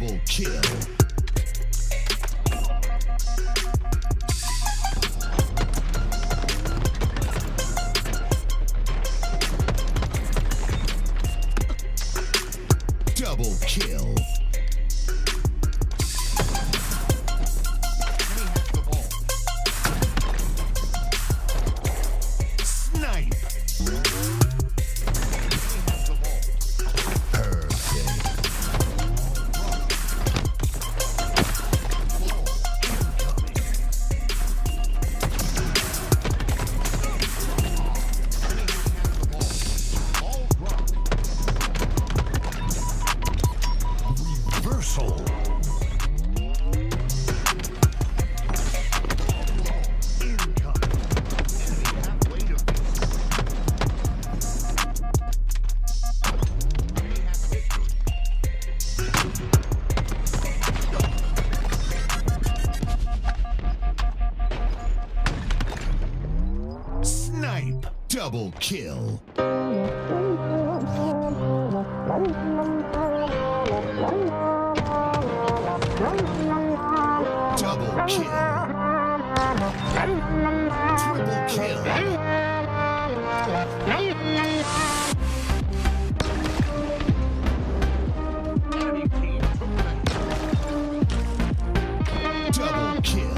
Double kill. Double kill. Snipe. Reversal. Snipe. Double kill. Double kill. Triple kill. Double kill.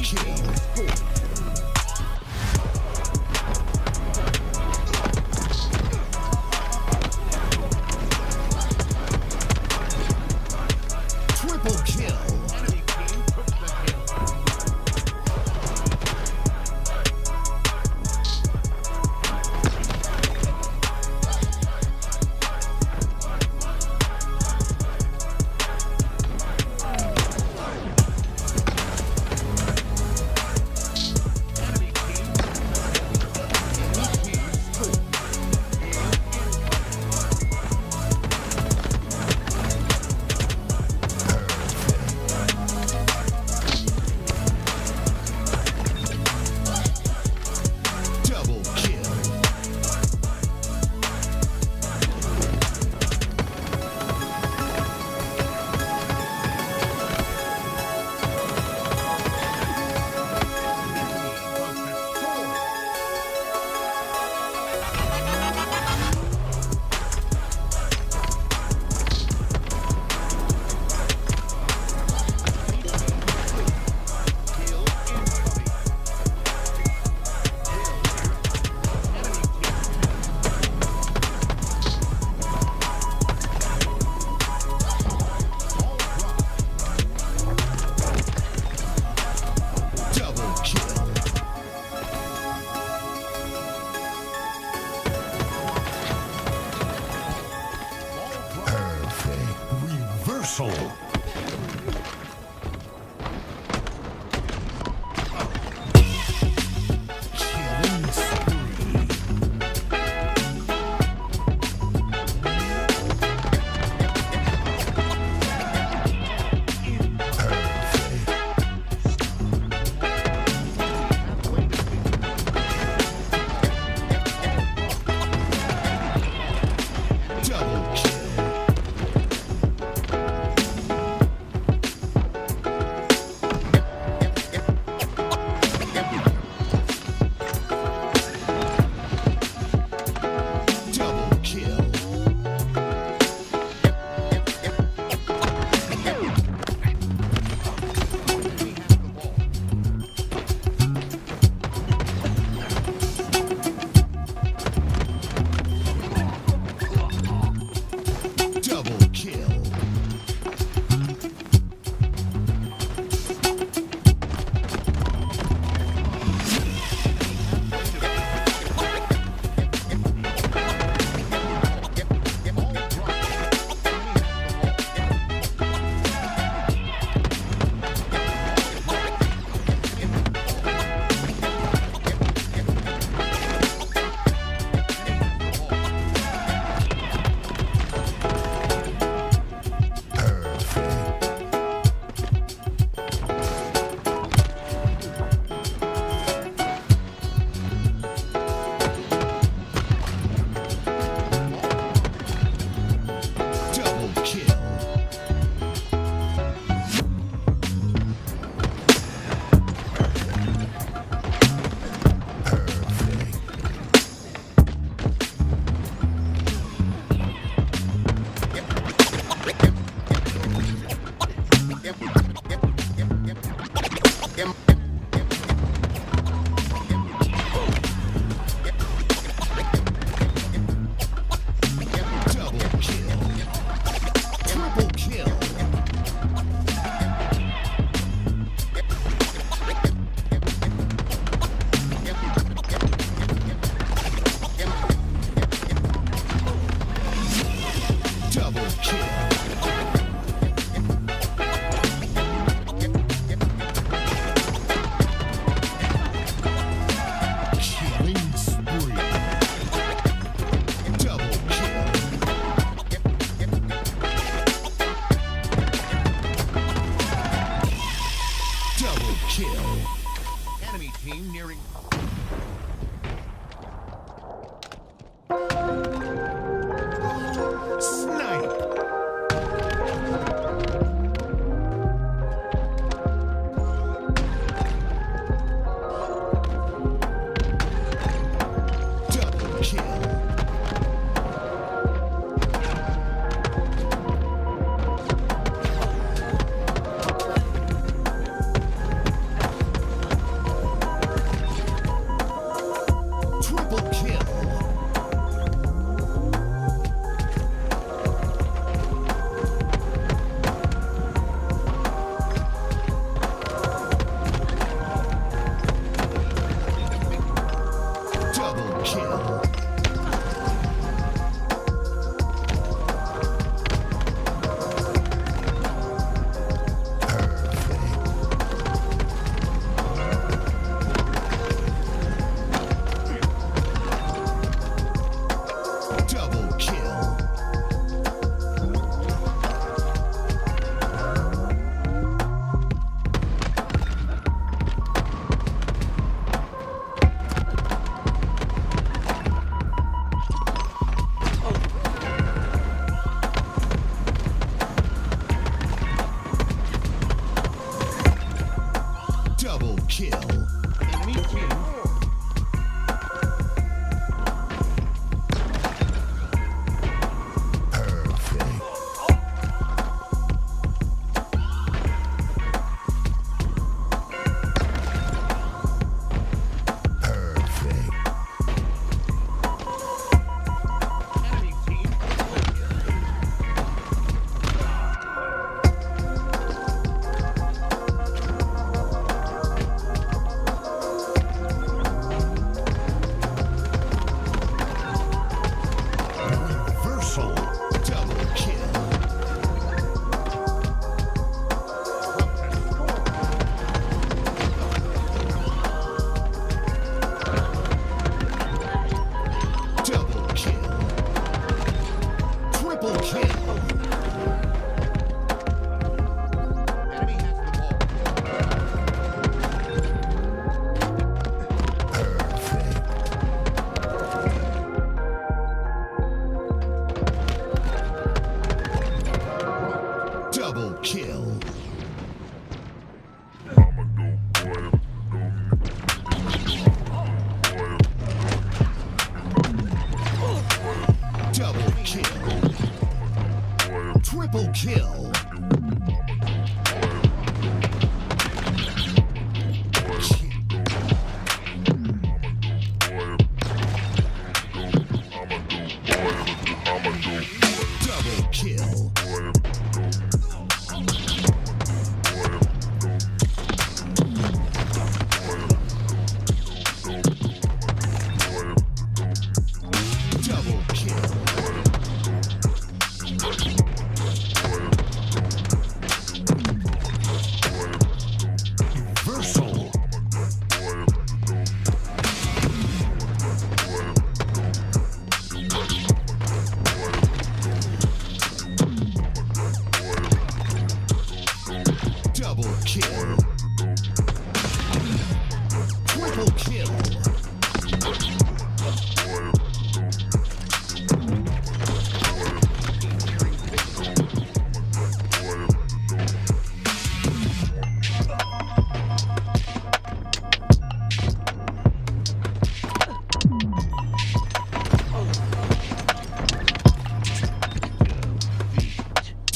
Triple kill. Double kill. Double kill. Perfect reversal. Killing spree. Perfect. Double kill. kill. Enemy team. Perfect. Perfect. Enemy team. Reversal. Double kill. Double kill. Triple kill. Enemy has the ball. Perfect. Double kill. Double kill. Triple kill. Double kill. Double kill. Reversal. Double kill. Triple kill.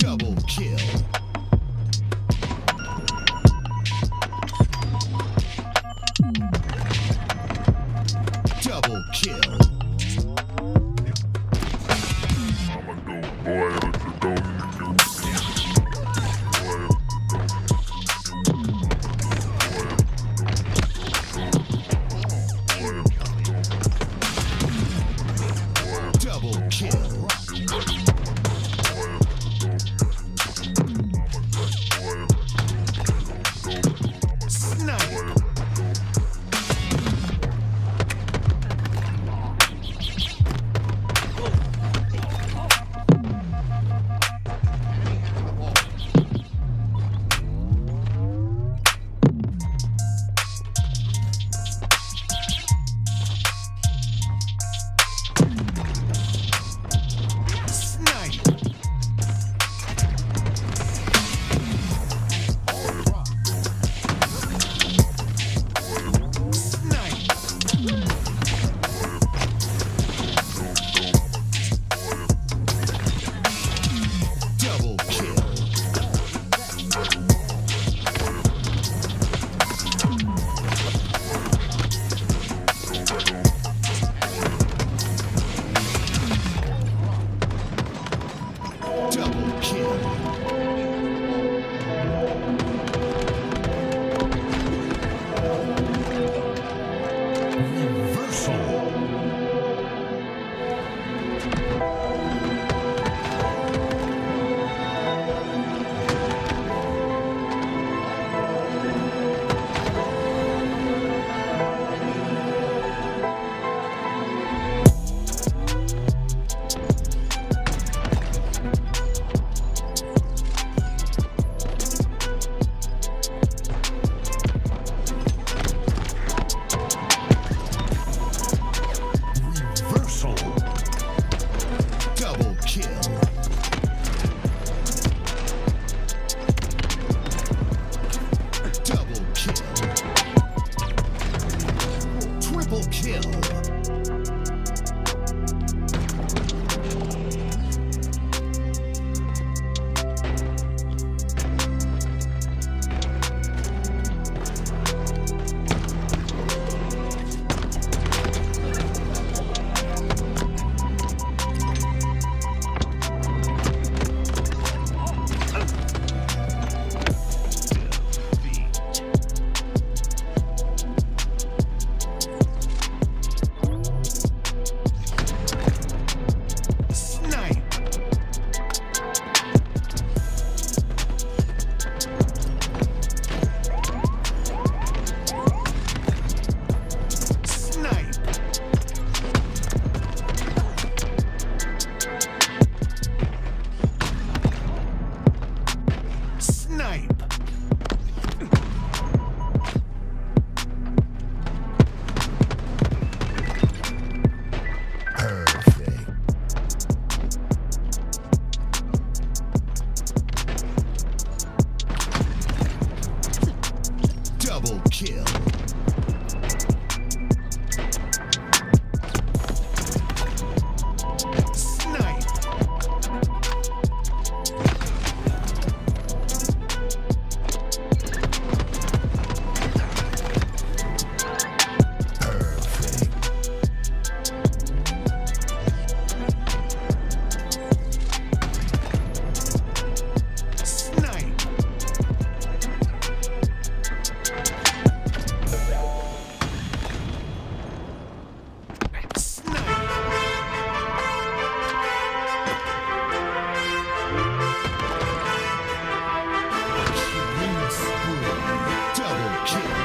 Double kill. Double kill. Double kill. Snipe. Enemy has the ball. Snipe. Snipe. Double kill. Double kill. Reversal. Double kill. Snipe. Perfect. Snipe. Killing spree. Double kill.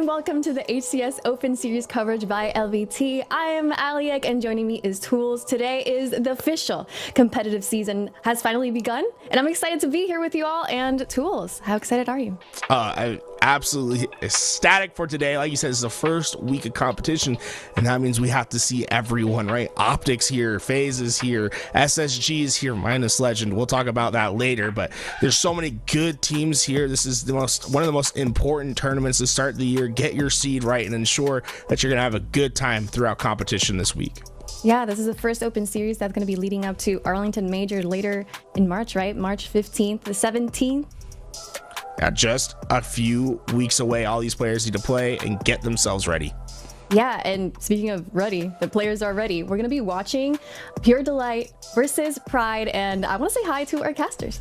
and welcome to the HCS Open Series coverage by LVT. I am Aliek, and joining me is Tools. Today is the official competitive season has finally begun, and I'm excited to be here with you all. And Tools, how excited are you? I'm absolutely ecstatic for today. Like you said, it's the first week of competition, and that means we have to see everyone, right? OpTic's here, FaZe is here, SSG is here, minus Legend. We'll talk about that later, but there's so many good teams here. This is one of the most important tournaments to start the year. Get your seed right and ensure that you're gonna have a good time throughout competition this week. Yeah, this is the first open series that's going to be leading up to Arlington Major later in March, right? March 15th, the 17th. Yeah, just a few weeks away. All these players need to play and get themselves ready. Yeah, and speaking of ready, the players are ready. We're going to be watching Pure Delight versus Pride, and I want to say hi to our casters.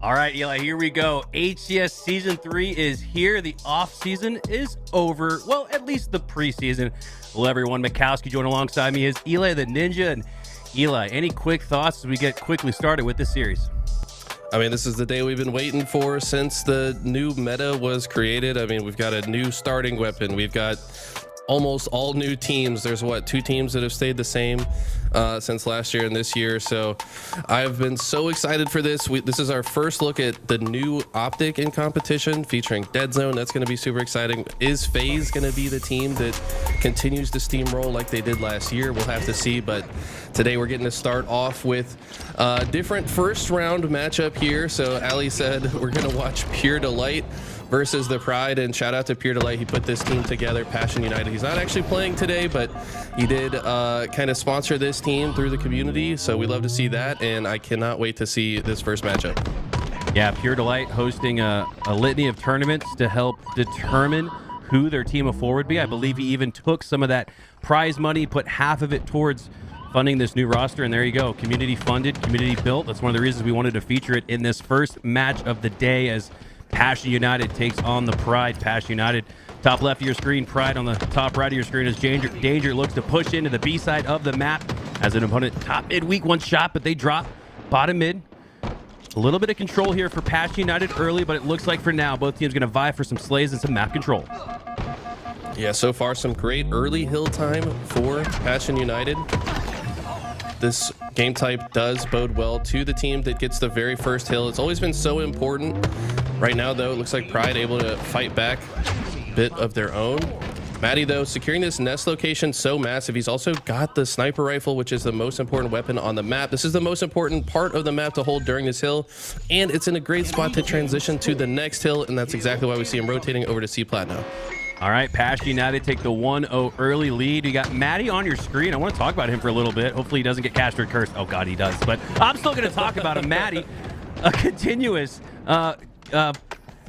All right, Eli, here we go. HCS Season 3 is here. The off-season is over. Well, at least the preseason. Hello, everyone. Mikowski joined alongside me is Eli the Ninja. And Eli, any quick thoughts as we get quickly started with this series? I mean, this is the day we've been waiting for since the new meta was created. I mean, we've got a new starting weapon. We've got almost all new teams. There's two teams that have stayed the same since last year and this year. So I've been so excited for this. This is our first look at the new OpTic in competition featuring Dead Zone. That's going to be super exciting. Is FaZe going to be the team that continues to steamroll like they did last year? We'll have to see. But today we're getting to start off with a different first round matchup here. So Ali said we're going to watch Pure Delight versus the Pride, and shout out to Pure Delight. He put this team together, Passion United. He's not actually playing today, but he did kind of sponsor this team through the community, so we love to see that, and I cannot wait to see this first matchup. Yeah, Pure Delight hosting a litany of tournaments to help determine who their team of four would be. I believe he even took some of that prize money, put half of it towards funding this new roster, and there you go. Community funded, community built. That's one of the reasons we wanted to feature it in this first match of the day as Passion United takes on the Pride. Passion United, top left of your screen. Pride on the top right of your screen as Danger looks to push into the B side of the map as an opponent. Top mid weak, one shot, but they drop bottom mid. A little bit of control here for Passion United early, but it looks like for now both teams going to vie for some slays and some map control. Yeah, so far some great early hill time for Passion United. This game type does bode well to the team that gets the very first hill. It's always been so important. Right now, though, it looks like Pride able to fight back a bit of their own. Maddie, though, securing this nest location so massive. He's also got the sniper rifle, which is the most important weapon on the map. This is the most important part of the map to hold during this hill, and it's in a great spot to transition to the next hill, and that's exactly why we see him rotating over to C Plat now. All right, Passion United take the 1-0 early lead. You got Maddie on your screen. I want to talk about him for a little bit. Hopefully he doesn't get caster cursed. Oh, God, he does. But I'm still going to talk about him. Maddie, a continuous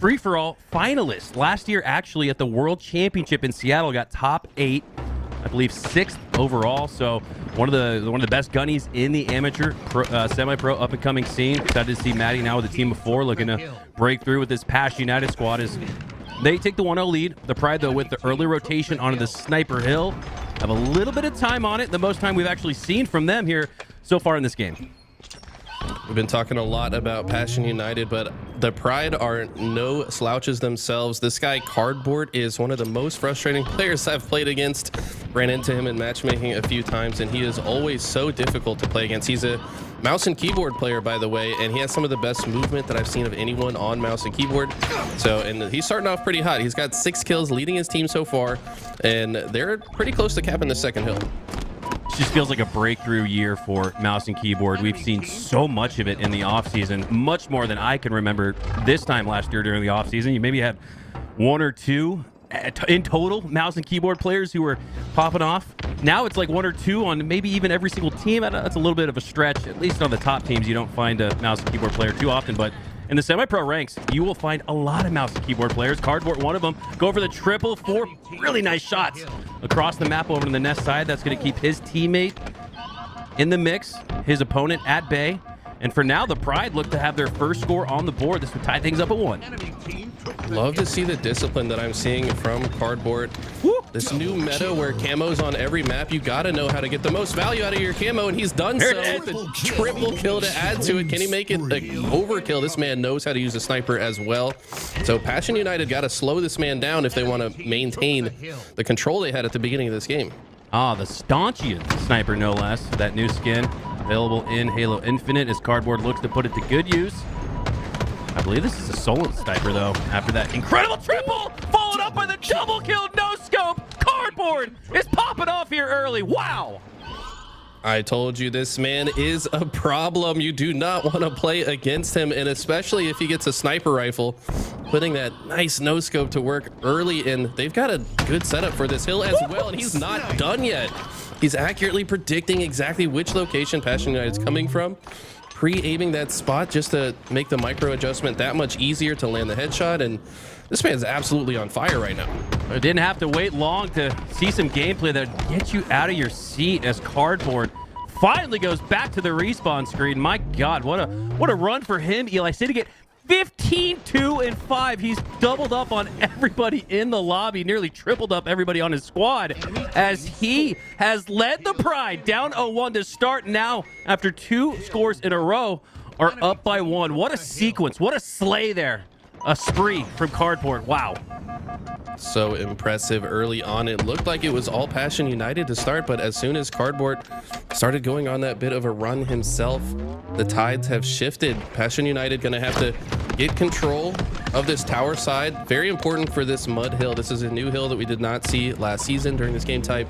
free-for-all finalist. Last year, actually, at the World Championship in Seattle, got top 8, I believe 6th overall. So one of the best gunnies in the amateur, semi-pro, up-and-coming scene. Excited to see Maddie now with a team of 4 looking to break through with this Passion United squad. They take the 1-0 lead. The Pride, though, with the early rotation onto the Sniper Hill, have a little bit of time on it. The most time we've actually seen from them here so far in this game. We've been talking a lot about Passion United, but the Pride are no slouches themselves. This guy, Cardboard, is one of the most frustrating players I've played against. Ran into him in matchmaking a few times, and he is always so difficult to play against. He's a mouse and keyboard player, by the way, and he has some of the best movement that I've seen of anyone on mouse and keyboard. So, and he's starting off pretty hot. He's got 6 kills, leading his team so far, and they're pretty close to capping the second hill. It just feels like a breakthrough year for mouse and keyboard. We've seen so much of it in the offseason, much more than I can remember this time last year during the offseason. You maybe had 1 or 2 in total mouse and keyboard players who were popping off. Now it's like 1 or 2 on maybe even every single team. That's a little bit of a stretch. At least on the top teams, you don't find a mouse and keyboard player too often, but in the semi-pro ranks, you will find a lot of mouse and keyboard players. Cardboard, one of them. Go for the triple, 4 really nice shots across the map over to the nest side. That's going to keep his teammate in the mix, his opponent at bay. And for now, the Pride look to have their first score on the board. This would tie things up at 1. Love to see the discipline that I'm seeing from Cardboard. Woo! This new meta where camo's on every map, you gotta know how to get the most value out of your camo, and he's done so with a triple kill to add to it. Can he make it an overkill? This man knows how to use a sniper as well. So Passion United gotta slow this man down if they want to maintain the control they had at the beginning of this game. Ah, the Staunchian sniper, no less. That new skin available in Halo Infinite as Cardboard looks to put it to good use. I believe this is a solo sniper, though. After that incredible triple, followed up by the double kill, no scope. Cardboard is popping off here early. Wow. I told you this man is a problem. You do not want to play against him, and especially if he gets a sniper rifle, putting that nice no scope to work early. And they've got a good setup for this hill as well, and he's not done yet. He's accurately predicting exactly which location Passion United is coming from, pre-aiming that spot just to make the micro adjustment that much easier to land the headshot. And this man's absolutely on fire right now. I didn't have to wait long to see some gameplay that gets you out of your seat as Cardboard finally goes back to the respawn screen. My God, what a run for him. Eli City get 15, 2, and 5. He's doubled up on everybody in the lobby, nearly tripled up everybody on his squad as he has led the Pride down 0-1 to start. Now, after 2 scores in a row, are up by 1. What a sequence. What a slay there. A spree from Cardboard. Wow. So impressive early on. It looked like it was all Passion United to start, but as soon as Cardboard started going on that bit of a run himself, the tides have shifted. Passion United gonna have to get control of this tower side. Very important for this mud hill. This is a new hill that we did not see last season during this game type.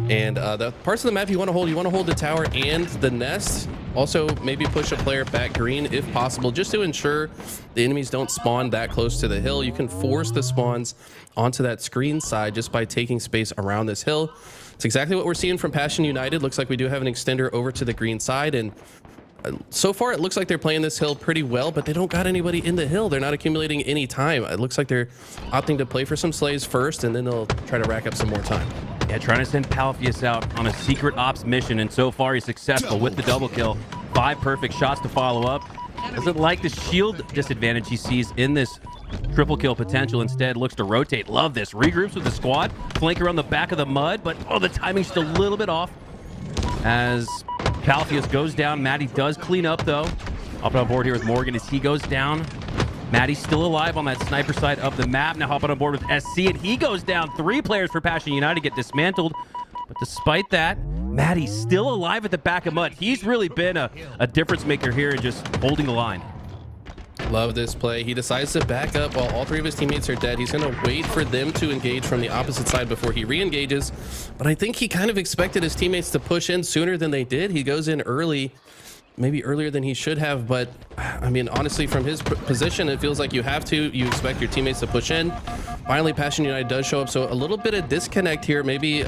And the parts of the map you want to hold the tower and the nest. Also, maybe push a player back green if possible, just to ensure the enemies don't spawn that close to the hill. You can force the spawns onto that screen side just by taking space around this hill. It's exactly what we're seeing from Passion United. Looks like we do have an extender over to the green side, and so far it looks like they're playing this hill pretty well, but they don't got anybody in the hill. They're not accumulating any time. It looks like they're opting to play for some slays first, and then they'll try to rack up some more time. Yeah, trying to send Palfius out on a secret ops mission, and so far he's successful with the double kill. 5 perfect shots to follow up. Doesn't like the shield disadvantage he sees in this triple kill potential. Instead, looks to rotate. Love this. Regroups with the squad. Flank around the back of the mud, but oh, the timing's just a little bit off. As Palfius goes down, Maddie does clean up, though. Up on board here with Morgan as he goes down. Maddie's still alive on that sniper side of the map. Now hopping on board with SC, and he goes down. 3 players for Passion United get dismantled. But despite that, Maddie's still alive at the back of mud. He's really been a difference maker here and just holding the line. Love this play. He decides to back up while all 3 of his teammates are dead. He's going to wait for them to engage from the opposite side before he re-engages. But I think he kind of expected his teammates to push in sooner than they did. He goes in early, maybe earlier than he should have. But I mean, honestly, from his position, it feels like you have to. You expect your teammates to push in. Finally, Passion United does show up. So a little bit of disconnect here, maybe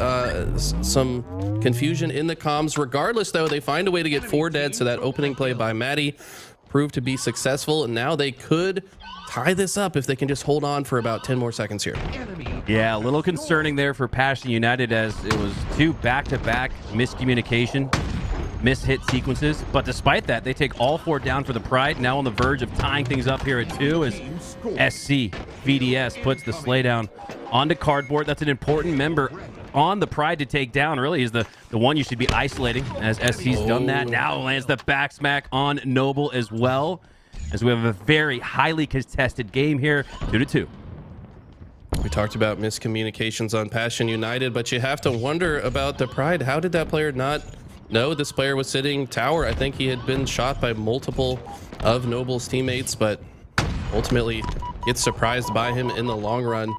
some confusion in the comms. Regardless, though, they find a way to get 4 dead. So that opening play by Maddie proved to be successful, and now they could tie this up if they can just hold on for about 10 more seconds here. Yeah, a little concerning there for Passion United as it was 2 back-to-back miscommunication, miss-hit sequences. But despite that, they take all 4 down for the Pride. Now on the verge of tying things up here at 2 as SC VDS puts the slay down onto Cardboard. That's an important member on the Pride to take down. Really is the one you should be isolating, as SC's done that. Now lands the back smack on Noble as well, as we have a very highly contested game here, 2-2. We talked about miscommunications on Passion United, but you have to wonder about the Pride. How did that player not know this player was sitting tower? I think he had been shot by multiple of Noble's teammates, but ultimately gets surprised by him in the long run.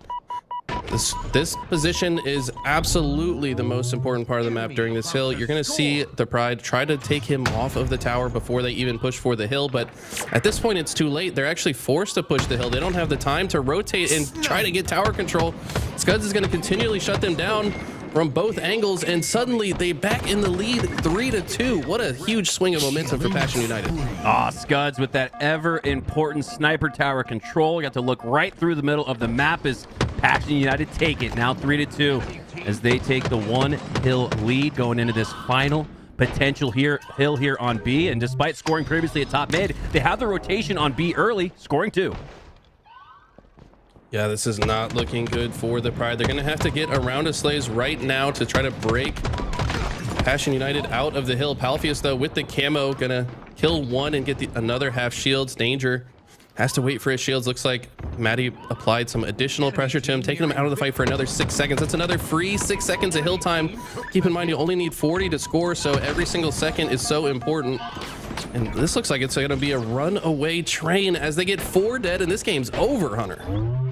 This position is absolutely the most important part of the map during this hill. You're going to see the Pride try to take him off of the tower before they even push for the hill, but at this point it's too late. They're actually forced to push the hill. They don't have the time to rotate and try to get tower control. Scuds is going to continually shut them down from both angles, and suddenly they back in the lead 3-2. What a huge swing of momentum for Passion United. Scuds with that ever important sniper tower control. You got to look right through the middle of the map as Passion United take it. Now 3-2 as they take the 1 hill lead going into this final potential hill here on B. And despite scoring previously at top mid, they have the rotation on B early, scoring 2. Yeah, this is not looking good for the Pride. They're going to have to get around a Slays right now to try to break Passion United out of the hill. Palfius, though, with the camo, going to kill one and get another half shields. Danger has to wait for his shields. Looks like Maddie applied some additional pressure to him, taking him out of the fight for another 6 seconds. That's another free 6 seconds of hill time. Keep in mind, you only need 40 to score, so every single second is so important. And this looks like it's going to be a runaway train as they get 4 dead, and this game's over, Hunter.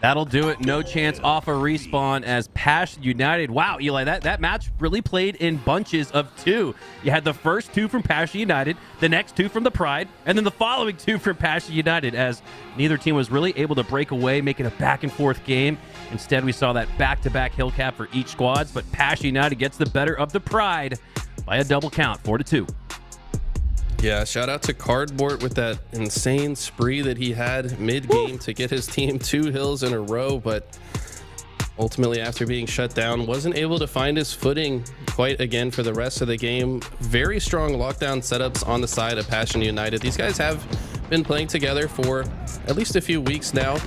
That'll do it. No chance off a respawn as Passion United. Wow, Eli, that match really played in bunches of 2. You had the first 2 from Passion United, the next 2 from the Pride, and then the following 2 from Passion United, as neither team was really able to break away, making a back-and-forth game. Instead, we saw that back-to-back hill cap for each squad, but Passion United gets the better of the Pride by a double count, 4-2. Yeah, shout out to Cardboard with that insane spree that he had mid-game to get his team 2 hills in a row, but ultimately after being shut down, wasn't able to find his footing quite again for the rest of the game. Very strong lockdown setups on the side of Passion United. These guys have been playing together for at least a few weeks now.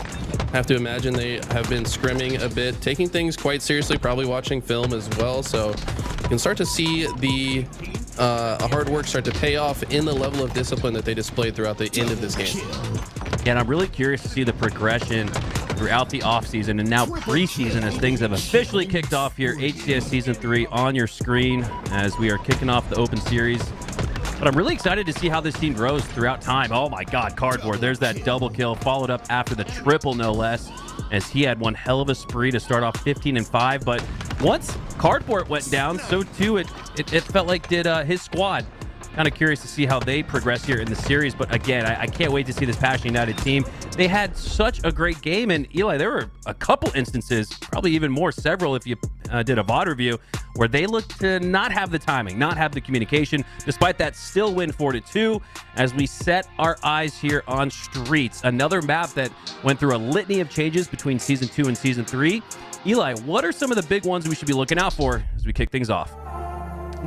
Have to imagine they have been scrimming a bit, taking things quite seriously, probably watching film as well, so you can start to see the hard work start to pay off in the level of discipline that they displayed throughout the end of this game. Yeah, and I'm really curious to see the progression throughout the offseason and now preseason as things have officially kicked off here. HCS Season 3 on your screen as we are kicking off the Open Series. But I'm really excited to see how this team grows throughout time. Oh my God, Cardboard, there's that double kill, followed up after the triple, no less, as he had one hell of a spree to start off 15-5. But once Cardboard went down, so too it felt like did his squad. Kind of curious to see how they progress here in the series. But again, I can't wait to see this Passion United team. They had such a great game. And Eli, there were a couple instances, probably even more, several if you did a VOD review, where they looked to not have the timing, not have the communication. Despite that, still win 4-2 as we set our eyes here on Streets. Another map that went through a litany of changes between Season 2 and Season 3. Eli, what are some of the big ones we should be looking out for as we kick things off?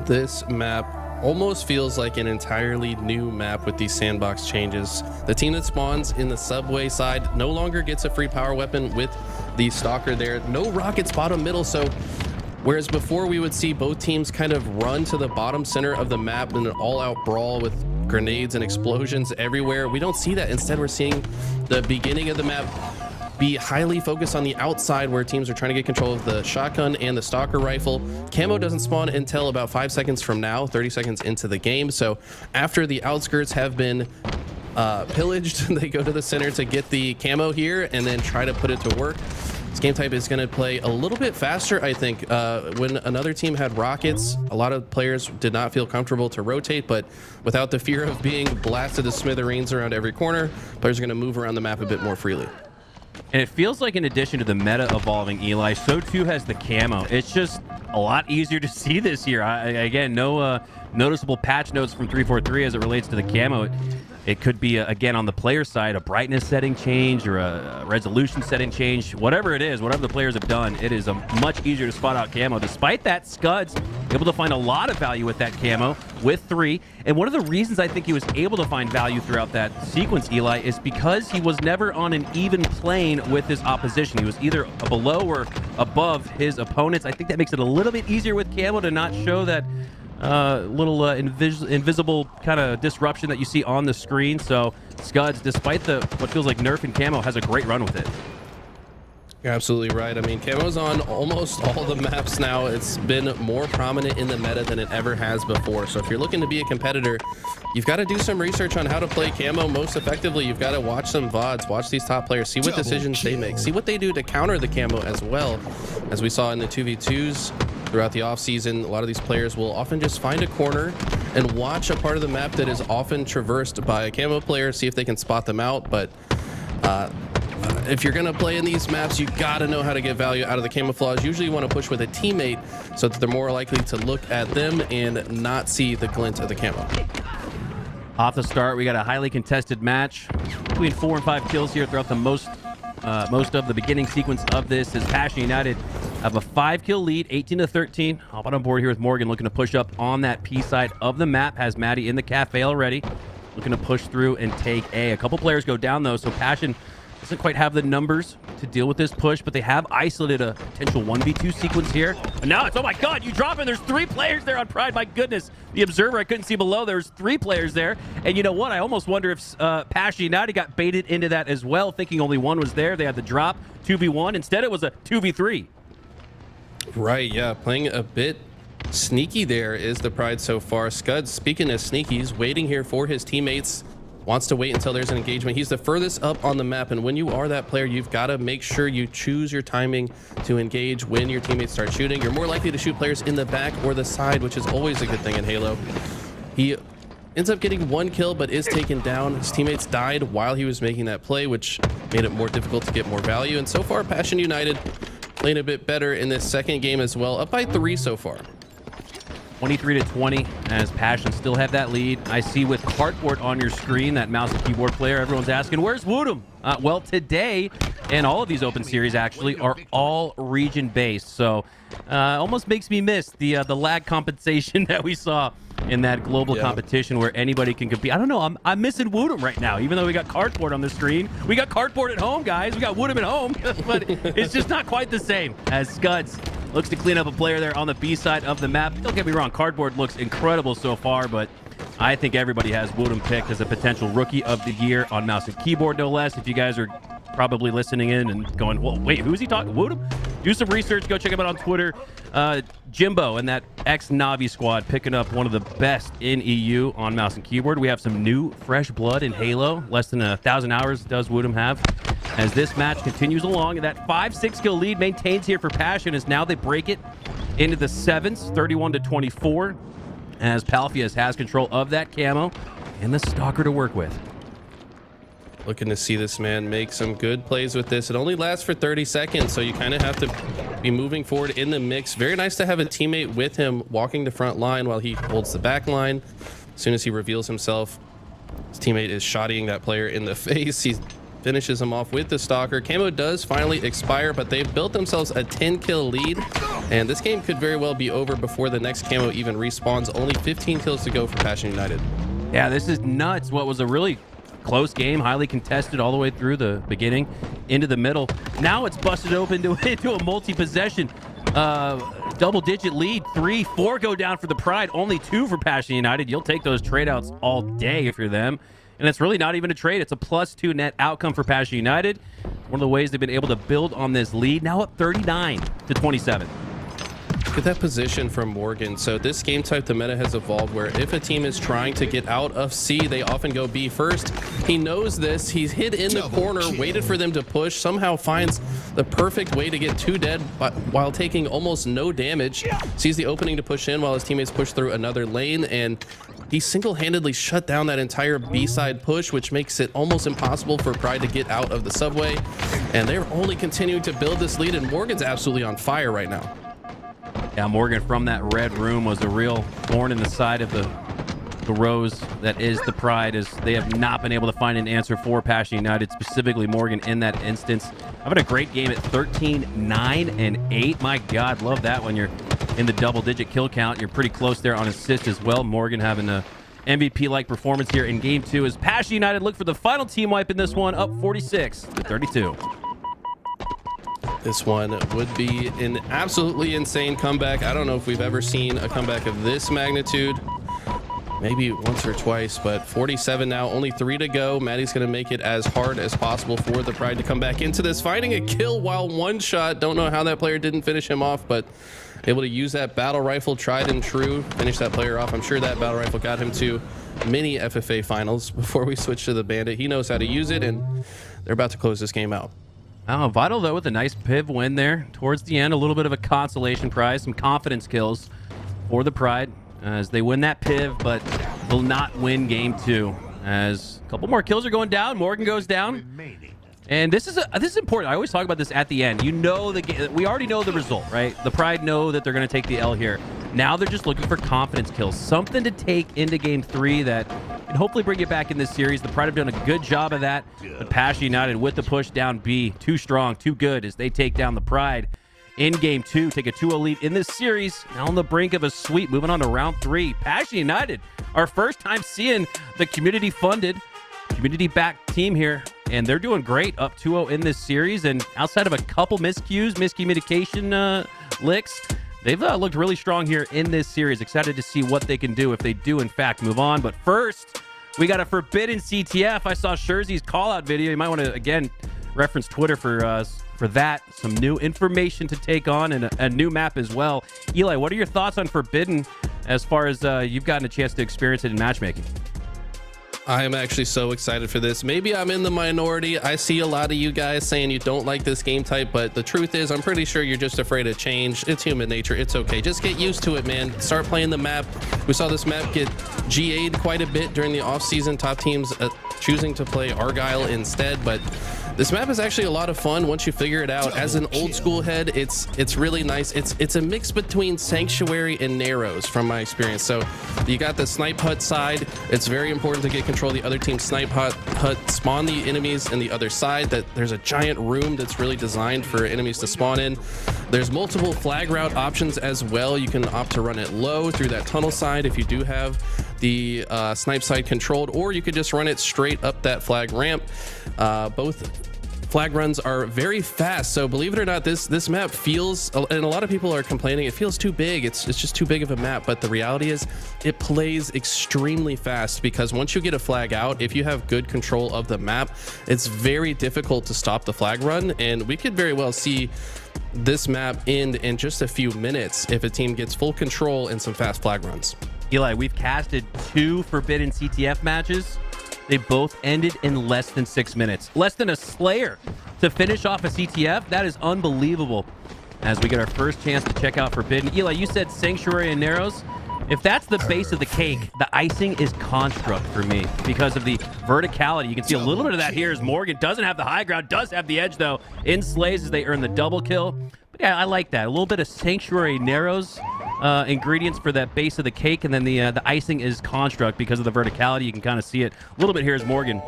This map almost feels like an entirely new map with these sandbox changes. The team that spawns in the subway side no longer gets a free power weapon with the stalker there. No rockets bottom middle, so whereas before we would see both teams kind of run to the bottom center of the map in an all-out brawl with grenades and explosions everywhere, we don't see that. Instead, we're seeing the beginning of the map be highly focused on the outside where teams are trying to get control of the shotgun and the stalker rifle. Camo doesn't spawn until about 5 seconds from now, 30 seconds into the game. So after the outskirts have been pillaged, they go to the center to get the camo here and then try to put it to work. This game type is going to play a little bit faster, I think. When another team had rockets, a lot of players did not feel comfortable to rotate, but without the fear of being blasted to smithereens around every corner, players are going to move around the map a bit more freely. And it feels like in addition to the meta evolving, Eli, so too has the camo. It's just a lot easier to see this year. Again, no noticeable patch notes from 343 as it relates to the camo. It could be, again, on the player side, a brightness setting change or a resolution setting change. Whatever it is, whatever the players have done, it is much easier to spot out camo. Despite that, Scuds able to find a lot of value with that camo with 3. And one of the reasons I think he was able to find value throughout that sequence, Eli, is because he was never on an even plane with his opposition. He was either below or above his opponents. I think that makes it a little bit easier with camo to not show that little invisible kind of disruption that you see on the screen. So Scuds, despite what feels like nerf and camo, has a great run with it. You're absolutely right. I mean, camo's on almost all the maps now. It's been more prominent in the meta than it ever has before. So if you're looking to be a competitor, you've got to do some research on how to play camo most effectively. You've got to watch some VODs, watch these top players, see what decisions they make, see what they do to counter the camo as well. As we saw in the 2v2s throughout the offseason, a lot of these players will often just find a corner and watch a part of the map that is often traversed by a camo player, see if they can spot them out. But if you're going to play in these maps, you got to know how to get value out of the camouflage. Usually you want to push with a teammate so that they're more likely to look at them and not see the glint of the camo. Off the start, we got a highly contested match between 4 and 5 kills here throughout the most of the beginning sequence of this, as Passion United have a 5-kill lead, 18-13. Hop on board here with Morgan, looking to push up on that P side of the map. Has Maddie in the cafe already, looking to push through and take A. A couple players go down though, so Passion doesn't quite have the numbers to deal with this push, but they have isolated a potential 1v2 sequence here. And now it's, oh my God, you drop it. There's 3 players there on Pride. My goodness. The observer, I couldn't see below. There's 3 players there. And you know what? I almost wonder if Passion United got baited into that as well, thinking only 1 was there. They had the drop, 2v1. Instead, it was a 2v3. Right, yeah, playing a bit sneaky there is the Pride so far. Scud, speaking of sneakies, waiting here for his teammates. Wants to wait until there's an engagement. He's the furthest up on the map, and when you are that player, you've got to make sure you choose your timing to engage when your teammates start shooting. You're more likely to shoot players in the back or the side, which is always a good thing in Halo. He ends up getting 1 kill, but is taken down. His teammates died while he was making that play, which made it more difficult to get more value. And so far, Passion United playing a bit better in this second game as well, up by 3 so far. 23-20 as Passion still have that lead. I see with Cardboard on your screen, that mouse and keyboard player, everyone's asking, where's Woodham? Well, today, and all of these open series actually, are all region-based. So almost makes me miss the lag compensation that we saw in that global competition where anybody can compete. I don't know, I'm missing Woodham right now, even though we got Cardboard on the screen. We got Cardboard at home, guys. We got Woodham at home, but it's just not quite the same as Scuds looks to clean up a player there on the B side of the map. Don't get me wrong, Cardboard looks incredible so far, but I think everybody has Woodham picked as a potential rookie of the year on mouse and keyboard, no less. If you guys are probably listening in and going, well, wait, who's he talking? Woodham? Do some research. Go check him out on Twitter. Jimbo and that ex-Navi squad picking up one of the best in EU on mouse and keyboard. We have some new fresh blood in Halo. Less than 1,000 hours does Woodham have. As this match continues along, and that 5-6 kill lead maintains here for Passion as now they break it into the 7s, 31-24, as Palfias has control of that camo and the Stalker to work with. Looking to see this man make some good plays with this. It only lasts for 30 seconds, so you kind of have to be moving forward in the mix. Very nice to have a teammate with him walking the front line while he holds the back line. As soon as he reveals himself, his teammate is shottying that player in the face. He finishes him off with the Stalker. Camo does finally expire, but they've built themselves a 10-kill lead, and this game could very well be over before the next camo even respawns. Only 15 kills to go for Passion United. Yeah, this is nuts. What was a really close game, highly contested all the way through the beginning into the middle. Now it's busted open into a multi-possession double-digit lead. 3, 4 go down for the Pride, only 2 for Passion United. You'll take those trade-outs all day if you're them. And it's really not even a trade. It's a +2 net outcome for Passion United. One of the ways they've been able to build on this lead. Now up 39-27. Look at that position from Morgan. So this game type, the meta has evolved where if a team is trying to get out of C, they often go B first. He knows this. He's hid in the corner, waited for them to push, somehow finds the perfect way to get 2 dead while taking almost no damage. Sees the opening to push in while his teammates push through another lane, and he single-handedly shut down that entire B-side push, which makes it almost impossible for Pride to get out of the subway. And they're only continuing to build this lead, and Morgan's absolutely on fire right now. Yeah, Morgan from that red room was a real thorn in the side of the rose that is the Pride, as they have not been able to find an answer for Passion United, specifically Morgan in that instance. Having a great game at 13, 9, and 8. My God, love that when you're in the double-digit kill count. You're pretty close there on assist as well. Morgan having a MVP-like performance here in Game 2 as Passion United look for the final team wipe in this one, up 46-32. This one would be an absolutely insane comeback. I don't know if we've ever seen a comeback of this magnitude. Maybe once or twice, but 47 now, only 3 to go. Maddie's going to make it as hard as possible for the Pride to come back into this. Finding a kill while one shot. Don't know how that player didn't finish him off, but able to use that battle rifle, tried and true, finish that player off. I'm sure that battle rifle got him to many FFA finals before we switch to the Bandit. He knows how to use it, and they're about to close this game out. Oh, Vital, though, with a nice piv win there towards the end. A little bit of a consolation prize, some confidence kills for the Pride as they win that piv, but will not win Game 2 as a couple more kills are going down. Morgan goes down. And this is important. I always talk about this at the end. You know the game. We already know the result, right? The Pride know that they're going to take the L here. Now they're just looking for confidence kills, something to take into Game 3 that can hopefully bring you back in this series. The Pride have done a good job of that. But Passion United with the push down B, too strong, too good as they take down the Pride in Game 2, take a 2-0 lead in this series. Now on the brink of a sweep, moving on to round 3. Passion United, our first time seeing the community-funded, community-backed team here and they're doing great, up 2-0 in this series. And outside of a couple miscommunication licks, they've looked really strong here in this series. Excited to see what they can do if they do, in fact, move on. But first, we got a Forbidden CTF. I saw Scherzy's call-out video. You might want to, again, reference Twitter for that. Some new information to take on and a new map as well. Eli, what are your thoughts on Forbidden as far as you've gotten a chance to experience it in matchmaking? I am actually so excited for this. Maybe I'm in the minority. I see a lot of you guys saying you don't like this game type, but the truth is I'm pretty sure you're just afraid of change. It's human nature. It's okay. Just get used to it, man. Start playing the map. We saw this map get GA'd quite a bit during the offseason. Top teams choosing to play Argyle instead, but this map is actually a lot of fun once you figure it out. As an old school head, it's really nice. It's a mix between Sanctuary and Narrows from my experience. So you got the snipe hut side. It's very important to get control of the other team's snipe hut, spawn the enemies in the other side. That there's a giant room that's really designed for enemies to spawn in. There's multiple flag route options as well. You can opt to run it low through that tunnel side if you do have the snipe side controlled, or you could just run it straight up that flag ramp. Both flag runs are very fast, so believe it or not, this map feels, and a lot of people are complaining, it feels too big. It's just too big of a map, but the reality is it plays extremely fast, because once you get a flag out, if you have good control of the map, it's very difficult to stop the flag run, and we could very well see this map end in just a few minutes if a team gets full control and some fast flag runs. Eli, we've casted 2 Forbidden CTF matches. They both ended in less than 6 minutes. Less than a Slayer to finish off a CTF. That is unbelievable. As we get our first chance to check out Forbidden. Eli, you said Sanctuary and Narrows. If that's the base of the cake, the icing is Construct for me because of the verticality. You can see a little bit of that here as Morgan doesn't have the high ground, does have the edge, though, in Slays as they earn the double kill. But yeah, I like that. A little bit of Sanctuary Narrows ingredients for that base of the cake, and then the icing is Construct because of the verticality. You can kind of see it a little bit here as Morgan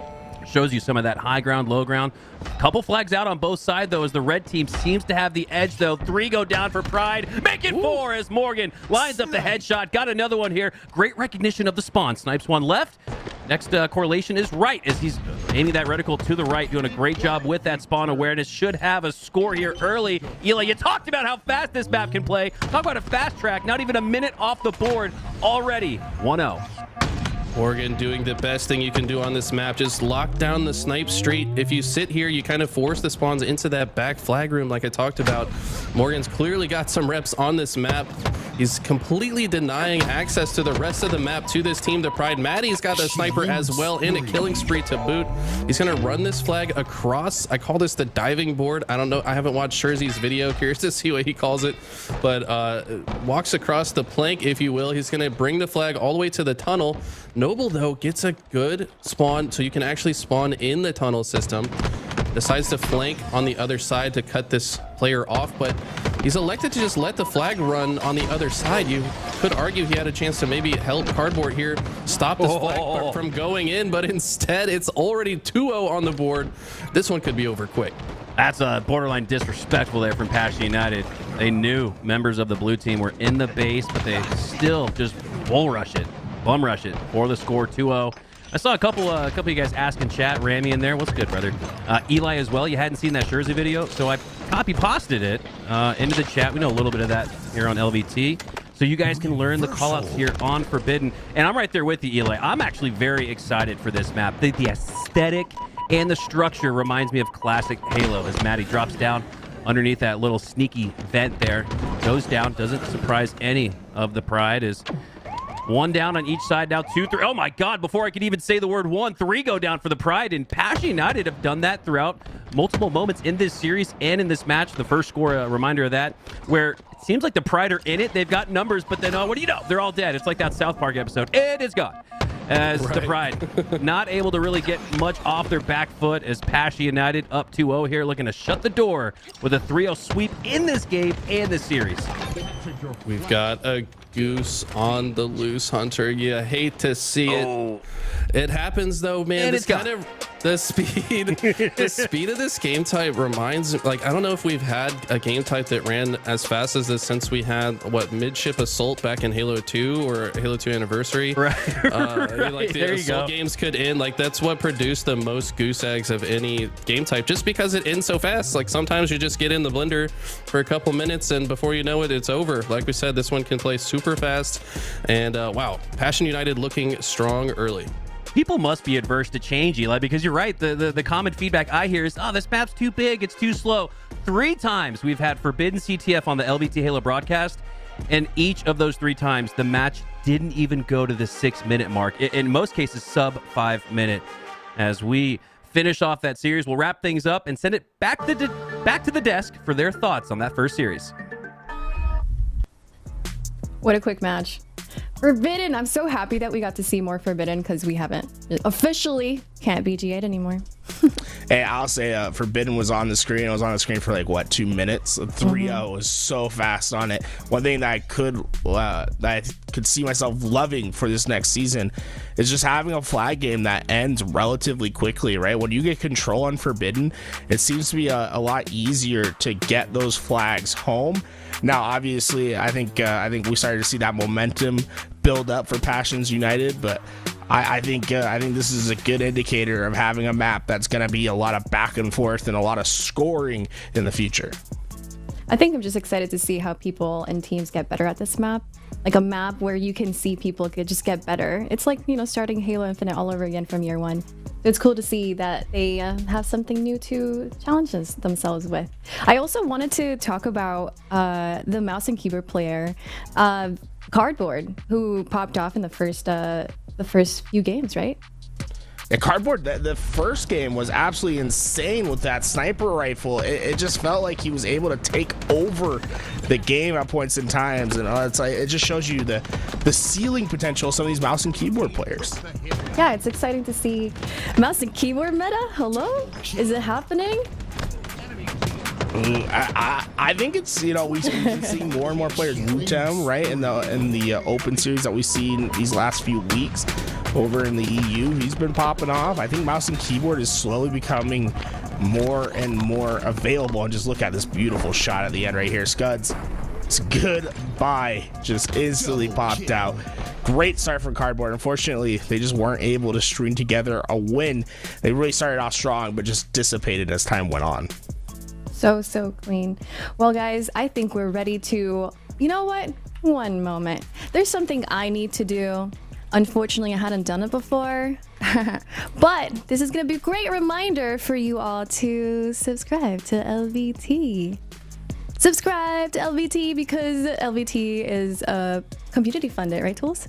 shows you some of that high ground, low ground. Couple flags out on both sides, though, as the red team seems to have the edge, though. 3 go down for Pride. Make it 4 as Morgan lines up the headshot. Got another one here. Great recognition of the spawn. Snipes one left. Next correlation is right as he's aiming that reticle to the right, doing a great job with that spawn awareness. Should have a score here early. Eli, you talked about how fast this map can play. Talk about a fast track. Not even a minute off the board already. 1-0. Morgan doing the best thing you can do on this map. Just lock down the snipe street. If you sit here, you kind of force the spawns into that back flag room like I talked about. Morgan's clearly got some reps on this map. He's completely denying access to the rest of the map to this team, the Pride. Maddie's got the sniper as well, in a killing spree to boot. He's going to run this flag across. I call this the diving board. I don't know. I haven't watched Scherzy's video. Curious to see what he calls it. But walks across the plank, if you will. He's going to bring the flag all the way to the tunnel. Noble, though, gets a good spawn, so you can actually spawn in the tunnel system. Decides to flank on the other side to cut this player off, but he's elected to just let the flag run on the other side. You could argue he had a chance to maybe help Cardboard here, stop this flag from going in, but instead it's already 2-0 on the board. This one could be over quick. That's a borderline disrespectful there from Passion United. They knew members of the blue team were in the base, but they still just bum rush it for the score. 2-0. I saw a couple of you guys ask in chat. Rami in there. What's good, brother? Eli as well. You hadn't seen that Scherzy video, so I copy-pasted it into the chat. We know a little bit of that here on LVT, so you guys can learn the call-outs here on Forbidden. And I'm right there with you, Eli. I'm actually very excited for this map. The aesthetic and the structure reminds me of classic Halo as Maddie drops down underneath that little sneaky vent there. Goes down. Doesn't surprise any of the Pride as... 1 down on each side now, 2, 3. Oh my God, before I could even say the word 1, 3 go down for the Pride. And Passion United have done that throughout multiple moments in this series and in this match. The first score, a reminder of that, where it seems like the Pride are in it. They've got numbers, but then, what do you know? They're all dead. It's like that South Park episode. It is gone. As the Pride not able to really get much off their back foot as Passion United up 2-0 here, looking to shut the door with a 3-0 sweep in this game and this series. We've got a goose on the loose, Hunter. You hate to see it. It happens though, man. And It's it's kind of the speed of this game type reminds, like, I don't know if we've had a game type that ran as fast as this since we had midship assault back in Halo 2 or Halo 2 Anniversary. Right. Like the There you assault go. games could end, like that's what produced the most goose eggs of any game type, just because it ends so fast. Like sometimes you just get in the blender for a couple minutes and before you know it, it's over. Like we said, this one can play super fast, and wow, Passion United looking strong early. People must be adverse to change, Eli, because you're right. The common feedback I hear is, oh, this map's too big, it's too slow. 3 times we've had Forbidden CTF on the LVT Halo broadcast, and each of those 3 times, the match didn't even go to the 6-minute mark. In most cases, sub 5 minute. As we finish off that series, we'll wrap things up and send it back to the desk for their thoughts on that first series. What a quick match. Forbidden. I'm so happy that we got to see more Forbidden because we haven't officially can't be G8 anymore. Hey, I'll say Forbidden was on the screen. It was on the screen for like, what, 2 minutes? 3-0 was so fast on it. One thing that I could see myself loving for this next season is just having a flag game that ends relatively quickly, right? When you get control on Forbidden, it seems to be a lot easier to get those flags home. Now, obviously, I think we started to see that momentum build up for Passions United, but I think this is a good indicator of having a map that's going to be a lot of back and forth and a lot of scoring in the future. I think I'm just excited to see how people and teams get better at this map. Like a map where you can see people could just get better. It's like, starting Halo Infinite all over again from year 1. It's cool to see that they have something new to challenge themselves with. I also wanted to talk about the mouse and keyboard player, Cardboard, who popped off in the first few games, right? Yeah, Cardboard, the first game was absolutely insane with that sniper rifle. It just felt like he was able to take over the game at points in times, and it's like it just shows you the ceiling potential of some of these mouse and keyboard players. Yeah, it's exciting to see mouse and keyboard meta. Hello, is it happening? I think it's we've been seeing more and more players root him, right, in the open series that we've seen these last few weeks over in the EU. He's been popping off. I think mouse and keyboard is slowly becoming more and more available. And just look at this beautiful shot at the end right here. Scuds, it's goodbye, just instantly popped out. Great start for Cardboard. Unfortunately, they just weren't able to string together a win. They really started off strong, but just dissipated as time went on. So clean. Well, guys, I think we're ready to, you know what? One moment. There's something I need to do. Unfortunately, I hadn't done it before, but this is going to be a great reminder for you all to subscribe to LVT. Subscribe to LVT because LVT is community funded, right, Tools?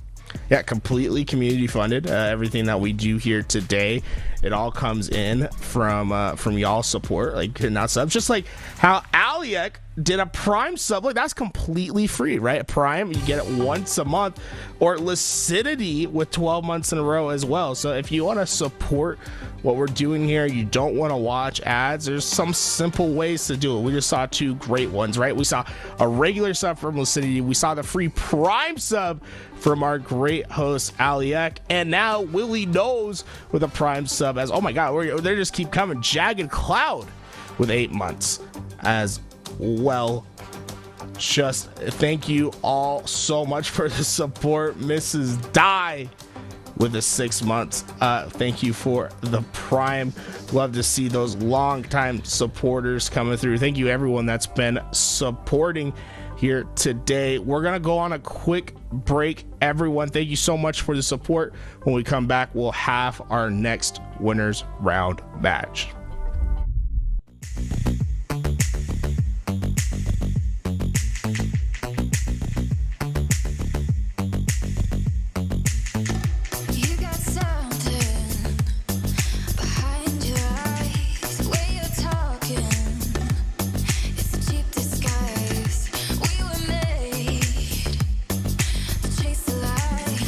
Yeah, completely community funded. Everything that we do here today, it all comes in from y'all support, like not subs. Just like how Aliek did a Prime sub, like that's completely free, right? Prime, you get it once a month, or Lucidity with 12 months in a row as well. So if you want to support what we're doing here, you don't want to watch ads, there's some simple ways to do it. We just saw 2 great ones, right? We saw a regular sub from Lucidity, we saw the free Prime sub from our great host Aliek, and now Willie Knows with a Prime sub as, oh my god, they just keep coming. Jagged Cloud with 8 months as well. Just thank you all so much for the support. Mrs. Die with the 6 months. Thank you for the Prime. Love to see those long-time supporters coming through. Thank you everyone that's been supporting here today. We're gonna go on a quick break. Everyone, thank you so much for the support. When we come back, we'll have our next winners round match. You got something behind your eyes, the way you're talking. It's a cheap disguise. We were made to chase the light,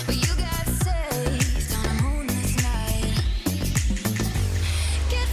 but you got saved on a moonless night. Get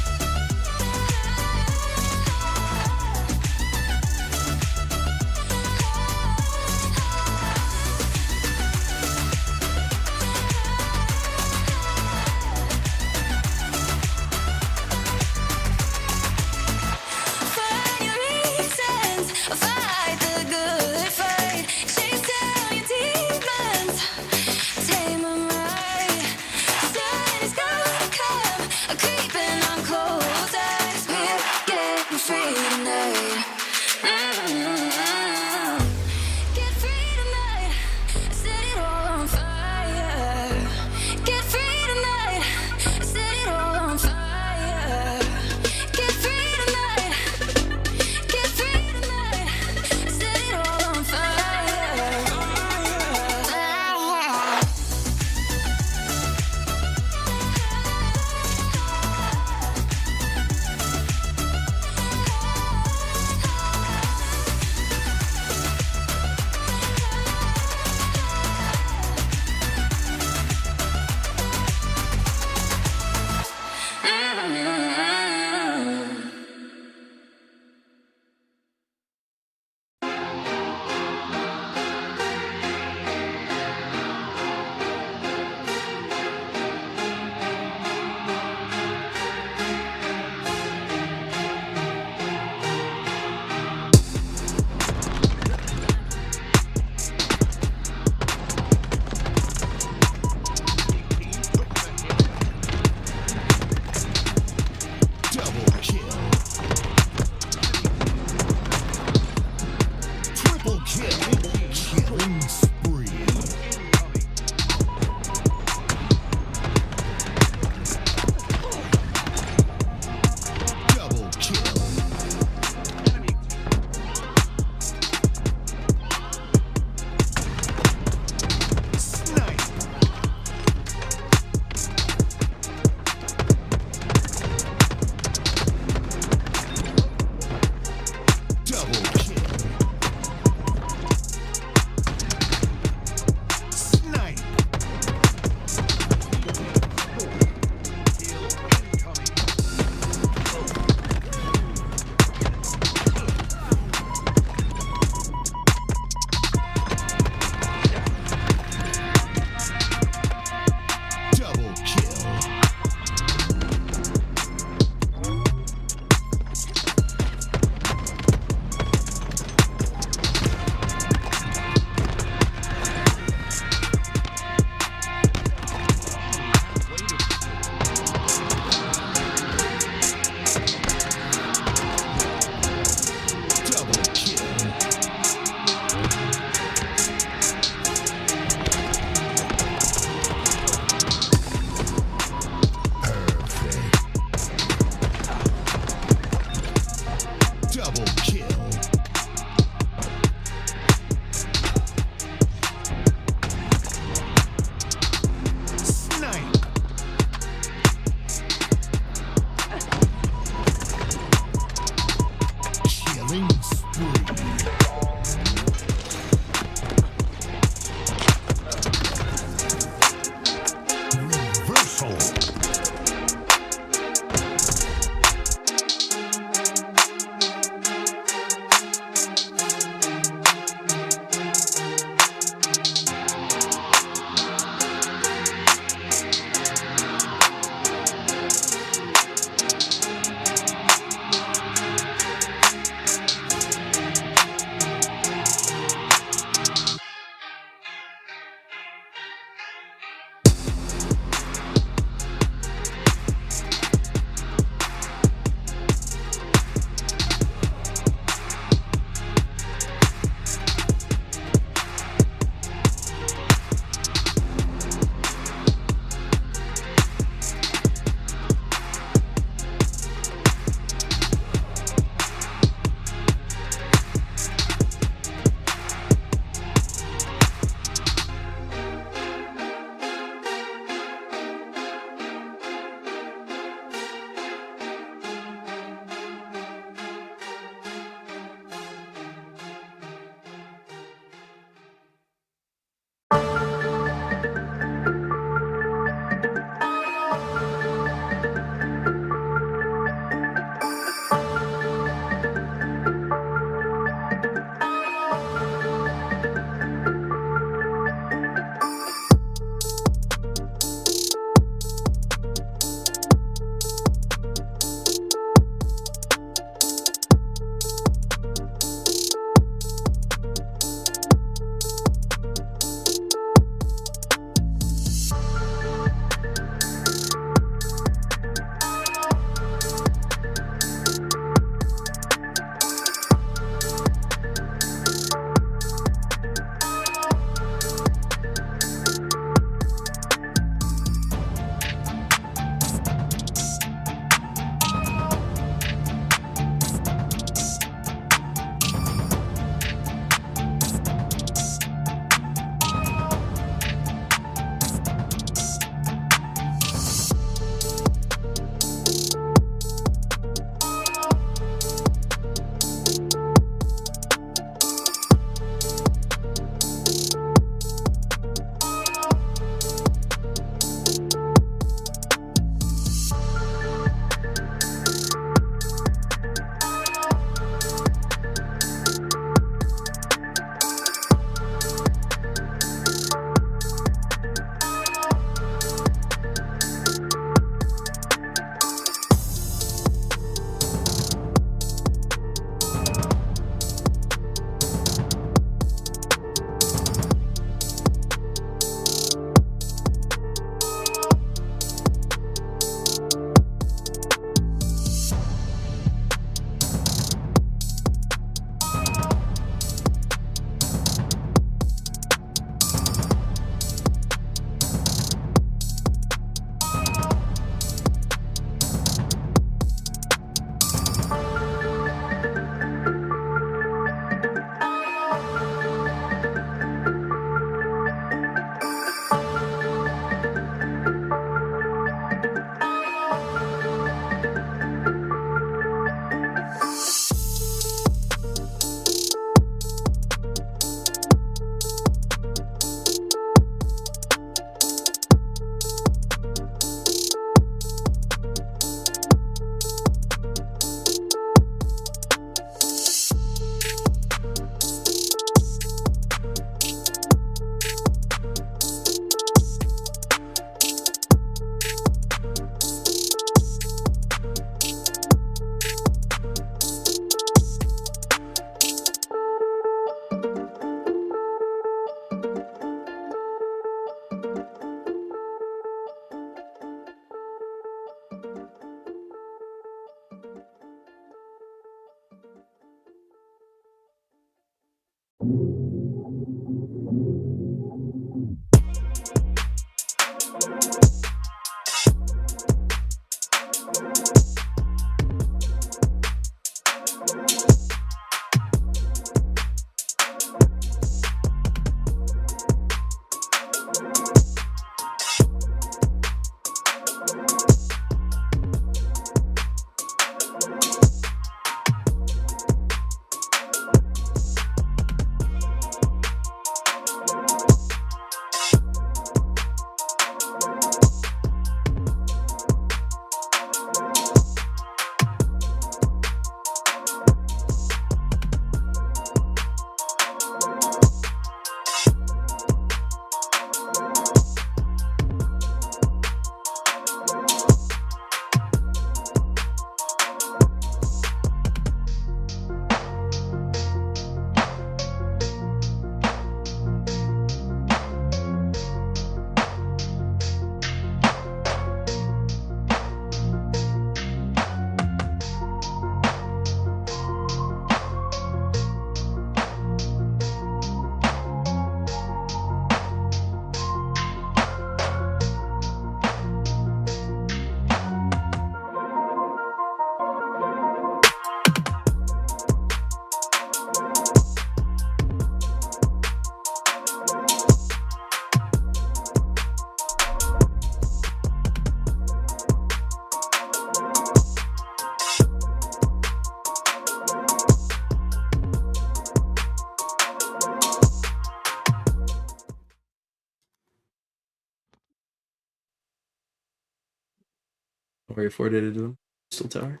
Don't worry, forwarded it to him. Still tower.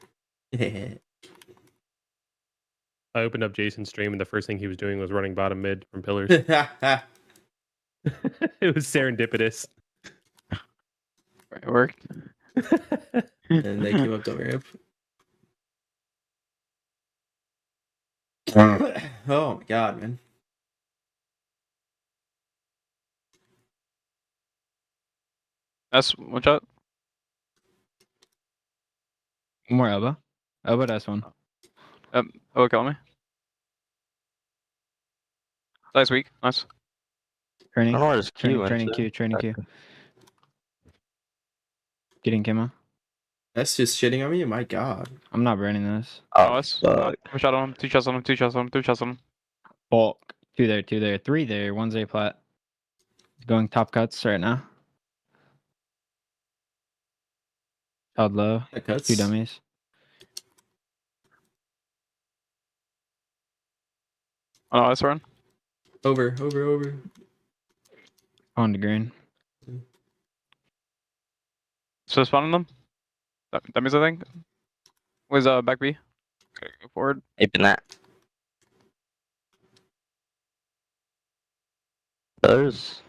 Yeah. I opened up Jason's stream and the first thing he was doing was running bottom mid from pillars. And It was serendipitous. It worked. they came up the ramp. Oh my god, man. That's one shot. One more elbow. Elbow, that's one. Oh, kill me. Nice weak. Nice. Training. I don't know where his Q Training, went training to. Q, training Q. Getting Kimmo. That's just shitting on me? My god. I'm not burning this. Oh, nice. One shot on him. 2 shots on him. 2 shots on him. 2 shots on him. Bulk. 2 there, 2 there. 3 there. 1's A plat. Going top cuts right now. Held low. That cuts. 2 dummies. Oh, no, that's run. Over. On to green. So spawning them. That means I think. Was back B. Okay, go forward. Aping that. There's.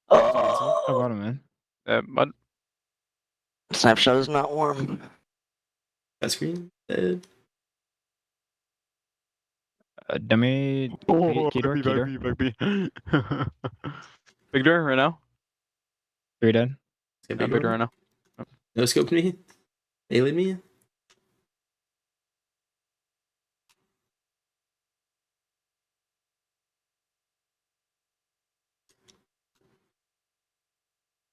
Oh, bottom man. Mud. Snapshot is not warm. That screen. Dead. Dummy. Key door, key door. Back B. Big door right now. 3 dead. It's Yeah, big door right now. No scope me. Alien me.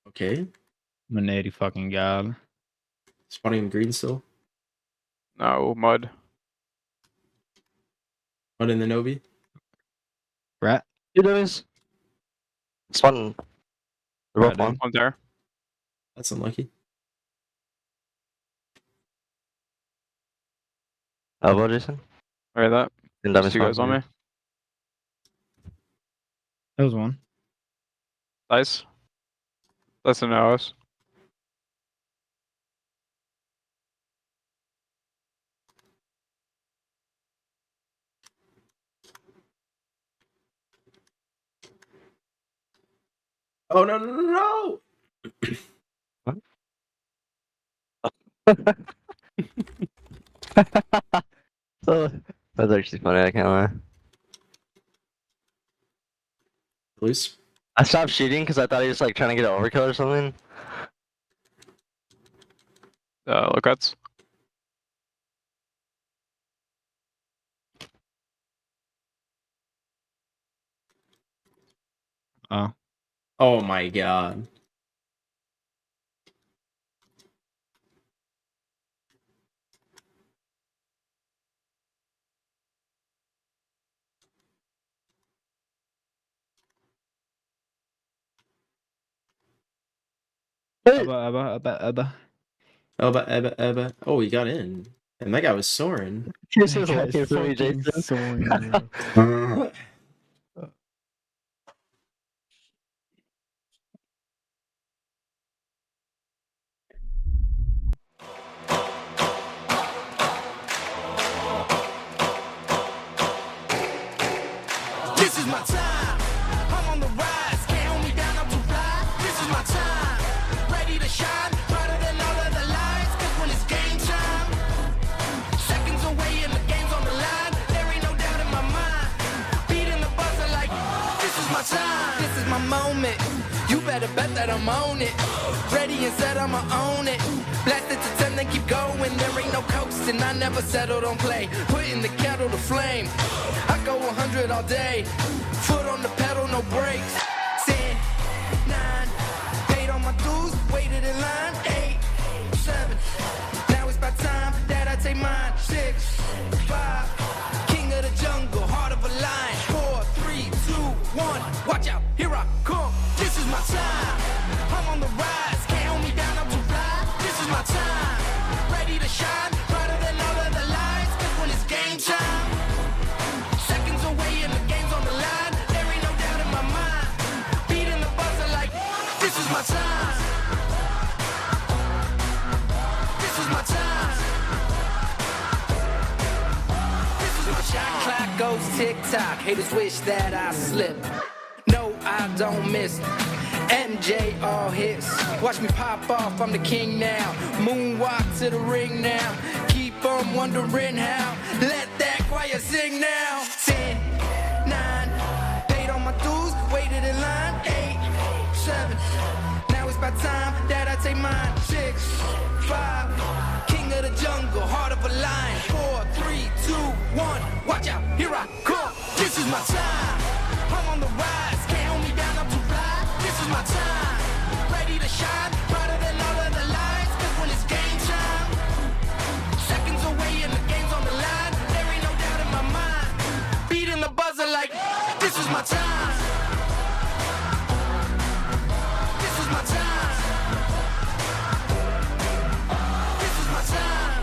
Okay. I'm an 80 fucking god. Spawning him green still. No, mud. One in the Novi. Rat. You dummies. Spun. They're both Right, one. One there. That's unlucky. Elbow, Jason. Right, that. And There's 2 guys on me. That was 1. Nice. That's an house. Oh no. So, that's actually funny, I can't lie. Loose. I stopped shooting because I thought he was like trying to get an overkill or something. Look cuts. Oh. Oh my god. Abba. Eba. Oh, he got in. And that guy was soaring. This is lucky for me, Jason. This is my time. I'm on the rise. Can't hold me down. I'm too fly. This is my time. Ready to shine. Brighter than all of the lights. 'Cause when it's game time, seconds away and the game's on the line. There ain't no doubt in my mind. Beating the buzzer like this is my time. This is my moment. You better bet that I'm on it. Ready and set, I'ma own it. Blast it to 10, then keep going. There ain't no coasting. I never settled on play. Putting the kettle to flame. I go 100 all day. Foot on the pedal, no brakes. 10, 9, paid on my dues, waited in line. 8, 7, now it's my time that I take mine. 6, 5, king of the jungle, heart of a lion. 4, 3, 2, 1, watch out, here I come. This is my time. I'm on the rise, can't hold me down, I'm too fly. This is my time, ready to shine, brighter than all of the lights. 'Cause when it's game time, seconds away and the game's on the line. There ain't no doubt in my mind. TikTok, haters wish that I slip. No, I don't miss. MJ all hits. Watch me pop off, I'm the king now. Moonwalk to the ring now. Keep on wondering how. Let that choir sing now. 10, 9, paid on my dues, waited in line. 8, 7, now it's about time that I take mine. 6, 5, king of the jungle, heart of a lion. 4, 3, 2, 1, watch out, here I come. This is my time, I'm on the rise. Can't hold me down, I'm too fly. This is my time, ready to shine, brighter than all of the lights. Cause when it's game time, seconds away and the game's on the line. There ain't no doubt in my mind, beating the buzzer like this is my time. This is my time. This is my time.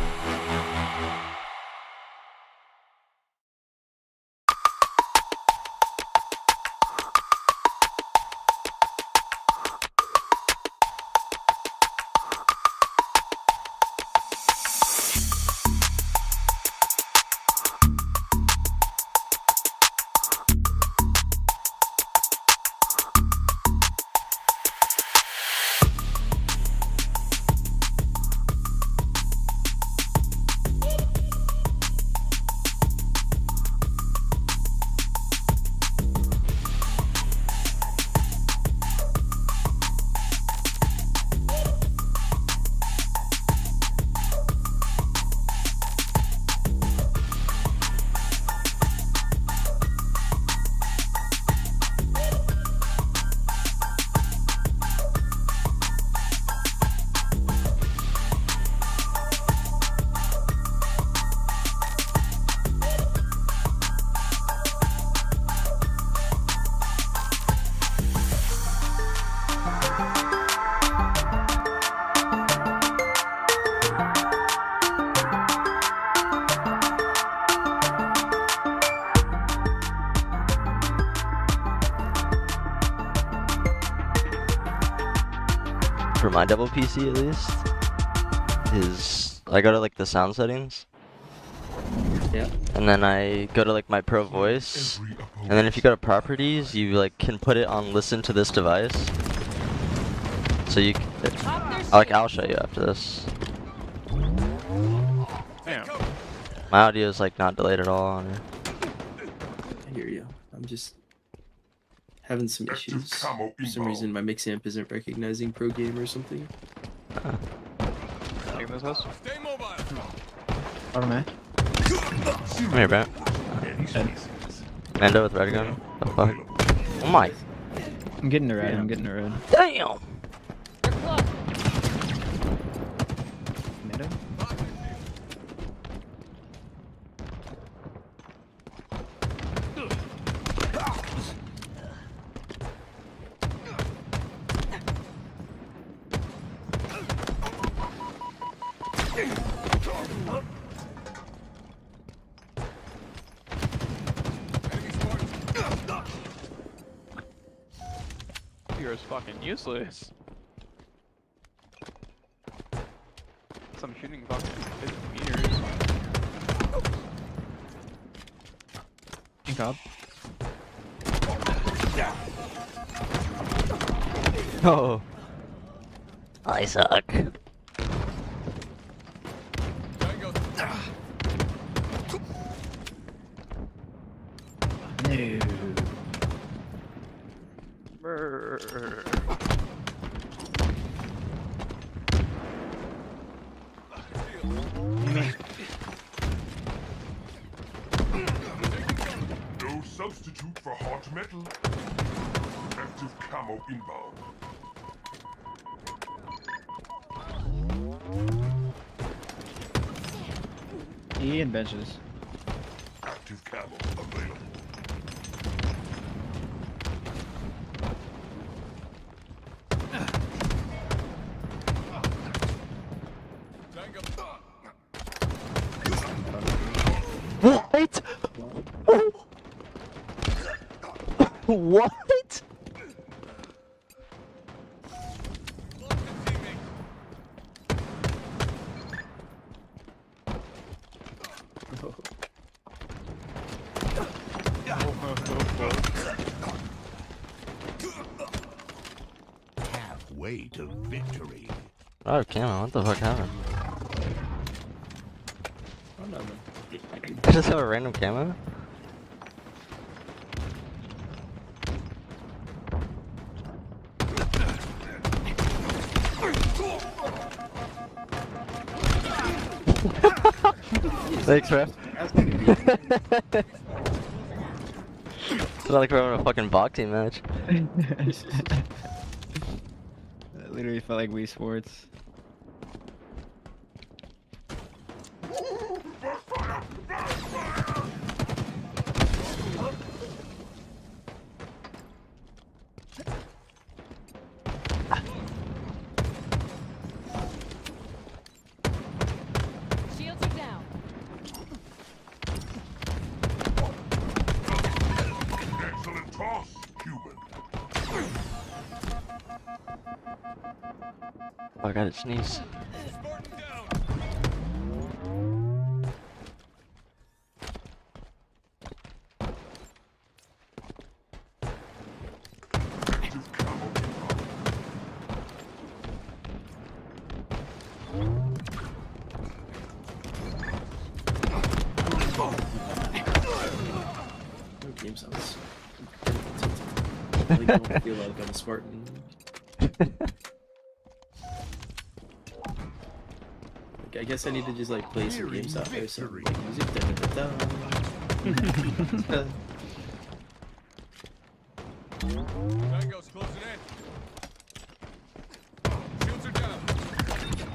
For my double PC at least, is I go to like the sound settings. Yeah. And then I go to like my pro voice. And then if you go to properties, you like can put it on listen to this device. So you I'll show you after this. Damn. My audio is like not delayed at all on it. I hear you. I'm just having some issues. For some reason, my mix amp isn't recognizing pro game or something. Taking this house. Bottom man. Come here, Brent. Mando with red gun. The fuck? Oh my. I'm getting the red. I'm getting the red. Damn. Mando. You're fucking useless. I'm shooting fucking 50 meters. Think up. Oh. I suck. No. Brrr. No substitute for hot metal. Active camo inbound. E and benches. Active camo available. What? What? way to victory. Oh, camo. What the fuck happened? Oh no, man. I just have a random camo? Thanks, ref. It's not like we're having a fucking bot team match. That literally felt like Wii Sports. Shields are down. Excellent toss, human. Oh, I gotta sneeze. No game sounds. I really don't feel like I'm a Spartan. Like, I guess I need to just like play some games out there. So like music. Da-da-da-da. Tango's closing in. Shields are down.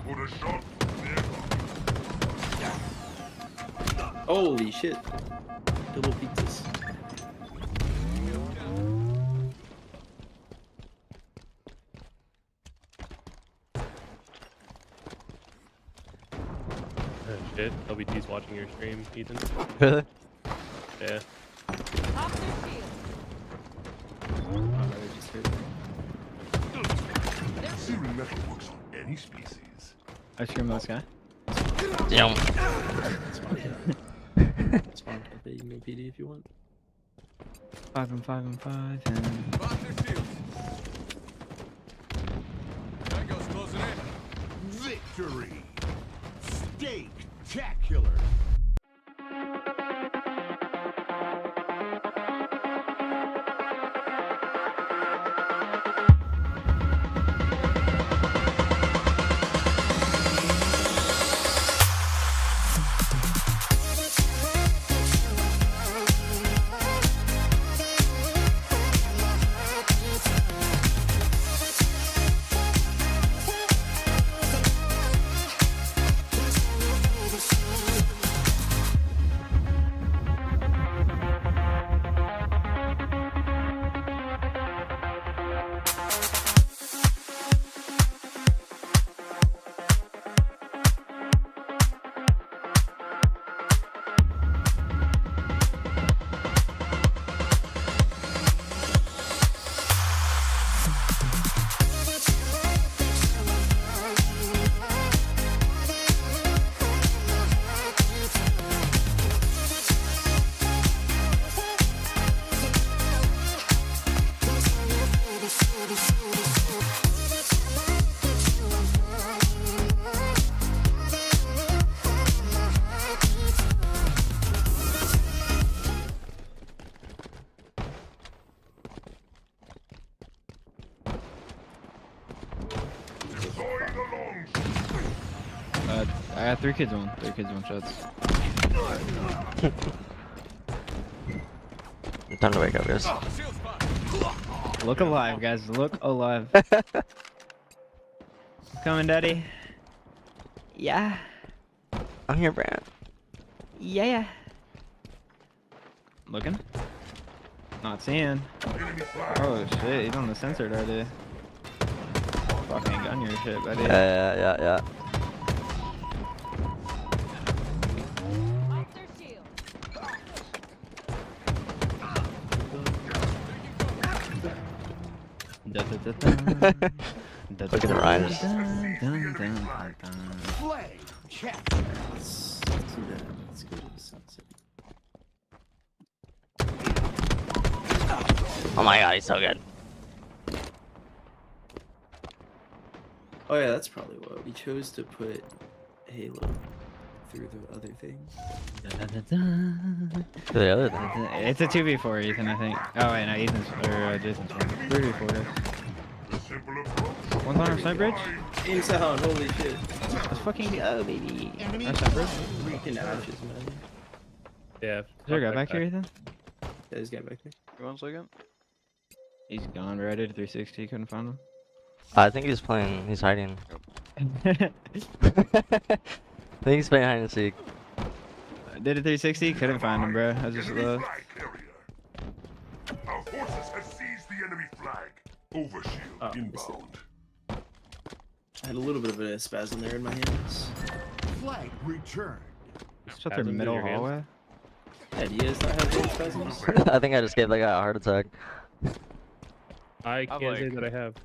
Put a shot there. Holy shit! Double pizzas. Oh, shit. LBT's watching your stream, Ethan. Really? Yeah. Searing metal works on any species. I stream this guy. Damn. Spawn cafe, you can go PD if you want. 5 and 5 and 5 and. Pop their shields. Tango's closing in. Victory! Steak-tacular! I got 3 kids on. 3 kids on shots. Time to wake up, guys. Look alive, guys. Look alive. Coming, daddy. Yeah. I'm here, Brand. Yeah. Looking. Not seeing. Oh shit, he's on the sensor already. Fucking gun your shit, buddy. Yeah. Look at the rhymes. Flame check. Let's do that. Let's go to the sunset. Oh my god, he's so good. Oh yeah, that's probably what we chose to put Halo through the other thing. The other thing. It's a 2v4, Ethan, I think. Oh wait, no, Ethan's or Jason's one. 3v4 guys. One's on our side bridge. Team sound, holy shit. Let's fucking go, baby. Enemy Our side bridge. Freaking ashes, man. Yeah. Is there a guy back here, Ethan? Yeah, this guy back there. 1 second. He's gone, bro. I did a 360, couldn't find him. I think he's playing. He's hiding. I think he's playing hide and seek. I did a 360, couldn't find him, bro. I just Enemy left. flag carrier. Our forces have seized the enemy flag. Overshield Oh, missed it. inbound. I had a little bit of a spasm there in my hands. Flag returned. Shut their Spasms in middle your hands? hallway. Yeah, do you guys not have those spasms? I think I just gave that guy a heart attack. I can't say like- that I have.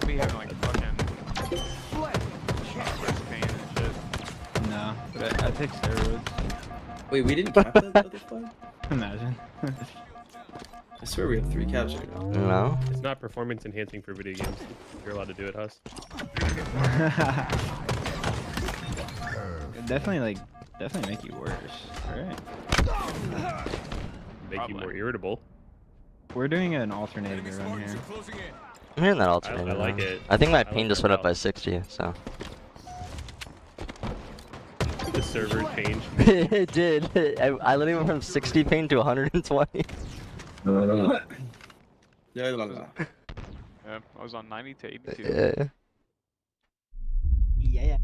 We having like fucking chest pain and shit. No, but I take steroids. Wait, we didn't cap that other flag? Imagine. I swear we have 3 caps right now. No. It's not performance enhancing for video games. You're allowed to do it, Huss. Definitely make you worse. Alright. Make you more irritable. We're doing an alternative run here. I'm hearing that alternator. I like now. it. I think my I ping like just that went up by balance. 60, so. The server changed. It did. I literally went from 60 ping to 120. Yeah, Yeah, I was on 90 to 82. Yeah. Yeah.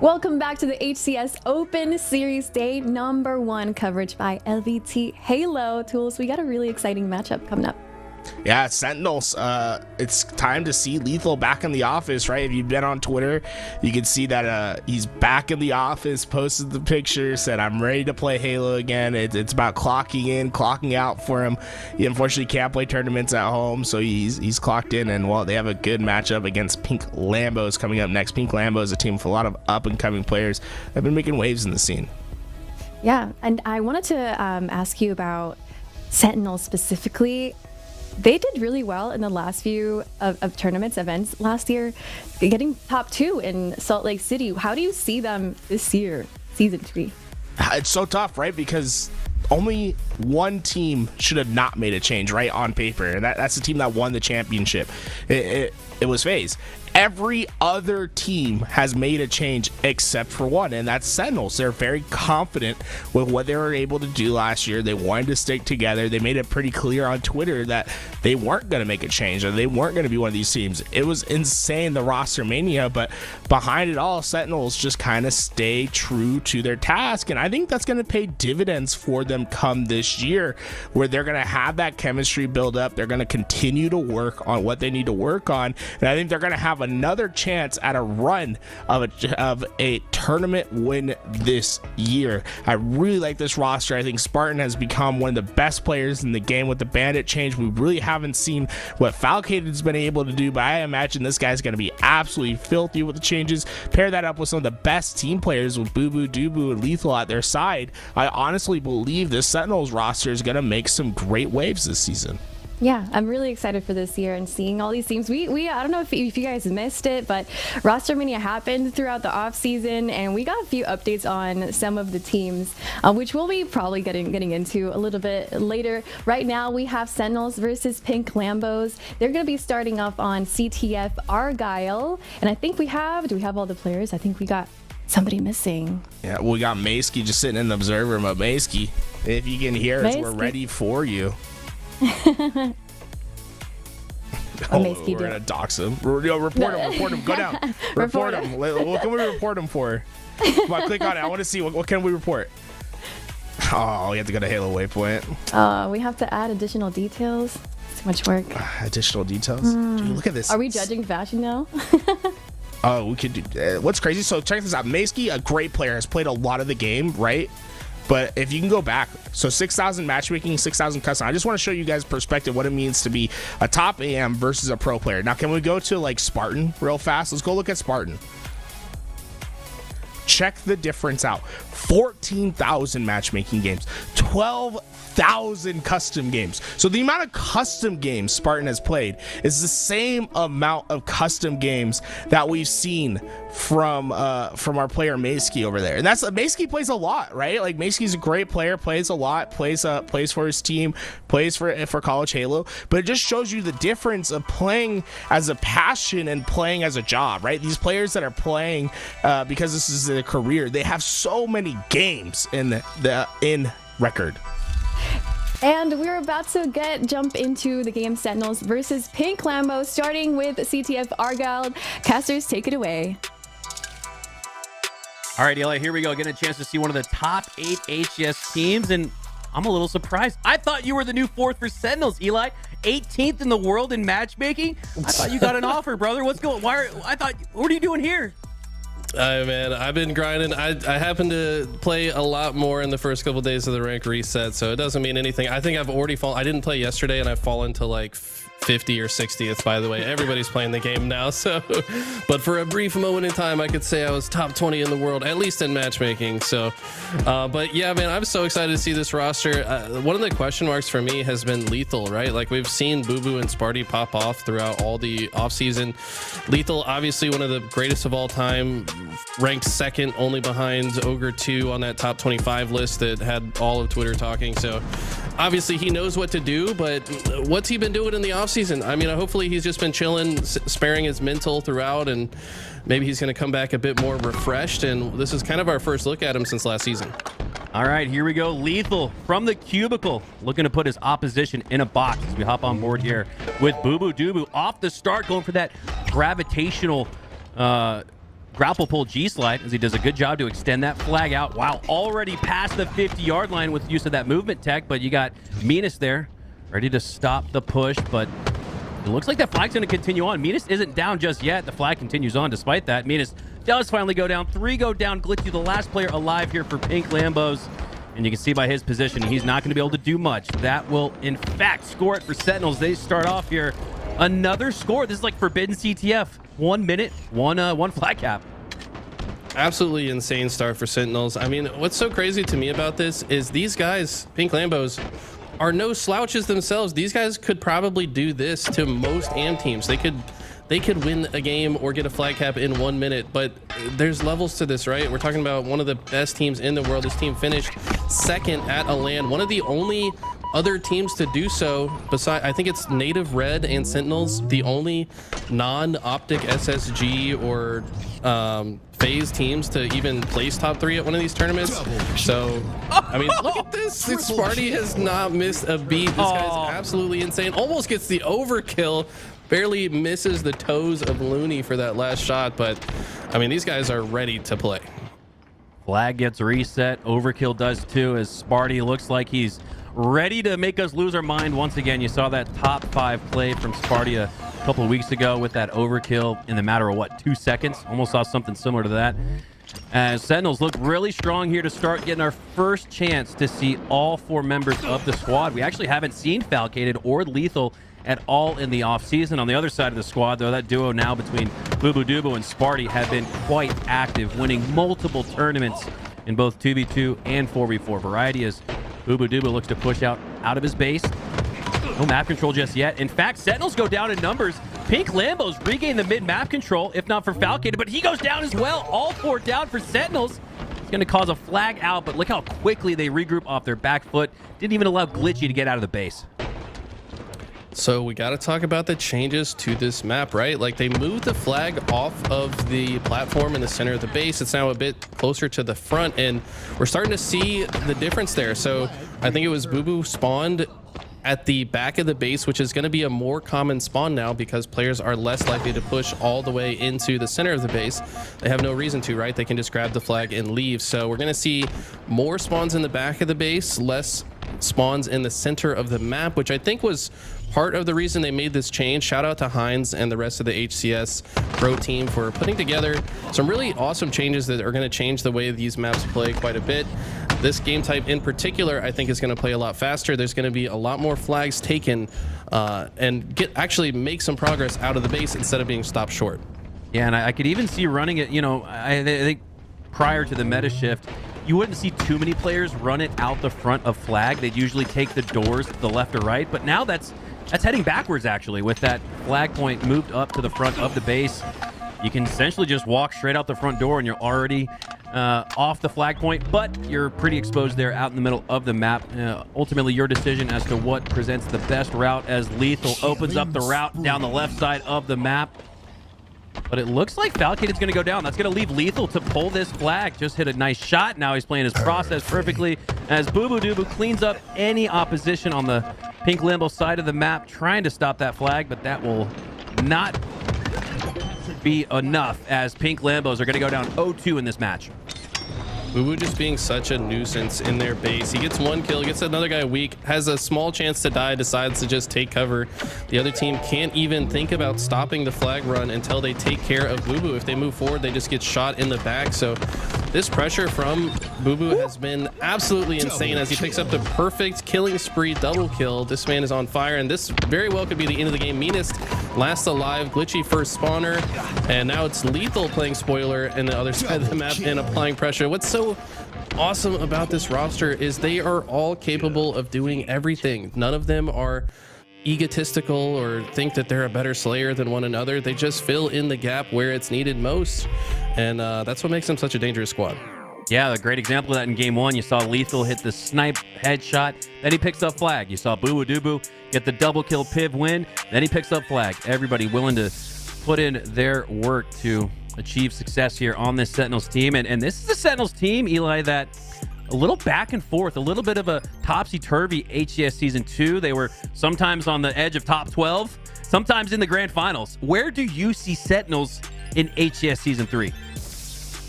Welcome back to the HCS Open Series Day #1 coverage by LVT Halo. Tools, we got a really exciting matchup coming up. Yeah, Sentinels, it's time to see Lethal back in the office, right? If you've been on Twitter, you can see that he's back in the office, posted the picture, said, I'm ready to play Halo again. It's about clocking in, clocking out for him. He unfortunately can't play tournaments at home, so he's clocked in, and well, they have a good matchup against Pink Lambos coming up next. Pink Lambo is a team with a lot of up-and-coming players that have been making waves in the scene. Yeah, and I wanted to ask you about Sentinels specifically. They did really well in the last few of tournaments, events last year, getting top 2 in Salt Lake City. How do you see them this year, season 3? It's so tough, right? Because only one team should have not made a change, right, on paper. And that's the team that won the championship. It was FaZe. Every other team has made a change except for one, and that's Sentinels. They're very confident with what they were able to do last year. They wanted to stick together. They made it pretty clear on Twitter that they weren't going to make a change, or they weren't going to be one of these teams. It was insane, the roster mania, but behind it all, Sentinels just kind of stay true to their task, and I think that's going to pay dividends for them come this year, where they're going to have that chemistry build up. They're going to continue to work on what they need to work on, and I think they're going to have another chance at a run of a tournament win this year. I really like this roster. I think Spartan has become one of the best players in the game with the bandit change. We really haven't seen what Falcated's been able to do, but I imagine this guy's going to be absolutely filthy with the changes. Pair that up with some of the best team players with Boo Boo, Dubu, and Lethal at their side. I honestly believe this Sentinels roster is going to make some great waves this season. Yeah, I'm really excited for this year and seeing all these teams. We I don't know if you guys missed it, but roster mania happened throughout the off season, and we got a few updates on some of the teams, which we'll be probably getting into a little bit later. Right now, we have Sentinels versus Pink Lambos. They're going to be starting off on CTF Argyle, and I think do we have all the players? I think we got somebody missing. Yeah, we got Maysky just sitting in the observer mode. Maysky, if you can hear us, we're ready for you. We're gonna dox him. Report him. Go down. Report him. What can we report him for? Come on, click on it. I want to see what can we report. Oh, we have to go to Halo Waypoint. We have to add additional details. Too much work. Additional details. Dude, look at this. Are we judging fashion now? Oh, we could do. What's crazy? So check this out. Maysky, a great player, has played a lot of the game, right? But if you can go back, so 6,000 matchmaking, 6,000 custom. I just want to show you guys perspective what it means to be a top AM versus a pro player. Now, can we go to like Spartan real fast? Let's go look at Spartan. Check the difference out. 14,000 matchmaking games, 12,000 custom games. So the amount of custom games Spartan has played is the same amount of custom games that we've seen from our player Maysky over there. And that's Maysky plays a lot, right? Like Maysky's a great player, plays a lot, plays for his team, plays for College Halo, but it just shows you the difference of playing as a passion and playing as a job, right? These players that are playing because this is their career, they have so many games in record. And we're about to jump into the game. Sentinels versus Pink Lambo, starting with CTF Argyle. Casters, take it away. All right, Eli, here we go. Getting a chance to see one of the top 8 HCS teams, and I'm a little surprised. I thought you were the new 4th for Sentinels, Eli. 18th in the world in matchmaking. I thought you got an offer, brother. What's going? What are you doing here? Man, I've been grinding. I happen to play a lot more in the first couple of days of the rank reset, so it doesn't mean anything. I think I've already fallen. I didn't play yesterday, and I've fallen to like 50 or 60th, by the way. Everybody's playing the game now, so. But for a brief moment in time, I could say I was top 20 in the world, at least in matchmaking. So, but yeah, man, I'm so excited to see this roster. One of the question marks for me has been Lethal, right? Like we've seen Boo Boo and Sparty pop off throughout all the offseason. Lethal, obviously one of the greatest of all time, ranked 2nd only behind Ogre 2 on that top 25 list that had all of Twitter talking. So obviously he knows what to do, but what's he been doing in the offseason? I mean, hopefully he's just been chilling, sparing his mental throughout, and maybe he's going to come back a bit more refreshed. And this is kind of our first look at him since last season. All right, here we go. Lethal from the cubicle, looking to put his opposition in a box as we hop on board here with Boo Boo Dubu off the start, going for that gravitational grapple pull G-slide as he does a good job to extend that flag out. Wow, already past the 50-yard line with use of that movement tech, but you got Minas there ready to stop the push, but it looks like that flag's going to continue on. Minas isn't down just yet. The flag continues on despite that. Minas does finally go down. 3 go down. Glitchy, the last player alive here for Pink Lambos. And you can see by his position, he's not going to be able to do much. That will, in fact, score it for Sentinels. They start off here. Another score. This is like Forbidden CTF. 1 minute, one flag cap. Absolutely insane start for Sentinels. I mean, what's so crazy to me about this is these guys, Pink Lambos, are no slouches themselves. These guys could probably do this to most AM teams. They could win a game or get a flag cap in 1 minute, but there's levels to this, right? We're talking about one of the best teams in the world. This team finished second at a LAN, one of the only other teams to do so besides, I think it's Native Red and Sentinels, the only non-OpTic SSG or FaZe teams to even place top 3 at one of these tournaments. So, I mean, look at this. Sparty has not missed a beat. This guy's absolutely insane. Almost gets the overkill. Barely misses the toes of Looney for that last shot, but I mean, these guys are ready to play. Flag gets reset. Overkill does too, as Sparty looks like he's ready to make us lose our mind once again. You saw that top 5 play from Sparty a couple of weeks ago with that overkill in the matter of, what, 2 seconds? Almost saw something similar to that. As Sentinels look really strong here to start getting our first chance to see all 4 members of the squad. We actually haven't seen Falcated or Lethal at all in the offseason. On the other side of the squad, though, that duo now between Boo Dubo and Sparty have been quite active, winning multiple tournaments in both 2v2 and 4v4 variety, as Boo Dubo looks to push out of his base. No map control just yet. In fact, Sentinels go down in numbers. Pink Lambos regain the mid-map control, if not for Falcated, but he goes down as well. All 4 down for Sentinels. It's going to cause a flag out, but look how quickly they regroup off their back foot. Didn't even allow Glitchy to get out of the base. So we got to talk about the changes to this map, right? Like, they moved the flag off of the platform in the center of the base. It's now a bit closer to the front, and we're starting to see the difference there. So I think it was Boo Boo spawned at the back of the base, which is going to be a more common spawn now because players are less likely to push all the way into the center of the base. They have no reason to, right? They can just grab the flag and leave. So we're going to see more spawns in the back of the base, less spawns in the center of the map, which I think was part of the reason they made this change. Shout out to Heinz and the rest of the HCS pro team for putting together some really awesome changes that are going to change the way these maps play quite a bit. This game type in particular, I think, is going to play a lot faster. There's going to be a lot more flags taken and actually make some progress out of the base instead of being stopped short. Yeah, and I could even see running it, you know, I think prior to the meta shift, you wouldn't see too many players run it out the front of flag. They'd usually take the doors to the left or right, but now that's heading backwards, actually, with that flag point moved up to the front of the base. You can essentially just walk straight out the front door and you're already off the flag point, but you're pretty exposed there out in the middle of the map. Ultimately, your decision as to what presents the best route, as Lethal opens up the route down the left side of the map. But it looks like Falcated's going to go down. That's going to leave Lethal to pull this flag. Just hit a nice shot. Now he's playing his process perfectly as Boo Dubo cleans up any opposition on the Pink Lambo side of the map, trying to stop that flag, but that will not be enough, as Pink Lambos are going to go down 0-2 in this match. Boo just being such a nuisance in their base. He gets 1 kill, gets another guy weak, has a small chance to die, decides to just take cover. The other team can't even think about stopping the flag run until they take care of Boo. If they move forward, they just get shot in the back. So this pressure from Boo has been absolutely insane, as he picks up the perfect killing spree double kill. This man is on fire, and this very well could be the end of the game. Meanest last alive, Glitchy first spawner, and now it's Lethal playing spoiler in the other side of the map and applying pressure. What's so awesome about this roster is they are all capable of doing everything. None of them are egotistical or think that they're a better slayer than one another. They just fill in the gap where it's needed most, and that's what makes them such a dangerous squad. Yeah, a great example of that in game 1. You saw Lethal hit the snipe headshot, then he picks up flag. You saw Boo Dubo get the double kill piv win, then he picks up flag. Everybody willing to put in their work to achieve success here on this Sentinels team. And this is the Sentinels team, Eli, that a little back and forth, a little bit of a topsy-turvy HCS Season 2. They were sometimes on the edge of top 12, sometimes in the grand finals. Where do you see Sentinels in HCS Season 3?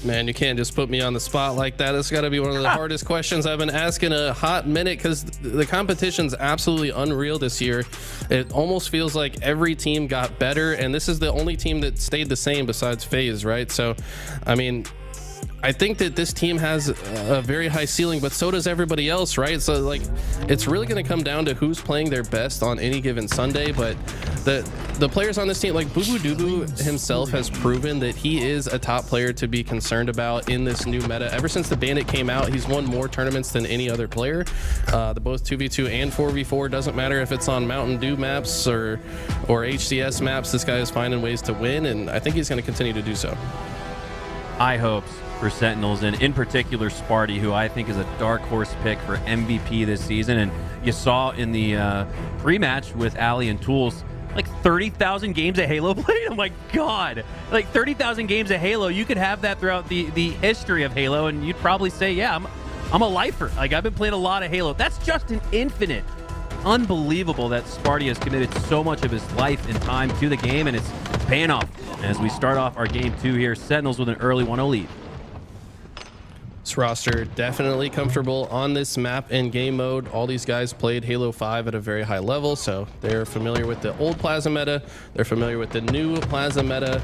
Man, you can't just put me on the spot like that. It's got to be one of the hardest questions I've been asking a hot minute, because the competition's absolutely unreal this year. It almost feels like every team got better, and this is the only team that stayed the same besides FaZe, right? So, I mean, I think that this team has a very high ceiling, but so does everybody else, right? So like, it's really going to come down to who's playing their best on any given Sunday. But the players on this team, like Bubu himself, has proven that he is a top player to be concerned about in this new meta. Ever since the Bandit came out, he's won more tournaments than any other player. The both 2v2 and 4v4, doesn't matter if it's on Mountain Dew maps or HCS maps. This guy is finding ways to win, and I think he's going to continue to do so. High hopes for Sentinels, and in particular Sparty, who I think is a dark horse pick for MVP this season. And you saw in the pre-match with Ali and Tools, like 30,000 games of Halo played. Oh my god, like 30,000 games of Halo. You could have that throughout the history of Halo, and you'd probably say, yeah, I'm a lifer. Like, I've been playing a lot of Halo. That's just an infinite. Unbelievable that Sparty has committed so much of his life and time to the game, and it's paying off as we start off our game 2 here. Sentinels with an early 1-0 lead. This roster definitely comfortable on this map in game mode. All these guys played Halo 5 at a very high level, so they're familiar with the old Plaza meta. They're familiar with the new Plaza meta.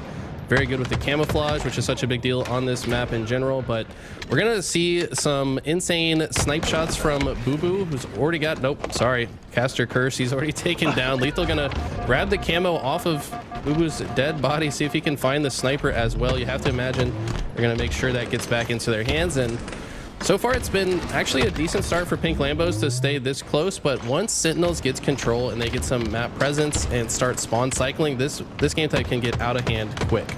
Very good with the camouflage, which is such a big deal on this map in general. But we're gonna see some insane snipe shots from Bubu, who's already got, nope, sorry, caster curse. He's already taken down. Lethal gonna grab the camo off of Bubu's dead body, see if he can find the sniper as well. You have to imagine they're gonna make sure that gets back into their hands. And so far it's been actually a decent start for Pink Lambos to stay this close, but once Sentinels gets control and they get some map presence and start spawn cycling, this game type can get out of hand quick.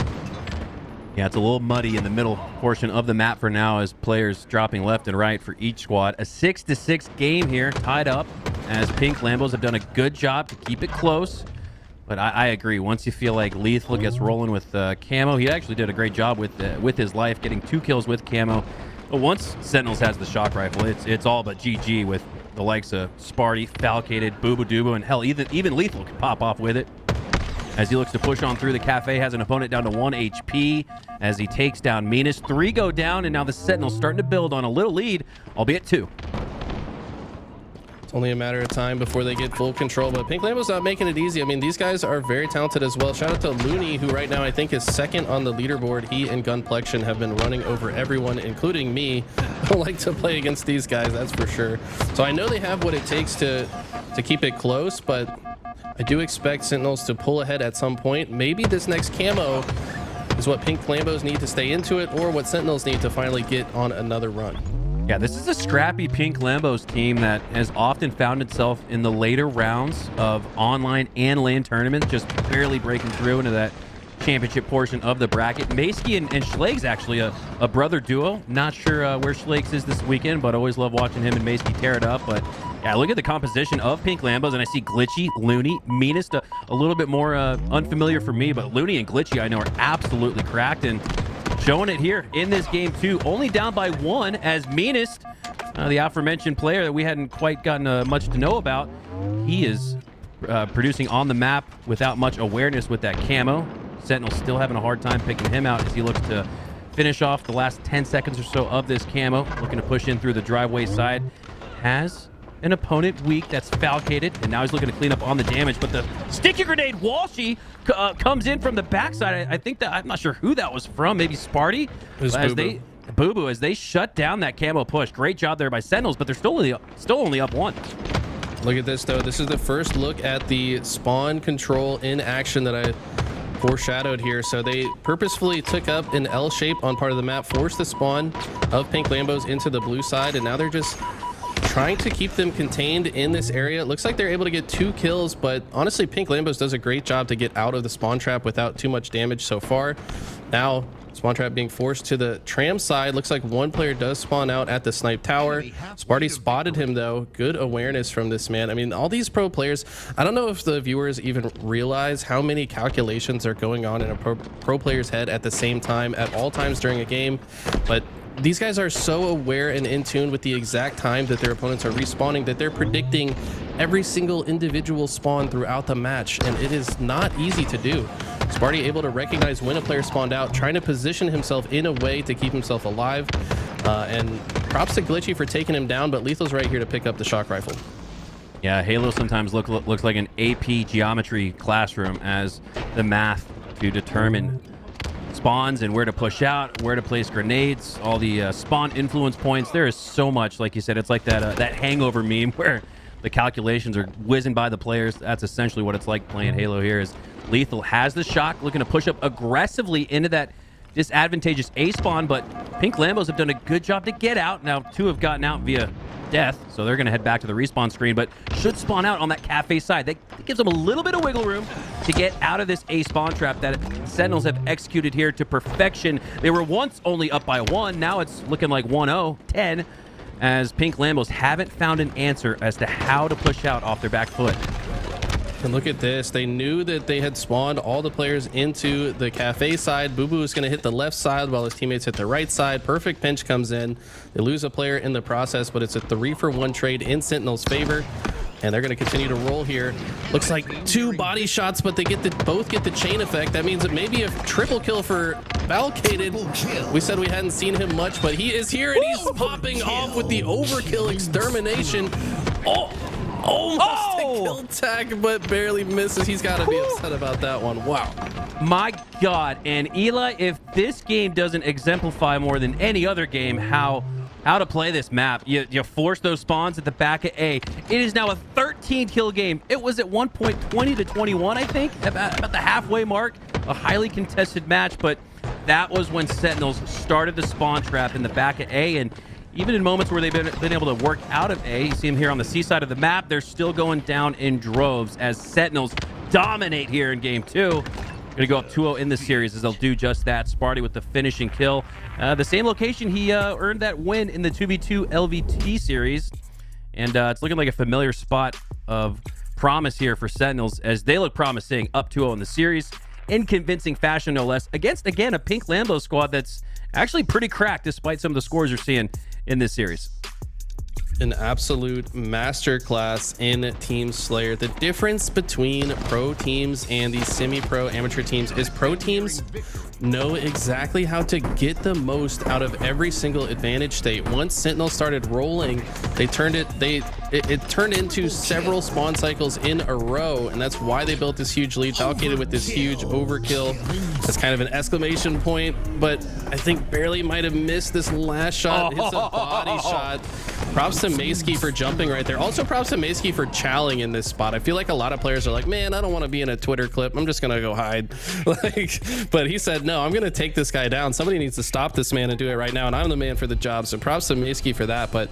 Yeah, it's a little muddy in the middle portion of the map for now, as players dropping left and right for each squad. A 6-6 game here, tied up, as Pink Lambos have done a good job to keep it close. But I agree, once you feel like Lethal gets rolling with camo, he actually did a great job with his life, getting 2 kills with camo. But once Sentinels has the shock rifle, it's all but GG with the likes of Sparty, Falcated, Bubu Dubu, and hell, even Lethal can pop off with it. As he looks to push on through, the Cafe has an opponent down to 1 HP as he takes down Menace. 3 go down, and now the Sentinels starting to build on a little lead, albeit 2. Only a matter of time before they get full control, but Pink Lambo's not making it easy. I mean, these guys are very talented as well. Shout out to Looney, who right now I think is second on the leaderboard. He and Gunplexion have been running over everyone, including me. I don't like to play against these guys, that's for sure. So I know they have what it takes to keep it close, but I do expect Sentinels to pull ahead at some point. Maybe this next camo is what Pink Lambos need to stay into it, or what Sentinels need to finally get on another run. Yeah, this is a scrappy Pink Lambos team that has often found itself in the later rounds of online and LAN tournaments, just barely breaking through into that championship portion of the bracket. Maysky and Schleg's actually a brother duo. Not sure where Schleg's is this weekend, but always love watching him and Maysky tear it up. But yeah, look at the composition of Pink Lambos, and I see Glitchy, Looney, Meanest, a little bit more unfamiliar for me, but Looney and Glitchy I know are absolutely cracked, and showing it here in this game 2, only down by 1 as Meanest, the aforementioned player that we hadn't quite gotten much to know about, he is producing on the map without much awareness with that camo. Sentinel's still having a hard time picking him out as he looks to finish off the last 10 seconds or so of this camo, looking to push in through the driveway side. Has an opponent weak, that's Falcated, and now he's looking to clean up on the damage, but the sticky grenade Walshy comes in from the backside. I think that, I'm not sure who that was from, maybe Sparty, Bubu, as they shut down that camo push. Great job there by Sentinels, but they're still only up 1. Look at this though, this is the first look at the spawn control in action that I foreshadowed here. So they purposefully took up an L shape on part of the map, forced the spawn of Pink Lambos into the blue side, and now they're just trying to keep them contained in this area. It looks like they're able to get 2 kills, but honestly Pink Lambos does a great job to get out of the spawn trap without too much damage so far. Now spawn trap being forced to the tram side. Looks like 1 player does spawn out at the snipe tower. Sparty spotted him though. Good awareness from this man. I mean, all these pro players, I don't know if the viewers even realize how many calculations are going on in a pro player's head at the same time at all times during a game, but these guys are so aware and in tune with the exact time that their opponents are respawning that they're predicting every single individual spawn throughout the match, and it is not easy to do. Sparty able to recognize when a player spawned out, trying to position himself in a way to keep himself alive. And props to Glitchy for taking him down, but Lethal's right here to pick up the shock rifle. Yeah, Halo sometimes looks like an AP geometry classroom as the math to determine spawns and where to push out, where to place grenades, all the spawn influence points. There is so much, like you said. It's like that hangover meme where the calculations are whizzing by the players. That's essentially what it's like playing Halo here. Is Lethal has the shock, looking to push up aggressively into that disadvantageous A spawn, but Pink Lambos have done a good job to get out. Now 2 have gotten out via death, so they're going to head back to the respawn screen, but should spawn out on that cafe side. That gives them a little bit of wiggle room to get out of this A spawn trap that Sentinels have executed here to perfection. They were once only up by 1. Now it's looking like 1-0, 10, as Pink Lambos haven't found an answer as to how to push out off their back foot. And look at this. They knew that they had spawned all the players into the cafe side. Boo Boo is going to hit the left side while his teammates hit the right side. Perfect pinch comes in. They lose a player in the process, but it's a 3-for-1 trade in Sentinel's favor. And they're going to continue to roll here. Looks like 2 body shots, but they both get the chain effect. That means it may be a triple kill for Valkated. We said we hadn't seen him much, but he is here and he's popping off with the overkill extermination. Almost a kill tag, but barely misses. He's got to be upset about that one. Wow. My God. And Eli, if this game doesn't exemplify more than any other game how to play this map, you force those spawns at the back of A. It is now a 13-kill game. It was at one point 20-21, I think, about the halfway mark. A highly contested match, but that was when Sentinels started the spawn trap in the back of A, and even in moments where they've been able to work out of A, you see them here on the C side of the map, they're still going down in droves as Sentinels dominate here in game 2. Going to go up 2-0 in the series as they'll do just that. Sparty with the finishing kill. The same location he earned that win in the 2v2 LVT series. And it's looking like a familiar spot of promise here for Sentinels as they look promising, up 2-0 in the series. In convincing fashion, no less, against, again, a Pink Lambo squad that's actually pretty cracked despite some of the scores you're seeing in this series. An absolute masterclass in Team Slayer. The difference between pro teams and these semi-pro amateur teams is pro teams know exactly how to get the most out of every single advantage state. Once Sentinel started rolling, it turned into several spawn cycles in a row, and that's why they built this huge lead. Valkated with this huge overkill. That's kind of an exclamation point, but I think barely might have missed this last shot. It's a body shot. Props to Maysky for jumping right there. Also props to Maysky for chowing in this spot. I feel like a lot of players are like, man, I don't want to be in a Twitter clip. I'm just going to go hide. But he said, no, I'm going to take this guy down. Somebody needs to stop this man and do it right now. And I'm the man for the job. So props to Maysky for that. But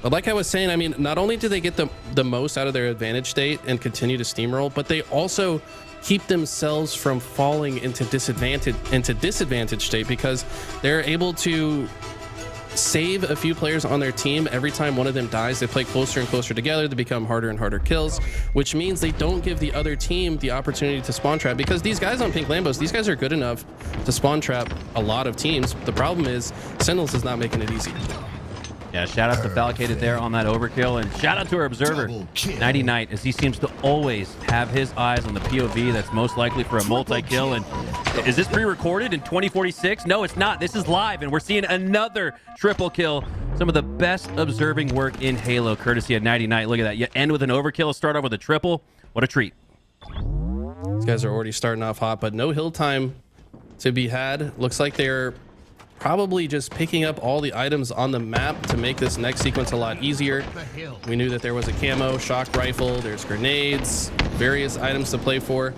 like I was saying, I mean, not only do they get the most out of their advantage state and continue to steamroll, but they also keep themselves from falling into disadvantage state because they're able to save a few players on their team every time one of them dies. They play closer and closer together. They become harder and harder kills, which means they don't give the other team the opportunity to spawn trap, because these guys on Pink Lambos, these guys are good enough to spawn trap a lot of teams. The problem is Sentinels is not making it easy. Yeah, shout out to Valkated there on that overkill, and shout out to our observer, 90 Knight, as he seems to always have his eyes on the POV that's most likely for a multi-kill. And is this pre-recorded in 2046? No, it's not. This is live, and we're seeing another triple kill. Some of the best observing work in Halo, courtesy of 90 Knight. Look at that. You end with an overkill, start off with a triple. What a treat. These guys are already starting off hot, but no hill time to be had. Looks like they're probably just picking up all the items on the map to make this next sequence a lot easier. We knew that there was a camo, shock rifle, there's grenades, various items to play for.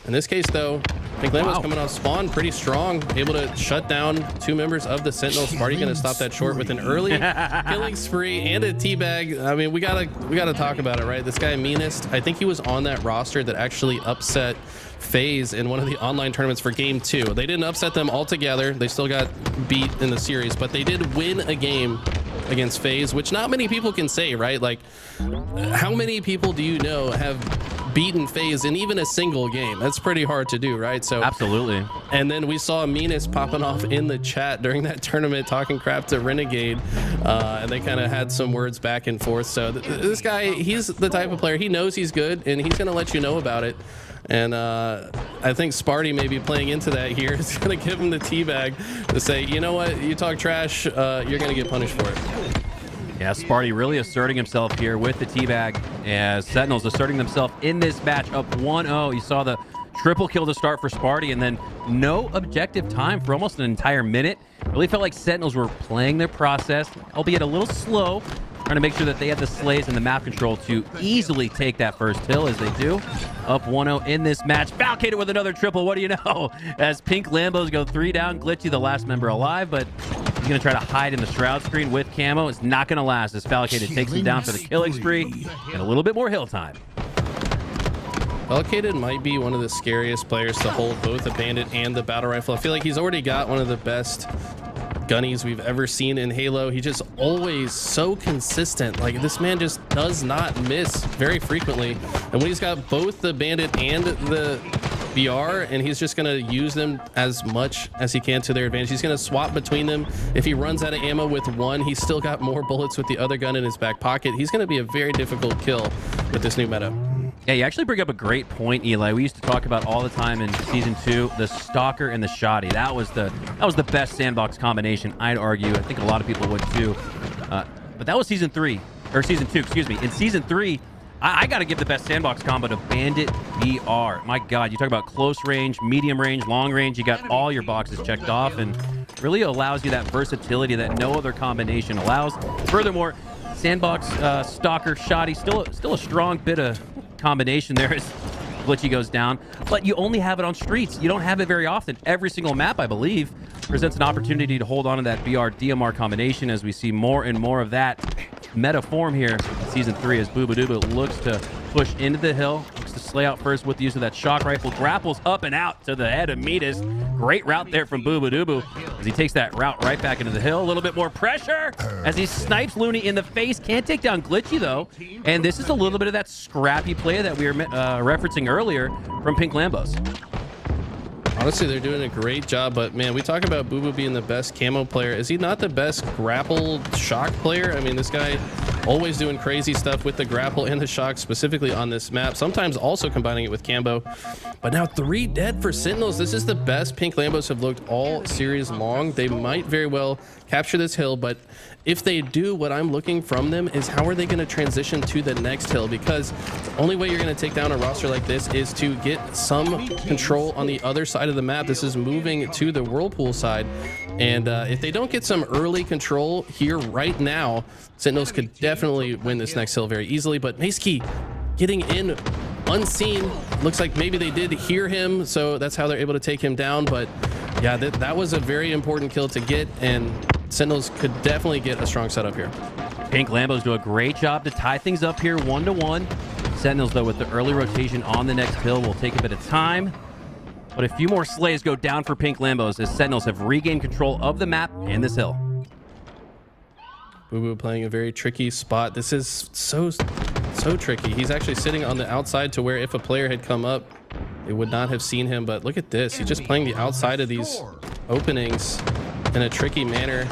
In this case, though, Pink Lambos coming off spawn pretty strong, able to shut down 2 members of the Sentinel. Sparty gonna stop that short with an early killing spree and a teabag. I mean, we gotta talk about it, right? This guy Meanest, I think he was on that roster that actually upset FaZe in one of the online tournaments for game 2. They didn't upset them altogether. They still got beat in the series, but they did win a game against FaZe, which not many people can say, right? Like, how many people do you know have beaten FaZe in even a single game? That's pretty hard to do, right? So absolutely. And then we saw Meanest popping off in the chat during that tournament talking crap to Renegade, and they kind of had some words back and forth. So this guy, he's the type of player, he knows he's good and he's gonna let you know about it. And I think Sparty may be playing into that here. It's going to give him the teabag to say, you know what, you talk trash, you're going to get punished for it. Yeah, Sparty really asserting himself here with the teabag as Sentinels asserting themselves in this match up 1-0. You saw the triple kill to start for Sparty and then no objective time for almost an entire minute. Really felt like Sentinels were playing their process, albeit a little slow, trying to make sure that they had the slays and the map control to easily take that first hill as they do. Up 1-0 in this match. Falcated with another triple. What do you know? As Pink Lambos go 3 down. Glitchy, the last member alive, but he's going to try to hide in the shroud screen with camo. It's not going to last as Falcated takes him down for the killing spree and a little bit more hill time. Falcated might be one of the scariest players to hold both the bandit and the battle rifle. I feel like he's already got one of the best gunnies we've ever seen in Halo. He just always so consistent. Like, this man just does not miss very frequently. And when he's got both the bandit and the BR, and he's just going to use them as much as he can to their advantage. He's going to swap between them. If he runs out of ammo with one, he's still got more bullets with the other gun in his back pocket. He's going to be a very difficult kill with this new meta. Yeah, you actually bring up a great point, Eli. We used to talk about all the time in Season 2, the Stalker and the Shoddy. That was the best sandbox combination, I'd argue. I think a lot of people would too. But that was Season 3, or Season 2, excuse me. In Season 3, I got to give the best sandbox combo to Bandit BR. My God, you talk about close range, medium range, long range. You got all your boxes checked off and really allows you that versatility that no other combination allows. Furthermore, sandbox, Stalker, Shoddy, still a strong bit of combination there as Glitchy goes down, but you only have it on streets. You don't have it very often. Every single map, I believe, presents an opportunity to hold on to that BR DMR combination as we see more and more of that meta form here in Season 3 as Booba looks to push into the hill, looks to slay out first with the use of that shock rifle, grapples up and out to the head of Metis. Great route there from Booba as he takes that route right back into the hill. A little bit more pressure as he snipes Looney in the face. Can't take down Glitchy though, and this is a little bit of that scrappy play that we were referencing earlier from Pink Lambos. Honestly, they're doing a great job, but man, we talk about Boo being the best camo player. Is he not the best grapple shock player? I mean, this guy always doing crazy stuff with the grapple and the shock, specifically on this map, sometimes also combining it with Cambo. But now 3 dead for Sentinels. This is the best Pink Lambos have looked all series long. They might very well capture this hill, but if they do, what I'm looking from them is how are they going to transition to the next hill? Because the only way you're going to take down a roster like this is to get some control on the other side of the map. This is moving to the Whirlpool side. And if they don't get some early control here right now, Sentinels could definitely win this next hill very easily. But Mace-Key getting in unseen. Looks like maybe they did hear him, so that's how they're able to take him down. But yeah, that was a very important kill to get, and Sentinels could definitely get a strong setup here. Pink Lambos do a great job to tie things up here 1-1. Sentinels, though, with the early rotation on the next hill will take a bit of time. But a few more slays go down for Pink Lambos as Sentinels have regained control of the map and this hill. Boo playing a very tricky spot. This is so tricky. He's actually sitting on the outside to where if a player had come up, they would not have seen him. But look at this. He's just playing the outside of these openings in a tricky manner.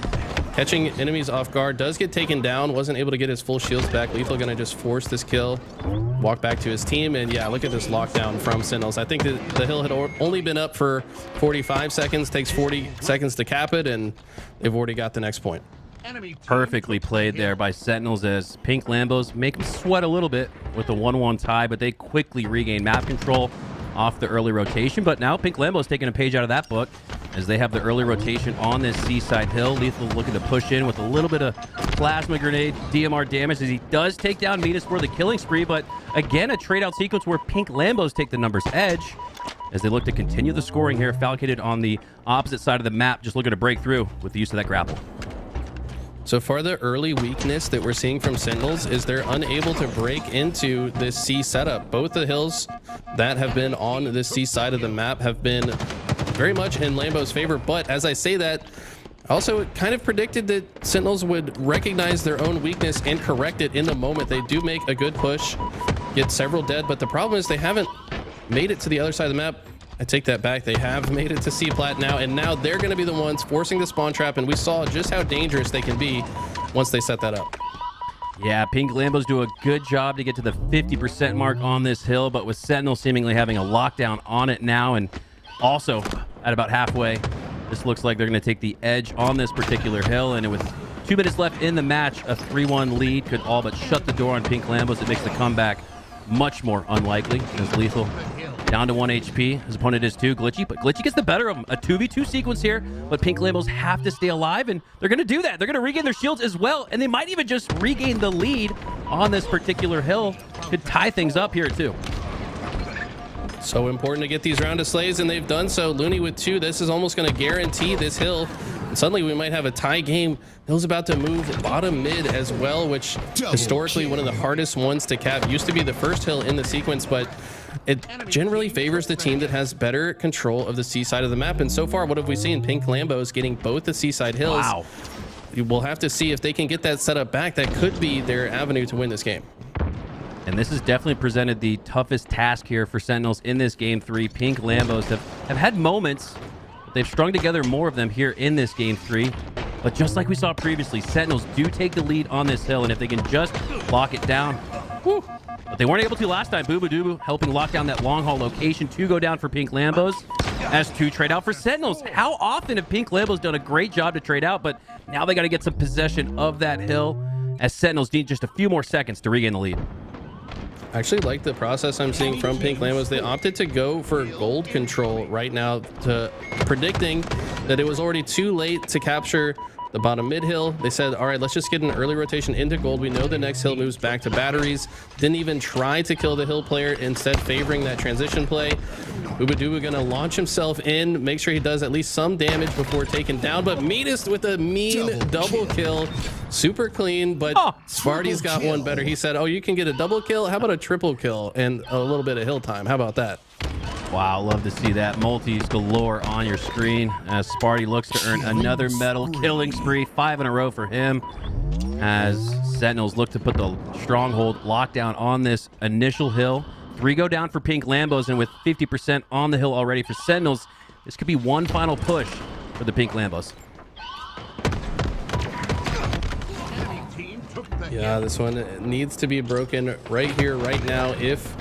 Catching enemies off guard, does get taken down, wasn't able to get his full shields back. Lethal gonna just force this kill, walk back to his team, and yeah, look at this lockdown from Sentinels. I think that the hill had only been up for 45 seconds, takes 40 seconds to cap it, and they've already got the next point. Perfectly played there by Sentinels as Pink Lambos make them sweat a little bit with the 1-1 tie, but they quickly regain map control off the early rotation. But now Pink Lambos taking a page out of that book as they have the early rotation on this seaside hill. Lethal looking to push in with a little bit of plasma grenade DMR damage as he does take down Metis for the killing spree. But again, a trade out sequence where Pink Lambos take the numbers edge as they look to continue the scoring here. Falcated on the opposite side of the map, just looking to break through with the use of that grapple. So far, the early weakness that we're seeing from Sentinels is they're unable to break into this C setup. Both the hills that have been on this C side of the map have been very much in Lambo's favor. But as I say that, I also kind of predicted that Sentinels would recognize their own weakness and correct it in the moment. They do make a good push, get several dead, but the problem is they haven't made it to the other side of the map. I take that back. They have made it to C-Plat now, and now they're going to be the ones forcing the spawn trap, and we saw just how dangerous they can be once they set that up. Yeah, Pink Lambos do a good job to get to the 50% mark on this hill, but with Sentinel seemingly having a lockdown on it now, and also at about halfway, this looks like they're going to take the edge on this particular hill, and with 2 minutes left in the match, a 3-1 lead could all but shut the door on Pink Lambos. It makes the comeback much more unlikely, as Lethal down to 1 HP. His opponent is 2, Glitchy, but Glitchy gets the better of him. A 2v2 sequence here, but Pink Lambos have to stay alive, and they're going to do that. They're going to regain their shields as well, and they might even just regain the lead on this particular hill. Could tie things up here, too. So important to get these round of slays, and they've done so. Looney with 2. This is almost going to guarantee this hill. And suddenly we might have a tie game. Hill's about to move bottom mid as well, which historically one of the hardest ones to cap. Used to be the first hill in the sequence, but it generally favors the team that has better control of the C side of the map. And so far, what have we seen? Pink Lambos getting both the seaside hills. Wow. We'll have to see if they can get that setup back. That could be their avenue to win this game. And this has definitely presented the toughest task here for Sentinels in this game 3. Pink Lambos have had moments, but they've strung together more of them here in this game 3. But just like we saw previously, Sentinels do take the lead on this hill, and if they can just lock it down, whew. But they weren't able to last time. Booba Doobu helping lock down that long haul location. 2 go down for Pink Lambos as 2 trade out for Sentinels. How often have Pink Lambos done a great job to trade out, but now they got to get some possession of that hill as Sentinels need just a few more seconds to regain the lead. I actually like the process I'm seeing from Pink Lambos. They opted to go for gold control right now, to predicting that it was already too late to capture the bottom mid hill. They said, all right, let's just get an early rotation into gold. We know the next hill moves back to batteries. Didn't even try to kill the hill player, instead favoring that transition play. Booba gonna launch himself in, make sure he does at least some damage before taken down, but Meanest with a mean double kill. Super clean, but Sparty's got one better. He said, oh, you can get a double kill? How about a triple kill and a little bit of hill time? How about that? Wow, love to see that. Multis galore on your screen as Sparty looks to earn another medal. Killing spree, 5 in a row for him as Sentinels look to put the stronghold lockdown on this initial hill. 3 go down for Pink Lambos, and with 50% on the hill already for Sentinels, this could be one final push for the Pink Lambos. Yeah, this one needs to be broken right here, right now, if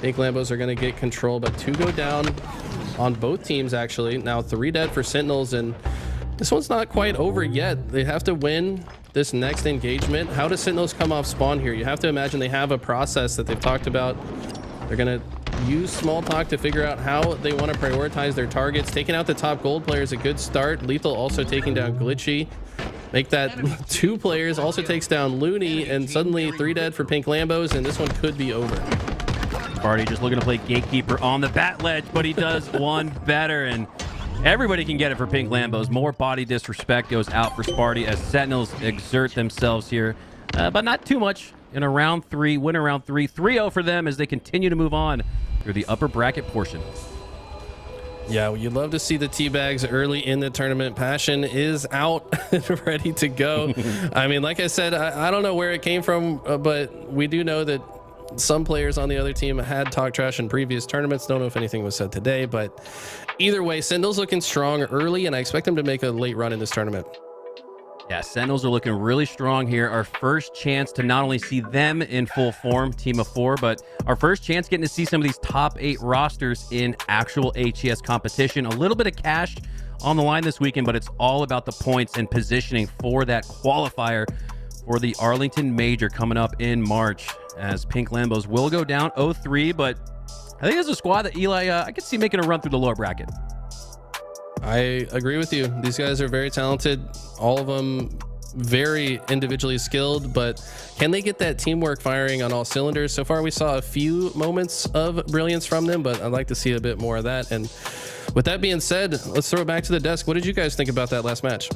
Pink Lambos are going to get control. But 2 go down on both teams, actually. Now 3 dead for Sentinels, and this one's not quite over yet. They have to win this next engagement. How does Sentinels come off spawn here? You have to imagine they have a process that they've talked about. They're going to use small talk to figure out how they want to prioritize their targets. Taking out the top gold player is a good start. Lethal also taking down Glitchy. Make that 2 players. Also takes down Looney, and suddenly 3 dead for Pink Lambos, and this one could be over. Sparty just looking to play gatekeeper on the bat ledge, but he does one better, and everybody can get it for Pink Lambos. More body disrespect goes out for Sparty as Sentinels exert themselves here, but not too much in a round 3. Win a round 3. 3-0 for them as they continue to move on through the upper bracket portion. Yeah, well, you'd love to see the teabags early in the tournament. Passion is out and ready to go. I mean, like I said, I don't know where it came from, but we do know that some players on the other team had talk trash in previous tournaments. Don't know if anything was said today, but either way, Sentinels looking strong early, and I expect them to make a late run in this tournament. Yeah, Sentinels are looking really strong here. Our first chance to not only see them in full form, team of 4, but our first chance getting to see some of these top 8 rosters in actual HCS competition. A little bit of cash on the line this weekend, but it's all about the points and positioning for that qualifier for the Arlington Major coming up in March, as Pink Lambos will go down 0-3, but I think there's a squad that Eli, I could see making a run through the lower bracket. I agree with you. These guys are very talented. All of them very individually skilled, but can they get that teamwork firing on all cylinders? So far, we saw a few moments of brilliance from them, but I'd like to see a bit more of that. And with that being said, let's throw it back to the desk. What did you guys think about that last match?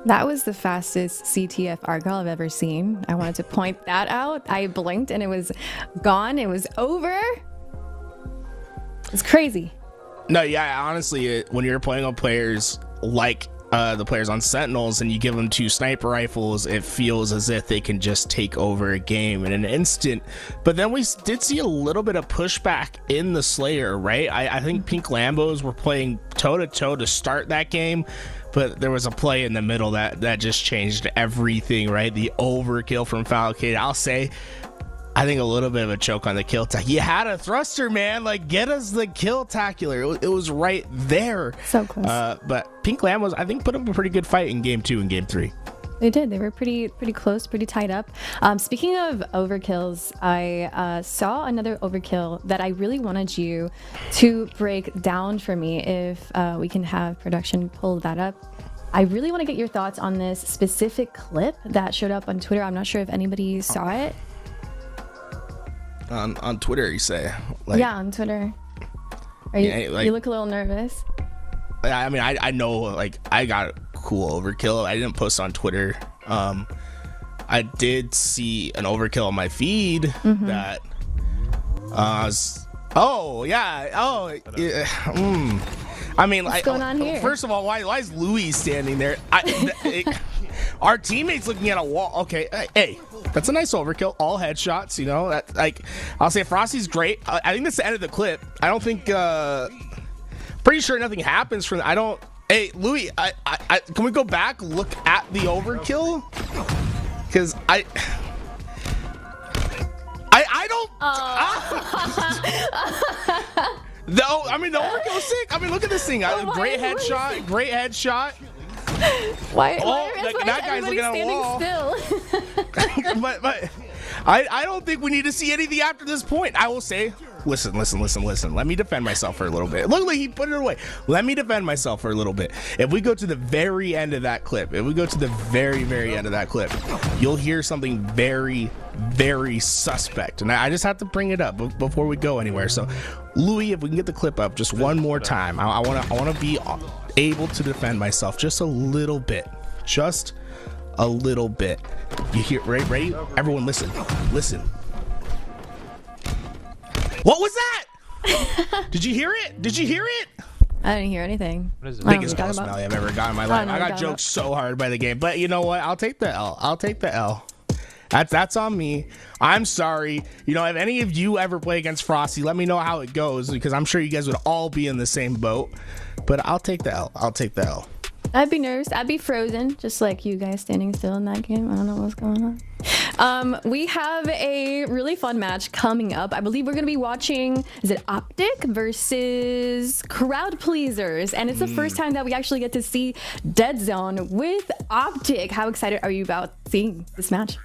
That was the fastest CTF Argyle I've ever seen. I wanted to point that out. I blinked and it was gone. It was over. It's crazy. No, yeah, honestly, when you're playing on players like the players on Sentinels and you give them 2 sniper rifles, it feels as if they can just take over a game in an instant. But then we did see a little bit of pushback in the Slayer, right? I think Pink Lambos were playing toe-to-toe to start that game, but there was a play in the middle that just changed everything, right? The overkill from Falcade. I'll say, I think a little bit of a choke on the kill tack. You had a thruster, man. Like, get us the kill tacular. It was right there. So close. But Pink Lamb was, I think, put up a pretty good fight in game 2 and game 3. They did. They were pretty close, pretty tied up. Speaking of overkills, I saw another overkill that I really wanted you to break down for me. If we can have production pull that up. I really want to get your thoughts on this specific clip that showed up on Twitter. I'm not sure if anybody saw it. On Twitter, you say? Like, yeah, on Twitter. You look a little nervous. I mean, I know, like, I got a cool overkill. I didn't post on Twitter. I did see an overkill on my feed that I mean, what's going on here? First of all, why is Louis standing there? Our teammates looking at a wall. Okay, hey, that's a nice overkill. All headshots, you know. That, like, I'll say Frosty's great. I think that's the end of the clip. I don't think. Pretty sure nothing happens from. I don't. Hey, Louis, I can we go back, look at the overkill? Because I don't. No, I mean, the overkill was sick. I mean, look at this thing. Great headshot. Great headshot. Why that guy's looking at a wall. Still? but I don't think we need to see anything after this point. I will say, listen. Let me defend myself for a little bit. Look, he put it away. Let me defend myself for a little bit. If we go to the very end of that clip, very end of that clip, you'll hear something very, very suspect. And I just have to bring it up before we go anywhere. So, Louis, if we can get the clip up just one more time, I want to be able to defend myself just a little bit. Just a little bit. You hear, ready? Everyone listen. What was that? Did you hear it? I didn't hear anything. What is it? Biggest boss Mally I've ever got in my life. I got joked so hard by the game, but you know what? I'll take the L. That's on me. I'm sorry. You know, if any of you ever play against Frosty, let me know how it goes, because I'm sure you guys would all be in the same boat. But I'll take the L. I'd be nervous. I'd be frozen, just like you guys standing still in that game. I don't know what's going on. We have a really fun match coming up. I believe we're going to be watching, is it OpTic versus Crowd Pleasers? And it's the first time that we actually get to see Dead Zone with OpTic. How excited are you about seeing this match?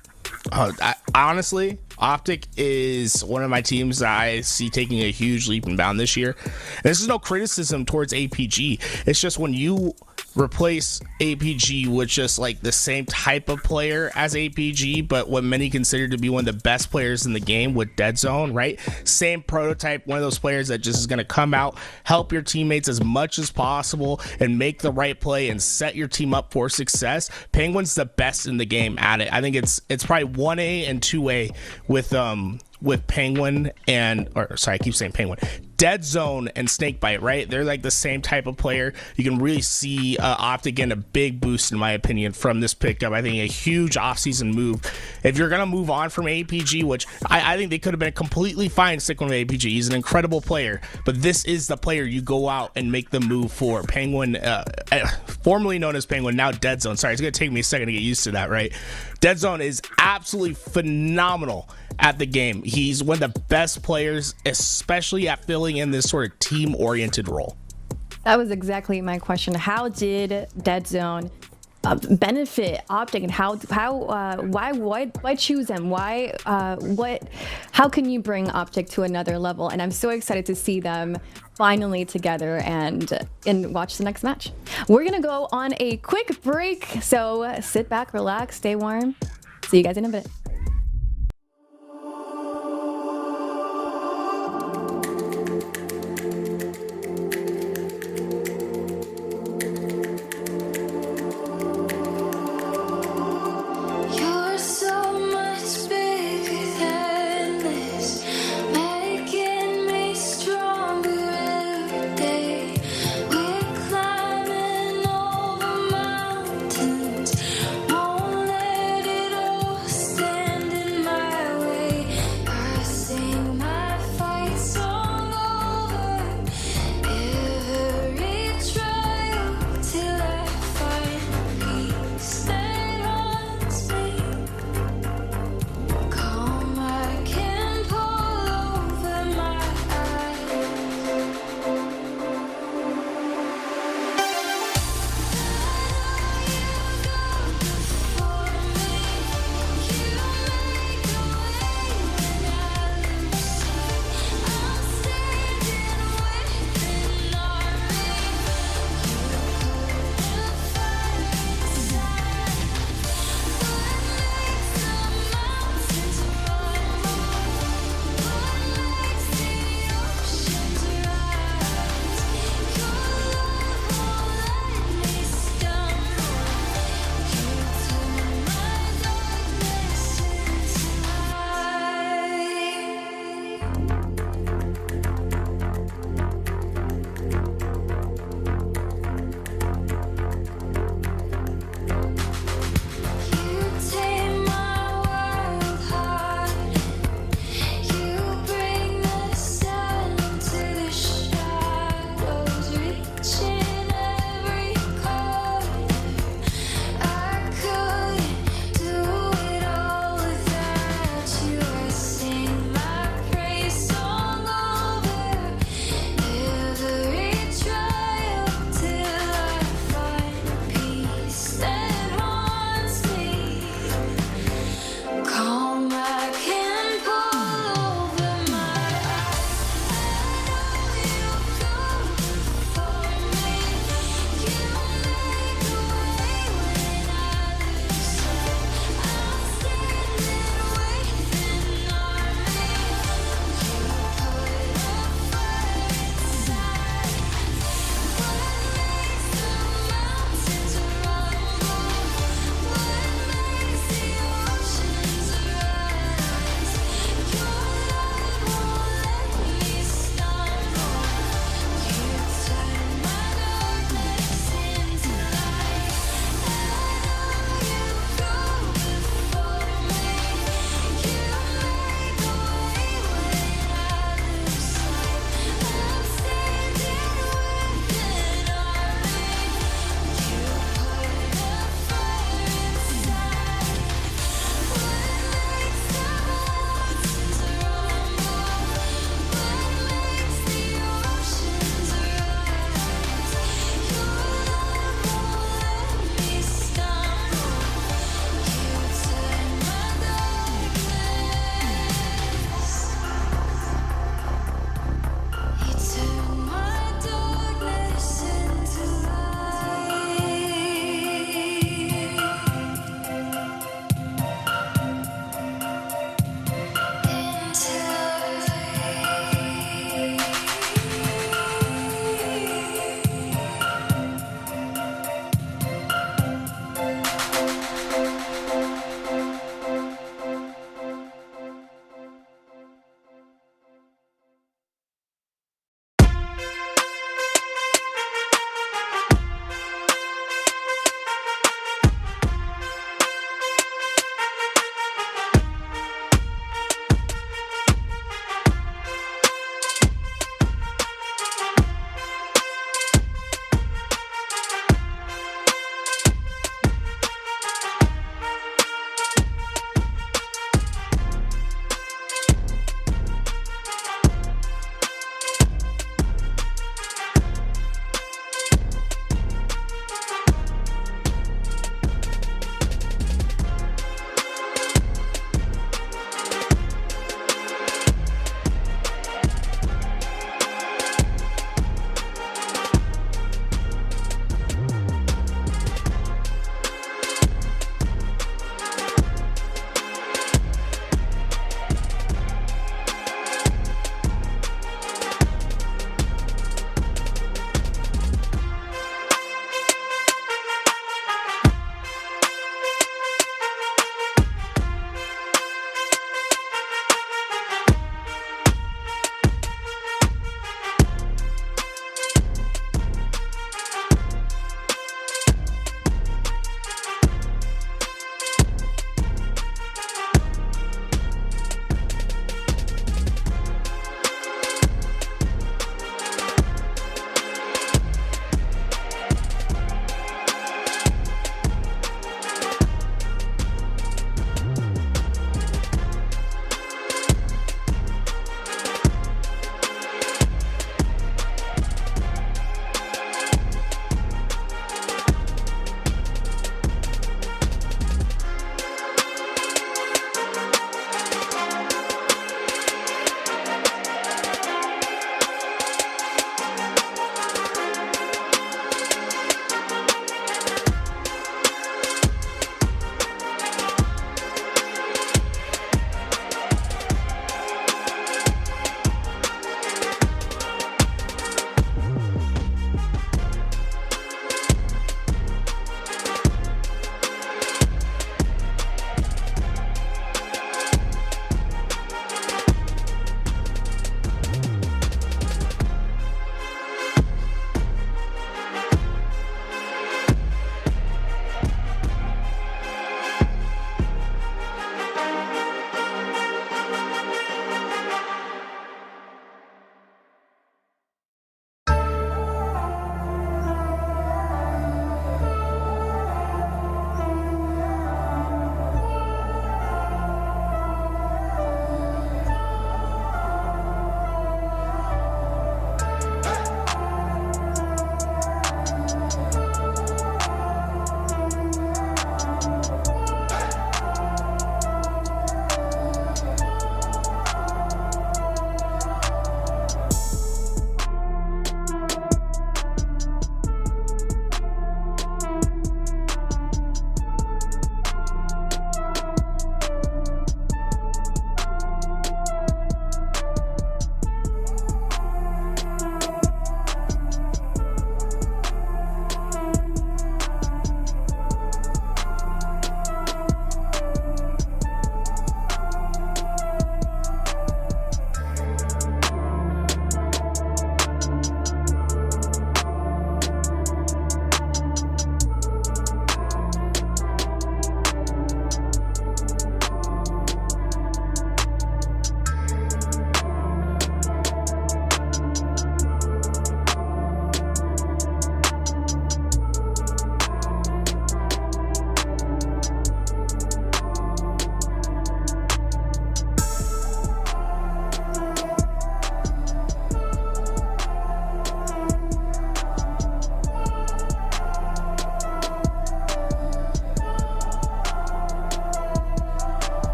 Honestly, OpTic is one of my teams that I see taking a huge leap and bound this year. And this is no criticism towards APG. It's just when you replace APG with just like the same type of player as APG, but what many consider to be one of the best players in the game with Dead Zone, right? Same prototype, one of those players that just is going to come out, help your teammates as much as possible, and make the right play and set your team up for success. Penguin's the best in the game at it. I think it's probably 1A and 2A with Penguin I keep saying Penguin. Dead Zone and Snakebite, right? They're like the same type of player. You can really see OpTic getting a big boost, in my opinion, from this pickup. I think a huge offseason move. If you're going to move on from APG, which I think they could have been completely fine sticking with APG. He's an incredible player, but this is the player you go out and make the move for. Penguin, formerly known as Penguin, now Dead Zone. Sorry, it's going to take me a second to get used to that, right? Dead Zone is absolutely phenomenal at the game. He's one of the best players, especially at filling in this sort of team-oriented role. That was exactly my question. How did Dead Zone benefit OpTic, and why choose them? How can you bring OpTic to another level? And I'm so excited to see them finally together and watch the next match. We're gonna go on a quick break, so sit back, relax, stay warm. See you guys in a bit. You're so much bigger than this, making me stronger every day. We're climbing over mountains, won't let it all stand.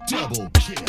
Double kill.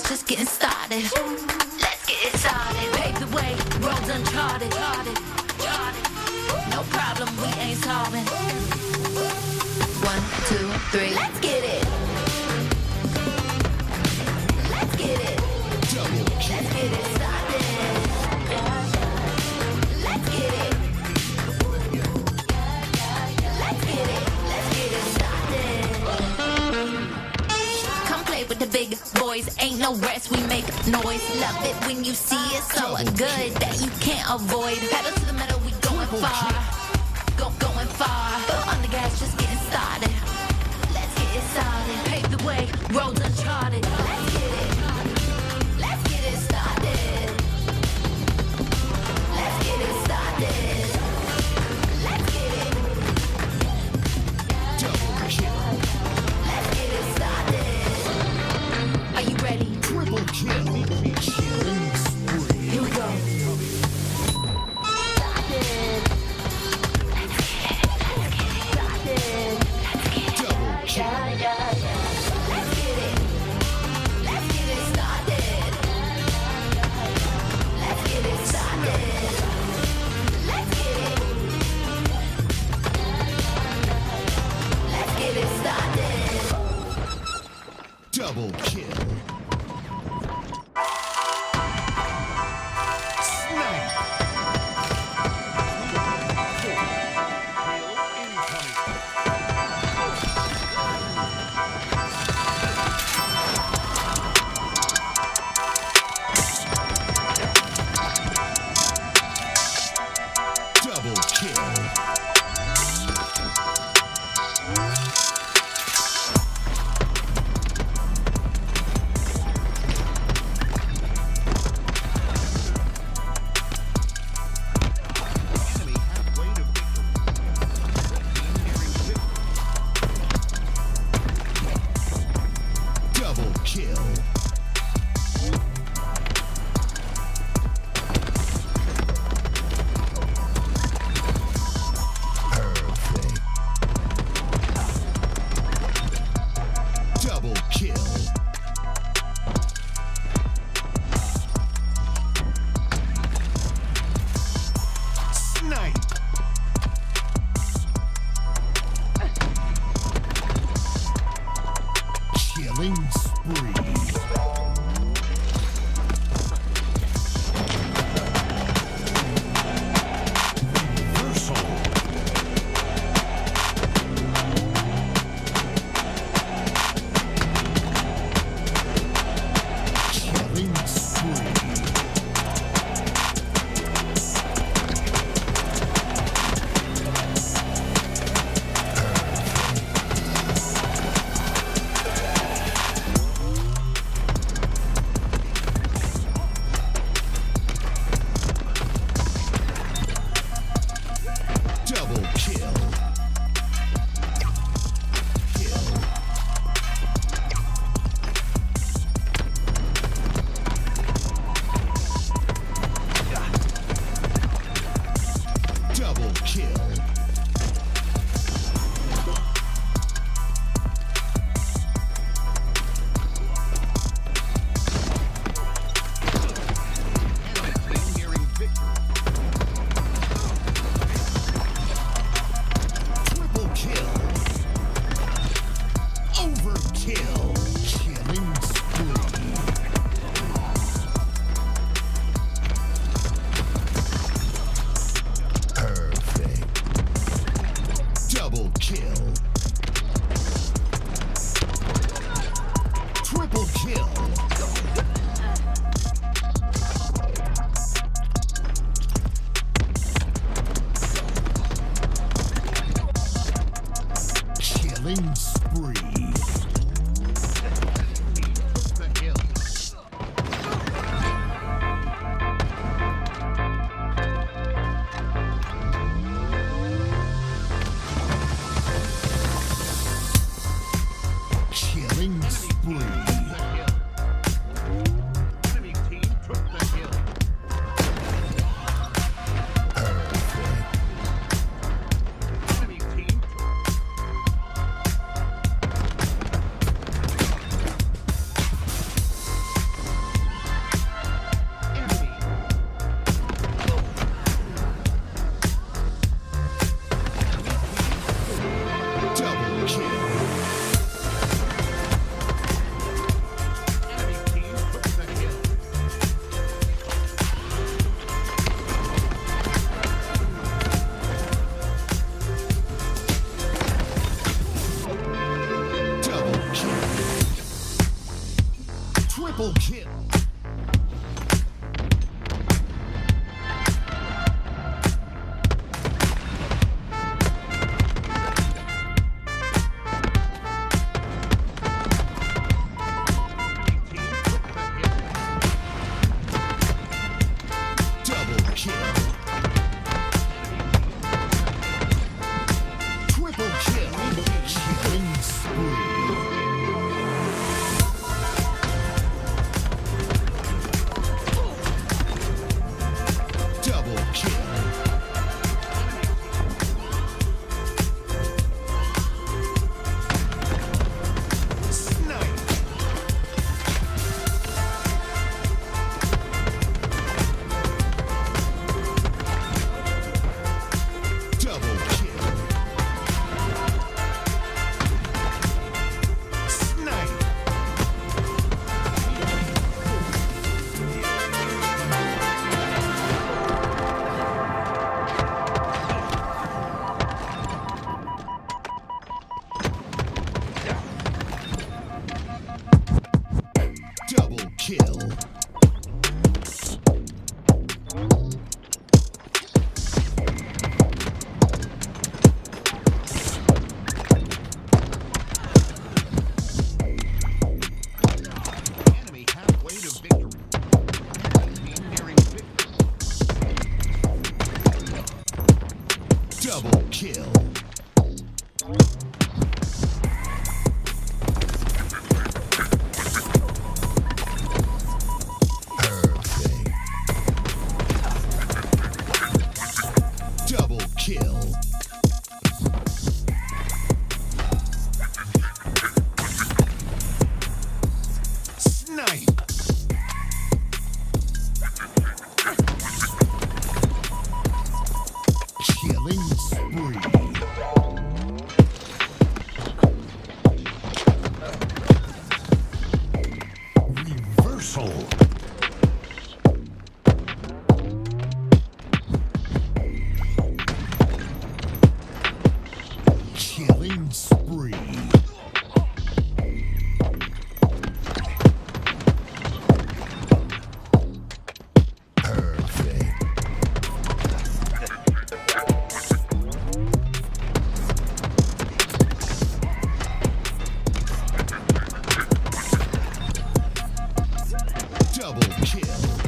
Just getting started. Let's get it started. Pave the way, roads uncharted. No problem, we ain't solving. 1, 2, 3. Let's get it. Let's get it. Let's get it started. Let's get it. Let's get it. Let's get it started. Come play with the big boys. Ain't no rest, we make noise. Love it when you see it so good that you can't avoid. Pedal to the metal, we going far. Going far. Foot on the gas, just getting started. Let's get it started. Pave the way, roads uncharted. Let's get it. Let's get it started. Let's get it started. Let's get it. Let's get it started. Are you ready? Triple kill. Here we go. Started. Double kill. Snipe. Kill incoming. kill. Perfect. Double kill. Snipe. Killing spree. Reversal. Killing spree. Double kill. Kill. Double kill. Triple kill. Overkill. Killing spree. Perfect. Double kill. Triple kill. Killing spree. The hill. Killing spree. Enemy team took the hill. Perfect. Enemy team double kill. Enemy team took the hill. Double kill. Triple kill. Double kill. Triple kill. Killing spree. Double kill. Snipe. Double kill. Snipe. Double kill. Enemy halfway to victory. Team nearing victory. Double kill. Killing spree. Double kill.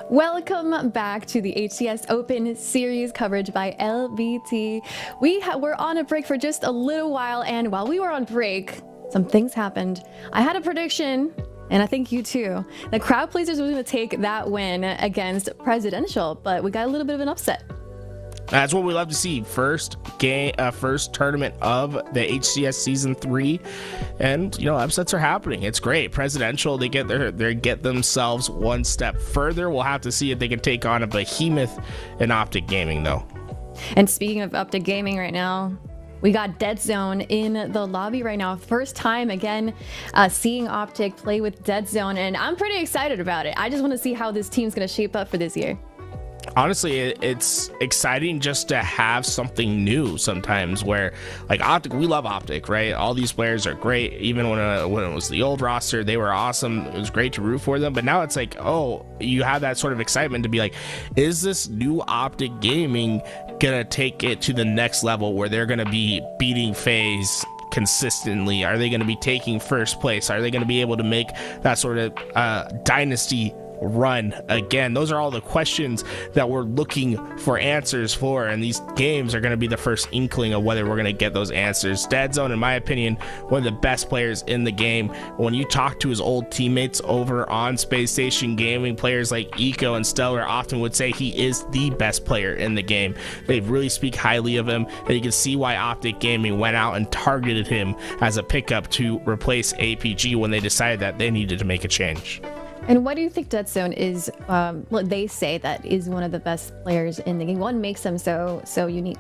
Welcome back to the HCS Open Series coverage by LVT. We were on a break for just a little while, and while we were on break, some things happened. I had a prediction, and I think you too, that Crowd Pleasers was going to take that win against Presidential, but we got a little bit of an upset. That's what we love to see. First tournament of the HCS season 3, and upsets are happening. It's great. Presidential, they get themselves one step further. We'll have to see if they can take on a behemoth in OpTic Gaming, though. And speaking of OpTic Gaming right now, we got Dead Zone in the lobby right now. First time again seeing OpTic play with Dead Zone, and I'm pretty excited about it. I just want to see how this team's going to shape up for this year. Honestly, it's exciting just to have something new sometimes, where like OpTic, we love OpTic, right? All these players are great. Even when it was the old roster, they were awesome. It was great to root for them. But now it's like, oh, you have that sort of excitement to be like, is this new OpTic Gaming gonna take it to the next level where they're gonna be beating FaZe consistently? Are they going to be taking first place? Are they going to be able to make that sort of dynasty run again? Those are all the questions that we're looking for answers for, and these games are going to be the first inkling of whether we're going to get those answers. Dead Zone, in my opinion, one of the best players in the game. When you talk to his old teammates over on Space Station Gaming, players like Eco and Stellar often would say he is the best player in the game. They really speak highly of him, and you can see why OpTic Gaming went out and targeted him as a pickup to replace APG when they decided that they needed to make a change. And why do you think Dead Zone is what they say that is one of the best players in the game? What makes him so unique?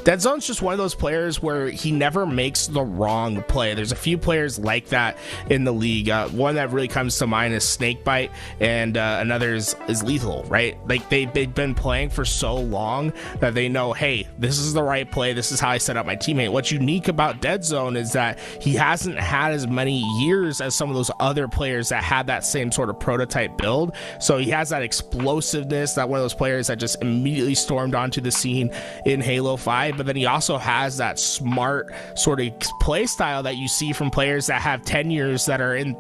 Dead Zone's just one of those players where he never makes the wrong play. There's a few players like that in the league. One that really comes to mind is Snakebite, and another is Lethal, right? Like they've been playing for so long that they know, hey, this is the right play. This is how I set up my teammate. What's unique about Dead Zone is that he hasn't had as many years as some of those other players that had that same sort of prototype build. So he has that explosiveness, that one of those players that just immediately stormed onto the scene in Halo 5, but then he also has that smart sort of play style that you see from players that have tenures that are in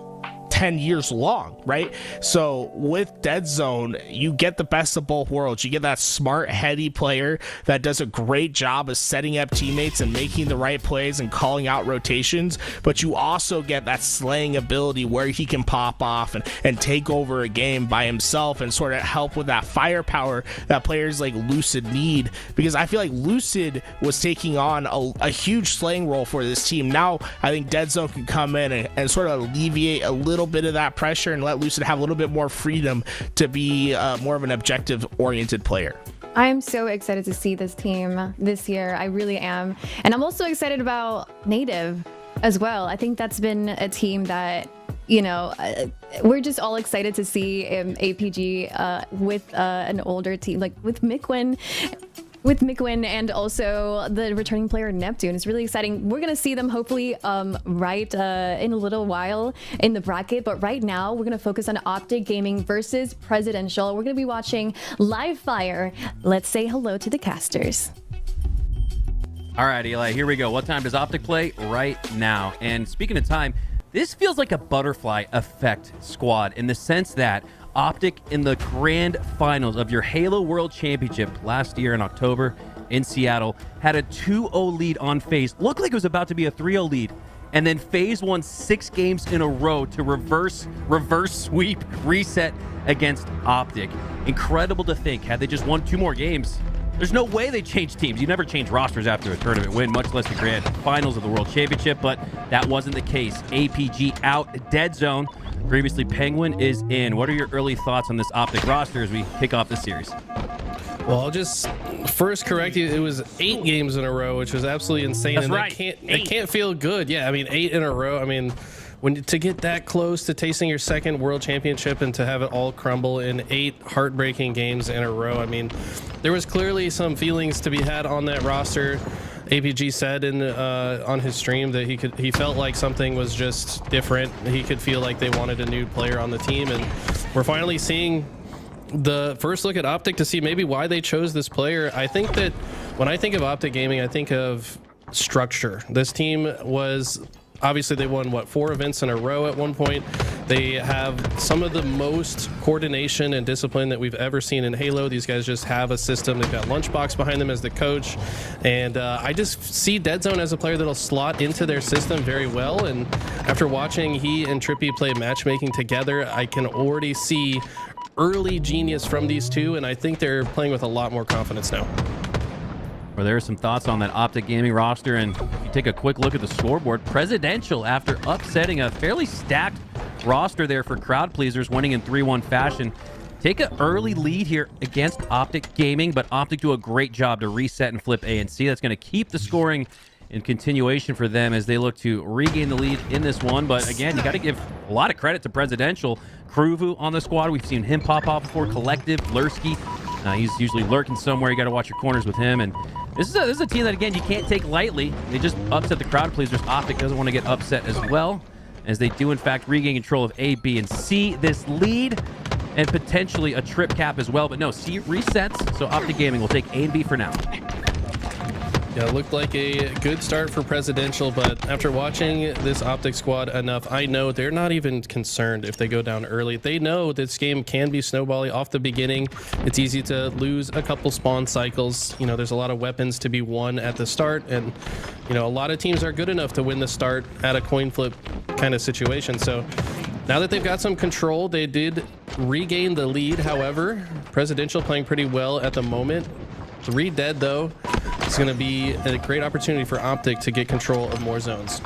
10 years long, right? So with Dead Zone, you get the best of both worlds. You get that smart, heady player that does a great job of setting up teammates and making the right plays and calling out rotations, but you also get that slaying ability where he can pop off and take over a game by himself and sort of help with that firepower that players like Lucid need, because I feel like Lucid was taking on a huge slaying role for this team. Now I think Dead Zone can come in and sort of alleviate a little bit of that pressure and let Lucid have a little bit more freedom to be more of an objective oriented player. I am so excited to see this team this year. I really am. And I'm also excited about Native as well. I think that's been a team that, you know, we're just all excited to see APG with an older team, like with Mikwin and also the returning player Neptune. It's really exciting. We're gonna see them hopefully right in a little while in the bracket, but right now we're gonna focus on OpTic Gaming versus Presidential. We're gonna be watching live fire. Let's say hello to the casters. All right, Eli, here we go. What time does OpTic play? Right now. And speaking of time, this feels like a butterfly effect squad in the sense that OpTic in the grand finals of your Halo World Championship last year in October in Seattle had a 2-0 lead on FaZe. Looked like it was about to be a 3-0 lead. And then FaZe won 6 games in a row to reverse sweep, reset against OpTic. Incredible to think, had they just won 2 more games, there's no way they change teams. You never change rosters after a tournament win, much less the grand finals of the World Championship, but that wasn't the case. APG out, Dead Zone. Previously, Penguin is in. What are your early thoughts on this OpTic roster as we kick off the series? Well, I'll just first correct you. It was 8 games in a row, which was absolutely insane. That's and right. It can't feel good. Yeah, I mean, 8 in a row. I mean, to get that close to tasting your second world championship and to have it all crumble in 8 heartbreaking games in a row. I mean, there was clearly some feelings to be had on that roster. APG said on his stream that he felt like something was just different. He could feel like they wanted a new player on the team, and we're finally seeing the first look at OpTic to see maybe why they chose this player. I think that when I think of OpTic Gaming, I think of structure. This team was obviously, they won, what, 4 events in a row at one point. They have some of the most coordination and discipline that we've ever seen in Halo. These guys just have a system. They've got Lunchbox behind them as the coach. And I just see Dead Zone as a player that'll slot into their system very well. And after watching he and Trippy play matchmaking together, I can already see early genius from these two. And I think they're playing with a lot more confidence now. Well, there are some thoughts on that OpTic Gaming roster, and if you take a quick look at the scoreboard, Presidential, after upsetting a fairly stacked roster there for crowd pleasers, winning in 3-1 fashion, take an early lead here against OpTic Gaming, but OpTic do a great job to reset and flip A and C. That's going to keep the scoring in continuation for them as they look to regain the lead in this one. But again, you got to give a lot of credit to Presidential. Kruvu on the squad, we've seen him pop off before. Collective, Lursky, he's usually lurking somewhere. You got to watch your corners with him. And this is a team that, again, you can't take lightly. They just upset the crowd pleasers. OpTic doesn't want to get upset as well, as they do, in fact, regain control of A, B, and C. This lead and potentially a trip cap as well. But no, C resets, so OpTic Gaming will take A and B for now. Yeah, it looked like a good start for Presidential, but after watching this OpTic squad enough, I know they're not even concerned if they go down early. They know this game can be snowballing off the beginning. It's easy to lose a couple spawn cycles. You know, there's a lot of weapons to be won at the start, and, you know, a lot of teams are good enough to win the start at a coin flip kind of situation. So now that they've got some control, they did regain the lead. However, Presidential playing pretty well at the moment. 3 dead though. It's going to be a great opportunity for OpTic to get control of more zones.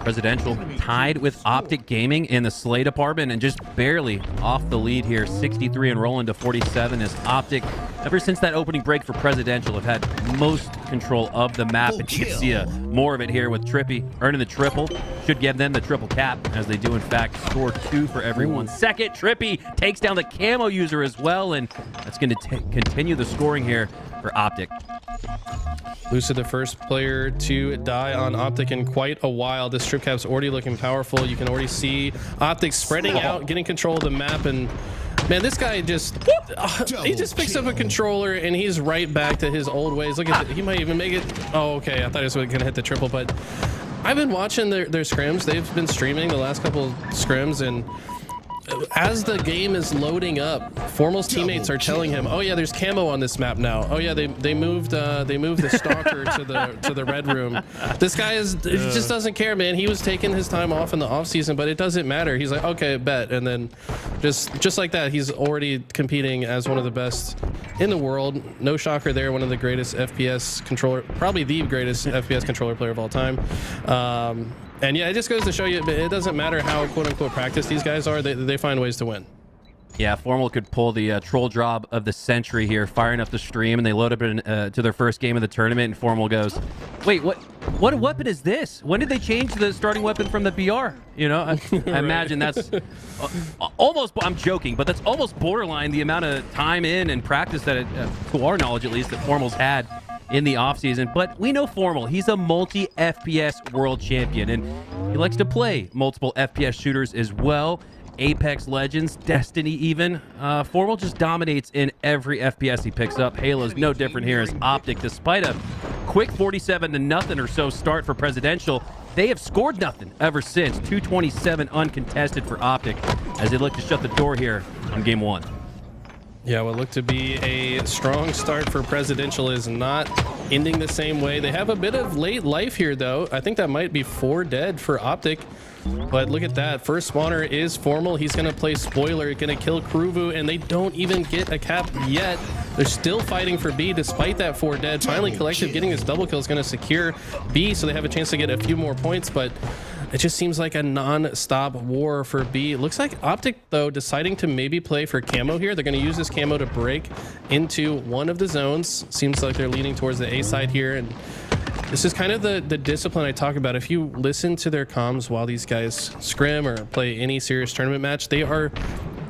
Presidential tied with OpTic Gaming in the slay department and just barely off the lead here. 63 and rolling to 47 as OpTic, ever since that opening break for Presidential, have had most control of the map. And you can see more of it here with Trippy earning the triple. Should give them the triple cap, as they do in fact score 2 for every 1 second. Trippy takes down the camo user as well, and that's going to continue the scoring here for OpTic. Lucid, the first player to die on OpTic in quite a while. This trip cap's already looking powerful. You can already see OpTic spreading out, getting control of the map, and man, this guy just he just picks up a controller and he's right back to his old ways. Look at he might even make it. Oh, okay, I thought he was gonna hit the triple, but I've been watching their scrims. They've been streaming the last couple scrims, and as the game is loading up, Formal's teammates are telling him, "Oh yeah, there's camo on this map now. Oh yeah, they moved the stalker to the red room." This guy just doesn't care, man. He was taking his time off in the off season, but it doesn't matter. He's like, "Okay, bet," and then just like that, he's already competing as one of the best in the world. No shocker there. One of the greatest FPS controller, probably the greatest FPS controller player of all time. And yeah, it just goes to show you, it doesn't matter how quote-unquote practiced these guys are, they find ways to win. Yeah, Formal could pull the troll job of the century here, firing up the stream, and they load up to their first game of the tournament, and Formal goes, "Wait, what weapon is this? When did they change the starting weapon from the BR?" You know, I imagine that's almost, I'm joking, but that's almost borderline the amount of time in and practice that, to our knowledge at least, that Formal's had in the offseason. But we know Formal, he's a multi-FPS world champion, and he likes to play multiple FPS shooters as well. Apex Legends, Destiny even. Formal just dominates in every FPS he picks up. Halo's no different here as OpTic, despite a quick 47-0 or so start for Presidential, they have scored nothing ever since. 227 uncontested for OpTic as they look to shut the door here on game 1. Yeah, what looked to be a strong start for Presidential is not ending the same way. They have a bit of late life here, though. I think that might be 4 dead for OpTic. But look at that. First spawner is Formal. He's going to play spoiler, going to kill Kruvu, and they don't even get a cap yet. They're still fighting for B despite that 4 dead. Finally, Collective getting this double kill is going to secure B, so they have a chance to get a few more points, but it just seems like a non-stop war for B. It looks like OpTic, though, deciding to maybe play for camo here. They're going to use this camo to break into one of the zones. Seems like they're leaning towards the A side here, and this is kind of the discipline I talk about. If you listen to their comms while these guys scrim or play any serious tournament match, they are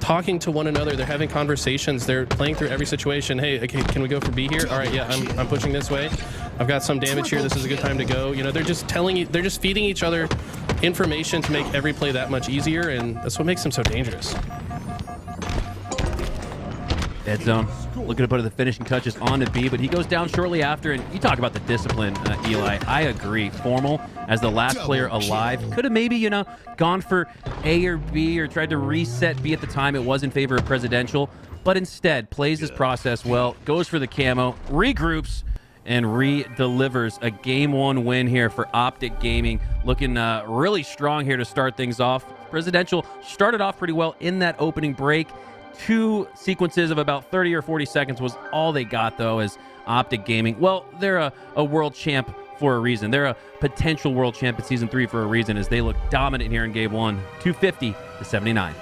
talking to one another. They're having conversations. They're playing through every situation. Hey, okay, can we go for B here? All right, yeah, I'm pushing this way. I've got some damage here. This is a good time to go. You know, they're just they're just feeding each other information to make every play that much easier, and that's what makes them so dangerous. Dead zone. Looking to put the finishing touches on to B, but he goes down shortly after, and you talk about the discipline, Eli. I agree. Formal, as the last player alive, could have maybe, you know, gone for A or B or tried to reset B at the time. It was in favor of Presidential, but instead plays this process well, goes for the camo, regroups, and re-delivers a Game 1 win here for OpTic Gaming. Looking really strong here to start things off. Presidential started off pretty well in that opening break. 2 sequences of about 30 or 40 seconds was all they got, though, as OpTic Gaming, well, they're a world champ for a reason. They're a potential world champ in Season 3 for a reason, as they look dominant here in Game 1, 250 to 79.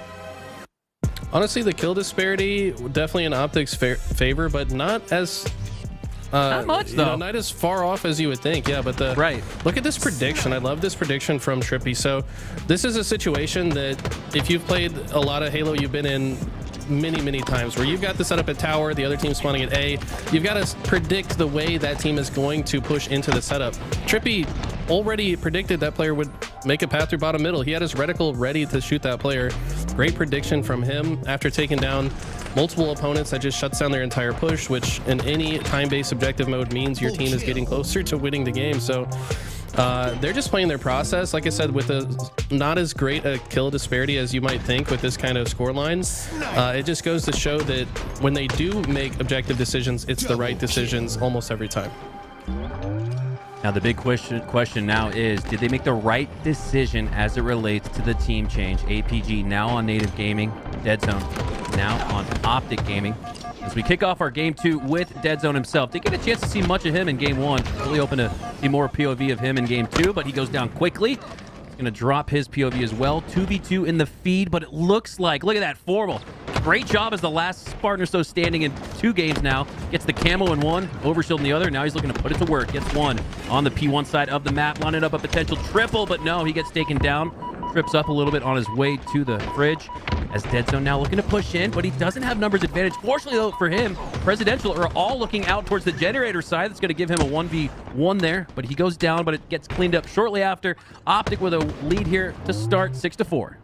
Honestly, the kill disparity definitely in OpTic's favor, but not as not much, though. You know, not as far off as you would think. Yeah, but look at this prediction. I love this prediction from Trippy. So this is a situation that if you've played a lot of Halo, you've been in many times where you've got the setup at tower, the other team spawning at A. You've got to predict the way that team is going to push into the setup. Trippy already predicted that player would make a path through bottom middle. He had his reticle ready to shoot that player. Great prediction from him after taking down multiple opponents, that just shuts down their entire push, which in any time-based objective mode means your team is getting closer to winning the game. So they're just playing their process. Like I said, with not as great a kill disparity as you might think with this kind of score line, it just goes to show that when they do make objective decisions, it's the right decisions almost every time. Now the big question now is, did they make the right decision as it relates to the team change? APG now on Native Gaming, Dead Zone now on OpTic Gaming. As we kick off our game 2 with Dead Zone himself, didn't get a chance to see much of him in game 1. Really hoping to see more POV of him in game 2, but he goes down quickly. He's going to drop his POV as well. 2v2 in the feed, but it looks like, look at that, Formal. Great job as the last Spartan or so standing in 2 games now. Gets the camo in 1, overshield in the other. Now he's looking to put it to work. Gets 1 on the P1 side of the map, lining up a potential triple, but no, he gets taken down. Trips up a little bit on his way to the fridge. As Dead Zone now looking to push in, but he doesn't have numbers advantage. Fortunately, though, for him, Presidential are all looking out towards the generator side. That's going to give him a 1v1 there, but he goes down, but it gets cleaned up shortly after. OpTic with a lead here to start 6-4.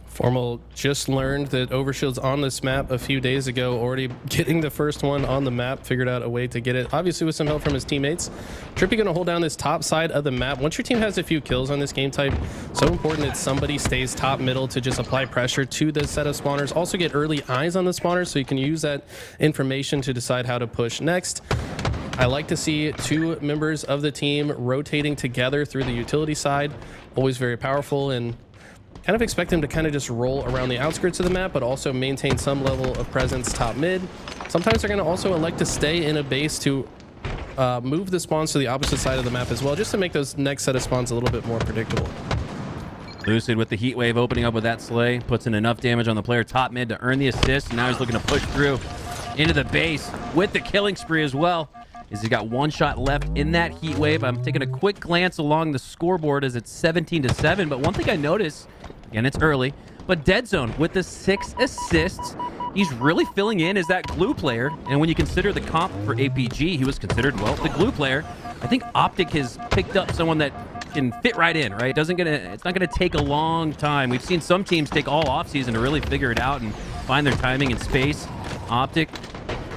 Formal just learned that Overshield's on this map a few days ago, already getting the first one on the map, figured out a way to get it, obviously with some help from his teammates. Trippy gonna hold down this top side of the map. Once your team has a few kills on this game type, so important that somebody stays top middle to just apply pressure to the set of spawners. Also get early eyes on the spawners so you can use that information to decide how to push next. I like to see 2 members of the team rotating together through the utility side. Always very powerful, and kind of expect them to kind of just roll around the outskirts of the map, but also maintain some level of presence top mid. Sometimes they're going to also elect to stay in a base to move the spawns to the opposite side of the map as well, just to make those next set of spawns a little bit more predictable. Lucid with the heat wave opening up with that slay, puts in enough damage on the player top mid to earn the assist. And now he's looking to push through into the base with the killing spree as well. He's got 1 shot left in that heat wave. I'm taking a quick glance along the scoreboard as it's 17-7, but one thing I noticed, again, it's early, but Dead Zone with the 6 assists, he's really filling in as that glue player. And when you consider the comp for APG, he was considered, well, the glue player. I think OpTic has picked up someone that can fit right in, right? It's not gonna take a long time. We've seen some teams take all offseason to really figure it out and find their timing and space. OpTic,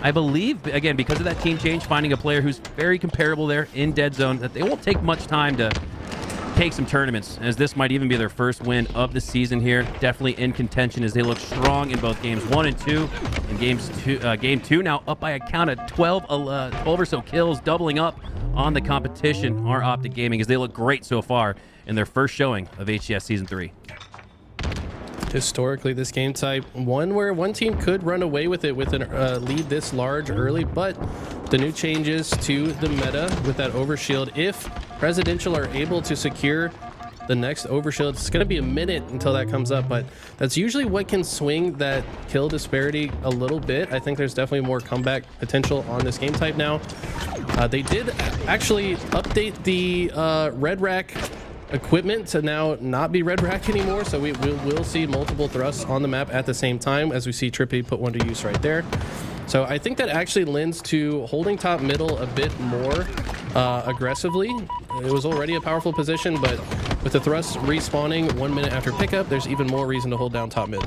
I believe, again, because of that team change, finding a player who's very comparable there in Dead Zone, that they won't take much time to take some tournaments, as this might even be their first win of the season here. Definitely in contention as they look strong in both games 1 and 2. And game 2 now up by a count of 12 or so kills, doubling up on the competition. Our OpTic Gaming, as they look great so far in their first showing of HCS Season 3. Historically, this game type, one where one team could run away with it with a lead this large early, but the new changes to the meta with that overshield, if Presidential are able to secure the next overshield, it's going to be a minute until that comes up, but that's usually what can swing that kill disparity a little bit. I think there's definitely more comeback potential on this game type now. They did actually update the red rack equipment to now not be red rack anymore, so we'll see multiple thrusts on the map at the same time, as we see Trippy put one to use right there. So I think that actually lends to holding top middle a bit more aggressively. It was already a powerful position, but with the thrust respawning 1 minute after pickup, there's even more reason to hold down top mid.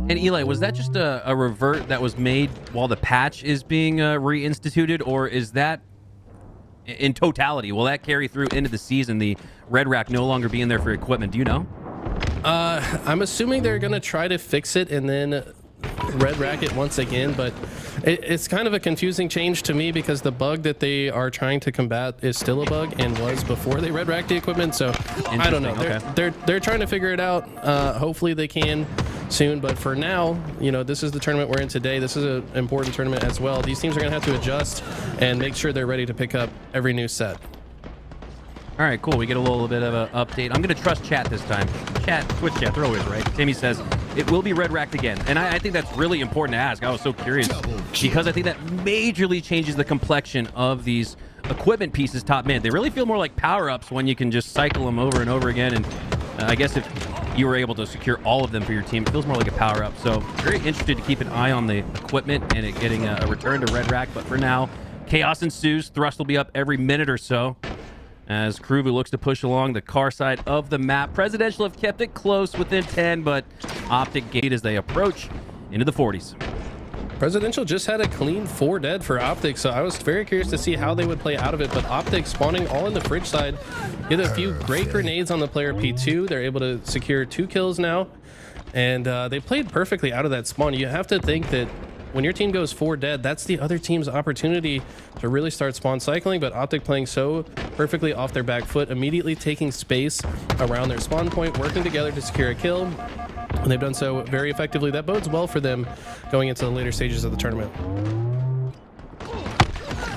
And Eli, was that just a revert that was made while the patch is being reinstituted, or is that in totality, will that carry through into the season, the red rack no longer being there for equipment? Do you know? I'm assuming they're gonna try to fix it and then red rack it once again, but it's kind of a confusing change to me, because the bug that they are trying to combat is still a bug and was before they red racked the equipment. So I don't know. Okay. They're trying to figure it out. Hopefully they can soon, but for now, you know, this is the tournament we're in today. This is an important tournament as well. These teams are gonna have to adjust and make sure they're ready to pick up every new set. All right, cool. We get a little bit of an update. I'm going to trust chat this time. Twitch chat, they're always right. Timmy says it will be red racked again. And I think that's really important to ask. I was so curious, because I think that majorly changes the complexion of these equipment pieces top mid. They really feel more like power-ups when you can just cycle them over and over again. And I guess if you were able to secure all of them for your team, it feels more like a power-up. So very interested to keep an eye on the equipment and it getting a return to red rack. But for now, chaos ensues. Thrust will be up every minute or so, as Kruvu looks to push along the car side of the map. Presidential have kept it close within 10, but OpTic gate as they approach into the 40s. Presidential just had a clean 4 dead for OpTic, so I was very curious to see how they would play out of it. But OpTic spawning all in the fridge side, get a few great grenades on the player P2. They're able to secure 2 kills now, and they played perfectly out of that spawn. You have to think that when your team goes 4 dead, that's the other team's opportunity to really start spawn cycling. But OpTic playing so perfectly off their back foot, immediately taking space around their spawn point, working together to secure a kill. And they've done so very effectively. That bodes well for them going into the later stages of the tournament.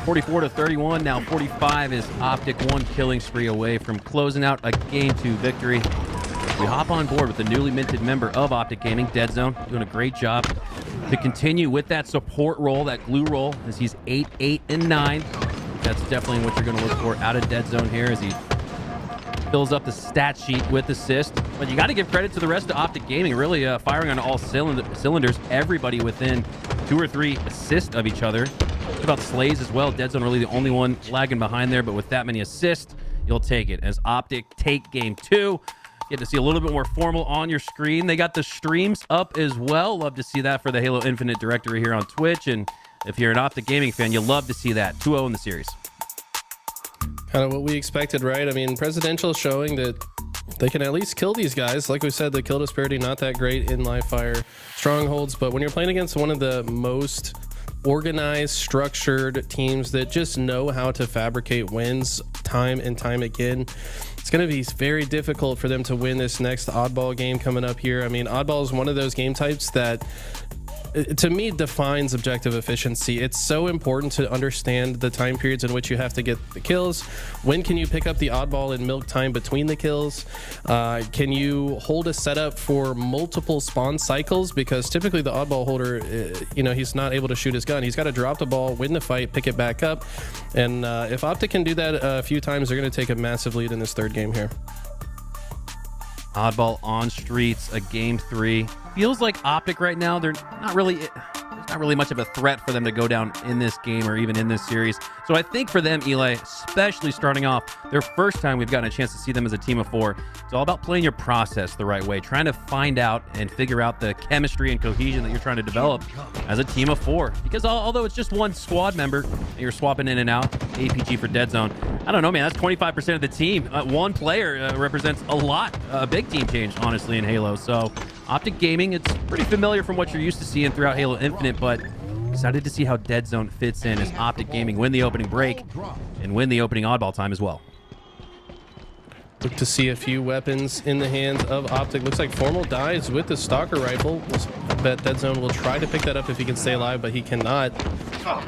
44-31. Now 45 is OpTic, 1 killing spree away from closing out a Game 2 victory. We hop on board with the newly minted member of OpTic Gaming, Dead Zone, doing a great job to continue with that support role, that glue role, as he's 8, 8, and 9. That's definitely what you're going to look for out of Dead Zone here, as he fills up the stat sheet with assist. But you got to give credit to the rest of OpTic Gaming, really firing on all cylinders. Everybody within 2 or 3 assists of each other. What about Slays as well? Dead Zone really the only one lagging behind there, but with that many assists, you'll take it. As OpTic take Game 2, get to see a little bit more formal on your screen. They got the streams up as well. Love to see that for the Halo Infinite directory here on Twitch. And if you're an OpTic Gaming fan, you'll love to see that. 2-0 in the series. Kind of what we expected, right? I mean, Presidential showing that they can at least kill these guys. Like we said, the kill disparity not that great in live fire strongholds, but when you're playing against one of the most organized, structured teams that just know how to fabricate wins time and time again, it's going to be very difficult for them to win this next oddball game coming up here. I mean, oddball is one of those game types that, to me, defines objective efficiency. It's so important to understand the time periods in which you have to get the kills. When can you pick up the oddball and milk time between the kills? Can you hold a setup for multiple spawn cycles? Because typically the oddball holder, he's not able to shoot his gun. He's got to drop the ball, win the fight, pick it back up. And if OpTic can do that a few times, they're going to take a massive lead in this 3rd game here. Oddball on streets, a Game 3. Feels like OpTic right now, there's not really much of a threat for them to go down in this game or even in this series. So I think for them, Eli, especially starting off their first time we've gotten a chance to see them as a team of 4, it's all about playing your process the right way, trying to find out and figure out the chemistry and cohesion that you're trying to develop as a team of 4. Because although it's just one squad member that you're swapping in and out, APG for Dead Zone, I don't know, man, that's 25% of the team. One player represents a lot, a big team change, honestly, in Halo. So OpTic Gaming, it's pretty familiar from what you're used to seeing throughout Halo Infinite, but excited to see how Dead Zone fits in as OpTic Gaming win the opening break and win the opening oddball time as well. Look to see a few weapons in the hands of OpTic. Looks like Formal dies with the Stalker rifle. I bet Dead Zone will try to pick that up if he can stay alive, but he cannot.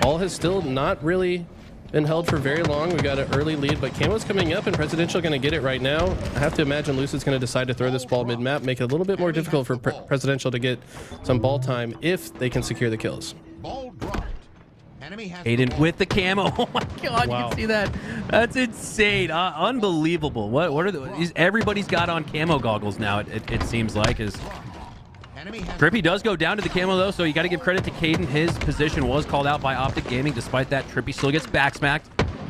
All has still not really been held for very long. We got an early lead, but Camo's coming up and Presidential going to get it right now. I have to imagine Lucid's going to decide to throw this ball mid-map, make it a little bit more difficult for Presidential to get some ball time if they can secure the kills. Aiden with the camo. Oh my god, wow. You can see that. That's insane. Unbelievable. What are everybody's got on camo goggles now, it seems like. Trippy does go down to the camo though, so you got to give credit to Caden. His position was called out by OpTic Gaming. Despite that, Trippy still gets backsmacked,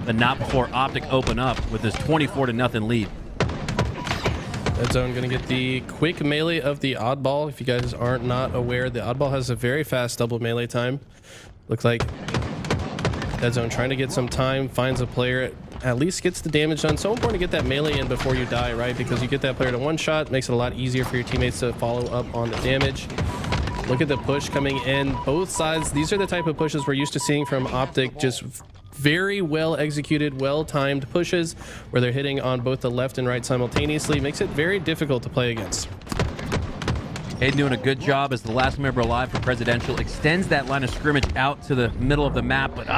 but not before OpTic open up with his 24-0 lead. Dead Zone going to get the quick melee of the oddball. If you guys aren't not aware, the oddball has a very fast double melee time. Looks like Dead Zone trying to get some time, finds a player, at least gets the damage done. So important to get that melee in before you die, right? Because you get that player to one shot, makes it a lot easier for your teammates to follow up on the damage. Look at the push coming in both sides. These are the type of pushes we're used to seeing from OpTic. Just very well executed, well timed pushes where they're hitting on both the left and right simultaneously. Makes it very difficult to play against. Aiden doing a good job as the last member alive for Presidential. Extends that line of scrimmage out to the middle of the map, but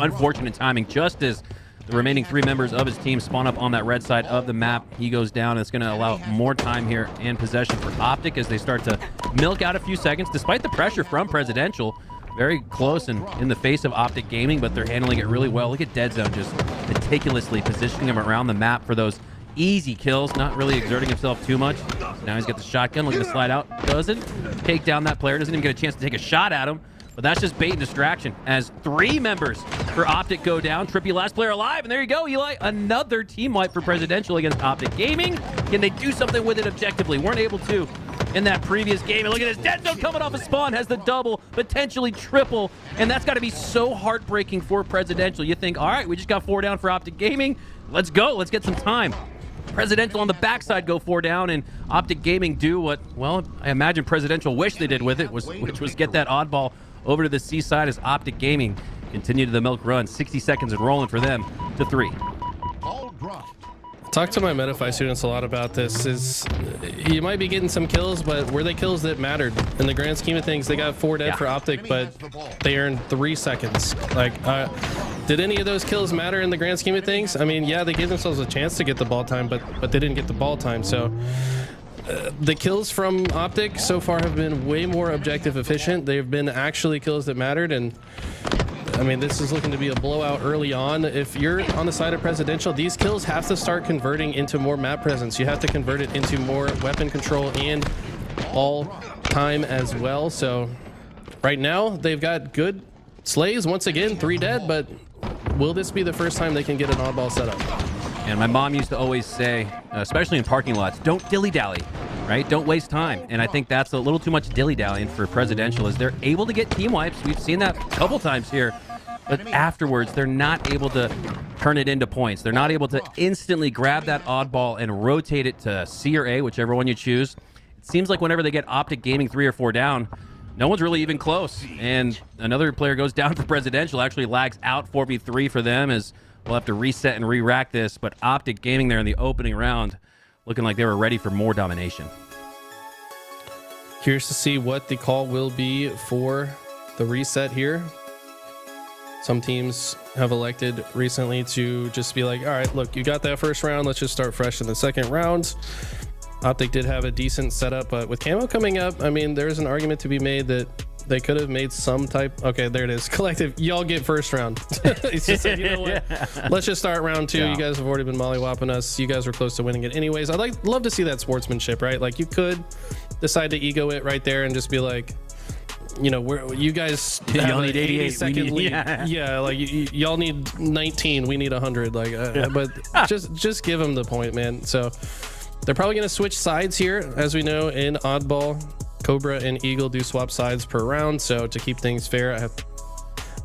unfortunate timing. Just as the remaining 3 members of his team spawn up on that red side of the map, he goes down. It's going to allow more time here and possession for OpTic as they start to milk out a few seconds, despite the pressure from Presidential. Very close and in the face of OpTic Gaming, but they're handling it really well. Look at Dead Zone just meticulously positioning him around the map for those easy kills, not really exerting himself too much. So now he's got the shotgun, looking to slide out. Doesn't take down that player, doesn't even get a chance to take a shot at him. But that's just bait and distraction as 3 members for OpTic go down. Trippy last player alive, and there you go, Eli. Another team wipe for Presidential against OpTic Gaming. Can they do something with it objectively? Weren't able to in that previous game. And look at this. Denzo coming off a spawn, has the double, potentially triple. And that's got to be so heartbreaking for Presidential. You think, all right, we just got 4 down for OpTic Gaming. Let's go. Let's get some time. Presidential on the backside go 4 down, and OpTic Gaming do what, well, I imagine Presidential wish they did with it, which was get that oddball over to the C side as OpTic Gaming continue to the milk run. 60 seconds and rolling for them to 3. Talk to my MetaFi students a lot about this. Is you might be getting some kills, but were they kills that mattered in the grand scheme of things? They got 4 dead for OpTic, but they earned 3 seconds. Like, did any of those kills matter in the grand scheme of things? I mean, yeah, they gave themselves a chance to get the ball time, but they didn't get the ball time. So the kills from OpTic so far have been way more objective efficient. They've been actually kills that mattered, and I mean, this is looking to be a blowout early on. If you're on the side of Presidential, these kills have to start converting into more map presence. You have to convert it into more weapon control and all time as well. So right now, they've got good slays. Once again, 3 dead, but will this be the first time they can get an oddball setup? And my mom used to always say, especially in parking lots, don't dilly-dally, right? Don't waste time. And I think that's a little too much dilly-dallying for Presidential, as they're able to get team wipes. We've seen that a couple times here. But afterwards, they're not able to turn it into points. They're not able to instantly grab that oddball and rotate it to C or A, whichever one you choose. It seems like whenever they get OpTic Gaming 3 or 4 down, no one's really even close. And another player goes down for Presidential, actually lags out 4v3 for them, as we'll have to reset and re-rack this. But OpTic Gaming there in the opening round, looking like they were ready for more domination. Curious to see what the call will be for the reset here. Some teams have elected recently to just be like, all right, look, you got that first round. Let's just start fresh in the second round. OpTic did have a decent setup, but with Camo coming up, I mean, there's an argument to be made that they could have made some type. Okay, there it is. Collective, y'all get first round. It's just like, you know what? Let's just start round 2. Yeah. You guys have already been mollywopping us. You guys were close to winning it anyways. I'd love to see that sportsmanship, right? Like, you could decide to ego it right there and just be like, you know, you guys y'all need 80-second lead. Yeah, like y'all need 19. We need 100. Like, but just give them the point, man. So they're probably gonna switch sides here, as we know in oddball. Cobra and Eagle do swap sides per round. So to keep things fair, I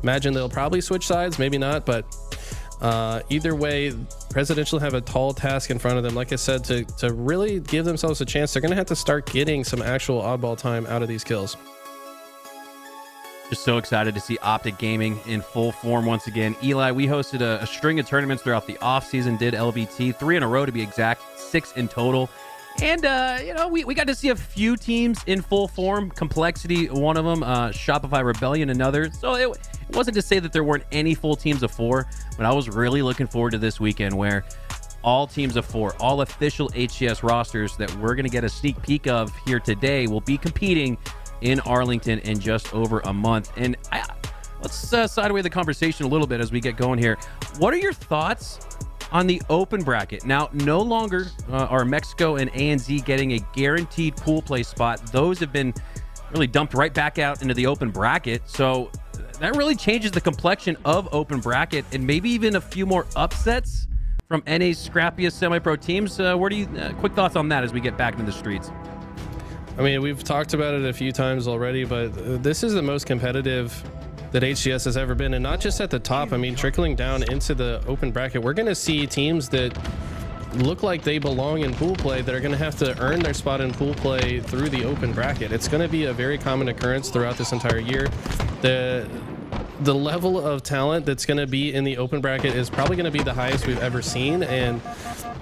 imagine they'll probably switch sides. Maybe not, but either way, Presidential have a tall task in front of them. Like I said, to really give themselves a chance, they're gonna have to start getting some actual oddball time out of these kills. Just so excited to see OpTic Gaming in full form once again. Eli, we hosted a string of tournaments throughout the offseason, did LVT, 3 in a row to be exact, 6 in total. And, you know, we got to see a few teams in full form. Complexity, one of them. Shopify Rebellion, another. So it wasn't to say that there weren't any full teams of 4, but I was really looking forward to this weekend where all teams of 4, all official HCS rosters that we're going to get a sneak peek of here today will be competing in Arlington in just over a month. And let's side away the conversation a little bit as we get going here. What are your thoughts on the open bracket? Now, no longer are Mexico and ANZ getting a guaranteed pool play spot. Those have been really dumped right back out into the open bracket. So that really changes the complexion of open bracket, and maybe even a few more upsets from NA's scrappiest semi-pro teams. Where do you quick thoughts on that as we get back into the streets? I mean, we've talked about it a few times already, but this is the most competitive that HCS has ever been, and not just at the top. I mean, trickling down into the open bracket, we're going to see teams that look like they belong in pool play that are going to have to earn their spot in pool play through the open bracket. It's going to be a very common occurrence throughout this entire year. The level of talent that's going to be in the open bracket is probably going to be the highest we've ever seen, and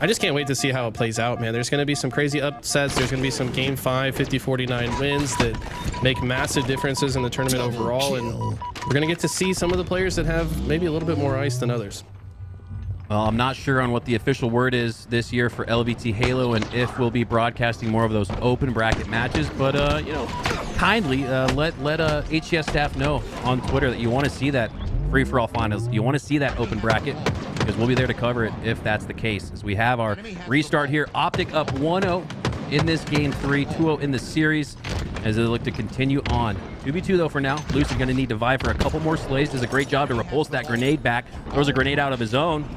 I just can't wait to see how it plays out, man. There's going to be some crazy upsets. There's going to be some game 5 50-49 wins that make massive differences in the tournament overall, and we're going to get to see some of the players that have maybe a little bit more ice than others. Well, I'm not sure on what the official word is this year for LVT Halo and if we'll be broadcasting more of those open bracket matches, but you know, kindly let HCS staff know on Twitter that you want to see that free-for-all finals. You want to see that open bracket, because we'll be there to cover it if that's the case. As we have our restart here, OpTic up 1-0 in this game 3, 2-0 in the series as they look to continue on. 2v2 though for now. Luce is going to need to vie for a couple more slays. Does a great job to repulse that grenade back. Throws a grenade out of his own.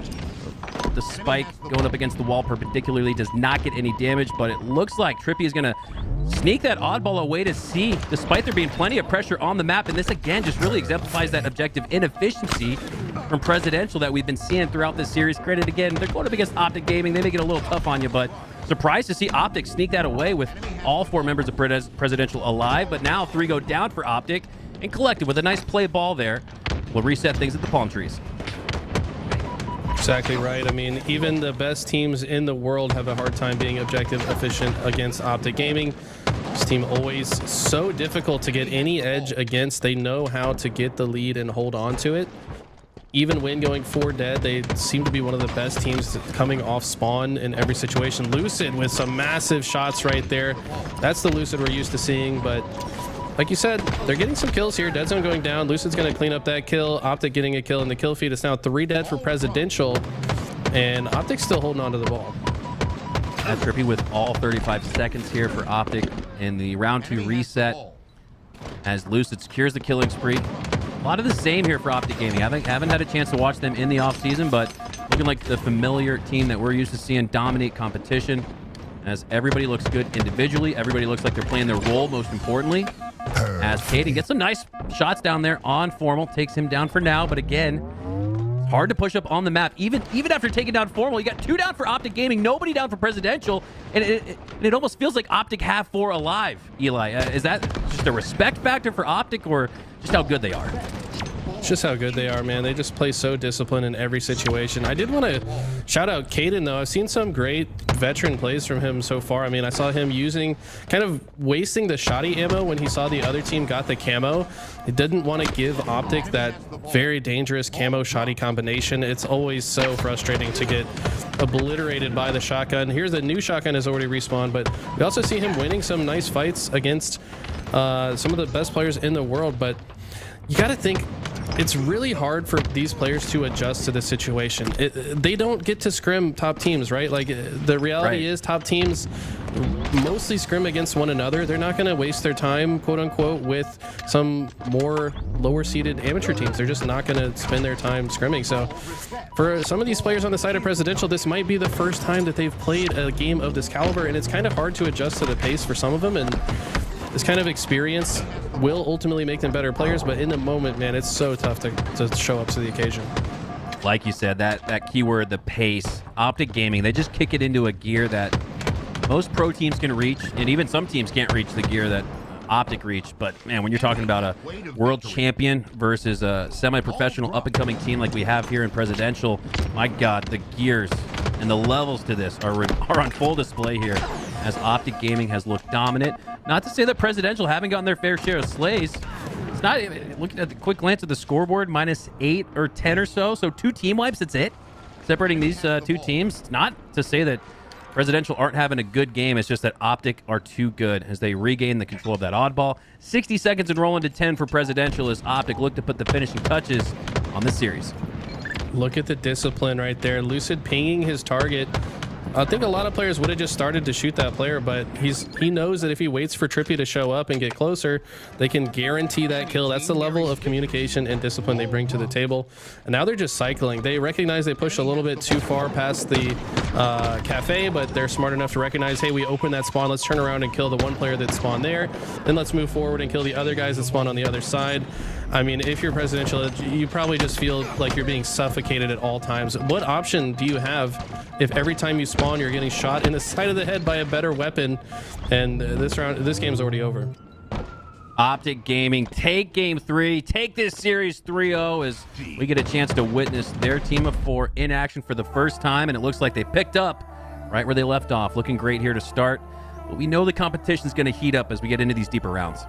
with the spike going up against the wall perpendicularly. Does not get any damage, but it looks like Trippy is going to sneak that oddball away to C, despite there being plenty of pressure on the map. And this, again, just really exemplifies that objective inefficiency from Presidential that we've been seeing throughout this series. Credit again, they're going up against OpTic Gaming. They make it a little tough on you, but surprised to see OpTic sneak that away with all 4 members of Presidential alive. But now 3 go down for OpTic, and Collective with a nice play ball there will reset things at the palm trees. Exactly right. I mean, even the best teams in the world have a hard time being objective efficient against OpTic Gaming. This team always so difficult to get any edge against. They know how to get the lead and hold on to it. Even when going 4 dead, they seem to be one of the best teams coming off spawn in every situation. Lucid with some massive shots right there. That's the Lucid we're used to seeing, but like you said, they're getting some kills here. Dead zone going down. Lucid's going to clean up that kill. OpTic getting a kill in the kill feed. It's now 3 dead for Presidential, and OpTic's still holding on to the ball. That's Trippy with all 35 seconds here for OpTic in the round 2 reset as Lucid secures the killing spree. A lot of the same here for OpTic Gaming. Haven't had a chance to watch them in the offseason, but looking like the familiar team that we're used to seeing dominate competition as everybody looks good individually. Everybody looks like they're playing their role, most importantly. As Caden gets some nice shots down there on Formal, takes him down for now, but again, it's hard to push up on the map. Even after taking down Formal, you got 2 down for OpTic Gaming, nobody down for Presidential, and it almost feels like OpTic have 4 alive, Eli. Is that just a respect factor for OpTic, or just how good they are? It's just how good they are, man. They just play so disciplined in every situation. I did want to shout out Caden, though. I've seen some great veteran plays from him so far. I mean, I saw him kind of wasting the shoddy ammo when he saw the other team got the camo. He didn't want to give OpTic that very dangerous camo shoddy combination. It's always so frustrating to get obliterated by the shotgun. Here's the new shotgun has already respawned, but we also see him winning some nice fights against some of the best players in the world. But you got to think, it's really hard for these players to adjust to the situation. They don't get to scrim top teams, right? Like, the reality is top teams mostly scrim against one another. They're not going to waste their time, quote unquote, with some more lower seeded amateur teams. They're just not going to spend their time scrimming. So for some of these players on the side of Presidential, this might be the first time that they've played a game of this caliber, and it's kind of hard to adjust to the pace for some of them. And this kind of experience will ultimately make them better players, but in the moment, man, it's so tough to show up to the occasion. Like you said, that keyword, the pace. OpTic Gaming, they just kick it into a gear that most pro teams can reach, and even some teams can't reach the gear that OpTic reach. But man, when you're talking about a world champion versus a semi-professional up-and-coming team like we have here in Presidential, my God, the gears and the levels to this are on full display here as OpTic Gaming has looked dominant. Not to say that Presidential haven't gotten their fair share of slays. It's not, looking at the quick glance at the scoreboard, -8 or 10 or so. So 2 team wipes, that's it. Separating these 2 teams. It's not to say that Presidential aren't having a good game. It's just that OpTic are too good as they regain the control of that oddball. 60 seconds and rolling to 10 for Presidential as OpTic look to put the finishing touches on this series. Look at the discipline right there. Lucid pinging his target. I think a lot of players would have just started to shoot that player, but he knows that if he waits for Trippy to show up and get closer, they can guarantee that kill. That's the level of communication and discipline they bring to the table. And now they're just cycling. They recognize they pushed a little bit too far past the cafe, but they're smart enough to recognize, hey, we opened that spawn. Let's turn around and kill the one player that spawned there. Then let's move forward and kill the other guys that spawn on the other side. I mean, if you're Presidential, you probably just feel like you're being suffocated at all times. What option do you have if every time you spawn, you're getting shot in the side of the head by a better weapon? And this game's already over. OpTic Gaming take game 3, take this series 3-0 as we get a chance to witness their team of 4 in action for the first time, and it looks like they picked up right where they left off. Looking great here to start, but we know the competition is going to heat up as we get into these deeper rounds.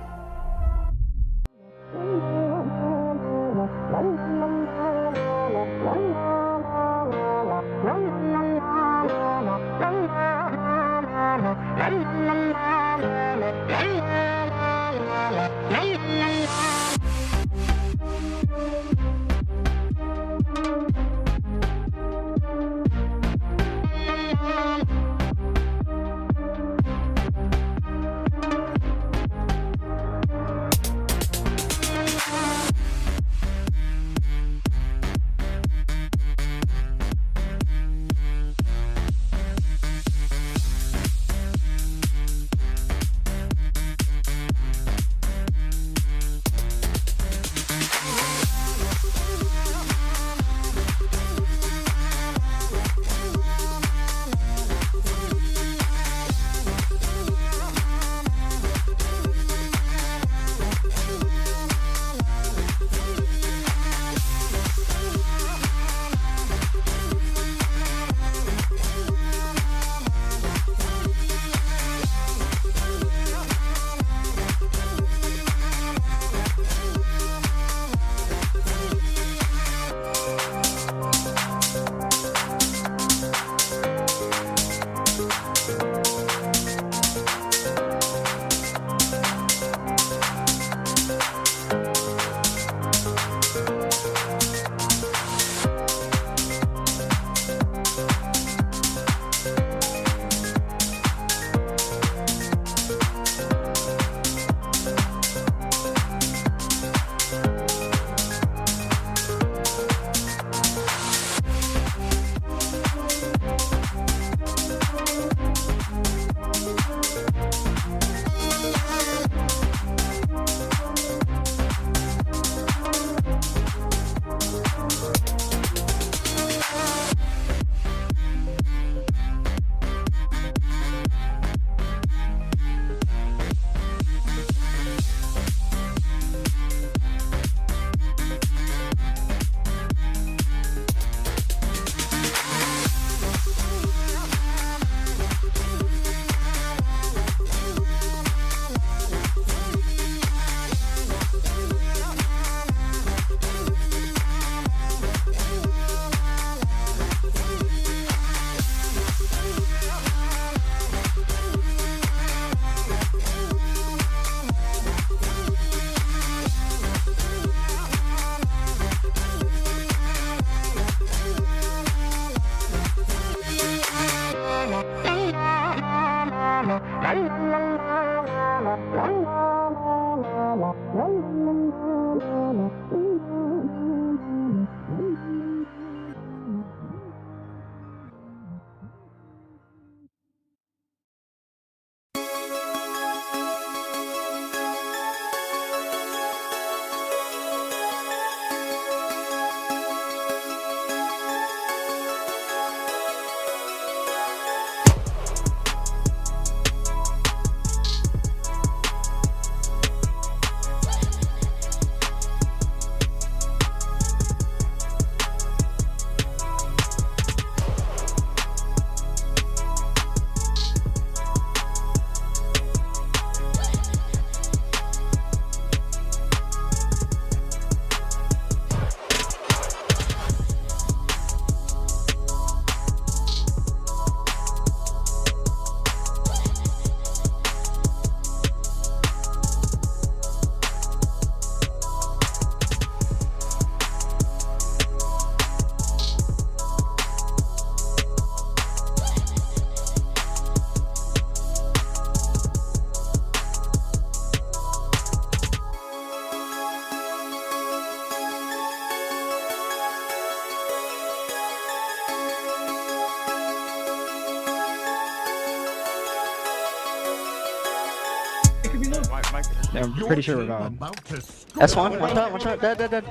I'm pretty sure we're gone. S1, one shot, dead.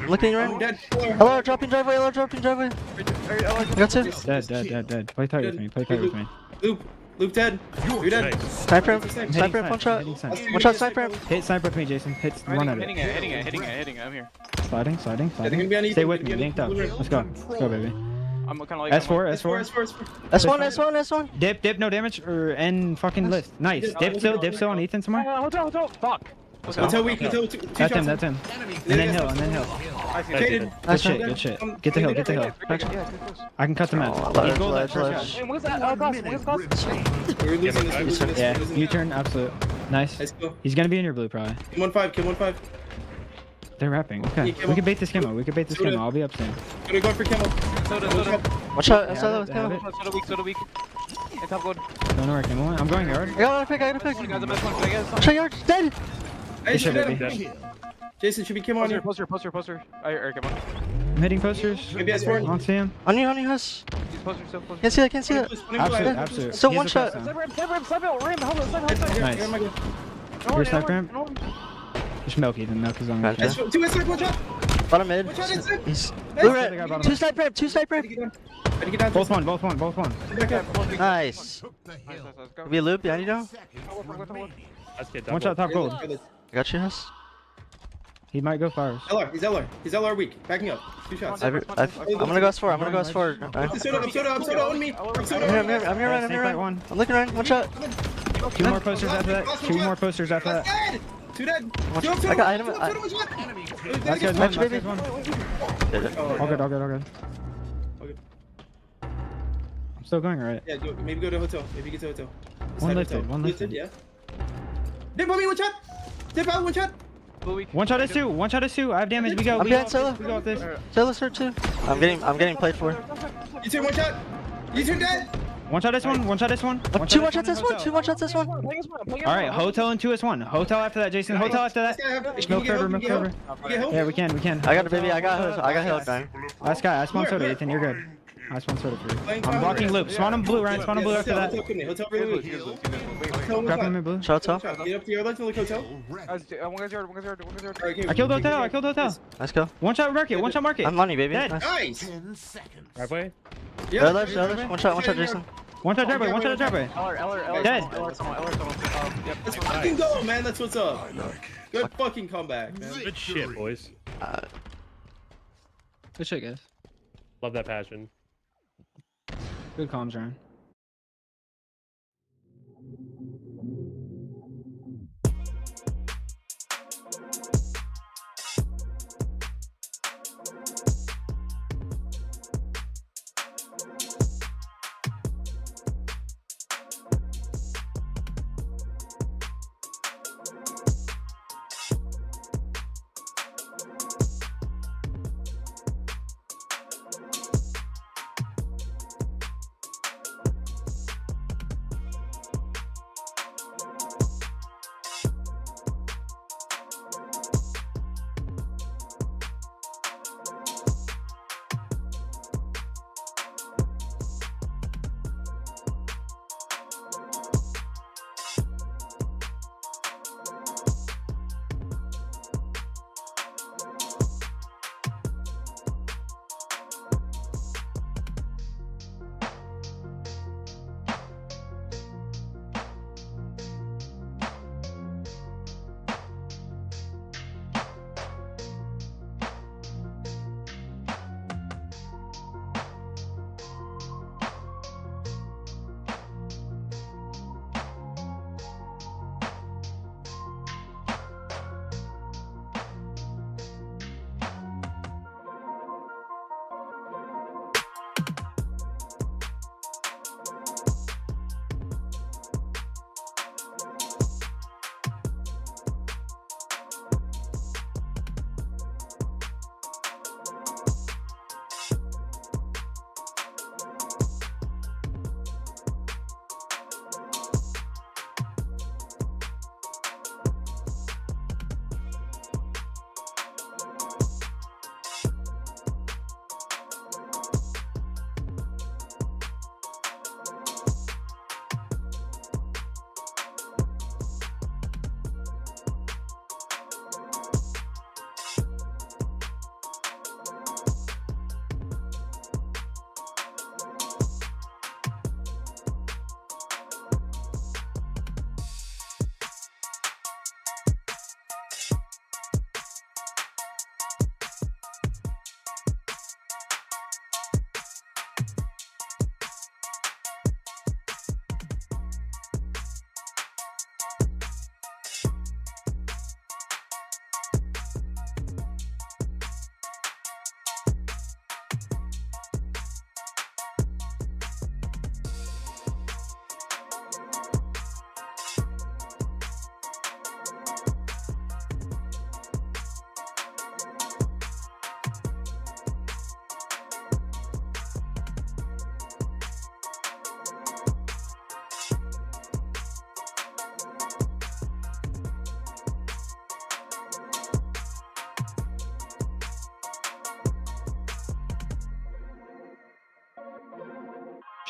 Looking around. Hello, dropping driveway, I got two. Dead. Play tight with me. Loop dead. You're dead. Sniper, one shot. One shot, sniper. Hit sniper with me, Jason. Run at it. Hitting it. I'm here. Sliding. Stay Stay with me, linked up. Let's go, baby. I'm kind of like S4. S1. Dip, no damage, or end fucking lift. Nice. Dip still on Ethan somewhere. Hotel. Fuck. Hotel weak. That's him. And then hill. Good shit. Get the hill. I can cut them out. Ledge. What's that? We're losing this. Yeah, U-turn, absolute. Nice. Let's go. He's gonna be in your blue, probably. Kill 1-5. They're rapping. Okay, we can bait this camo. I'll be up soon. Going for camo. Soda. Watch out, Yeah, SL, I have it. Soda weak. Hey, top gold. Don't know where camo. I'm going yard. I got a pick. You guys are the best one. Can I get Watch out, yard, dead. Hey, Good shit, shoot baby. him. Jason should be camo on here. Poster. Alright, come on. I'm hitting posters. Maybe I S4. don't see him. On you, Huss. He's poster still. Can't see that. Absolute. Still He one has a shot. press down. Ramp. Nice. Your sniper ramp? Just Milky. The milk is on the Okay. shot. 2 S4, 1 shot. Bottom mid. One shot, inside. He's Nice. blue red. Two sniper. Ready to get down. Both one. Back up. Nice. Be a loop behind you now. One shot top gold. I got you, Huss. He might go fires. He's LR weak. Backing up. 2 shots. I'm gonna go S4. I'm soda on me. I'm here, right. One. I'm looking around. One shot. Two more posters after that. 2 dead. I got item. That's good. Match, baby. All good. I'm still going right. Yeah, maybe go to hotel. Maybe get to hotel. One lifted. Yeah. Dip on me, 1 shot. Dip out, 1 shot. One shot is two. I have damage. We go. I'm behind Solo. We go with this. Solo's hurt too. I'm getting played for. You turn 1 shot. You turn dead. One shot is one. Two one shots this one. All right, hotel and 2S1. Hotel after that, Jason. Hotel after that. Milk cover. Yeah, we can. I got it, baby. I got hill time. Last guy. I spawn soda, Ethan. You're good. I spawn soda for you. I'm blocking loop. Spawn him blue, Ryan. Spawn him blue after that. Hotel really weak. Grab him in blue. Shout out. Get up to your left and look hotel. One guy's yard. I killed hotel. Let's go. One shot market. I'm money, baby. Dead. Nice. Nice. Driveway. Yeah. Ledge. One shot, Jason. One shot driveway. Dead. Let's fucking go, man. That's what's up. Good fucking comeback, man. Good shit, boys. Good shit, guys. Love that passion. Good comms, Ryan.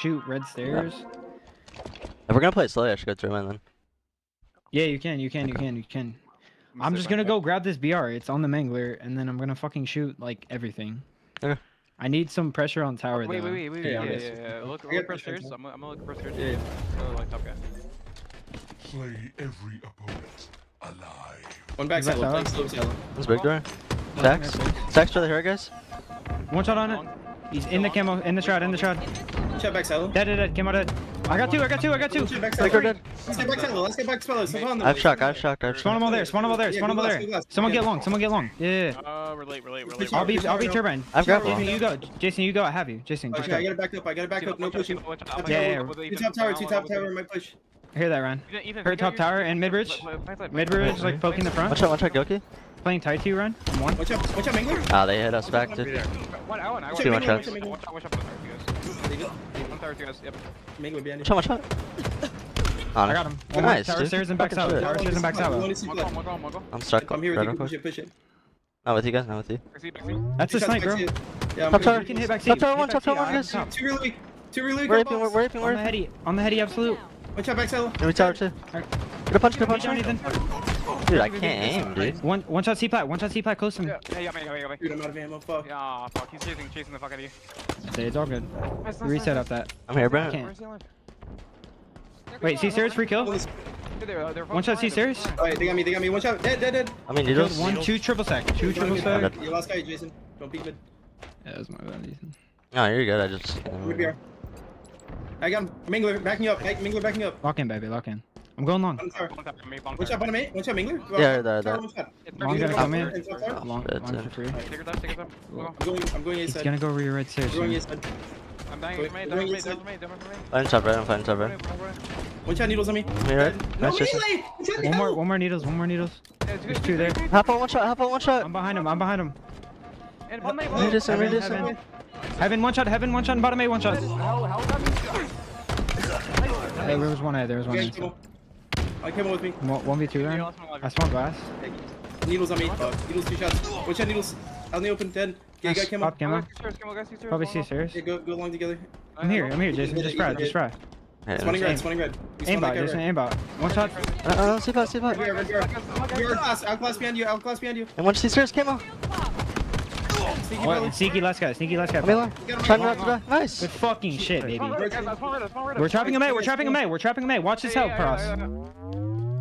shoot red stairs. If we're gonna play it slowly, I should go through mine then. Yeah, you can. I'm just gonna go grab this BR. It's on the Mangler, and then I'm gonna fucking shoot like everything. Okay. I need some pressure on tower Wait, though. yeah. Look for stairs. I'm gonna look for stairs. Yeah. Oh, like top guy. Play every opponent alive. One back side, one flank slopes yellow. One's big door. Stacks. Stacks for the hero, guys. One shot on it. He's in the camo, in the shroud. Check back silo. Dead. Came out dead. I got two. Check back Big door silo. dead. Let's get back silo. Let's get back silo. Stop on them. I've shocked. Spawn them all there. Spawn them all there. Someone get long. Yeah. We're late. I'll be turbine. I've got one. You go. Jason, you go. I have you. Jason, just Okay, I go. gotta back up. No pushing. Yeah. Two top tower. Might push. I hear that, Ryan. Hurt top tower and mid bridge. Like poking the front. Watch out, Goki. Playing tight to you, Ryan. I'm one. Watch out, Mangler. Ah, they hit us back, dude. Two one shots. Mangler behind Watch out. I got him. One Nice, tower dude. stairs and back Fucking south. shit. Tower stairs and back south. I'm stuck. I'm here Red with you. real quick. Push it. Not with you guys, not with you. That's a snipe, bro. Yeah, Top tower. You can hit back Top seat. tower one, guys. Two really weak. We're raping. On the heady, absolute. Watch out, back silo. And we tower too. Good punch. Good job, Nathan. Dude, I can't aim, dude. One shot C plat. close to me. Hey, got me. Dude, I'm out of ammo. Fuck. Yeah, fuck. He's chasing the fuck out of you. Okay, it's all good. Reset up that. I'm here, Brent. Can't. Wait, C-stairs, free kill. One shot C-stairs. Alright, they got me. One shot. Dead. I mean, Killed needles. one, two triple stack. You lost guy, Jason. Don't beat mid. Yeah, that's my bad, Ethan. No, you're good. I just. Mid BR. I got him. Mangler backing up. Mangler backing up. Lock in, baby, lock in. I'm going long. One shot, bottom 8. One shot, Mangler. Yeah, there. Tower, one shot. Long gonna come in. And top tower. Long That's for it. free. Take your time. I'm going A He's side. gonna go over your red stairs. I'm going A soon. side. I'm dying. Wait, Don't wait, me. wait. I'm fighting top right. One shot needles on me. I'm here, right? No, Nice, Jason. melee! One more needles. There's two there. Hop on one shot. I'm behind him. Read this. Heaven, one shot, and bottom 8, one shot. Hey, there was one A. I came on with me. 1v2 round. I spawned glass. Needles on me. Needles 2 shots. One shot needles. Out in the open. Dead. Yeah, you got camo. Pop camo. Probably C-stairs. Yeah, go along together. I'm here, Jason. Just fry. Spawning red. We spawned Aimbot, that Jason, guy aimbot. One shot. See pot. red. Outclass behind you. And one C-stairs camo. Sneaky last guy. I'm here. Trying not to die. Nice. Good fucking shit, baby. We're trapping him A. Watch this help cross.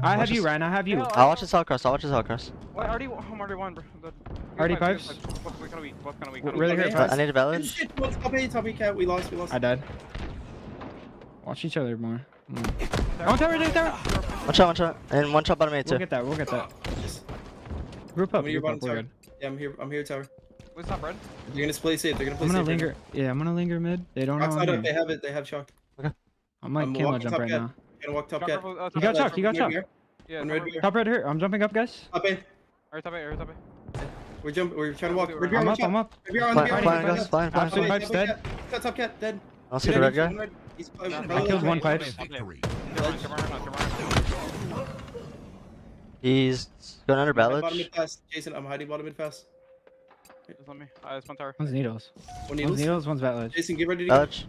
I have you, Ryan. I'll watch his hell cross. I'm already one, bro. Already pipes. What's gonna be? Really hurt I pipes. need a valid. Shit, top A, cat. We lost. I died. Watch each other more. Oh, tower. One shot. And one shot bottom 8 too. We'll get that. Group up. We're We're good. good. Yeah, I'm here, tower. What's up, Red? They're gonna play safe. I'm gonna linger. Yeah, I'm gonna linger mid. They don't know. Outside I'm up, they here. have it. They have shock. I'm like camo jump right now. Gonna walk top cat. You got shock. Yeah, One red beer. Top red hurt. I'm jumping up, guys. Top A. Top A. We're trying to walk. Red beer I'm on up. top. I'm up. Red beer on the Fine, beer. guys. Fine. Absolute pipes dead. Top cat, dead. I'll see the red guy. I killed one pipes. He's going under Bottom ballage. mid fast. Jason, I'm hiding bottom mid fast. Just let me. Spawn tower. One's needles. One One's needles. One's battle. Jason, get ready to go. Ballage.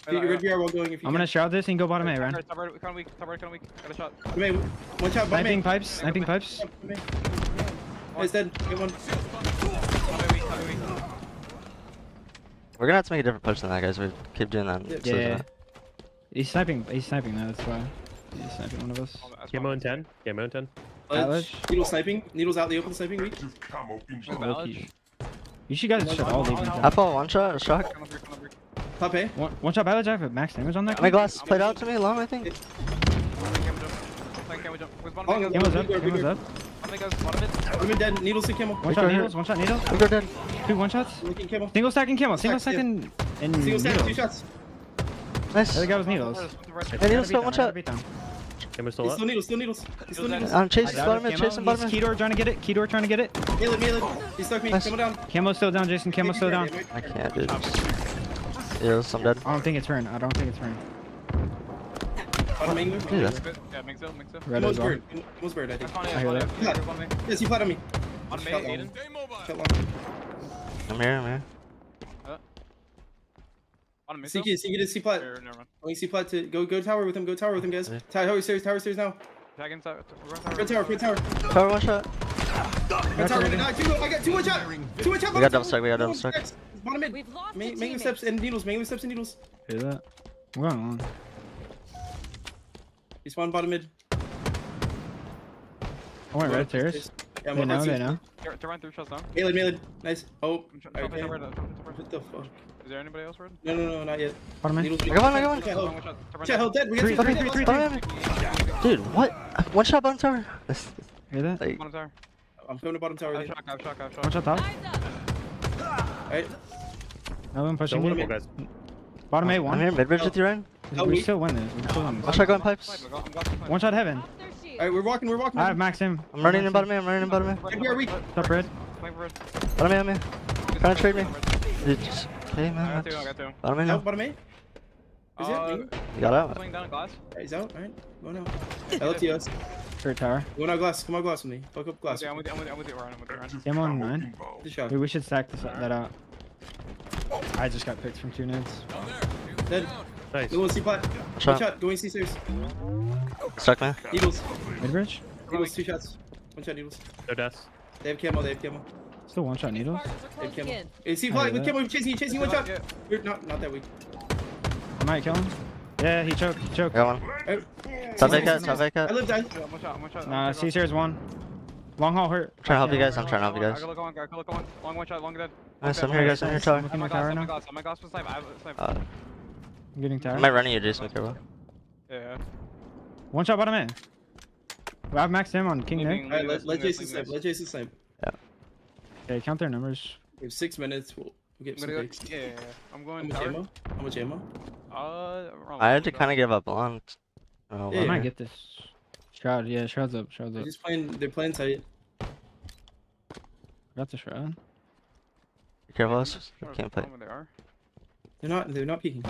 Red beer while going if you I'm gonna shroud this and go bottom A, Ryan. Top red, kinda weak. Got a shot. can. One shot, bottom Sniping A. pipes. Oh, he's dead. Get one. Top A weak. We're gonna have to make a different push than that, guys. We keep doing that. Yeah. He's sniping though, that's why. He's sniping one of us. Camo in 10. Ledge. Needle sniping. Needles out in the open sniping weak. Camo inbound. You should guys should all leave me. Half all one shot, a shock. Top A. One shot battle. I have max damage on that. My glass played out to me long, I think. Camo's up. Women dead. Needles to camo. One shot needles. We go dead. Two one shots. Looking camo. Single stacking camo. Single stack, and Single stack. 2 needles. shots. Nice. The other guy was needles. Hey, needles still one shot. Camo still He's up. still needles. I'm chasing bottom mid, chasing bottom mid. Keydor trying to get it. Melee. He stuck me. Nice. Camo down. Camo's still down, Jason. Camo's still down. I can't, dude. Yes, I'm dead. I don't think it's turn. Bottom angler. Dude, that's Yeah, mix up. Red as well. Most bird, I think. I hear that. Yes, he flat on me. On me, Shot long. Aiden. Shot long. I'm here. On mid. C to C plat. Never mind. Going C plat to go tower with him. Go tower with him, guys. Tower stairs now. Tag inside. Red tower. Tower one shot. Red tower. I got 2 1 shot. 2 1 shot. We got double stack. Bottom mid. Main steps and needles. Hear that? What's going on? He spawned bottom mid. I went red stairs. Yeah, They know. To run through shots down. Melee. Nice. Oh. What the fuck? Is there anybody else red? No, not yet. Bottom man. I got one. Chat, hold dead. We got Three. Dude, what? One shot bottom tower. Hear that? Like, Bottom tower. I'm coming to bottom tower. I have shot. One shot top. Alright. No one pushing Don't me. guys. Bottom A I'm one. here mid bridge with you, Ryan. We still win this. One shot going pipes. One shot heaven. Alright, we're walking. I have max him. I'm running in bottom A. We are weak. Top red. Bottom A, I'm here. Trying to trade me. Dude, just... Okay, man. I got two. Bottom A No, now. bottom A. Is it? You got out. Swing down glass. He's out. Alright. Go now. LTS. Third tower. Go now glass. Come on glass with me. Fuck up glass. I'm with you, Ryan. Game on 9. Good shot. Dude, we should stack that out. I just got picked from 2 nades. Dead. Nice. Go C plat. Shot. One shot. Going C stairs. Stuck, man. Needles. Mid bridge. Needles. 2 shots. One shot needles. No deaths. They have camo. Still one shot needles. They have camo. Hey, C plat with camo. Chasing one shot. Not that weak. I might kill him. Yeah, he choked. I got one. Top A cat. I lived that. One shot. Nah, C-stairs one. Long haul hurt. I'm trying to help you guys. I could look on. Long one shot. Long dead. Nice, I'm here, guys. I'm here, tower. Looking at my tower now. I'm glass with snipe. I have a snipe. I'm getting I tired. might run you, Jason. Careful. Yeah. One shot bottom in. I have maxed him on King Nick. Alright, let Jason snipe. Okay, count their numbers. We have 6 minutes. We'll get some picks. Yeah. I'm going How tower. much ammo? I had to kind of give up on. Oh, Yeah. I might get this. Shroud, yeah, Shroud's up. They're playing tight. Got the Shroud. Be careful, us. Can't play. They're not peeking.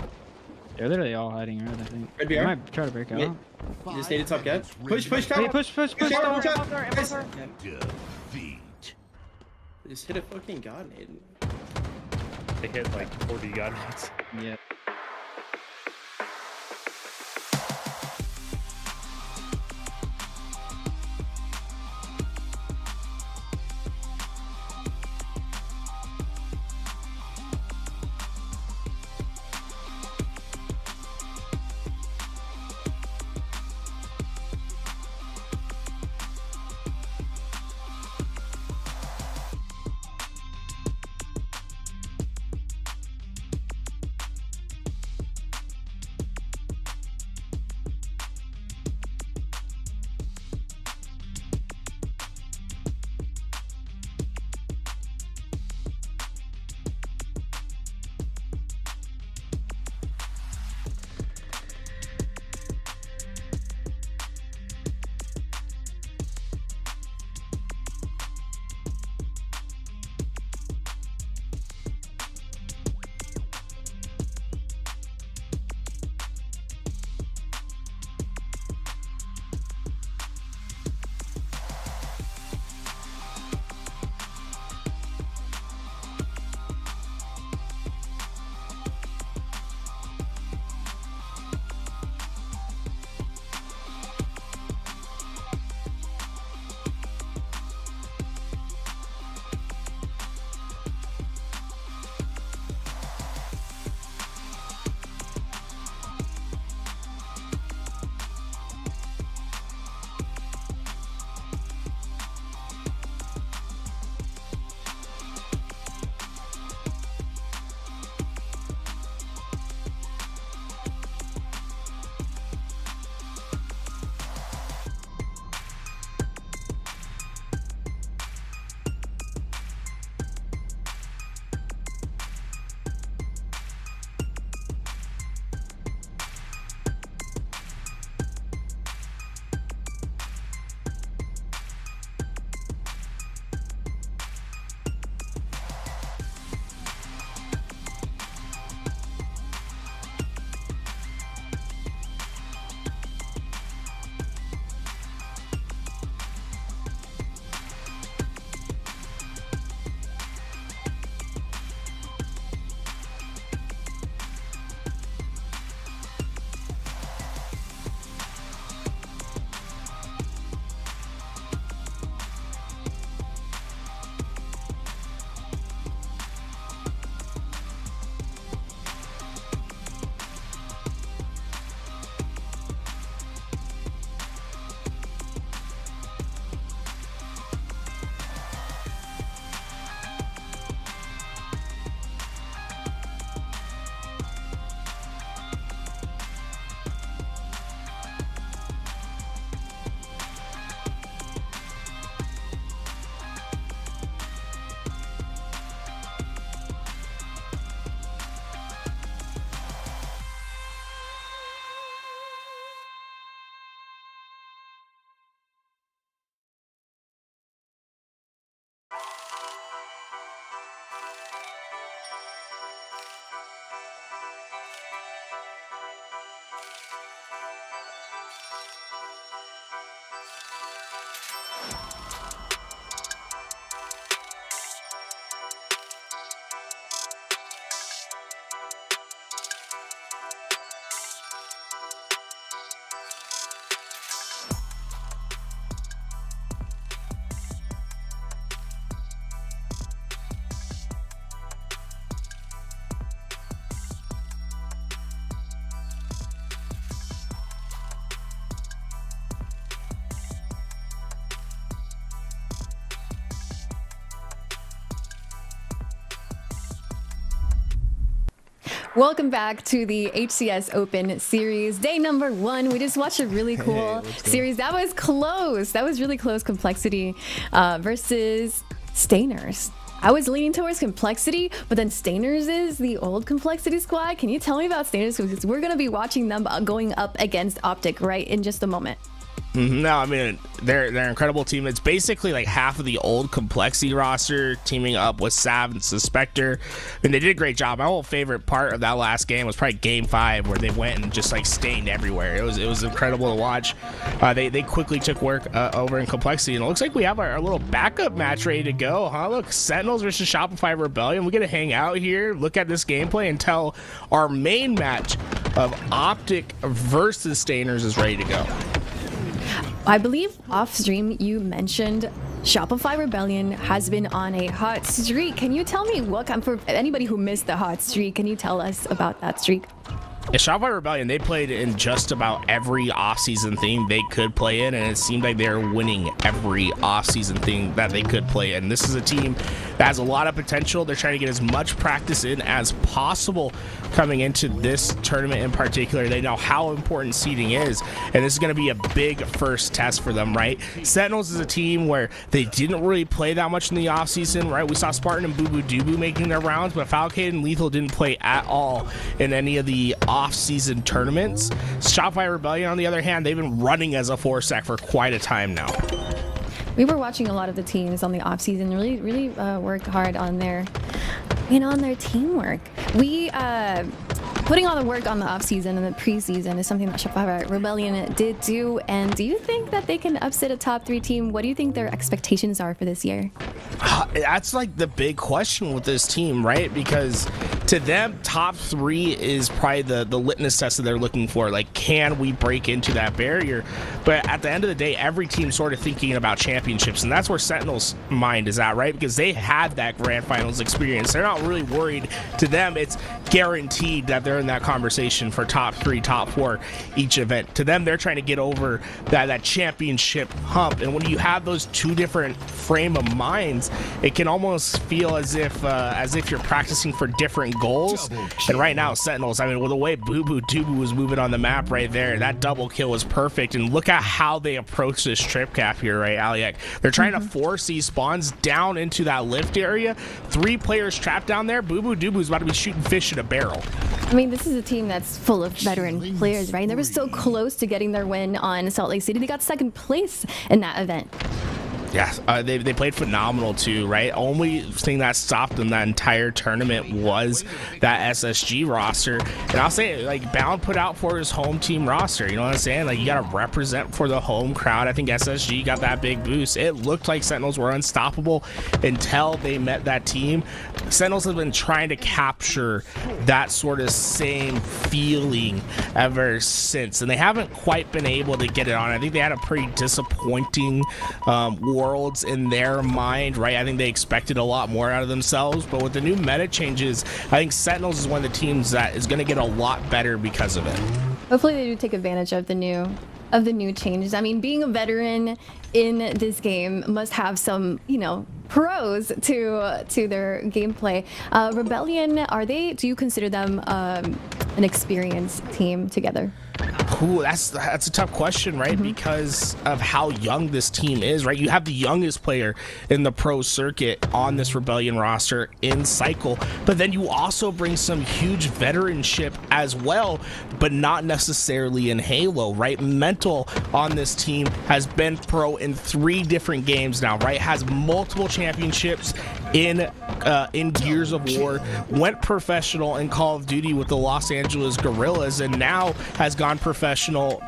They're literally all hiding red, I think. Red They BR? might try to break out. You just needed top cat. Push tower. Hey, push Push tower. tower. Watch out. Nice. Defeat. Just hit a fucking god nade. They hit like 40 god nades. Yeah. Welcome back to the HCS Open Series, day number 1. We just watched a really cool series. That was close. That was really close. Complexity versus Stainers. I was leaning towards Complexity, but then Stainers is the old Complexity squad. Can you tell me about Stainers? Because we're going to be watching them going up against OpTic right in just a moment. No, I mean, they're an incredible team. It's basically like half of the old Complexity roster teaming up with Sav and Suspector. And they did a great job. My whole favorite part of that last game was probably game 5, where they went and just like stained everywhere. It was incredible to watch. They quickly took work over in Complexity, and it looks like we have our little backup match ready to go, huh? Look, Sentinels versus Shopify Rebellion. We get to hang out here, look at this gameplay until our main match of OpTic versus Stainers is ready to go. I believe off stream you mentioned Shopify Rebellion has been on a hot streak. Can you tell me for anybody who missed the hot streak, can you tell us about that streak? Yeah, Shopify Rebellion, they played in just about every off-season thing they could play in, and it seemed like they're winning every off-season thing that they could play in. This is a team that has a lot of potential. They're trying to get as much practice in as possible coming into this tournament in particular. They know how important seeding is, and this is going to be a big first test for them, right? Sentinels is a team where they didn't really play that much in the off-season, right? We saw Spartan and Boo Boo Dubu making their rounds, but Falcade and Lethal didn't play at all in any of the off-season tournaments. Shopify Rebellion, on the other hand, they've been running as a 4-stack for quite a time now. We were watching a lot of the teams on the off-season really work hard on their teamwork. We putting all the work on the off-season and the preseason is something that Shopify Rebellion did do. And do you think that they can upset a top 3 team? What do you think their expectations are for this year? That's like the big question with this team, right? Because to them, top 3 is probably the litmus test that they're looking for. Like, can we break into that barrier? But at the end of the day, every team's sort of thinking about championships, and that's where Sentinel's mind is at, right? Because they had that grand finals experience. They're not really worried. To them, it's guaranteed that they're in that conversation for top 3, top 4 each event. To them, they're trying to get over that championship hump. And when you have those 2 different frame of minds, it can almost feel as if you're practicing for different goals. And right now, Sentinels, I mean, with the way Boo Boo Dubu was moving on the map right there, that double kill was perfect. And look at how they approach this trip cap here, right, Aliek? They're trying to force these spawns down into that lift area. 3 players trapped down there. Boo Boo Dubu is about to be shooting fish in a barrel. I mean, this is a team that's full of veteran players, right? They were so close to getting their win on Salt Lake City. They got 2nd place in that event. Yeah, they played phenomenal too, right? Only thing that stopped them that entire tournament was that SSG roster. And I'll say, like, Bound put out for his home team roster. You know what I'm saying? Like, you got to represent for the home crowd. I think SSG got that big boost. It looked like Sentinels were unstoppable until they met that team. Sentinels have been trying to capture that sort of same feeling ever since, and they haven't quite been able to get it on. I think they had a pretty disappointing Worlds in their mind, right? I think they expected a lot more out of themselves, but with the new meta changes, I think Sentinels is one of the teams that is going to get a lot better because of it. Hopefully they do take advantage of the new changes. I mean, being a veteran in this game must have some, pros to their gameplay. Rebellion, do you consider them an experienced team together? Ooh, that's a tough question, right? Because of how young this team is, right? You have the youngest player in the pro circuit on this Rebellion roster in Cycle, but then you also bring some huge veteranship as well, but not necessarily in Halo, right? Mental on this team has been pro in 3 different games now, right? Has multiple championships in Gears of War, went professional in Call of Duty with the Los Angeles Guerrillas, and now has gone professional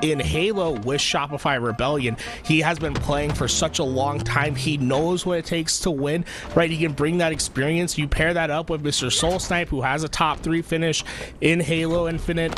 in Halo with Shopify Rebellion. He has been playing for such a long time. He knows what it takes to win, right? He can bring that experience. You pair that up with Mr. Soul Snipe, who has a top 3 finish in Halo Infinite,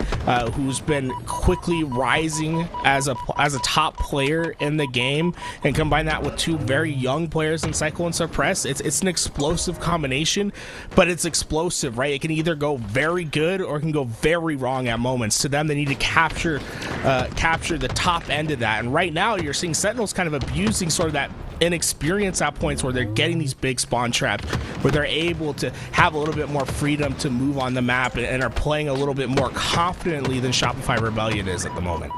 who's been quickly rising as a top player in the game, and combine that with 2 very young players in Cycle and Suppress. It's an explosive combination, but it's explosive, right? It can either go very good or it can go very wrong at moments. To them, they need to capture the top end of that. And right now, you're seeing Sentinels kind of abusing sort of that inexperience at points where they're getting these big spawn traps, where they're able to have a little bit more freedom to move on the map and are playing a little bit more confidently than Shopify Rebellion is at the moment.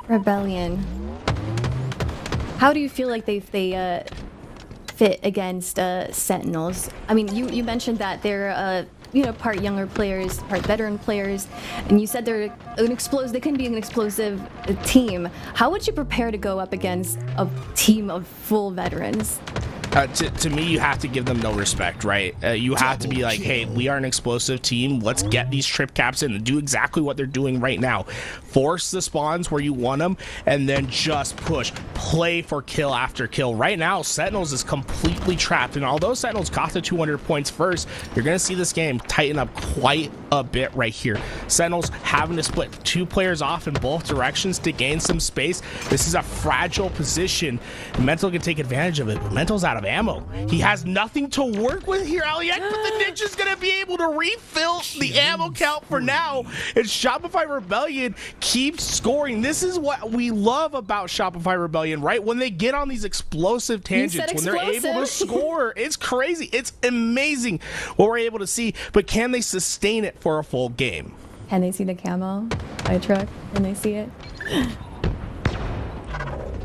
Rebellion. How do you feel like they fit against Sentinels? I mean, you mentioned that they're part younger players, part veteran players, and you said they're they can be an explosive team. How would you prepare to go up against a team of full veterans? To me, you have to give them no respect, right? You have to be like, hey, we are an explosive team. Let's get these trip caps in and do exactly what they're doing right now. Force the spawns where you want them, and then just push. Play for kill after kill. Right now, Sentinels is completely trapped, and although Sentinels got the 200 points first, you're going to see this game tighten up quite a bit right here. Sentinels having to split 2 players off in both directions to gain some space. This is a fragile position. Mental can take advantage of it, but Mental's out of ammo. He has nothing to work with here, Aliak, but the Ninja's gonna be able to refill the ammo count for now, and Shopify Rebellion keeps scoring. This is what we love about Shopify Rebellion, right? When they get on these explosive tangents, when they're able to score, it's crazy. It's amazing what we're able to see, but can they sustain it for a full game? Can they see the camo by truck? Can they see it?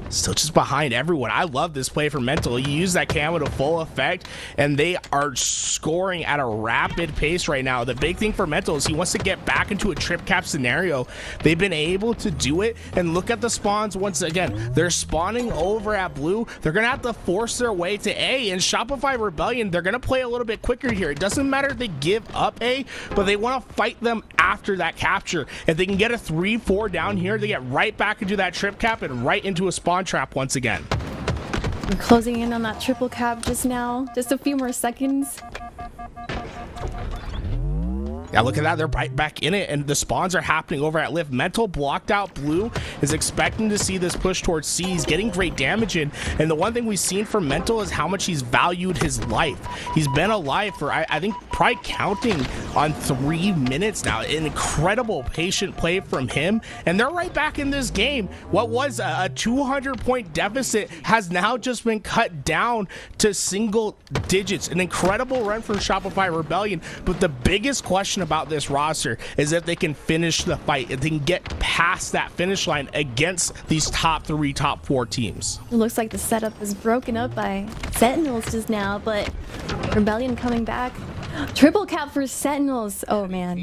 Still just behind everyone. I love this play for Mental. You use that camo to full effect, and they are scoring at a rapid pace right now. The big thing for Mental is he wants to get back into a trip cap scenario. They've been able to do it, and look at the spawns once again. They're spawning over at blue. They're going to have to force their way to A, and Shopify Rebellion, they're going to play a little bit quicker here. It doesn't matter if they give up A, but they want to fight them after that capture. If they can get a 3-4 down here, they get right back into that trip cap and right into a spawn trap once again. We're closing in on that triple cap just now. Just a few more seconds. Yeah, look at that. They're right back in it, and the spawns are happening over at Lift. Mental blocked out blue, is expecting to see this push towards C. He's getting great damage in, and the one thing we've seen from Mental is how much he's valued his life. He's been alive for, I think, probably counting on 3 minutes now. An incredible patient play from him, and they're right back in this game. What was a 200-point deficit has now just been cut down to single digits. An incredible run from Shopify Rebellion, but the biggest question about this roster is if they can finish the fight, if they can get past that finish line against these top 3, top 4 teams. It looks like the setup is broken up by Sentinels just now, but Rebellion coming back. Triple cap for Sentinels. Oh man.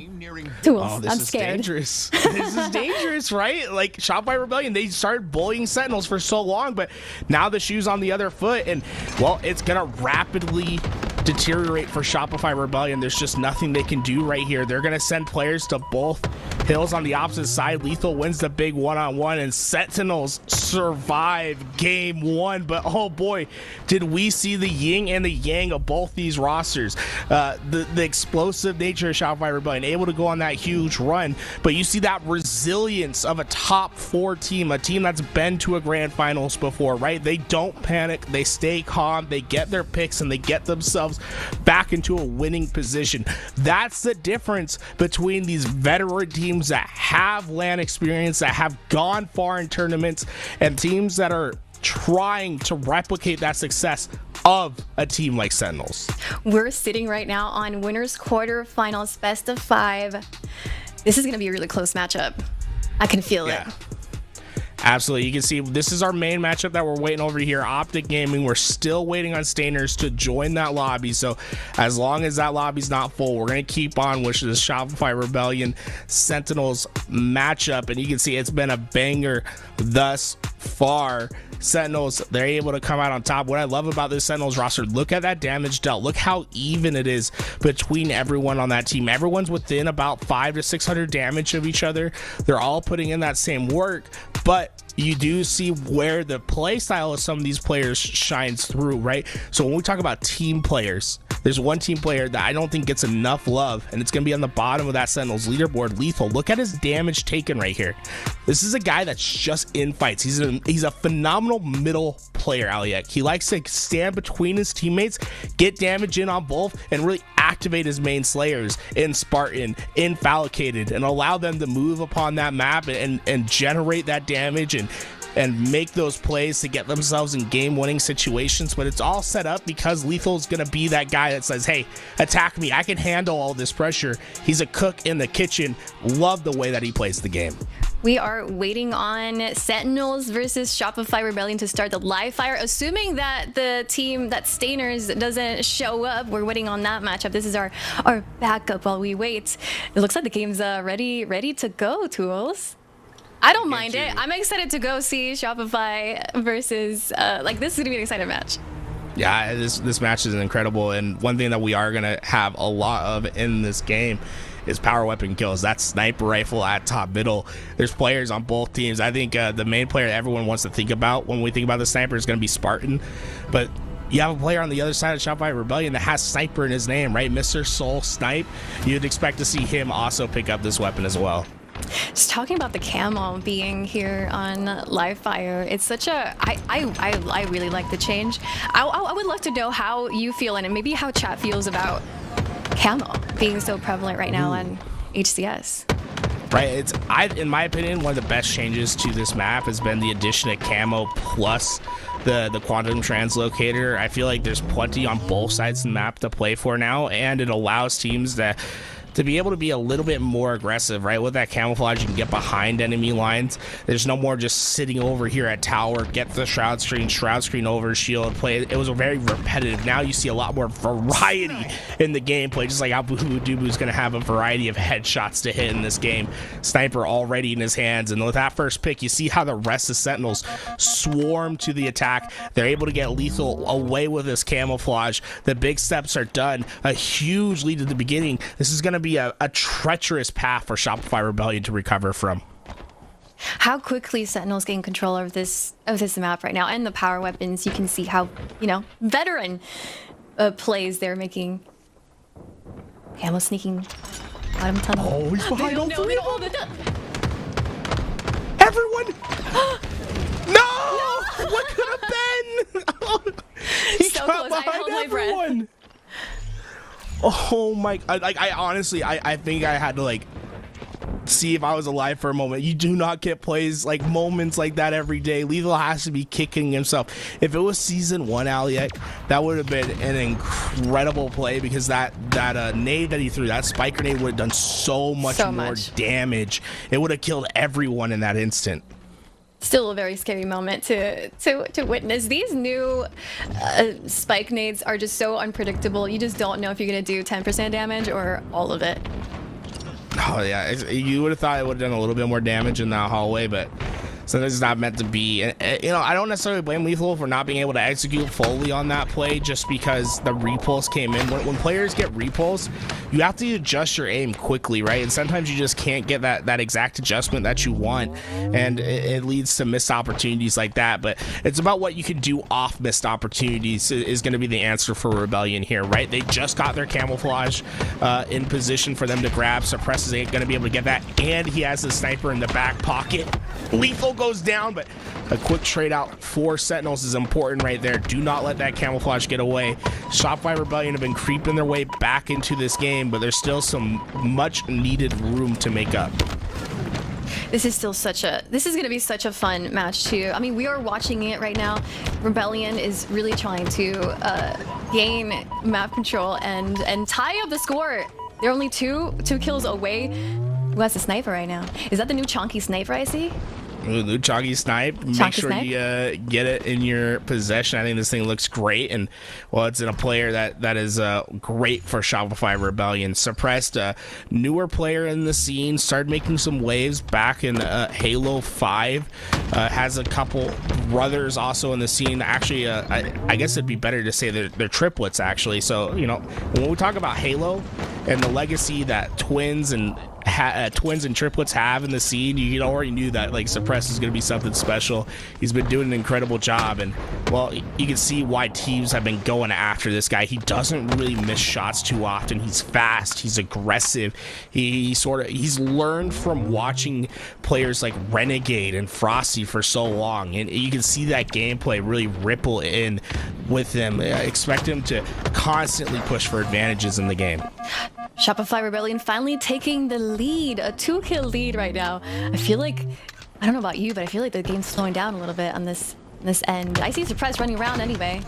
Tools. Oh, this I'm is scared. Dangerous. This is dangerous, right? Like Shopify Rebellion, they started bullying Sentinels for so long, but now the shoe's on the other foot, and well, it's gonna rapidly deteriorate for Shopify Rebellion. There's just nothing they can do right here. They're gonna send players to both hills on the opposite side. Lethal wins the big one-on-one, and Sentinels survive game 1. But oh boy, did we see the yin and the yang of both these rosters. The explosive nature of Shopify Rebellion, able to go on that huge run, but you see that resilience of a top 4 team, a team that's been to a grand finals before, right? They don't panic, they stay calm, they get their picks, and they get themselves back into a winning position. That's the difference between these veteran teams that have LAN experience, that have gone far in tournaments, and teams that are trying to replicate that success of a team like Sentinels. We're sitting right now on winners quarterfinals, best of 5. This is going to be a really close matchup. I can feel it. Absolutely. You can see this is our main matchup that we're waiting over here. OpTic Gaming, we're still waiting on Stainers to join that lobby. So as long as that lobby's not full, we're going to keep on with this Shopify Rebellion Sentinels matchup. And you can see it's been a banger thus far. Sentinels, they're able to come out on top. What I love about this Sentinels roster, look at that damage dealt. Look how even it is between everyone on that team. Everyone's within about 500 to 600 damage of each other. They're all putting in that same work, but you do see where the play style of some of these players shines through, right? So when we talk about team players, there's one team player that I don't think gets enough love, and it's going to be on the bottom of that Sentinels leaderboard, Lethal. Look at his damage taken right here. This is a guy that's just in fights. He's a phenomenal middle player, Aliak. He likes to stand between his teammates, get damage in on both, and really activate his main slayers in Spartan, in Fallicated, and allow them to move upon that map and generate that damage and and make those plays to get themselves in game-winning situations, but it's all set up because Lethal's gonna be that guy that says, hey, attack me, I can handle all this pressure. He's a cook in the kitchen. Love the way that he plays the game. We are waiting on Sentinels versus Shopify Rebellion to start the live fire. Assuming that the team that Stainers doesn't show up, we're waiting on that matchup. This is our backup while we wait. It looks like the game's ready to go, Tools. I don't mind it. I'm excited to go see Shopify versus like this is gonna be an exciting match. Yeah, this match is incredible, and one thing that we are gonna have a lot of in this game is power weapon kills. That sniper rifle at top middle. There's players on both teams. I think the main player that everyone wants to think about when we think about the sniper is going to be Spartan, but you have a player on the other side of Shopify Rebellion that has sniper in his name, right? Mr. Soul Snipe. You'd expect to see him also pick up this weapon as well. Just talking about the camo being here on live fire, it's such a I really like the change. I would love to know how you feel and maybe how chat feels about camo being so prevalent right now on HCS. Right, in my opinion, one of the best changes to this map has been the addition of camo plus the quantum translocator. I feel like there's plenty on both sides of the map to play for now, and it allows teams to be able to be a little bit more aggressive, right? With that camouflage, you can get behind enemy lines. There's no more just sitting over here at tower, get the shroud screen over, shield play. It was a very repetitive. Now you see a lot more variety in the gameplay, just like how Dubu's gonna have a variety of headshots to hit in this game. Sniper already in his hands, and with that first pick, you see how the rest of Sentinels swarm to the attack. They're able to get Lethal away with this camouflage. The big steps are done. A huge lead at the beginning. This is gonna be a treacherous path for Shopify Rebellion to recover from. How quickly Sentinels gain control of this map right now, and the power weapons. You can see how veteran plays they're making. Camo sneaking bottom tunnel. Oh, he's behind all three. Everyone! No! What could have been? He So got close. I behind held my breath. everyone. Oh my! I honestly, I think I had to see if I was alive for a moment. You do not get plays moments like that every day. Lethal has to be kicking himself. If it was season 1, Aliek, that would have been an incredible play, because that nade that he threw, that spike grenade, would have done so much more damage. It would have killed everyone in that instant. Still a very scary moment to witness. These new spike nades are just so unpredictable. You just don't know if you're gonna do 10% damage or all of it. Oh yeah, you would have thought it would have done a little bit more damage in that hallway, but sometimes it's not meant to be. And I don't necessarily blame Lethal for not being able to execute fully on that play, just because the repulse came in. When players get repulse, you have to adjust your aim quickly, right? And sometimes you just can't get that exact adjustment that you want, and it leads to missed opportunities like that. But it's about what you can do off missed opportunities is going to be the answer for Rebellion here, right? They just got their camouflage in position for them to grab. Suppress isn't going to be able to get that, and he has the sniper in the back pocket. Lethal goes down, but a quick trade out for Sentinels is important right there. Do not let that camouflage get away. Shopify Rebellion have been creeping their way back into this game, but there's still some much needed room to make up. This is going to be such a fun match too. I mean, we are watching it right now. Rebellion is really trying to gain map control and tie up the score. They're only two kills away. Who has the sniper right now? Is that the new chonky sniper I see? Ooh, chonky snipe. Make sure you get it in your possession. I think this thing looks great, and well, it's in a player that is great for Shopify Rebellion. Suppressed, newer player in the scene, started making some waves back in Halo 5. Has a couple brothers also in the scene. Actually, I guess it'd be better to say they're triplets actually. So when we talk about Halo and the legacy that twins and triplets have in the scene, you already knew that Suppress is going to be something special. He's been doing an incredible job, and well, you can see why teams have been going after this guy. He doesn't really miss shots too often. He's fast, he's aggressive. He's learned from watching players like Renegade and Frosty for so long, and you can see that gameplay really ripple in with him. Expect him to constantly push for advantages in the game. Shopify Rebellion finally taking the lead, a 2-kill lead right now. I feel like I don't know about you, but I feel like the game's slowing down a little bit on this end. I see Surprise running around anyway.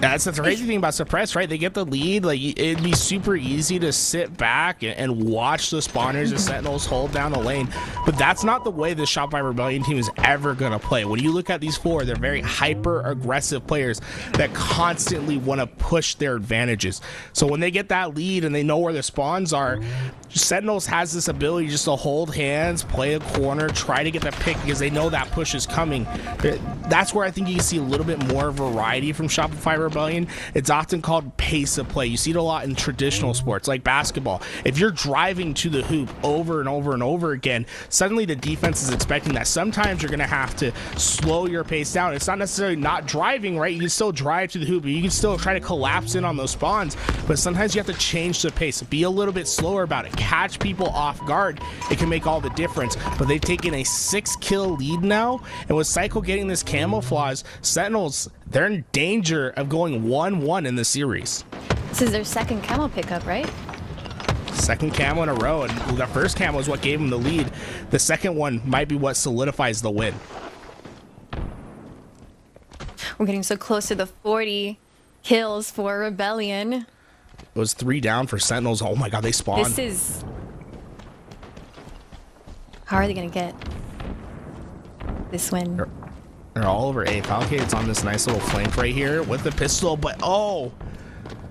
That's the crazy thing about Suppress, right? They get the lead. Like, it'd be super easy to sit back and watch the spawners and Sentinels hold down the lane. But that's not the way the Shopify Rebellion team is ever going to play. When you look at these four, they're very hyper-aggressive players that constantly want to push their advantages. So when they get that lead and they know where the spawns are, Sentinels has this ability just to hold hands, play a corner, try to get the pick because they know that push is coming. That's where I think you can see a little bit more variety from Shopify Rebellion. It's often called pace of play. You see it a lot in traditional sports like basketball. If you're driving to the hoop over and over and over again, suddenly the defense is expecting that. Sometimes you're going to have to slow your pace down. It's not necessarily not driving, right? You can still drive to the hoop. You can still try to collapse in on those spawns, but sometimes you have to change the pace. Be a little bit slower about it. Catch people off guard. It can make all the difference. But they've taken a 6-kill lead now, and with Cycle getting this camouflage, Sentinels, they're in danger of going 1-1 in the series. This is their second camo pickup, right? Second camo in a row, and the first camo is what gave them the lead. The second one might be what solidifies the win. We're getting so close to the 40 kills for Rebellion. It was 3 down for Sentinels. Oh my god, they spawned. This is... How are they going to get this win? They're all over A. Falcade's on this nice little flank right here with the pistol, but oh,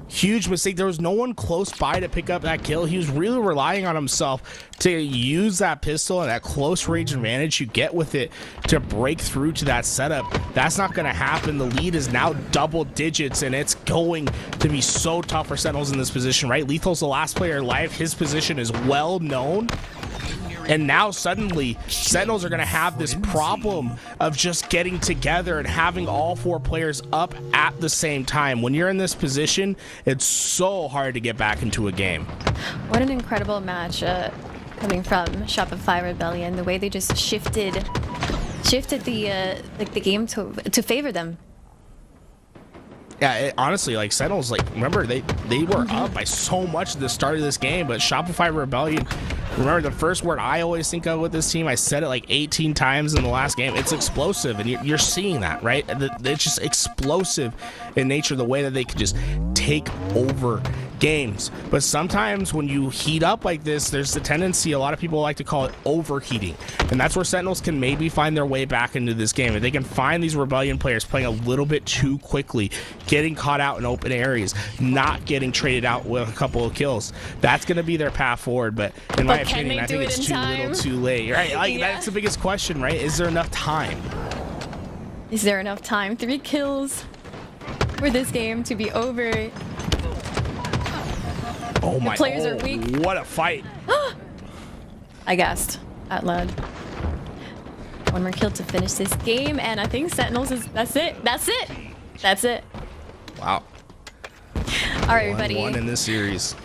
huge mistake. There was no one close by to pick up that kill. He was really relying on himself to use that pistol and that close range advantage you get with it to break through to that setup. That's not going to happen. The lead is now double digits, and it's going to be so tough for Sentinels in this position, right? Lethal's the last player alive. His position is well known. And now suddenly Sentinels are going to have this problem of just getting together and having all 4 players up at the same time. When you're in this position, it's so hard to get back into a game. What an incredible match coming from Shopify Rebellion. The way they just shifted the game to favor them. Yeah, honestly, like Sentinels, like remember they were up by so much at the start of this game, but Shopify Rebellion, remember the first word I always think of with this team, I said it like 18 times in the last game, it's explosive, and you're seeing that, right? It's just explosive in nature, the way that they could just take over games. But sometimes when you heat up like this, there's the tendency, a lot of people like to call it overheating, and that's where Sentinels can maybe find their way back into this game. If they can find these Rebellion players playing a little bit too quickly, getting caught out in open areas, not getting traded out with a couple of kills, that's going to be their path forward. But in my opinion, I think it's too little too late, right? Like, that's the biggest question, right? Is there enough time? Is there enough time? 3 kills for this game to be over. Oh my, the players are weak. What a fight. I gasped out loud. 1 more kill to finish this game, and I think Sentinels is, that's it. Wow. All right, everybody. 1-1 in this series.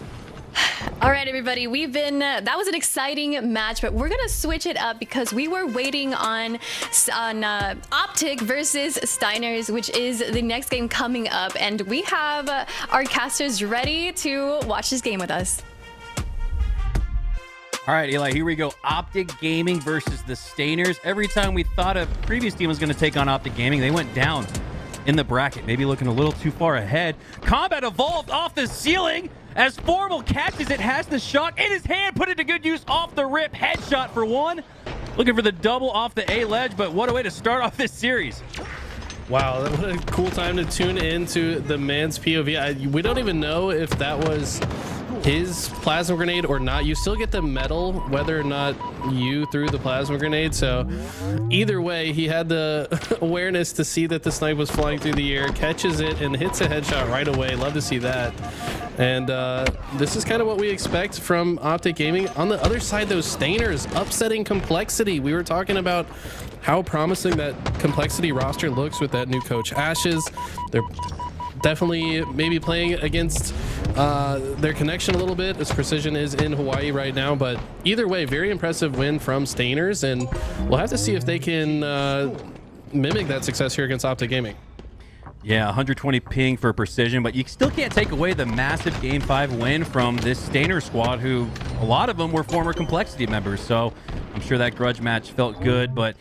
All right, everybody, we've been, that was an exciting match, but we're gonna switch it up because we were waiting on OpTic versus Steiners, which is the next game coming up, and we have our casters ready to watch this game with us. All right, Eli, here we go. OpTic Gaming versus the Stainers. Every time we thought a previous team was going to take on OpTic Gaming, they went down in the bracket, maybe looking a little too far ahead. Combat evolved off the ceiling as Formal catches it, has the shot in his hand, put it to good use off the rip. Headshot for 1. Looking for the double off the A ledge, but what a way to start off this series. Wow, what a cool time to tune into the man's POV. We don't even know if that was his plasma grenade or not. You still get the medal whether or not you threw the plasma grenade, so either way he had the awareness to see that the snipe was flying through the air, catches it and hits a headshot right away. Love to see that. And this is kind of what we expect from OpTic Gaming. On the other side, those Stainers upsetting Complexity. We were talking about how promising that Complexity roster looks with that new coach Ashes. They're definitely maybe playing against their connection a little bit, as Precision is in Hawaii right now, but either way, very impressive win from Stainers, and we'll have to see if they can mimic that success here against OpTic Gaming. Yeah, 120 ping for precision, but you still can't take away the massive Game 5 win from this Stainer squad, who a lot of them were former Complexity members. So I'm sure that grudge match felt good, but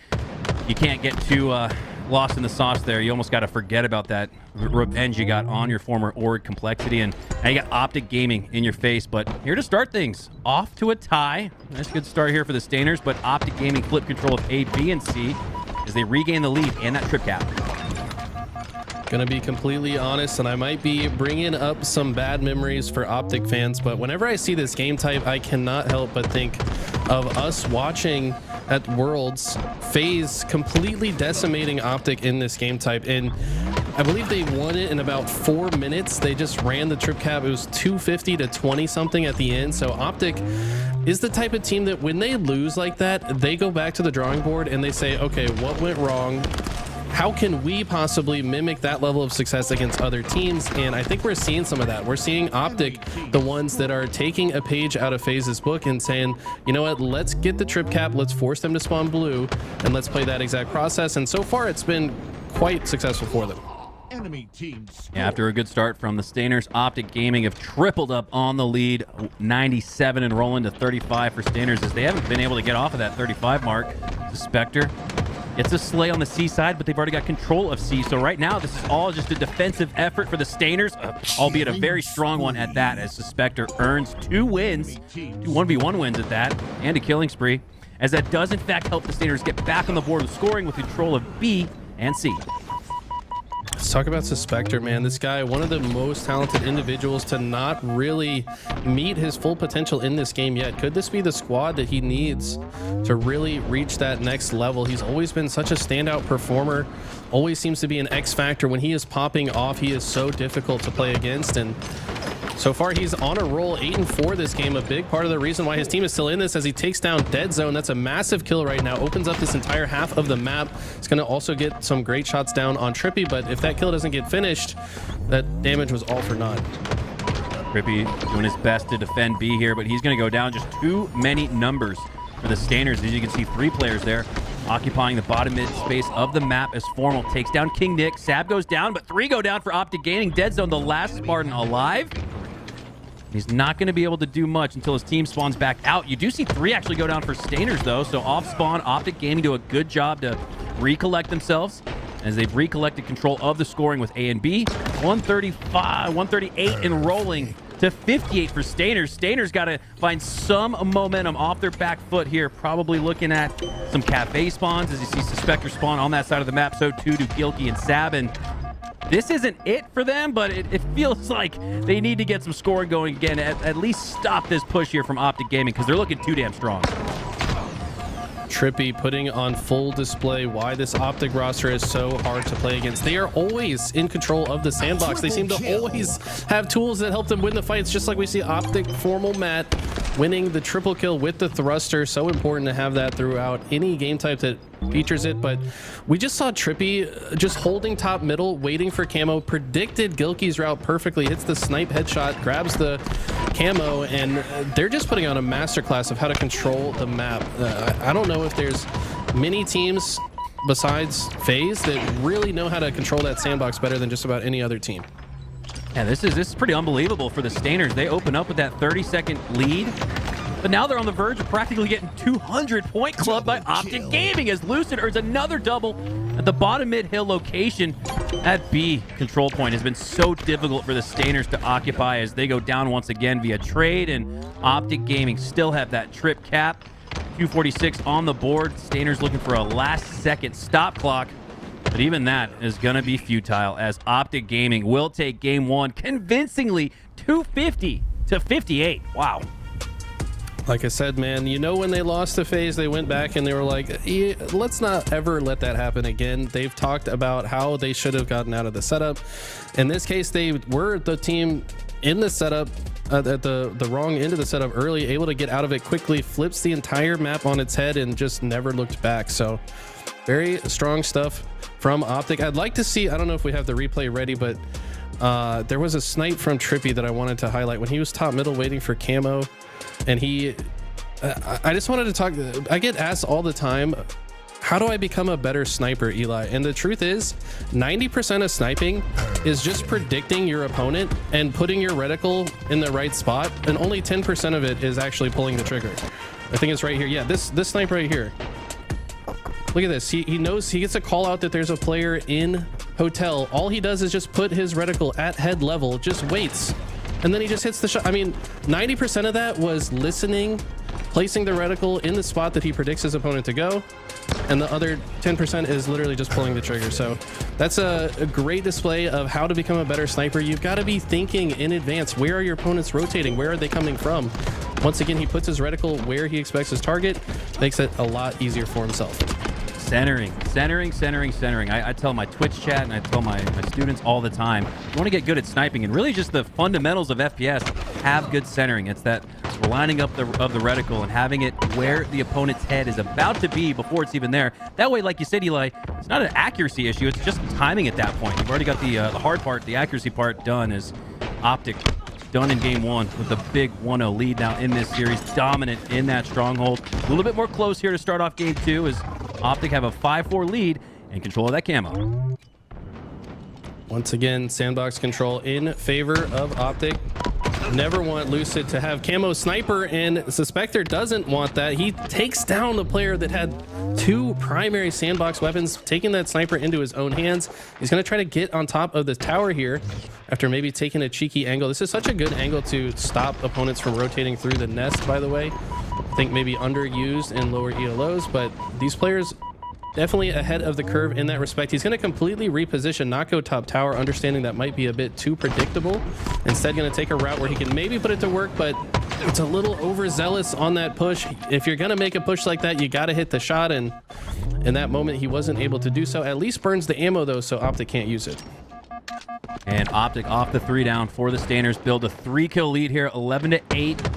you can't get too lost in the sauce there. You almost got to forget about that revenge you got on your former Org Complexity, and now you got OpTic Gaming in your face. But here to start things, off to a tie. Nice good start here for the Stainers, but OpTic Gaming flip control of A, B, and C as they regain the lead and that trip cap. Gonna be completely honest, and I might be bringing up some bad memories for OpTic fans, but whenever I see this game type, I cannot help but think of us watching at Worlds, FaZe completely decimating OpTic in this game type, and I believe they won it in about 4 minutes. They just ran the trip cap. It was 250 to 20 something at the end. So OpTic is the type of team that when they lose like that, they go back to the drawing board and they say, okay, what went wrong? How can we possibly mimic that level of success against other teams? And I think we're seeing some of that. We're seeing OpTic, the ones that are taking a page out of FaZe's book and saying, you know what, let's get the trip cap, let's force them to spawn blue, and let's play that exact process. And so far, it's been quite successful for them. Enemy teams. Yeah, after a good start from the Stainers, OpTic Gaming have tripled up on the lead, 97 and rolling to 35 for Stainers, as they haven't been able to get off of that 35 mark. The Spectre gets a slay on the C side, but they've already got control of C. So right now, this is all just a defensive effort for the Stainers, albeit a very strong one at that, as the Spectre earns 2 wins, 2 1v1 wins at that, and a killing spree, as that does in fact help the Stainers get back on the board with scoring with control of B and C. Let's talk about Suspector, man. This guy, one of the most talented individuals to not really meet his full potential in this game yet. Could this be the squad that he needs to really reach that next level? He's always been such a standout performer, always seems to be an X factor. When he is popping off, he is so difficult to play against, and so far he's on a roll, 8-4 this game. A big part of the reason why his team is still in this, as he takes down Dead Zone. That's a massive kill right now, opens up this entire half of the map. It's going to also get some great shots down on Trippy, but if that kill doesn't get finished, that damage was all for naught. Trippy doing his best to defend B here, but he's going to go down. Just too many numbers for the Stainers. As you can see, 3 players there occupying the bottom mid space of the map, as Formal takes down King Nick. Sab goes down, but 3 go down for OpTic Gaming. Dead Zone, the last Spartan alive. He's not going to be able to do much until his team spawns back out. You do see 3 actually go down for Stainers, though. So off spawn, OpTic Gaming do a good job to recollect themselves, as they've recollected control of the scoring with A and B. 135, 138 and rolling to 58 for Stainers. Stainers got to find some momentum off their back foot here. Probably looking at some cafe spawns, as you see Suspector spawn on that side of the map. So too do Gilkey and Sab. And this isn't it for them, but it feels like they need to get some scoring going again. At least stop this push here from OpTic Gaming, because they're looking too damn strong. Trippy putting on full display why this OpTic roster is so hard to play against. They are always in control of the sandbox. They seem to always have tools that help them win the fights, just like we see OpTic Formal Matt winning the triple kill with the thruster. So important to have that throughout any game type that features it. But we just saw Trippy just holding top middle, waiting for camo, predicted Gilkey's route perfectly, hits the snipe headshot, grabs the camo, and they're just putting on a masterclass of how to control the map. I don't know if there's many teams besides FaZe that really know how to control that sandbox better than just about any other team. Yeah, this is pretty unbelievable for the Stainers. They open up with that 30-second lead, but now they're on the verge of practically getting 200-point club by OpTic Gaming, as Lucid earns another double at the bottom mid-hill location. That B control point has been so difficult for the Stainers to occupy, as they go down once again via trade, and OpTic Gaming still have that trip cap. 246 on the board. Stainers looking for a last-second stop clock, but even that is going to be futile, as OpTic Gaming will take game 1 convincingly, 250 to 58. Wow. Like I said, man, you know, when they lost to FaZe, they went back and they were like, let's not ever let that happen again. They've talked about how they should have gotten out of the setup. In this case, they were the team in the setup at the wrong end of the setup early, able to get out of it quickly, flips the entire map on its head, and just never looked back. So very strong stuff from OpTic. I'd like to see, I don't know if we have the replay ready, but there was a snipe from Trippy that I wanted to highlight when he was top middle waiting for camo. And I just wanted to talk, I get asked all the time, how do I become a better sniper, Eli? And the truth is, 90% of sniping is just predicting your opponent and putting your reticle in the right spot, and only 10% of it is actually pulling the trigger. I think it's right here. Yeah, this sniper right here. Look at this. He knows, he gets a call out that there's a player in hotel. All he does is just put his reticle at head level, just waits, and then he just hits the shot. I mean, 90% of that was listening, placing the reticle in the spot that he predicts his opponent to go, and the other 10% is literally just pulling the trigger. So that's a great display of how to become a better sniper. You've got to be thinking in advance. Where are your opponents rotating? Where are they coming from? Once again, he puts his reticle where he expects his target, makes it a lot easier for himself. Centering. I tell my Twitch chat and I tell my students all the time, you want to get good at sniping and really just the fundamentals of FPS, have good centering. It's that lining up of the reticle and having it where the opponent's head is about to be before it's even there. That way, like you said, Eli, it's not an accuracy issue, it's just timing at that point. You've already got the hard part, the accuracy part done, as OpTic done in game one with a big 1-0 lead now in this series, dominant in that stronghold. A little bit more close here to start off game two as OpTic have a 5-4 lead and control of that camo. Once again, sandbox control in favor of OpTic. Never want Lucid to have camo sniper, and Suspector doesn't want that. He takes down the player that had two primary sandbox weapons, taking that sniper into his own hands. He's going to try to get on top of the tower here after maybe taking a cheeky angle. This is such a good angle to stop opponents from rotating through the nest, by the way. I think maybe underused in lower ELOs, but these players definitely ahead of the curve in that respect. He's going to completely reposition, not go top tower, understanding that might be a bit too predictable. Instead, going to take a route where he can maybe put it to work, but it's a little overzealous on that push. If you're going to make a push like that, you got to hit the shot, and in that moment, he wasn't able to do so. At least burns the ammo, though, so OpTic can't use it. And OpTic off the 3 down for the Stanners, build a 3-kill lead here, 11-8.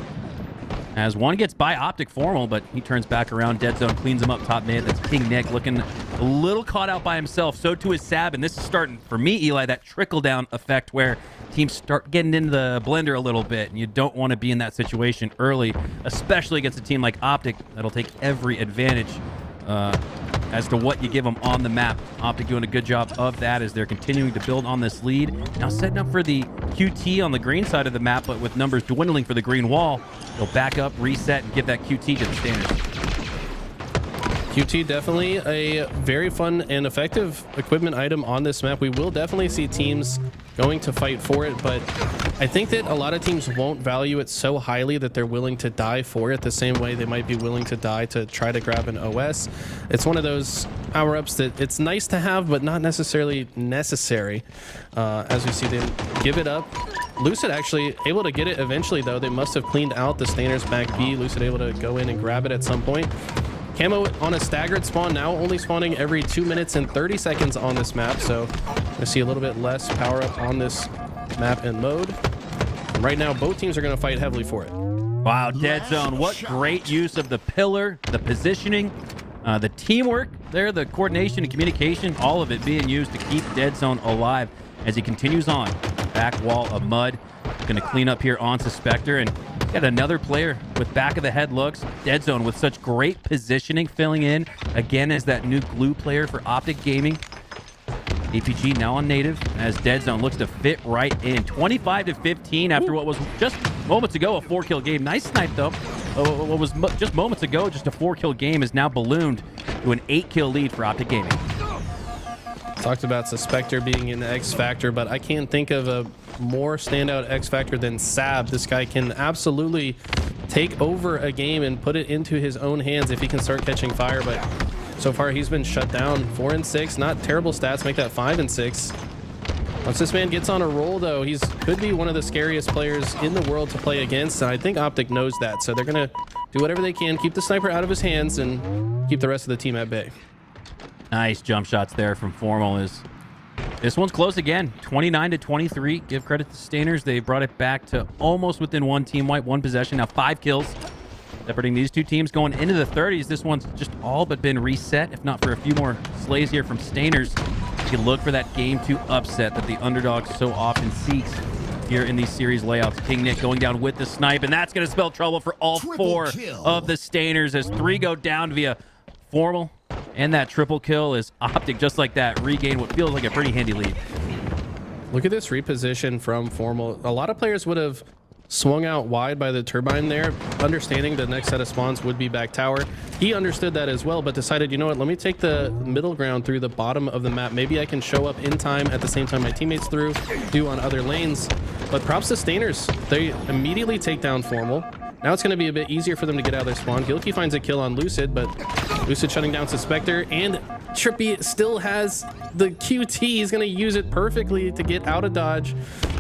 As one gets by OpTic Formal, but he turns back around. Dead zone cleans him up top mid. That's King Nick looking a little caught out by himself. So too is Sab, and this is starting, for me, Eli, that trickle-down effect where teams start getting into the blender a little bit, and you don't want to be in that situation early, especially against a team like OpTic that'll take every advantage as to what you give them on the map. OpTic doing a good job of that as they're continuing to build on this lead. Now setting up for the QT on the green side of the map, but with numbers dwindling for the green wall, they'll back up, reset, and give that QT to the Stanners. QT definitely a very fun and effective equipment item on this map. We will definitely see teams going to fight for it, but I think that a lot of teams won't value it so highly that they're willing to die for it the same way they might be willing to die to try to grab an OS. It's one of those power-ups that it's nice to have, but not necessarily necessary. As we see, they give it up. Lucid actually able to get it eventually, though. They must have cleaned out the Stanners back B. Lucid able to go in and grab it at some point. Camo on a staggered spawn, now only spawning every 2 minutes and 30 seconds on this map, so I see a little bit less power up on this map and mode. And right now, both teams are going to fight heavily for it. Wow, Dead Zone, what great use of the pillar, the positioning, the teamwork there, the coordination and communication, all of it being used to keep Dead Zone alive as he continues on. Back wall of mud, going to clean up here on Suspector, and got another player with back of the head looks. Dead Zone with such great positioning, filling in again as that new glue player for OpTic Gaming. APG now on native as Dead Zone looks to fit right in. 25-15 after what was just moments ago a 4-kill game. Nice snipe though. What was just moments ago just a 4-kill game is now ballooned to an 8-kill lead for OpTic Gaming. Talked about Suspector being an X factor, but I can't think of a more standout X factor than Sab. This guy can absolutely take over a game and put it into his own hands if he can start catching fire, but so far he's been shut down. 4 and 6, not terrible stats, make that 5 and 6. Once this man gets on a roll, though, he's could be one of the scariest players in the world to play against, and I think OpTic knows that, so they're gonna do whatever they can, keep the sniper out of his hands and keep the rest of the team at bay. Nice jump shots there from Formal. This one's close again, 29-23. Give credit to Stanners. They brought it back to almost within one team wipe, one possession. Now 5 kills. Separating these two teams going into the 30s. This one's just all but been reset, if not for a few more slays here from Stanners. You can look for that game 2 upset that the underdog so often seeks here in these series layouts. King Nick going down with the snipe, and that's going to spell trouble for all 4 of the Stanners as 3 go down via Formal And that triple kill is OpTic, just like that, regain what feels like a pretty handy lead. Look at this reposition from Formal. A lot of players would have swung out wide by the turbine there, understanding the next set of spawns would be back tower. He understood that as well, but decided, you know what, let me take the middle ground through the bottom of the map. Maybe I can show up in time at the same time my teammates do on other lanes. But props to Stainers. They immediately take down Formal. Now it's going to be a bit easier for them to get out of their spawn. Gilkey finds a kill on Lucid, but Lucid shutting down Suspector, and Trippy still has the QT. He's going to use it perfectly to get out of dodge.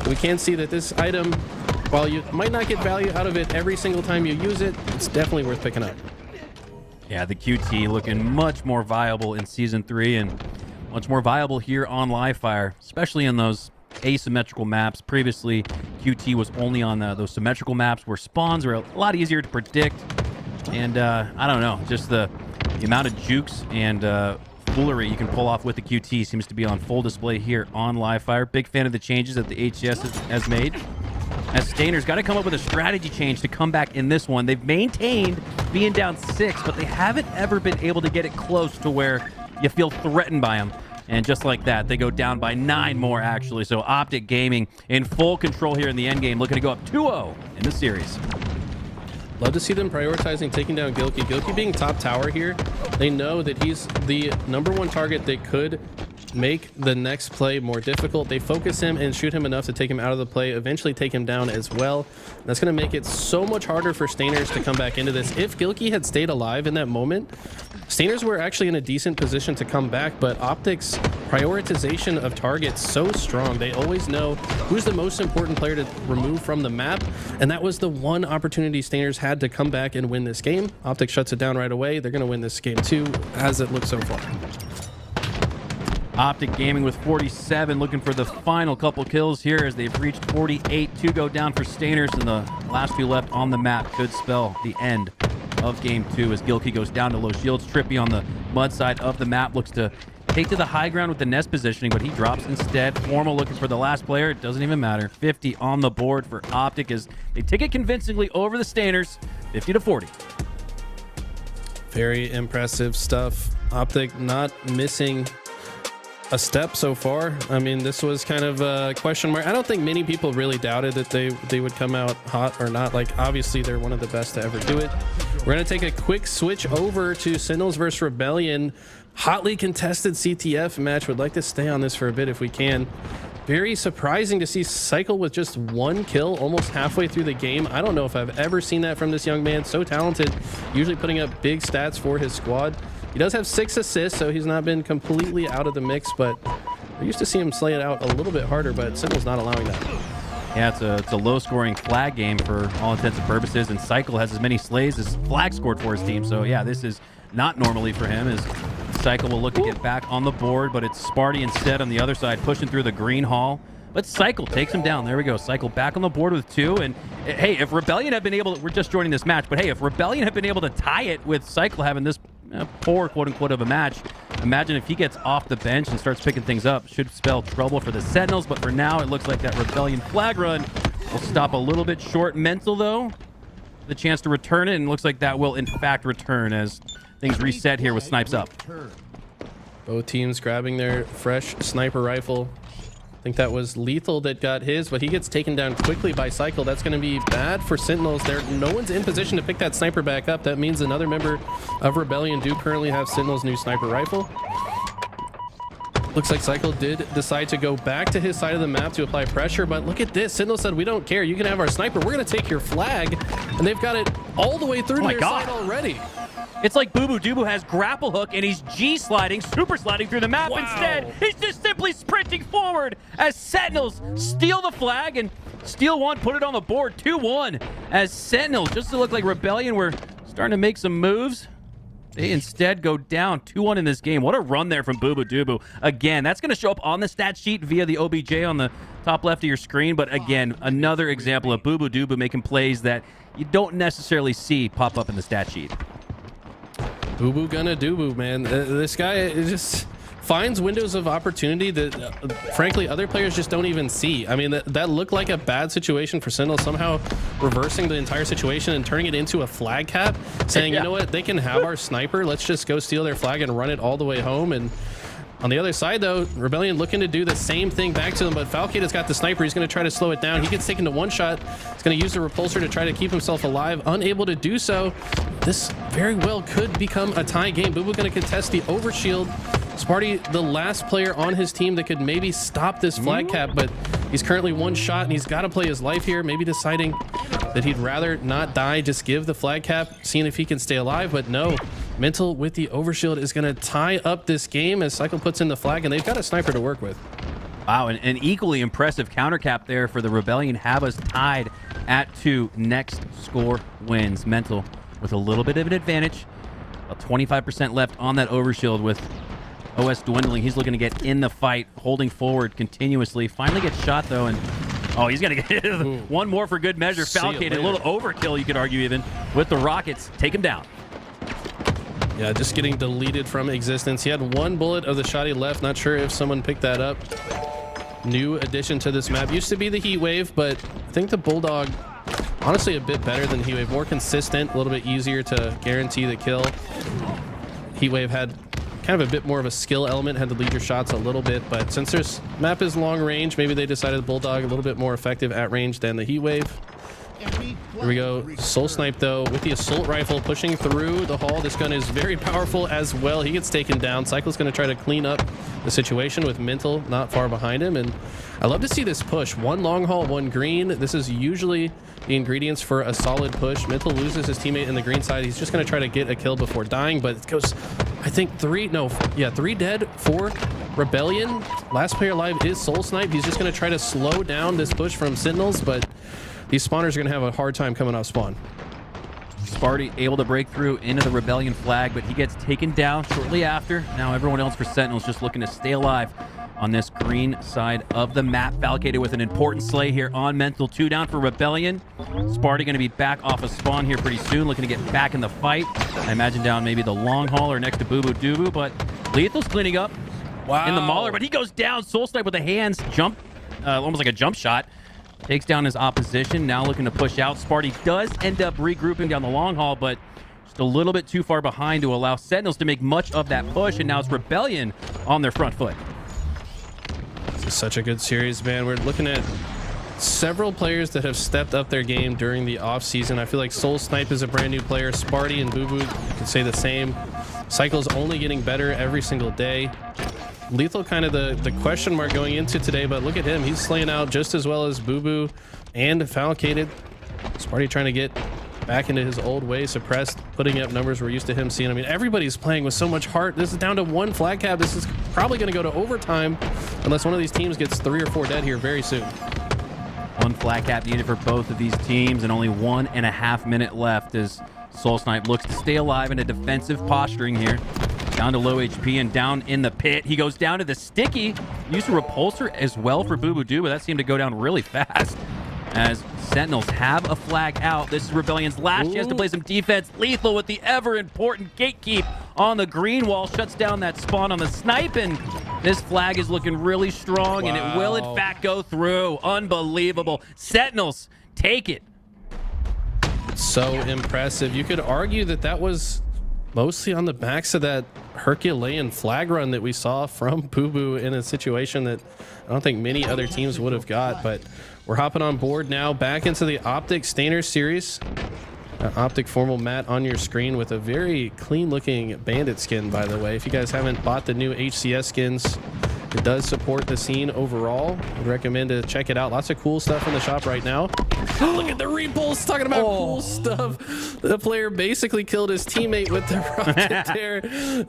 We can see that this item, while you might not get value out of it every single time you use it, it's definitely worth picking up. Yeah, the QT looking much more viable in Season 3 and much more viable here on Livefire, especially in those asymmetrical maps. Previously, QT was only on those symmetrical maps where spawns were a lot easier to predict. And I don't know, just the amount of jukes and foolery you can pull off with the QT seems to be on full display here on Livefire. Big fan of the changes that the HCS has made. As Stainer's got to come up with a strategy change to come back in this one. They've maintained being down 6, but they haven't ever been able to get it close to where you feel threatened by them. And just like that, they go down by 9 more, actually. So OpTic Gaming in full control here in the endgame, looking to go up 2-0 in the series. Love to see them prioritizing taking down Gilkey. Gilkey being top tower here, they know that he's the #1 target that could make the next play more difficult. They focus him and shoot him enough to take him out of the play, eventually take him down as well. That's going to make it so much harder for Stainers to come back into this. If Gilkey had stayed alive in that moment, Stainers were actually in a decent position to come back, but OpTic's prioritization of targets so strong. They always know who's the most important player to remove from the map, and that was the one opportunity Stainers had to come back and win this game. OpTic shuts it down right away. They're going to win this game too, as it looks so far. OpTic Gaming with 47, looking for the final couple kills here as they've reached 48. 2 go down for Stainers, and the last 2 left on the map could spell the end of game 2 as Gilkey goes down to low shields. Trippy on the mud side of the map looks to take to the high ground with the nest positioning, but he drops instead. Formal looking for the last player. It doesn't even matter. 50 on the board for OpTic as they take it convincingly over the Stainers, 50-40. Very impressive stuff. OpTic not missing a step so far. I mean, this was kind of a question mark. I don't think many people really doubted that they would come out hot or not. Like, obviously they're one of the best to ever do it. We're gonna take a quick switch over to Sentinels versus Rebellion. Hotly contested CTF match. Would like to stay on this for a bit if we can. Very surprising to see Cycle with just 1 kill almost halfway through the game. I don't know if I've ever seen that from this young man. So talented, usually putting up big stats for his squad. He does have 6 assists, so he's not been completely out of the mix, but I used to see him slay it out a little bit harder, but Sentinel's not allowing that. Yeah, it's a low-scoring flag game for all intents and purposes, and Cycle has as many slays as flags scored for his team. So yeah, this is not normally for him, as Cycle will look to get back on the board, but it's Sparty instead on the other side, pushing through the green hall. But Cycle takes him down. There we go. Cycle back on the board with 2. And hey, if Rebellion had been able to, we're just joining this match, but hey, if Rebellion had been able to tie it with Cycle having this poor quote-unquote of a match, imagine if he gets off the bench and starts picking things up. Should spell trouble for the Sentinels, but for now, it looks like that Rebellion flag run will stop a little bit short. Mental, though, the chance to return it, and it looks like that will, in fact, return as things reset here with snipes up. Both teams grabbing their fresh sniper rifle. I think that was Lethal that got his, but he gets taken down quickly by Cycle. That's going to be bad for Sentinels. No one's in position to pick that sniper back up. That means another member of Rebellion do currently have Sentinel's new sniper rifle. Looks like Cycle did decide to go back to his side of the map to apply pressure, but look at this. Sentinel said, we don't care. You can have our sniper. We're going to take your flag, and they've got it all the way through to their side already. It's like Boo Boo Dubu has grapple hook and he's G-sliding, super sliding through the map. Wow. Instead, he's just simply sprinting forward as Sentinels steal the flag and steal 1, put it on the board, 2-1. As Sentinels, just to look like Rebellion, were starting to make some moves. They instead go down 2-1 in this game. What a run there from Boo Boo Dubu. Again, that's going to show up on the stat sheet via the OBJ on the top left of your screen. But again, another example of Boo Boo Dubu making plays that you don't necessarily see pop up in the stat sheet. Boo Boo gonna do boo, man. This guy is just finds windows of opportunity that, frankly, other players just don't even see. I mean, that looked like a bad situation for Sentinel, somehow reversing the entire situation and turning it into a flag cap, saying, you know what, they can have our sniper. Let's just go steal their flag and run it all the way home. And on the other side, though, Rebellion looking to do the same thing back to them, but Falcata's got the sniper. He's going to try to slow it down. He gets taken to one shot. He's going to use the repulsor to try to keep himself alive. Unable to do so. This very well could become a tie game. Boo Boo going to contest the overshield. Sparty, the last player on his team that could maybe stop this flag cap, but he's currently one shot and he's got to play his life here, maybe deciding that he'd rather not die, just give the flag cap, seeing if he can stay alive. But no, Mental with the overshield is going to tie up this game as Cycle puts in the flag, and they've got a sniper to work with. Wow, an equally impressive counter cap there for the Rebellion. Have us tied at 2. Next score wins. Mental with a little bit of an advantage. About 25% left on that overshield with OS dwindling. He's looking to get in the fight, holding forward continuously. Finally gets shot, though, and oh, he's going to get one more for good measure. Falcate, a little overkill, you could argue, even, with the rockets. Take him down. Yeah, just getting deleted from existence. He had one bullet of the shot he left. Not sure if someone picked that up. New addition to this map. Used to be the Heat Wave, but I think the Bulldog, honestly, a bit better than Heat Wave. More consistent, a little bit easier to guarantee the kill. Heat Wave had kind of a bit more of a skill element, had to lead your shots a little bit, but since this map is long range, maybe they decided the Bulldog a little bit more effective at range than the Heat Wave. Here we go. Soul Snipe, though, with the assault rifle pushing through the hall. This gun is very powerful as well. He gets taken down. Cycle's going to try to clean up the situation with Mental not far behind him. And I love to see this push. One long haul, one green. This is usually the ingredients for a solid push. Mental loses his teammate in the green side. He's just going to try to get a kill before dying, but it goes, I think, 3 dead, 4 Rebellion. Last player alive is Soul Snipe. He's just going to try to slow down this push from Sentinels, but these spawners are going to have a hard time coming off spawn. Sparty able to break through into the Rebellion flag, but he gets taken down shortly after. Now everyone else for Sentinels just looking to stay alive on this green side of the map. Falcated with an important slay here on Mental. 2 down for Rebellion. Sparty going to be back off of spawn here pretty soon, looking to get back in the fight. I imagine down maybe the long haul or next to Boo Boo Doo, but Lethal's cleaning up in the Mauler, but he goes down. Soul Snipe with the hands jump, almost like a jump shot. Takes down his opposition, now looking to push out. Sparty does end up regrouping down the long haul, but just a little bit too far behind to allow Sentinels to make much of that push, and now it's Rebellion on their front foot. This is such a good series, man. We're looking at several players that have stepped up their game during the off-season. I feel like Soul Snipe is a brand new player. Sparty and Boo Boo could say the same. Cycle's only getting better every single day. Lethal kind of the question mark going into today, but look at him. He's slaying out just as well as Boo Boo and Falcated. Sparty trying to get back into his old way, suppressed, putting up numbers we're used to him seeing. I mean, everybody's playing with so much heart. This is down to 1 flag cap. This is probably going to go to overtime unless one of these teams gets 3 or 4 dead here very soon. 1 flag cap needed for both of these teams, and only 1.5 minutes left as Soul Snipe looks to stay alive in a defensive posturing here. Down to low HP and down in the pit. He goes down to the sticky. Used a repulsor as well for Boo Boo Doo, but that seemed to go down really fast as Sentinels have a flag out. This is Rebellion's last chance to play some defense. Lethal with the ever-important gatekeep on the green wall. Shuts down that spawn on the snipe, and this flag is looking really strong, and it will, in fact, go through. Unbelievable. Sentinels take it. So impressive. You could argue that that was mostly on the backs of that Herculean flag run that we saw from Boo Boo in a situation that I don't think many other teams would have got, but we're hopping on board now back into the OpTic Stainer series. OpTic formal mat on your screen with a very clean looking bandit skin, by the way. If you guys haven't bought the new HCS skins, it does support the scene overall. I'd recommend to check it out. Lots of cool stuff in the shop right now. Look at the repulse, talking about cool stuff. The player basically killed his teammate with the rocket there.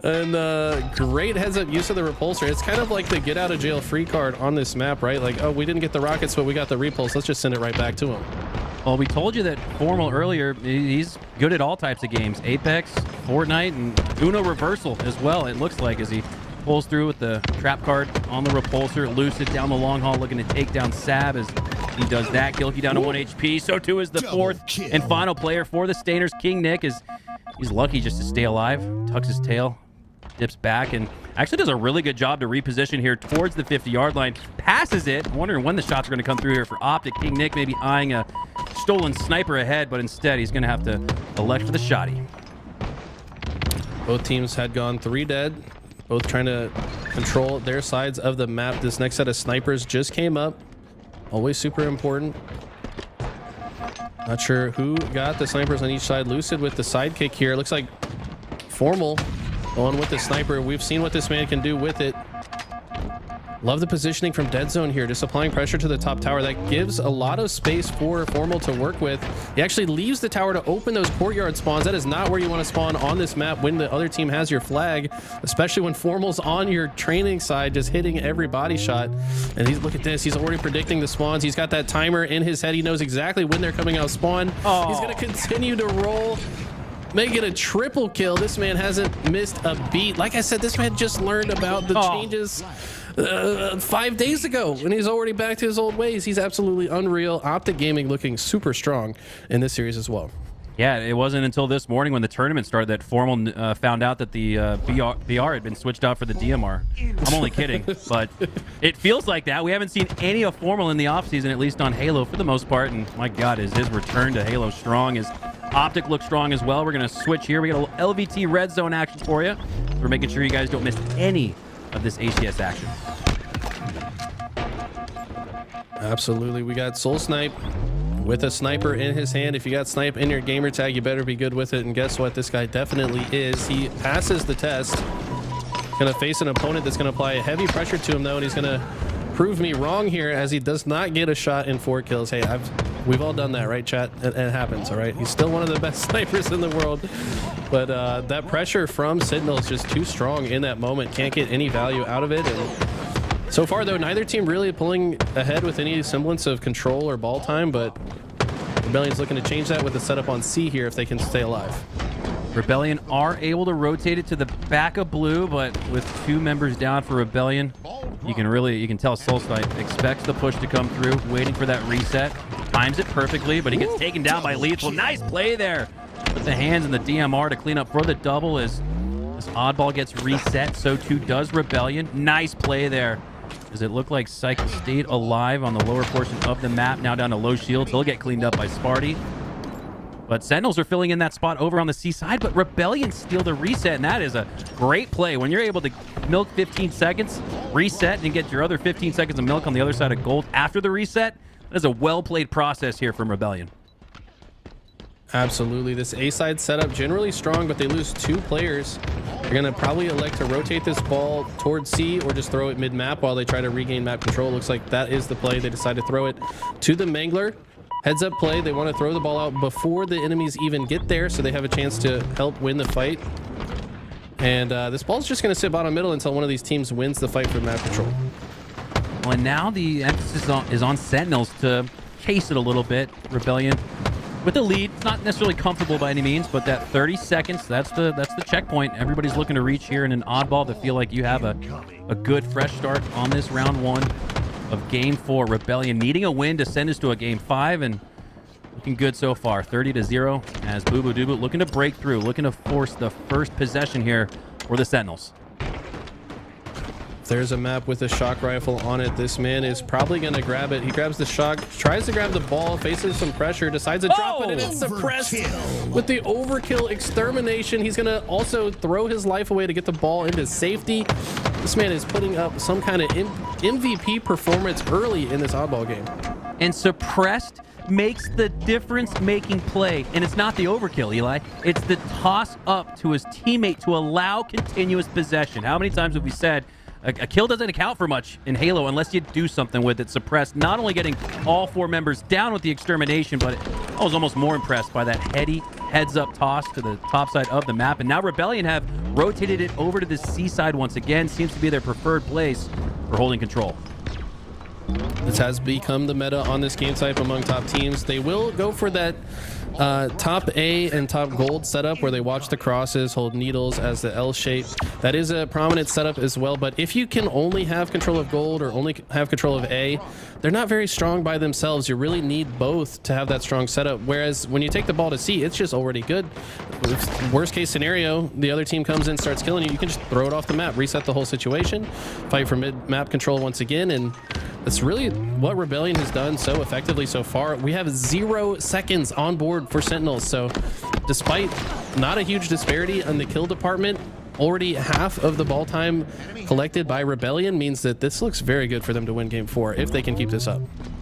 And great heads up use of the repulsor. It's kind of like the get out of jail free card on this map, right? Like, oh, we didn't get the rockets, but we got the repulse. Let's just send it right back to him. Well, we told you that Formal earlier, he's good at all types of games. Apex, Fortnite, and Uno Reversal as well, it looks like, as he pulls through with the trap card on the repulsor. Lucid down the long haul, looking to take down Sab as he does that. Gilkey down to 1 HP. So too is the 4th and final player for the Stainers, King Nick, is he's lucky just to stay alive. Tucks his tail dips back and actually does a really good job to reposition here towards the 50-yard line. Passes it. I'm wondering when the shots are going to come through here for OpTic. King Nick maybe eyeing a stolen sniper ahead, but instead he's going to have to elect for the shotty. Both teams had gone 3 dead, both trying to control their sides of the map. This next set of snipers just came up. Always super important. Not sure who got the snipers on each side. Lucid with the sidekick here. Looks like Formal going with the sniper. We've seen what this man can do with it. Love the positioning from Dead Zone here, just applying pressure to the top tower. That gives a lot of space for Formal to work with. He actually leaves the tower to open those courtyard spawns. That is not where you want to spawn on this map when the other team has your flag, especially when Formal's on your training side, just hitting every body shot. And look at this, he's already predicting the spawns. He's got that timer in his head. He knows exactly when they're coming out spawn. Oh. He's going to continue to roll. Make it a triple kill. This man hasn't missed a beat. Like I said, this man just learned about the changes 5 days ago, and he's already back to his old ways. He's absolutely unreal. OpTic Gaming looking super strong in this series as well. Yeah, it wasn't until this morning when the tournament started that Formal found out that the VR had been switched out for the DMR. I'm only kidding, but it feels like that. We haven't seen any of Formal in the offseason, at least on Halo for the most part, and my God, is his return to Halo strong. His OpTic looks strong as well. We're going to switch here. We got a little LVT red zone action for you. We're making sure you guys don't miss any of this HCS action. Absolutely. We got Soul Snipe with a sniper in his hand. If you got snipe in your gamer tag, you better be good with it. And guess what? This guy definitely is. He passes the test. Gonna face an opponent that's gonna apply heavy pressure to him though, and he's gonna prove me wrong here as he does not get a shot in 4 kills. Hey, we've all done that, right, chat? It happens, all right? He's still one of the best snipers in the world, but that pressure from Sentinel is just too strong in that moment. Can't get any value out of it. And so far, though, neither team really pulling ahead with any semblance of control or ball time, but Rebellion's looking to change that with a setup on C here if they can stay alive. Rebellion are able to rotate it to the back of blue, but with 2 members down for Rebellion, you can tell Soulsnipe expects the push to come through, waiting for that reset. Times it perfectly, but he gets taken down by Lethal. Nice play there. Put the hands in the DMR to clean up for the double as this oddball gets reset. So too does Rebellion. Nice play there. Does it look like Cycle stayed alive on the lower portion of the map, now down to low shields. He'll get cleaned up by Sparty. But Sentinels are filling in that spot over on the C side, but Rebellion steal the reset, and that is a great play. When you're able to milk 15 seconds, reset, and get your other 15 seconds of milk on the other side of gold after the reset, that is a well-played process here from Rebellion. Absolutely. This A-side setup generally strong, but they lose 2 players. They're going to probably elect to rotate this ball towards C or just throw it mid-map while they try to regain map control. Looks like that is the play. They decide to throw it to the Mangler. Heads up play. They want to throw the ball out before the enemies even get there, so they have a chance to help win the fight. And this ball's just going to sit bottom middle until one of these teams wins the fight for map control. Well, and now the emphasis is on Sentinels to chase it a little bit. Rebellion with the lead. It's not necessarily comfortable by any means, but that 30 seconds, that's the checkpoint. Everybody's looking to reach here in an oddball to feel like you have a good fresh start on this round 1 of Game 4. Rebellion needing a win to send us to a Game 5, and looking good so far. 30-0 as Boo Boo Doo looking to break through, looking to force the first possession here for the Sentinels. There's a map with a shock rifle on it. This man is probably going to grab it. He grabs the shock, tries to grab the ball, faces some pressure, decides to drop it, and it's suppressed with the overkill extermination. He's going to also throw his life away to get the ball into safety. This man is putting up some kind of MVP performance early in this oddball game. And suppressed makes the difference-making play. And it's not the overkill, Eli. It's the toss up to his teammate to allow continuous possession. How many times have we said a kill doesn't account for much in Halo unless you do something with it? Suppressed, not only getting all 4 members down with the extermination, but I was almost more impressed by that heady heads-up toss to the top side of the map. And now Rebellion have rotated it over to the C side once again. Seems to be their preferred place for holding control. This has become the meta on this game type among top teams. They will go for that top A and top gold setup where they watch the crosses, hold needles as the L shape. That is a prominent setup as well, but if you can only have control of gold or only have control of A, they're not very strong by themselves. You really need both to have that strong setup, whereas when you take the ball to C, it's just already good. Worst case scenario, the other team comes in, starts killing you, you can just throw it off the map, reset the whole situation, fight for mid map control once again, and that's really what Rebellion has done so effectively so far. We have 0 seconds on board for Sentinels, so despite not a huge disparity in the kill department, already half of the ball time collected by Rebellion means that this looks very good for them to win game 4 if they can keep this up.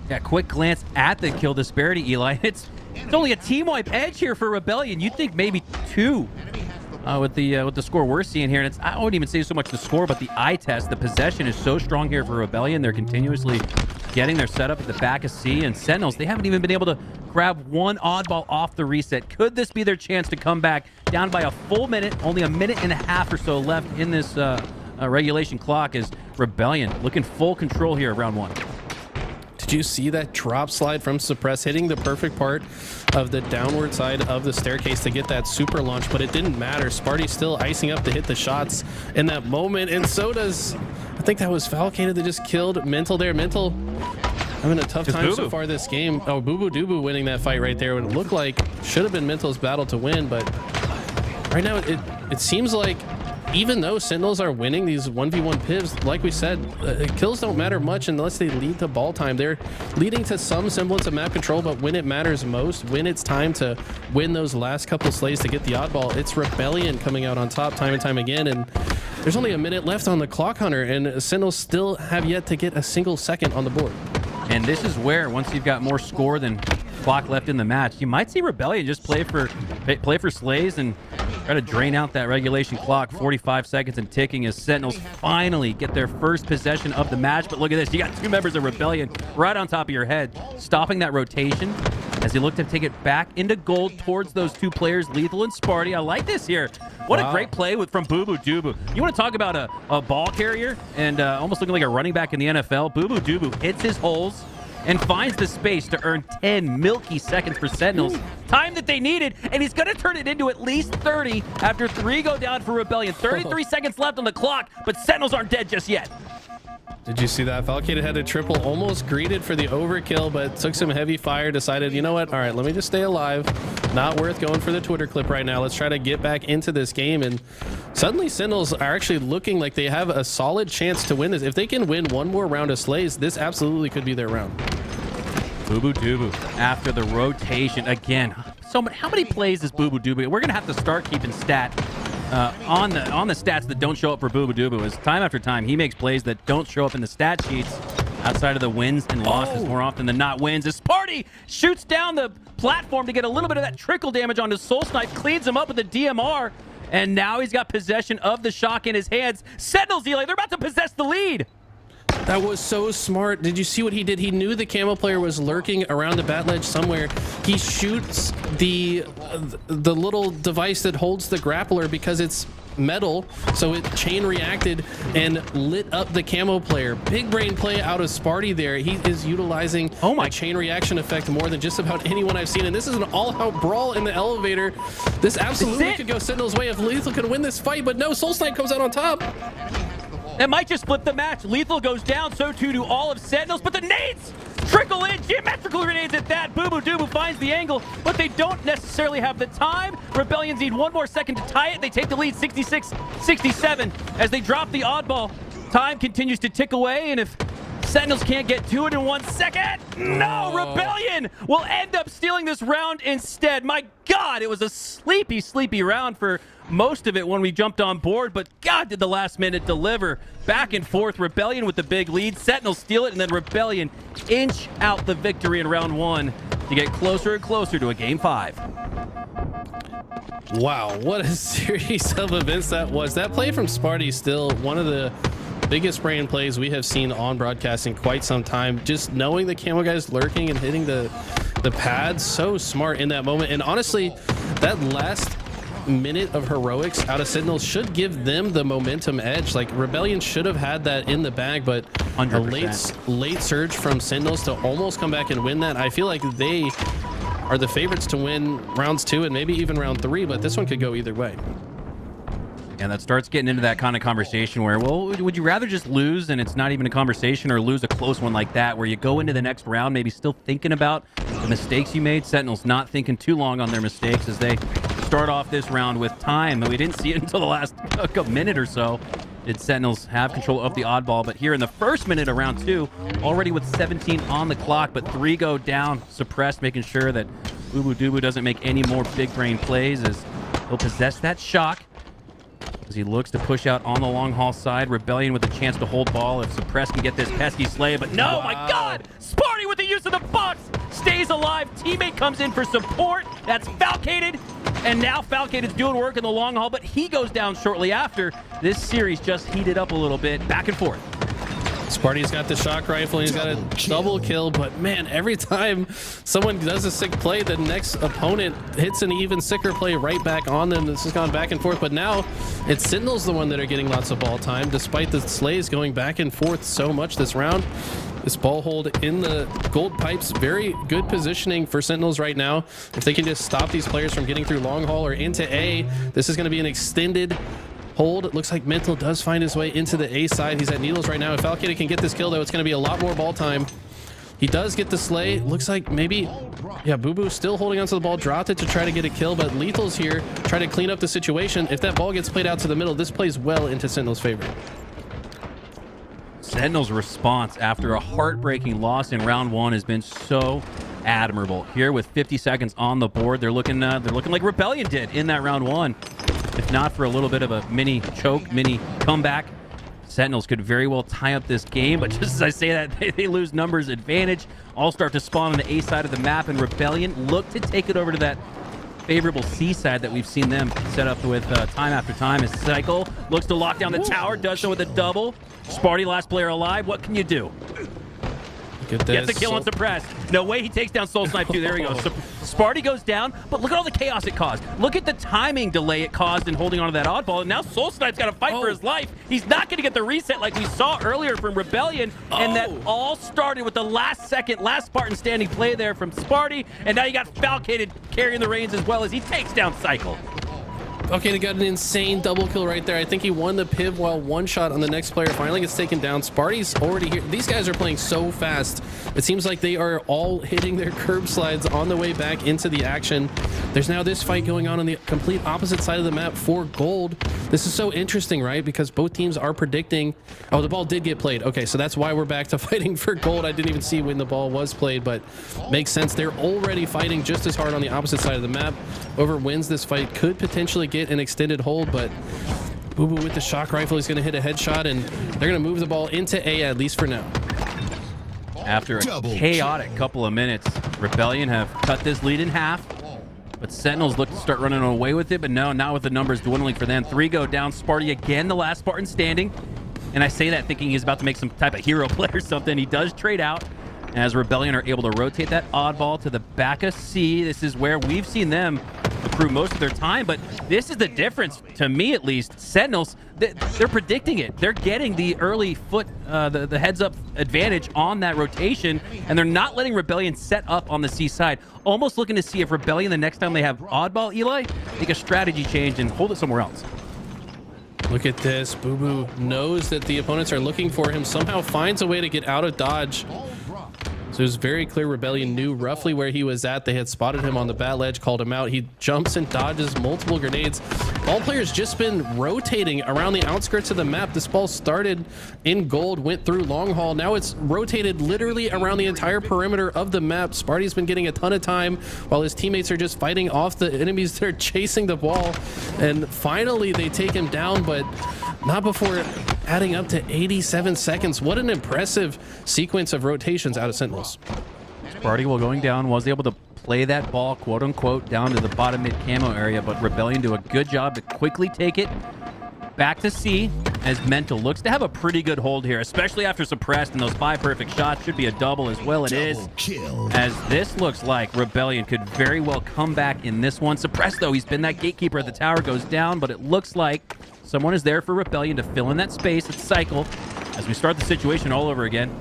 Yeah, quick glance at the kill disparity, Eli. It's only a team wipe edge here for Rebellion. You'd think maybe 2 with the score we're seeing here, and it's, I wouldn't even say so much the score, but the eye test. The possession is so strong here for Rebellion. They're continuously getting their setup at the back of C, and Sentinels, they haven't even been able to grab one oddball off the reset. Could this be their chance to come back down by a full minute? Only a minute and a half or so left in this regulation clock as Rebellion looking full control here round 1. Did you see that drop slide from Suppress hitting the perfect part of the downward side of the staircase to get that super launch? But it didn't matter. Sparty's still icing up to hit the shots in that moment, and so does, I think that was Falcated that just killed Mental there. Mental having a tough time so far this game. Oh, Boo Boo Doo Boo winning that fight right there. What it looked like should have been Mental's battle to win, but right now it seems like even though Sentinels are winning these 1v1 pivs, like we said, kills don't matter much unless they lead to ball time. They're leading to some semblance of map control, but when it matters most, when it's time to win those last couple slays to get the oddball, it's Rebellion coming out on top time and time again. And there's only a minute left on the clock, Hunter, and Sentinels still have yet to get a single second on the board. And this is where, once you've got more score than clock left in the match, you might see Rebellion just play for slays and try to drain out that regulation clock. 45 seconds and ticking as Sentinels finally get their first possession of the match. But look at this, you got 2 members of Rebellion right on top of your head, stopping that rotation as they look to take it back into gold towards those 2 players, Lethal and Sparty. I like this here. What a great play from Boo Boo Doo Boo. You want to talk about a ball carrier and almost looking like a running back in the NFL? Boo Boo Doo Boo hits his holes and finds the space to earn 10 milky seconds for Sentinels. Time that they needed, and he's going to turn it into at least 30 after 3 go down for Rebellion. 33 seconds left on the clock, but Sentinels aren't dead just yet. Did you see that? Falcated had a triple, almost greeted for the overkill, but took some heavy fire, decided, you know what? All right, let me just stay alive. Not worth going for the Twitter clip right now. Let's try to get back into this game. And suddenly Sentinels are actually looking like they have a solid chance to win this. If they can win one more round of slays, this absolutely could be their round. Boo Boo Doo Boo after the rotation again. So how many plays is Boo Boo Doo Boo? We're gonna have to start keeping stat on the stats that don't show up for Boo Boo Doo Boo. As time after time he makes plays that don't show up in the stat sheets outside of the wins and losses more often than not wins. As Sparty shoots down the platform to get a little bit of that trickle damage onto Soul Snipe, cleans him up with the DMR, and now he's got possession of the shock in his hands. Sentinels, Eli, they're about to possess the lead. That was so smart. Did you see what he did? He knew the camo player was lurking around the bat ledge somewhere. He shoots the little device that holds the grappler because it's metal, so it chain reacted and lit up the camo player. Big brain play out of Sparty there. He is utilizing a chain reaction effect more than just about anyone I've seen, and this is an all-out brawl in the elevator. This absolutely could go Sentinel's way if Lethal can win this fight, but no, Soul Snipe comes out on top. That might just flip the match. Lethal goes down, so too do all of Sentinels, but the nades trickle in, geometrical grenades at that. Boo Boo Doo Boo finds the angle, but they don't necessarily have the time. Rebellions need 1 more second to tie it. They take the lead 66-67 as they drop the oddball. Time continues to tick away, and if Sentinels can't get to it in 1 second, no, Rebellion will end up stealing this round instead. My God, it was a sleepy round for most of it when we jumped on board, but God, did the last minute deliver. Back and forth, Rebellion with the big lead. Sentinels steal it, and then Rebellion inch out the victory in round 1 to get closer and closer to a game 5. Wow, what a series of events that was. That play from Sparty is still one of the biggest brain plays we have seen on broadcast in quite some time. Just knowing the camo guys lurking and hitting the pad, so smart in that moment. And honestly, that last minute of heroics out of Sentinels should give them the momentum edge. Like, Rebellion should have had that in the bag, but 100%. a late surge from Sentinels to almost come back and win that. I feel like they are the favorites to win rounds 2 and maybe even round 3, but this one could go either way. And that starts getting into that kind of conversation where, well, would you rather just lose and it's not even a conversation, or lose a close one like that where you go into the next round maybe still thinking about the mistakes you made? Sentinels not thinking too long on their mistakes as they start off this round with time. And we didn't see it until the last minute or so. Did Sentinels have control of the oddball, but here in the first minute of round 2, already with 17 on the clock, but 3 go down, suppressed, making sure that Boo Dubu doesn't make any more big brain plays as he'll possess that shock as he looks to push out on the long haul side. Rebellion with a chance to hold ball if Suppress can get this pesky slay, but no, my God! Sparty with the use of the box stays alive. Teammate comes in for support. That's Falcated, and now Falcated's doing work in the long haul, but he goes down shortly after. This series just heated up a little bit, back and forth. Sparty's got the shock rifle and he's got a double kill, but man, every time someone does a sick play, the next opponent hits an even sicker play right back on them. This has gone back and forth, but now it's Sentinels the one that are getting lots of ball time, despite the slays going back and forth so much this round. This ball hold in the gold pipes, very good positioning for Sentinels right now. If they can just stop these players from getting through long haul or into A, this is going to be an extended hold. It looks like Mental does find his way into the A side. He's at Needles right now. If Falcated can get this kill, though, it's going to be a lot more ball time. He does get the slay. Looks like maybe, yeah, Boo Boo still holding onto the ball. Dropped it to try to get a kill, but Lethal's here, try to clean up the situation. If that ball gets played out to the middle, this plays well into Sentinel's favor. Sentinel's response after a heartbreaking loss in round 1 has been so admirable. Here with 50 seconds on the board, they're looking like Rebellion did in that round 1. If not for a little bit of a mini choke, mini comeback, Sentinels could very well tie up this game. But just as I say that, they lose numbers advantage. All start to spawn on the A side of the map, and Rebellion look to take it over to that favorable C side that we've seen them set up with time after time. As Cycle looks to lock down the tower, does so with a double. Sparty, last player alive. What can you do? Get the kill on Suppress. No way he takes down Soul Snipe too. There he goes. So Sparty goes down, but look at all the chaos it caused. Look at the timing delay it caused in holding onto that oddball, and now Soul Snipe's got to fight for his life. He's not going to get the reset like we saw earlier from Rebellion, and that all started with the last Spartan standing play there from Sparty, and now you got Falcated carrying the reins as well as he takes down Cycle. Okay, they got an insane double kill right there. I think he won the piv while one shot on the next player finally gets taken down. Sparty's already here. These guys are playing so fast. It seems like they are all hitting their curb slides on the way back into the action. There's now this fight going on the complete opposite side of the map for gold. This is so interesting, right? Because both teams are predicting... Oh, the ball did get played. Okay, so that's why we're back to fighting for gold. I didn't even see when the ball was played, but makes sense. They're already fighting just as hard on the opposite side of the map. Whoever wins this fight could potentially get an extended hold, but Boo Boo with the shock rifle is going to hit a headshot, and they're going to move the ball into A, at least for now. After a chaotic couple of minutes, Rebellion have cut this lead in half, but Sentinels look to start running away with it, but no, not with the numbers dwindling for them. 3 go down. Sparty again, the last Spartan standing, and I say that thinking he's about to make some type of hero play or something. He does trade out as Rebellion are able to rotate that oddball to the back of C. This is where we've seen them accrue most of their time, but this is the difference, to me at least. Sentinels, they're predicting it. They're getting the early foot, the heads-up advantage on that rotation, and they're not letting Rebellion set up on the C side. Almost looking to see if Rebellion, the next time they have oddball Eli, make a strategy change and hold it somewhere else. Look at this. Boo Boo knows that the opponents are looking for him, somehow finds a way to get out of dodge. So it was very clear Rebellion knew roughly where he was at. They had spotted him on the bat ledge, called him out. He jumps and dodges multiple grenades. All players just been rotating around the outskirts of the map. This ball started in gold, went through long haul. Now it's rotated literally around the entire perimeter of the map. Sparty's been getting a ton of time while his teammates are just fighting off the enemies that are chasing the ball. And finally they take him down, but not before adding up to 87 seconds. What an impressive sequence of rotations out of Sentinels. Sparty, while going down, was able to play that ball, quote unquote, down to the bottom mid camo area, but Rebellion do a good job to quickly take it back to C, as Mental looks to have a pretty good hold here, especially after Suppressed, and those 5 perfect shots should be a double as well. It is, as this looks like Rebellion could very well come back in this one. Suppressed, though, he's been that gatekeeper at the tower, goes down, but it looks like someone is there for Rebellion to fill in that space. It's Cycle as we start the situation all over again.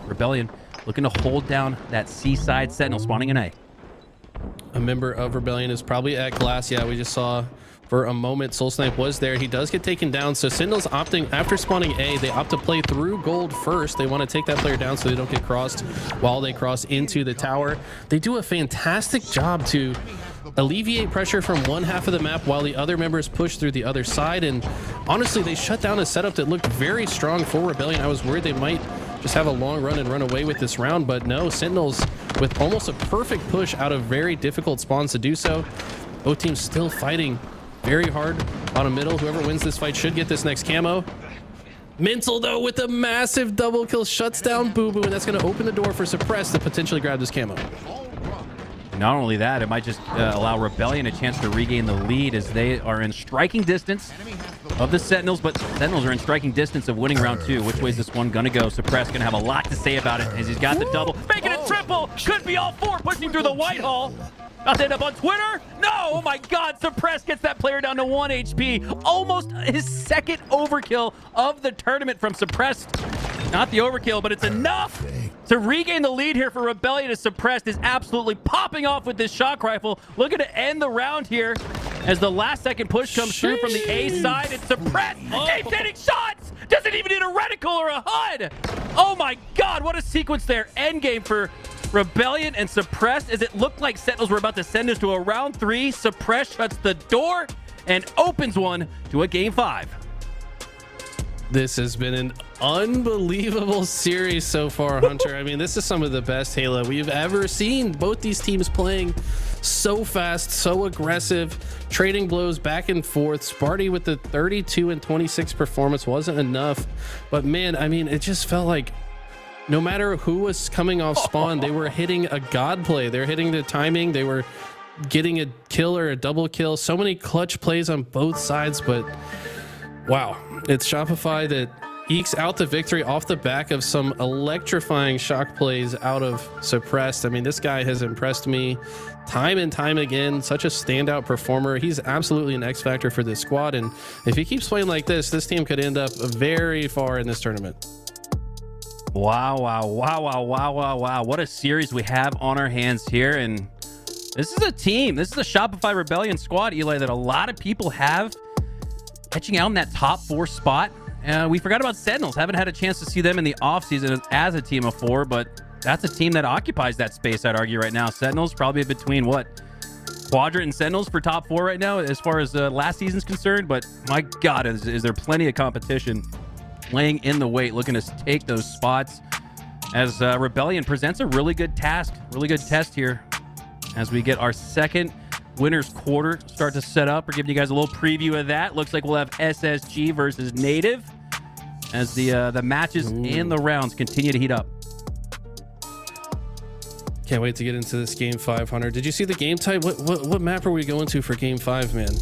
Rebellion looking to hold down that Seaside Sentinel spawning in A. A member of Rebellion is probably at glass. Yeah, we just saw for a moment Soul Snipe was there. He does get taken down. So Sentinel's opting, after spawning A, they opt to play through gold first. They want to take that player down so they don't get crossed while they cross into the tower. They do a fantastic job to alleviate pressure from one half of the map while the other members push through the other side. And honestly, they shut down a setup that looked very strong for Rebellion. I was worried they might just have a long run and run away with this round, but no, Sentinels with almost a perfect push out of very difficult spawns to do so. Both teams still fighting very hard on a middle. Whoever wins this fight should get this next camo. Mental, though, with a massive double kill, shuts down Boo Boo, and that's going to open the door for Suppress to potentially grab this camo. Not only that, it might just allow Rebellion a chance to regain the lead as they are in striking distance of the Sentinels, but Sentinels are in striking distance of winning round 2. Which way is this one gonna go? Suppress gonna have a lot to say about it as he's got the double, making it triple. Could be all 4 pushing through the Whitehall. About to end up on Twitter? No! Oh my God! Suppress gets that player down to 1 HP. Almost his second overkill of the tournament from Suppressed. Not the overkill, but it's enough to regain the lead here for Rebellion as Suppressed is absolutely popping off with this shock rifle. Looking to end the round here as the last second push comes through from the A side. It's Suppressed. Keeps hitting shots! Doesn't even need a reticle or a HUD! Oh my God, what a sequence there. Endgame for Rebellion and Suppressed as it looked like Sentinels were about to send us to a round 3. Suppressed shuts the door and opens one to a game 5. This has been an unbelievable series so far, Hunter. I mean, this is some of the best Halo we've ever seen. Both these teams playing so fast, so aggressive, trading blows back and forth. Sparty with the 32 and 26 performance wasn't enough. But man, I mean, it just felt like no matter who was coming off spawn, they were hitting a god play. They're hitting the timing. They were getting a kill or a double kill. So many clutch plays on both sides, but wow. It's Shopify that ekes out the victory off the back of some electrifying shock plays out of Suppressed. I mean, this guy has impressed me time and time again. Such a standout performer. He's absolutely an X factor for this squad. And if he keeps playing like this team could end up very far in this tournament. Wow, wow, wow, wow, wow, wow, wow. What a series we have on our hands here. And this is a team. This is a Shopify Rebellion squad, Eli, that a lot of people have catching out in that top 4 spot. We forgot about Sentinels. Haven't had a chance to see them in the offseason as a team of 4, but that's a team that occupies that space, I'd argue, right now. Sentinels probably between, what, Quadrant and Sentinels for top 4 right now as far as last season's concerned. But my God, is there plenty of competition laying in the weight, looking to take those spots as Rebellion presents a really good task, really good test here as we get our second winner's quarter start to set up. We're giving you guys a little preview of that. Looks like we'll have SSG versus Native as the matches and the rounds continue to heat up. Can't wait to get into this game 5, Hunter. Did you see the game type? What map are we going to for game 5, man?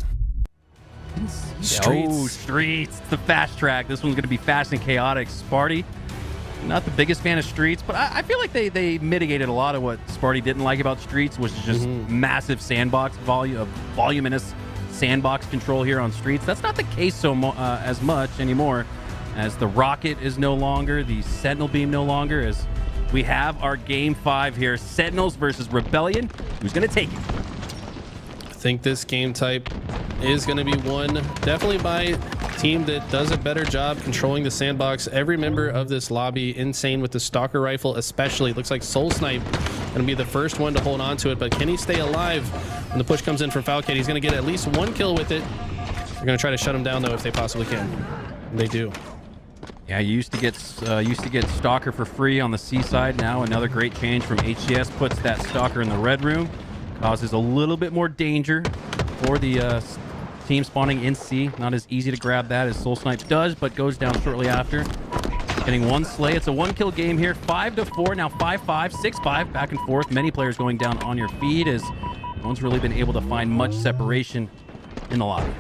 Streets. Oh, Streets. It's the fast track. This one's going to be fast and chaotic. Sparty, not the biggest fan of Streets, but I feel like they mitigated a lot of what Sparty didn't like about Streets, which is just massive sandbox voluminous sandbox control here on Streets. That's not the case as much anymore, as the rocket is no longer, the Sentinel beam no longer, as we have our game 5 here. Sentinels versus Rebellion. Who's going to take it? I think this game type is going to be won definitely by a team that does a better job controlling the sandbox. Every member of this lobby insane with the Stalker rifle, especially. Looks like Soul Snipe going to be the first one to hold on to it, but can he stay alive when the push comes in from Falcate? He's going to get at least 1 kill with it. They're going to try to shut him down though if they possibly can. And they do. Yeah, you used to get Stalker for free on the C side. Now another great change from HCS puts that Stalker in the red room, causes a little bit more danger for the team spawning in C. Not as easy to grab that as Soul Snipe does, but goes down shortly after. Getting 1 slay. It's a 1-kill game here. 5-4, now 5-5, 6-5, back and forth. Many players going down on your feed as no one's really been able to find much separation in the lobby.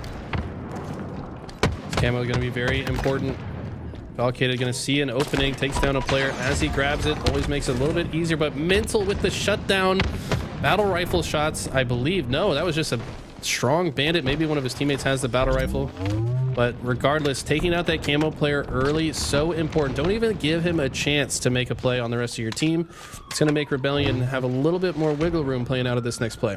Camo going to be very important. Valkata going to see an opening, takes down a player as he grabs it. Always makes it a little bit easier, but Mental with the shutdown. Battle rifle shots, I believe. No, that was just a strong bandit. Maybe one of his teammates has the battle rifle. But regardless, taking out that Camo player early, so important. Don't even give him a chance to make a play on the rest of your team. It's going to make Rebellion have a little bit more wiggle room playing out of this next play.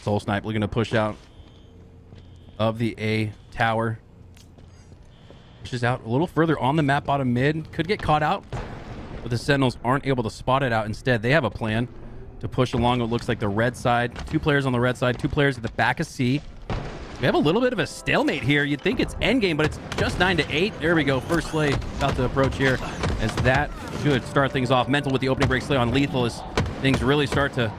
Soul Snipe looking to push out of the A tower. Pushes out a little further on the map, bottom mid. Could get caught out, but the Sentinels aren't able to spot it out. Instead, they have a plan to push along what looks like the red side. 2 players on the red side, 2 players at the back of C. We have a little bit of a stalemate here. You'd think it's endgame, but it's just 9-8. There we go. First slay about to approach here, as that should start things off. Mental with the opening break slay on Lethal as things really start to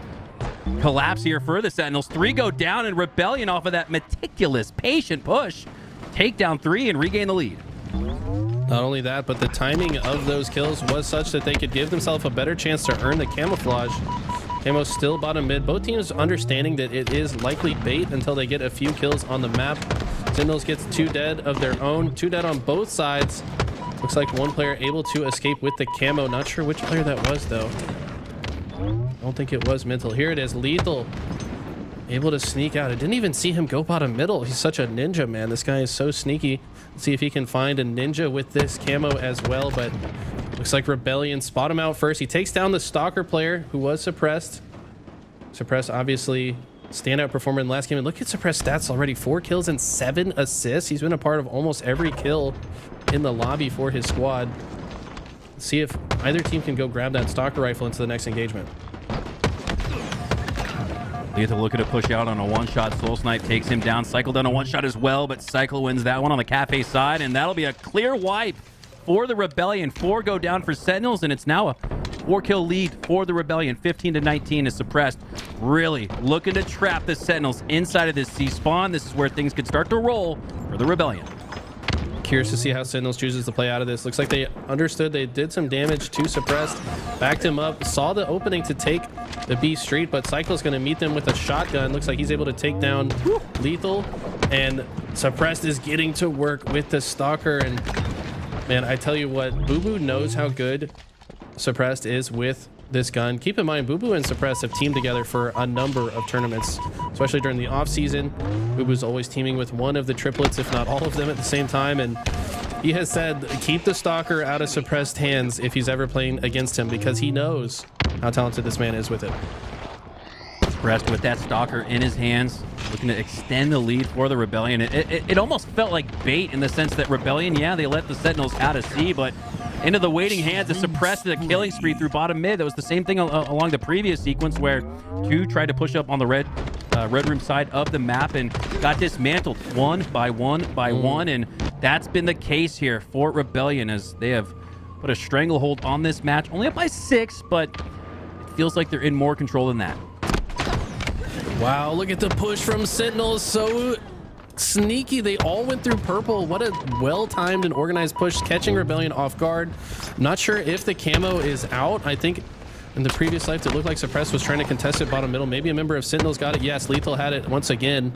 collapse here for the Sentinels. 3 go down, and Rebellion off of that meticulous, patient push take down 3 and regain the lead. Not only that, but the timing of those kills was such that they could give themselves a better chance to earn the camouflage. Camo's still bottom mid. Both teams understanding that it is likely bait until they get a few kills on the map. Sentinels gets 2 dead of their own. 2 dead on both sides. Looks like 1 player able to escape with the camo. Not sure which player that was, though. I don't think it was Mental. Here it is. Lethal able to sneak out. I didn't even see him go bottom middle. He's such a ninja, man. This guy is so sneaky. Let's see if he can find a ninja with this camo as well, but looks like Rebellion spot him out first. He takes down the Stalker player who was Suppressed. Suppressed, obviously, standout performer in the last game. And look at Suppressed stats already. 4 kills and 7 assists. He's been a part of almost every kill in the lobby for his squad. Let's see if either team can go grab that Stalker rifle into the next engagement. Lethal looking to push out on a one-shot. Soul Snipe takes him down. Cycle down a one-shot as well, but Cycle wins that one on the Cafe side, and that'll be a clear wipe for the Rebellion. 4 go down for Sentinels, and it's now a 4-kill lead for the Rebellion. 15-19 is Suppressed. Really looking to trap the Sentinels inside of this C-spawn. This is where things could start to roll for the Rebellion. Curious to see how Sentinels chooses to play out of this. Looks like they understood they did some damage to Suppressed, backed him up, saw the opening to take the B street, but Cycle's going to meet them with a shotgun. Looks like he's able to take down Lethal, and Suppressed is getting to work with the Stalker. And man, I tell you what, Boo Boo knows how good Suppressed is with this gun. Keep in mind, Boo Boo and Suppressed have teamed together for a number of tournaments, especially during the off season. Boo Boo's always teaming with one of the triplets, if not all of them at the same time, and he has said keep the Stalker out of Suppressed hands if he's ever playing against him, because he knows how talented this man is with it. Suppressed with that Stalker in his hands, looking to extend the lead for the Rebellion. It almost felt like bait in the sense that Rebellion, yeah, they let the Sentinels out of sea, but into the waiting hands to suppress the killing spree through bottom mid. That was the same thing along the previous sequence where 2 tried to push up on the red room side of the map and got dismantled one by one by one, and that's been the case here for Rebellion as they have put a stranglehold on this match. Only up by 6, but it feels like they're in more control than that. Wow, look at the push from Sentinels. So sneaky. They all went through purple. What a well-timed and organized push, catching Rebellion off guard. I'm not sure if the camo is out. I think in the previous life it looked like Suppressed was trying to contest it bottom middle. Maybe a member of Sentinels got it. Yes, Lethal had it once again.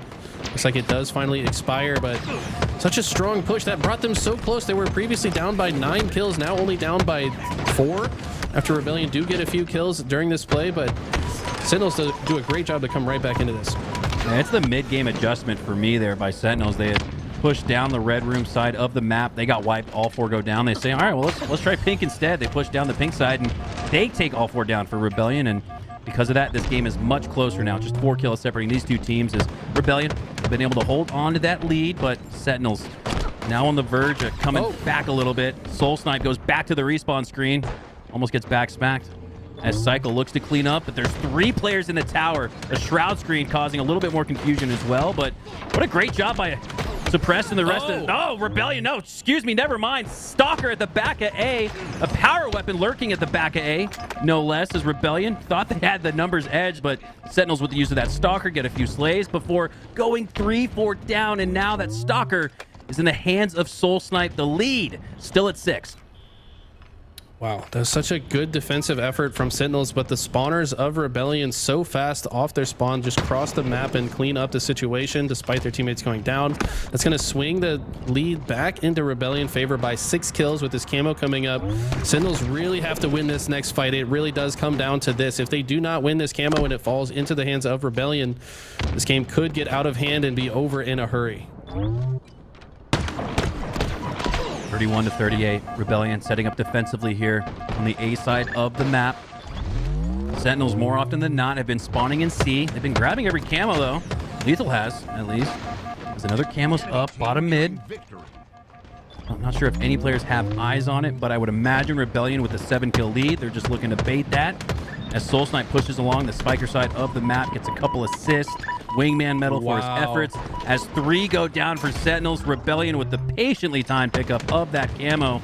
Looks like it does finally expire, but such a strong push that brought them so close. They were previously down by 9 kills, now only down by 4 after Rebellion do get a few kills during this play, but Sentinels do a great job to come right back into this. Yeah, it's the mid-game adjustment for me there by Sentinels. They had pushed down the red room side of the map. They got wiped. All 4 go down. They say, all right, well, let's try pink instead. They push down the pink side, and they take all 4 down for Rebellion. And because of that, this game is much closer now. Just 4 kills separating these 2 teams as Rebellion have been able to hold on to that lead, but Sentinels now on the verge of coming back a little bit. Soul Snipe goes back to the respawn screen. Almost gets back smacked as Cycle looks to clean up, but there's 3 players in the tower. A shroud screen causing a little bit more confusion as well, but what a great job by Suppressed and the rest of... Oh, Rebellion, no, excuse me, never mind. Stalker at the back of A, a power weapon lurking at the back of A, no less, as Rebellion thought they had the numbers edge, but Sentinels with the use of that Stalker get a few slays before going 3-4 down, and now that Stalker is in the hands of Soul Snipe. The lead still at 6. Wow, that was such a good defensive effort from Sentinels, but the spawners of Rebellion so fast off their spawn just cross the map and clean up the situation despite their teammates going down. That's going to swing the lead back into Rebellion favor by 6 kills with this camo coming up. Sentinels really have to win this next fight. It really does come down to this. If they do not win this camo and it falls into the hands of Rebellion, this game could get out of hand and be over in a hurry. 31-38. Rebellion setting up defensively here on the A side of the map. Sentinels more often than not have been spawning in C. They've been grabbing every camo though. Lethal has, at least. There's another camo's up, bottom mid. I'm not sure if any players have eyes on it, but I would imagine Rebellion with a 7-kill lead. They're just looking to bait that. As Soul Snipe pushes along the spiker side of the map, gets a couple assists. Wingman medal for his efforts. As 3 go down for Sentinels, Rebellion with the patiently timed pickup of that camo.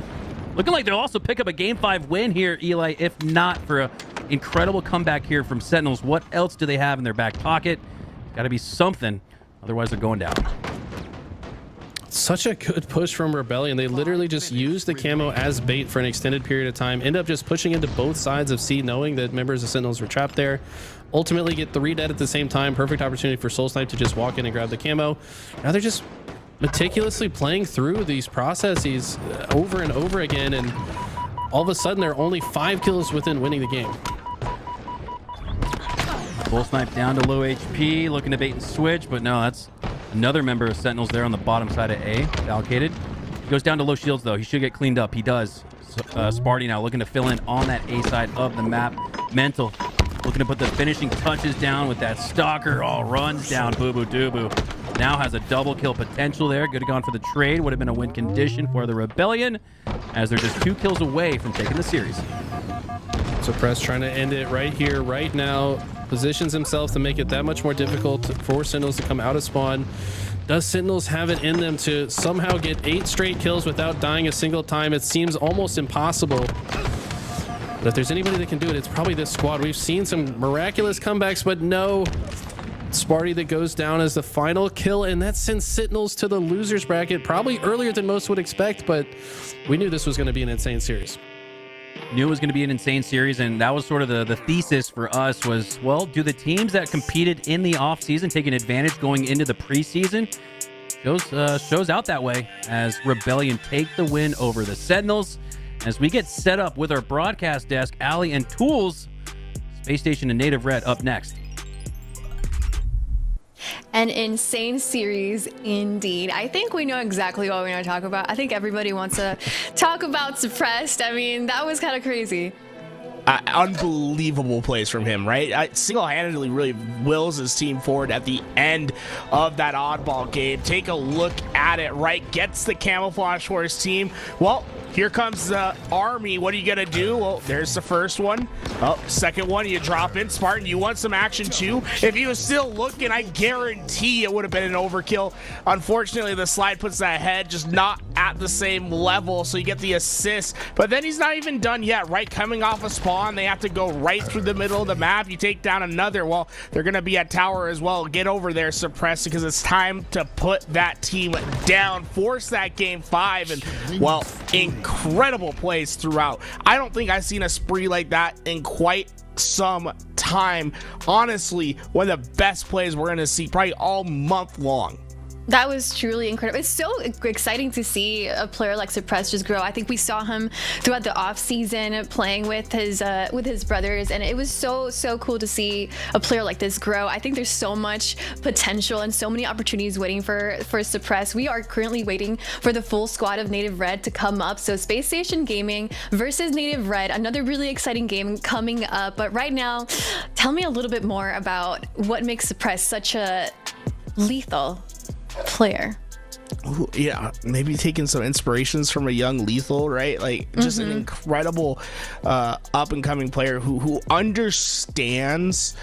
Looking like they'll also pick up a Game 5 win here, Eli, if not for an incredible comeback here from Sentinels. What else do they have in their back pocket? Got to be something. Otherwise, they're going down. Such a good push from Rebellion. They literally just used the camo as bait for an extended period of time. End up just pushing into both sides of C, knowing that members of Sentinels were trapped there. Ultimately get 3 dead at the same time. Perfect opportunity for Soul Snipe to just walk in and grab the camo. Now they're just meticulously playing through these processes over and over again, and all of a sudden they're only 5 kills within winning the game. Soul Snipe down to low HP, looking to bait and switch, but no, that's another member of Sentinels there on the bottom side of A, allocated. He goes down to low shields though. He should get cleaned up. He does. Sparty now looking to fill in on that A side of the map. Mental looking to put the finishing touches down with that stalker. All runs down. Boo Boo Doo now has a double kill potential there. Good have gone for the trade. Would have been a win condition for the Rebellion, as they're just 2 kills away from taking the series. Suppress trying to end it right here, right now. Positions himself to make it that much more difficult for Sentinels to come out of spawn. Does Sentinels have it in them to somehow get 8 straight kills without dying a single time? It seems almost impossible. But if there's anybody that can do it, it's probably this squad. We've seen some miraculous comebacks, but no. Sparty that goes down as the final kill, and that sends Sentinels to the losers bracket probably earlier than most would expect, but we knew this was going to be an insane series. Knew it was going to be an insane series, and that was sort of the thesis for us was, well, do the teams that competed in the offseason take an advantage going into the preseason? Shows out that way as Rebellion take the win over the Sentinels. As we get set up with our broadcast desk, Ali and Tools, Space Station and Native Red up next. An insane series indeed. I think we know exactly what we're going to talk about. I think everybody wants to talk about Suppressed. I mean, that was kind of crazy. Unbelievable plays from him, right? Single-handedly really wills his team forward at the end of that oddball game. Take a look at it, right? Gets the camouflage for his team. Well, here comes the army. What are you gonna do? Well, there's the first one. Oh, second one, you drop in. Spartan, you want some action too? If he was still looking, I guarantee it would have been an overkill. Unfortunately, the slide puts that head just not at the same level, so you get the assist. But then he's not even done yet, right? Coming off a spawn, they have to go right through the middle of the map. You take down another. Well, they're gonna be at tower as well. Get over there, Suppressed, because it's time to put that team down. Force that game 5, and well, incredible plays throughout. I don't think I've seen a spree like that in quite some time. Honestly, one of the best plays we're going to see probably all month long. That was truly incredible. It's so exciting to see a player like Suppress just grow. I think we saw him throughout the off season playing with his brothers, and it was so cool to see a player like this grow. I think there's so much potential and so many opportunities waiting for Suppress. We are currently waiting for the full squad of Native Red to come up. So Space Station Gaming versus Native Red, another really exciting game coming up. But right now, tell me a little bit more about what makes Suppress such a lethal player. Ooh, yeah, maybe taking some inspirations from a young Lethal, right? Like just an incredible up and coming player who understands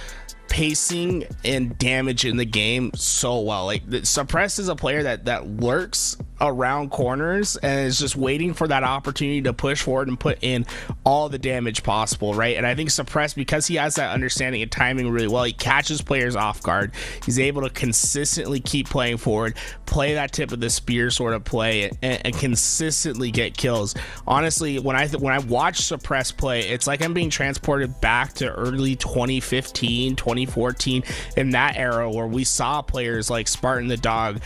pacing and damage in the game so well. Like Suppress is a player that lurks around corners and is just waiting for that opportunity to push forward and put in all the damage possible, right? And I think Suppress, because he has that understanding and timing really well, he catches players off guard. He's able to consistently keep playing forward, play that tip of the spear sort of play, and consistently get kills. Honestly, when I watch Suppress play, it's like I'm being transported back to early 2015, 2014, in that era where we saw players like Spartan the Dog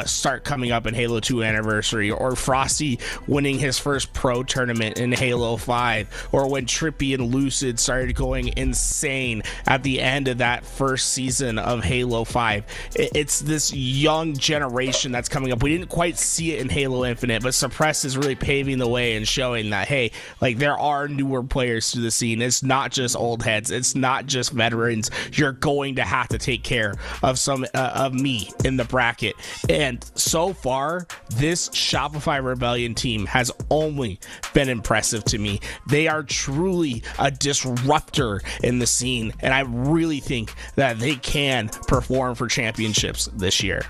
start coming up in Halo 2 Anniversary, or Frosty winning his first pro tournament in Halo 5, or when Trippy and Lucid started going insane at the end of that first season of Halo 5. It's this young generation that's coming up. We didn't quite see it in Halo Infinite, but Suppress is really paving the way and showing that, hey, like, there are newer players to the scene. It's not just old heads. It's not just veterans. You're going to have to take care of some of me in the bracket. And so far, this Shopify Rebellion team has only been impressive to me. They are truly a disruptor in the scene, and I really think that they can perform for championships this year.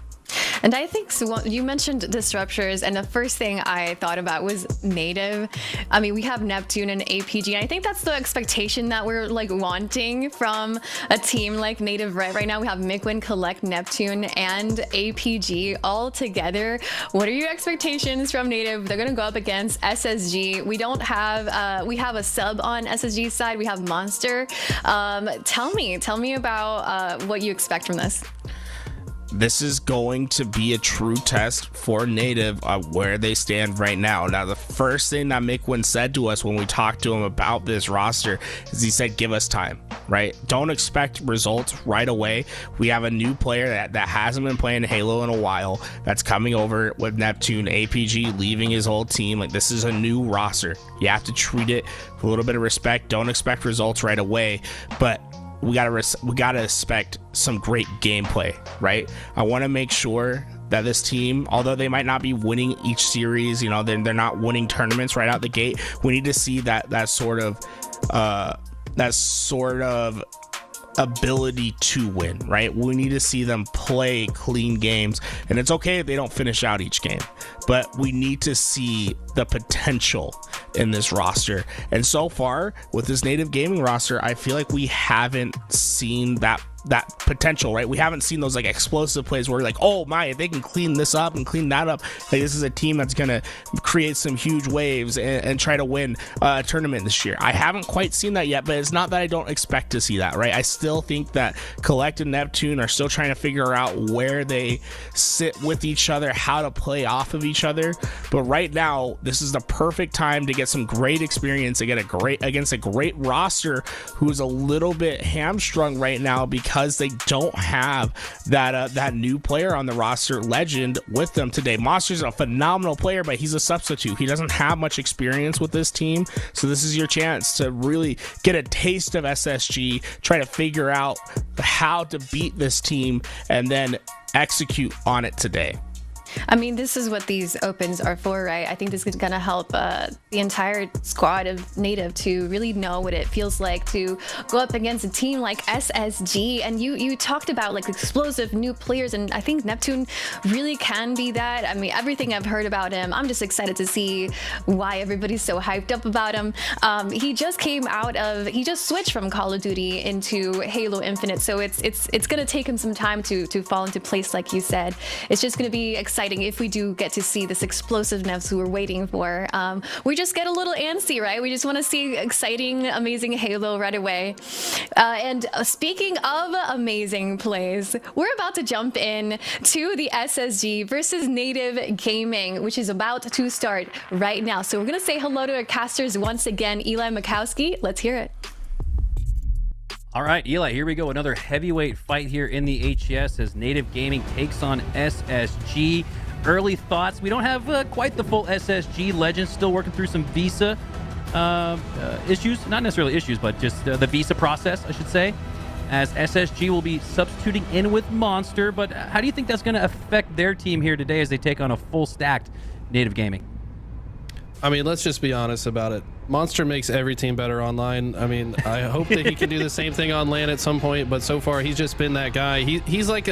And I think you mentioned disruptors, and the first thing I thought about was Native. I mean, we have Neptune and APG, and I think that's the expectation that we're like wanting from a team like Native. Right now we have Mikwin, Collect, Neptune, and APG all together. What are your expectations from Native? They're gonna go up against SSG. We don't have we have a sub on SSG side. We have Monster. Tell me about what you expect from this. This is going to be a true test for Native of where they stand right now. Now, the first thing that Mikwin said to us when we talked to him about this roster is he said, give us time, right? Don't expect results right away. We have a new player that hasn't been playing Halo in a while that's coming over with Neptune, APG leaving his whole team. Like, this is a new roster. You have to treat it with a little bit of respect. Don't expect results right away, but we gotta expect some great gameplay, right? I want to make sure that this team, although they might not be winning each series, you know, they're not winning tournaments right out the gate. We need to see that sort of ability to win, right? We need to see them play clean games, and it's okay if they don't finish out each game, but we need to see the potential in this roster. And so far with this Native Gaming roster, I feel like we haven't seen that potential, right? We haven't seen those like explosive plays where we're like, oh my, if they can clean this up and clean that up, like, this is a team that's gonna create some huge waves and try to win a tournament this year. I haven't quite seen that yet, but it's not that I don't expect to see that, right? I still think that Collect and Neptune are still trying to figure out where they sit with each other, how to play off of each other. But right now, this is the perfect time to get some great experience against a great roster who's a little bit hamstrung right now because they don't have that new player on the roster, Legend, with them today. Monster's a phenomenal player, but he's a substitute. He doesn't have much experience with this team, so this is your chance to really get a taste of SSG, try to figure out how to beat this team, and then execute on it today. I mean, this is what these opens are for, right? I think this is going to help the entire squad of Native to really know what it feels like to go up against a team like SSG. And you talked about like explosive new players, and I think Neptune really can be that. I mean, everything I've heard about him, I'm just excited to see why everybody's so hyped up about him. He just switched from Call of Duty into Halo Infinite, so it's going to take him some time to fall into place, like you said. It's just going to be exciting if we do get to see this explosiveness we're waiting for. We just get a little antsy, right? We just want to see exciting, amazing Halo right away. And speaking of amazing plays, we're about to jump in to the SSG versus Native Gaming, which is about to start right now. So we're going to say hello to our casters once again. Eli Mikowski, let's hear it. All right, Eli, here we go. Another heavyweight fight here in the HCS as Native Gaming takes on SSG. Early thoughts. We don't have quite the full SSG legend. Still working through some visa issues. Not necessarily issues, but just the visa process, I should say, as SSG will be substituting in with Monster. But how do you think that's going to affect their team here today as they take on a full stacked Native Gaming? I mean, let's just be honest about it. Monster makes every team better online. I mean, I hope that he can do the same thing on LAN at some point, but so far he's just been that guy. He's like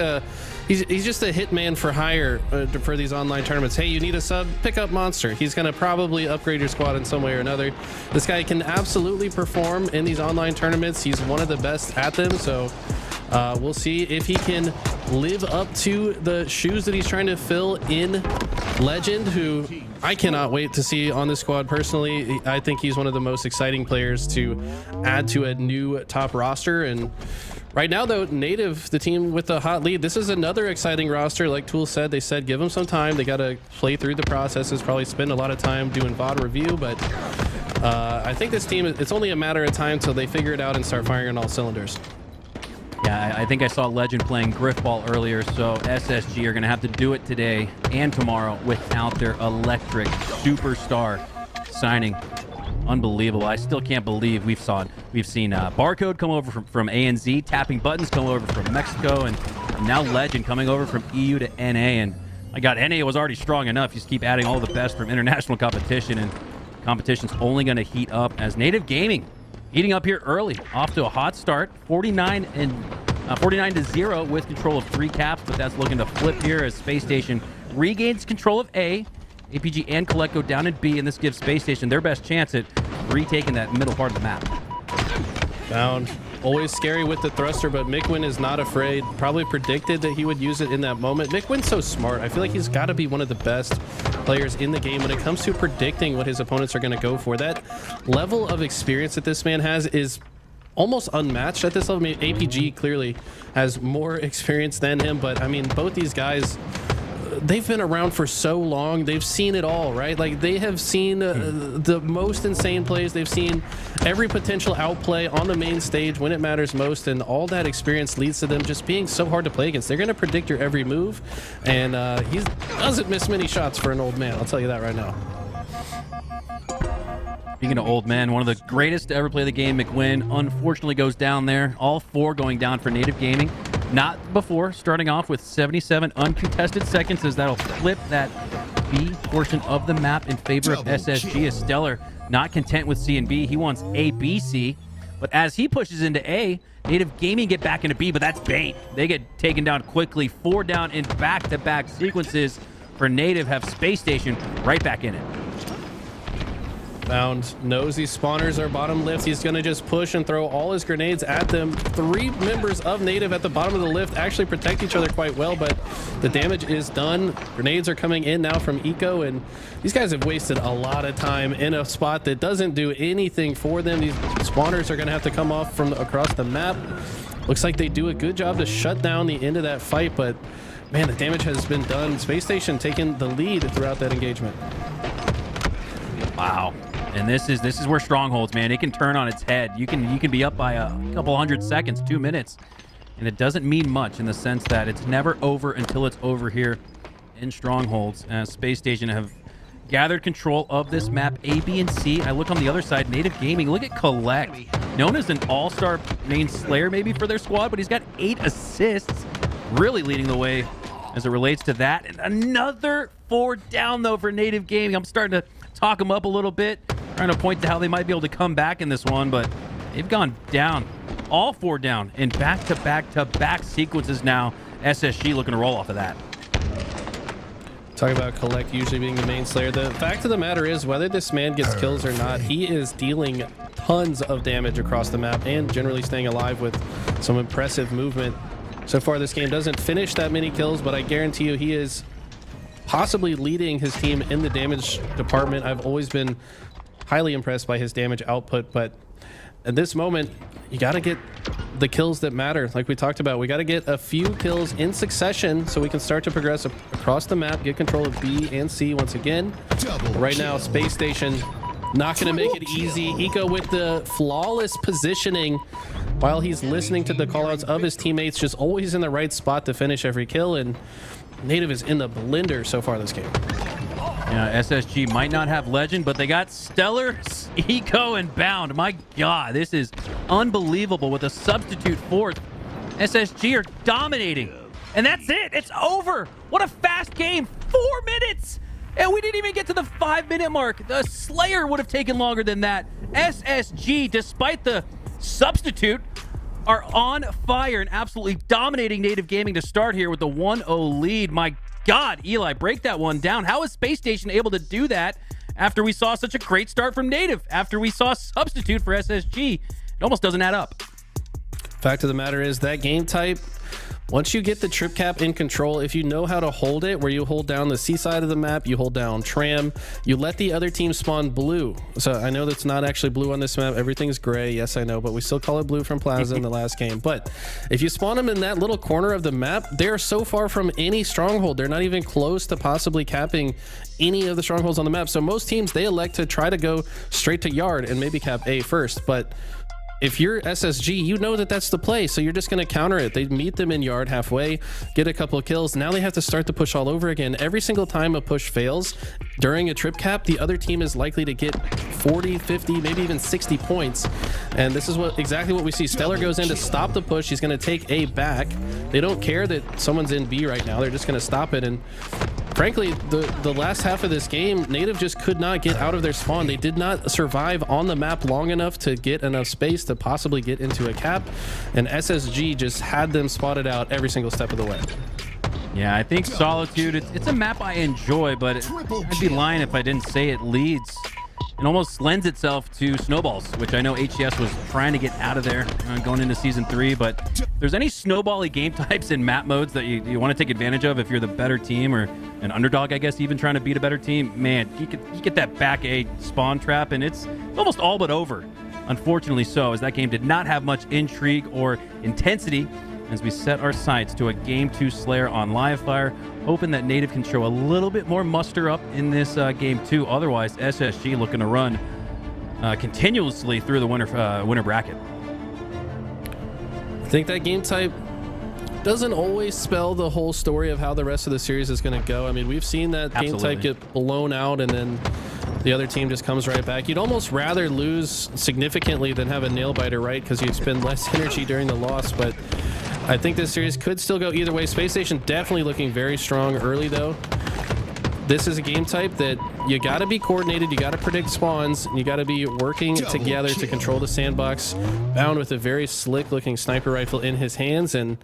he's just a hitman for hire for these online tournaments. Hey, you need a sub? Pick up Monster. He's going to probably upgrade your squad in some way or another. This guy can absolutely perform in these online tournaments. He's one of the best at them, so we'll see if he can live up to the shoes that he's trying to fill in Legend, who I cannot wait to see on this squad personally. I think he's one of the most exciting players to add to a new top roster. And right now, though, Native, the team with the hot lead, this is another exciting roster. Like Tool said, they said give them some time. They got to play through the processes, probably spend a lot of time doing VOD review, but I think this team, it's only a matter of time till they figure it out and start firing on all cylinders. Yeah, I think I saw Legend playing Griff Ball earlier, so SSG are going to have to do it today and tomorrow without their electric superstar signing. Unbelievable. I still can't believe we've seen Barcode come over from ANZ, tapping buttons come over from Mexico, and now Legend coming over from EU to NA. And my God, NA was already strong enough. You just keep adding all the best from international competition, and competition's only going to heat up as Native Gaming heating up here early, off to a hot start, 49-0 with control of 3 caps, but that's looking to flip here as Space Station regains control of A. APG and Collect go down in B, and this gives Space Station their best chance at retaking that middle part of the map. Found. Always scary with the thruster, but Mikwin is not afraid. Probably predicted that he would use it in that moment. Mikwin's so smart. I feel like he's got to be one of the best players in the game when it comes to predicting what his opponents are going to go for. That level of experience that this man has is almost unmatched at this level. I mean, APG clearly has more experience than him, but I mean, both these guys, they've been around for so long. They've seen it all, right? Like, they have seen the most insane plays. They've seen every potential outplay on the main stage when it matters most, and all that experience leads to them just being so hard to play against. They're going to predict your every move, and he doesn't miss many shots for an old man. I'll tell you that right now. Speaking of old man, one of the greatest to ever play the game, McWin, unfortunately goes down there. All 4 going down for Native Gaming. Not before starting off with 77 uncontested seconds, as that'll flip that B portion of the map in favor of SSG. As Stellar not content with C and B, he wants A, B, C. But as he pushes into A, Native Gaming get back into B, but that's bait. They get taken down quickly. 4 down in back-to-back sequences for Native, have Space Station right back in it. Found knows these spawners are bottom lift. He's going to just push and throw all his grenades at them. 3 members of Native at the bottom of the lift actually protect each other quite well, but the damage is done. Grenades are coming in now from Eco, and these guys have wasted a lot of time in a spot that doesn't do anything for them. These spawners are going to have to come off from across the map. Looks like they do a good job to shut down the end of that fight, but man, the damage has been done. Space Station taking the lead throughout that engagement. Wow. And this is where Strongholds, man, it can turn on its head. You can be up by a couple hundred seconds, 2 minutes, and it doesn't mean much in the sense that it's never over until it's over here in Strongholds. Space Station have gathered control of this map, A, B, and C. I look on the other side, Native Gaming. Look at Collect, known as an all-star main slayer maybe for their squad, but he's got 8 assists, really leading the way as it relates to that. And another 4 down though for Native Gaming. I'm starting to talk them up a little bit, trying to point to how they might be able to come back in this one, but they've gone down, all 4 down in back-to-back sequences now. SSG looking to roll off of that. Talking about Collect usually being the main slayer. The fact of the matter is, whether this man gets kills or not, he is dealing tons of damage across the map and generally staying alive with some impressive movement. So far, this game doesn't finish that many kills, but I guarantee you he is possibly leading his team in the damage department. I've always been highly impressed by his damage output, but at this moment, you got to get the kills that matter. Like we talked about, we got to get a few kills in succession so we can start to progress across the map, get control of B and C once again. Right now, Space Station not going to make it easy. Eco with the flawless positioning while he's listening to the callouts of his teammates, just always in the right spot to finish every kill, and Native is in the blender so far this game. Yeah, SSG might not have Legend, but they got Stellar, Eco, and Bound. My God, this is unbelievable with a substitute 4th. SSG are dominating. And that's it. It's over. What a fast game. 4 minutes. And we didn't even get to the 5-minute mark. The Slayer would have taken longer than that. SSG, despite the substitute, are on fire and absolutely dominating Native Gaming to start here with the 1-0 lead. My God, Eli, break that one down. How is Space Station able to do that after we saw such a great start from Native, after we saw substitute for SSG? It almost doesn't add up. Fact of the matter is that game type, once you get the trip cap in control, if you know how to hold it, where you hold down the C side of the map, you hold down tram, you let the other team spawn blue. So I know that's not actually blue on this map. Everything's gray. Yes, I know, but we still call it blue from Plaza in the last game. But if you spawn them in that little corner of the map, they're so far from any stronghold. They're not even close to possibly capping any of the strongholds on the map. So most teams, they elect to try to go straight to yard and maybe cap A first. But if you're SSG, you know that that's the play, so you're just going to counter it. They meet them in yard halfway, get a couple of kills. Now they have to start the push all over again. Every single time a push fails during a trip cap, the other team is likely to get 40, 50, maybe even 60 points. And this is exactly what we see. Stellar goes in to stop the push. He's going to take A back. They don't care that someone's in B right now. They're just going to stop it. And frankly, the last half of this game, Native just could not get out of their spawn. They did not survive on the map long enough to get enough space to possibly get into a cap, and SSG just had them spotted out every single step of the way. Yeah, I think Solitude, it's a map I enjoy, but I'd be lying if I didn't say it leads and almost lends itself to snowballs, which I know HCS was trying to get out of there going into Season 3, but if there's any snowbally game types and map modes that you want to take advantage of if you're the better team or an underdog, I guess, even trying to beat a better team, man, you get that back A spawn trap, and it's almost all but over. Unfortunately so, as that game did not have much intrigue or intensity as we set our sights to a Game 2 Slayer on Livefire, hoping that Native can show a little bit more muster up in this Game 2. Otherwise, SSG looking to run continuously through the winter bracket. I think that game type doesn't always spell the whole story of how the rest of the series is going to go. I mean, we've seen that game type get blown out and then the other team just comes right back. You'd almost rather lose significantly than have a nail biter, right? Because you'd spend less energy during the loss. But I think this series could still go either way. Space Station definitely looking very strong early, though. This is a game type that you got to be coordinated, you got to predict spawns, and you got to be working together to control the sandbox. Bound with a very slick looking sniper rifle in his hands, and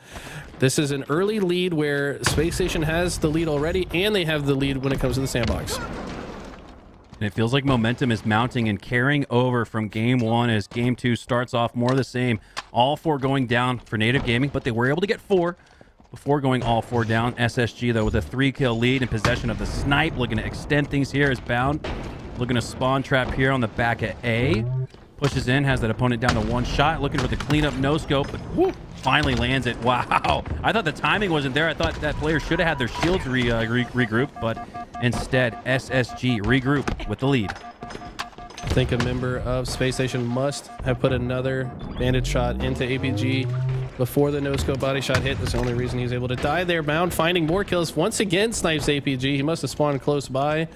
this is an early lead where Space Station has the lead already, and they have the lead when it comes to the sandbox. And it feels like momentum is mounting and carrying over from Game 1 as Game 2 starts off more of the same. All 4 going down for Native Gaming, but they were able to get 4 before going all 4 down. SSG, though, with a 3-kill lead in possession of the snipe, looking to extend things here as Bound looking to spawn trap here on the back at A. Pushes in, has that opponent down to 1 shot, looking for the cleanup no-scope, but whoop, finally lands it. Wow, I thought the timing wasn't there. I thought that player should have had their shields regrouped, but instead, SSG regroup with the lead. I think a member of Space Station must have put another bandit shot into APG before the no-scope body shot hit. That's the only reason he's able to die there. Bound finding more kills. Once again, snipes APG. He must have spawned close by.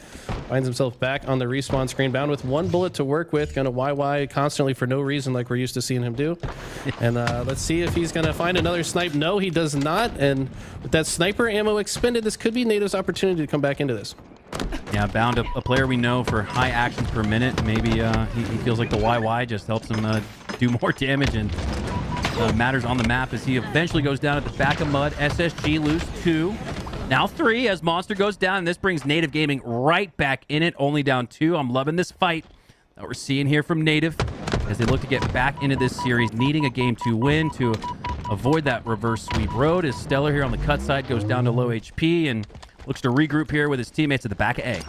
Finds himself back on the respawn screen. Bound with 1 bullet to work with. Gonna YY constantly for no reason like we're used to seeing him do. And let's see if he's gonna find another snipe. No, he does not. And with that sniper ammo expended, this could be Native's opportunity to come back into this. Yeah, Bound, a player we know for high actions per minute. Maybe he feels like the YY just helps him do more damage and matters on the map as he eventually goes down at the back of mud. SSG lose 2, now 3 as Monster goes down, and this brings Native Gaming right back in it, only down 2. I'm loving this fight that we're seeing here from Native as they look to get back into this series, needing a Game 2 win to avoid that reverse sweep road. As Stellar here on the cut side goes down to low HP and looks to regroup here with his teammates at the back of A.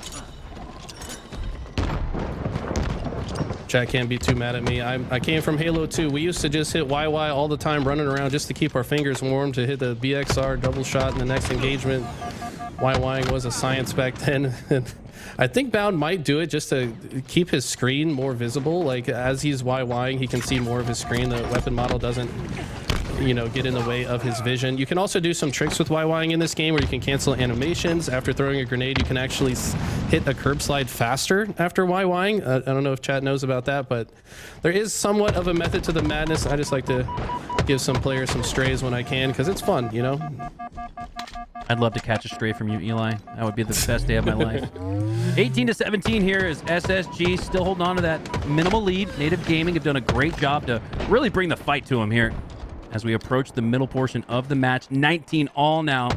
Chat can't be too mad at me. I came from Halo 2. We used to just hit YY all the time, running around just to keep our fingers warm, to hit the BXR double shot in the next engagement. YYing was a science back then. I think Bound might do it just to keep his screen more visible. Like, as he's YYing, he can see more of his screen. The weapon model doesn't, you know, get in the way of his vision. You can also do some tricks with YYing in this game where you can cancel animations. After throwing a grenade, you can actually hit a curb slide faster after YYing. I don't know if chat knows about that, but there is somewhat of a method to the madness. I just like to give some players some strays when I can, because it's fun, you know? I'd love to catch a stray from you, Eli. That would be the best day of my life. 18-17 here is SSG still holding on to that minimal lead. Native Gaming have done a great job to really bring the fight to them here as we approach the middle portion of the match. 19 all now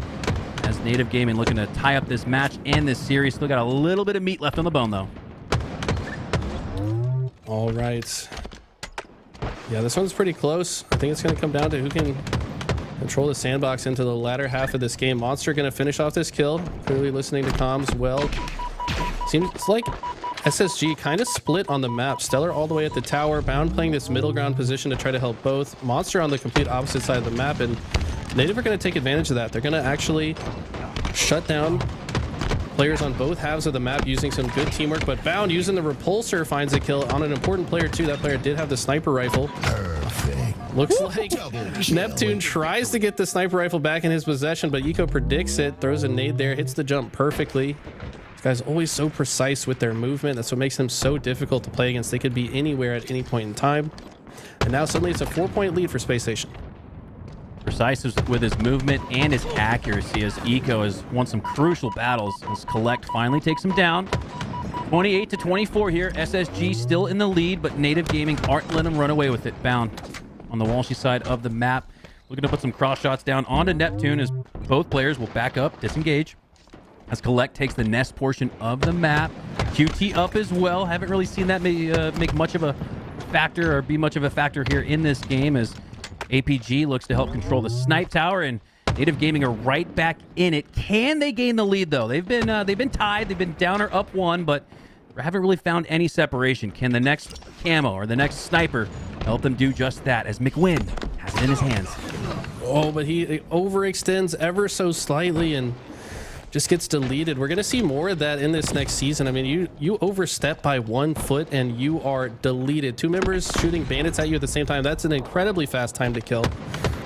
as Native Gaming looking to tie up this match and this series. Still got a little bit of meat left on the bone, though. All right. Yeah, this one's pretty close. I think it's going to come down to who can control the sandbox into the latter half of this game. Monster going to finish off this kill. Clearly listening to comms well. Seems like SSG kind of split on the map. Stellar all the way at the tower. Bound playing this middle ground position to try to help both. Monster on the complete opposite side of the map. And Native are going to take advantage of that. They're going to actually shut down players on both halves of the map using some good teamwork. But Bound using the repulsor finds a kill on an important player too. That player did have the sniper rifle. Looks like Neptune tries to get the sniper rifle back in his possession, but Eco predicts it, throws a nade there, hits the jump perfectly. This guy's always so precise with their movement. That's what makes them so difficult to play against. They could be anywhere at any point in time. And now suddenly it's a 4-point lead for Space Station. Precise with his movement and his accuracy as Eco has won some crucial battles as Collect finally takes him down. 28-24 here. SSG still in the lead, but Native Gaming aren't letting him run away with it. Bound on the Walshy side of the map. Looking to put some cross shots down onto Neptune as both players will back up, disengage. As Collect takes the nest portion of the map. QT up as well. Haven't really seen that make much of a factor or be much of a factor here in this game as APG looks to help control the snipe tower, and Native Gaming are right back in it. Can they gain the lead though? They've been tied. They've been down or up one, but haven't really found any separation. Can the next camo or the next sniper help them do just that as McWin has it in his hands? Oh, but he overextends ever so slightly and just gets deleted. We're going to see more of that in this next season. I mean, you overstep by 1 foot and you are deleted. 2 members shooting bandits at you at the same time. That's an incredibly fast time to kill.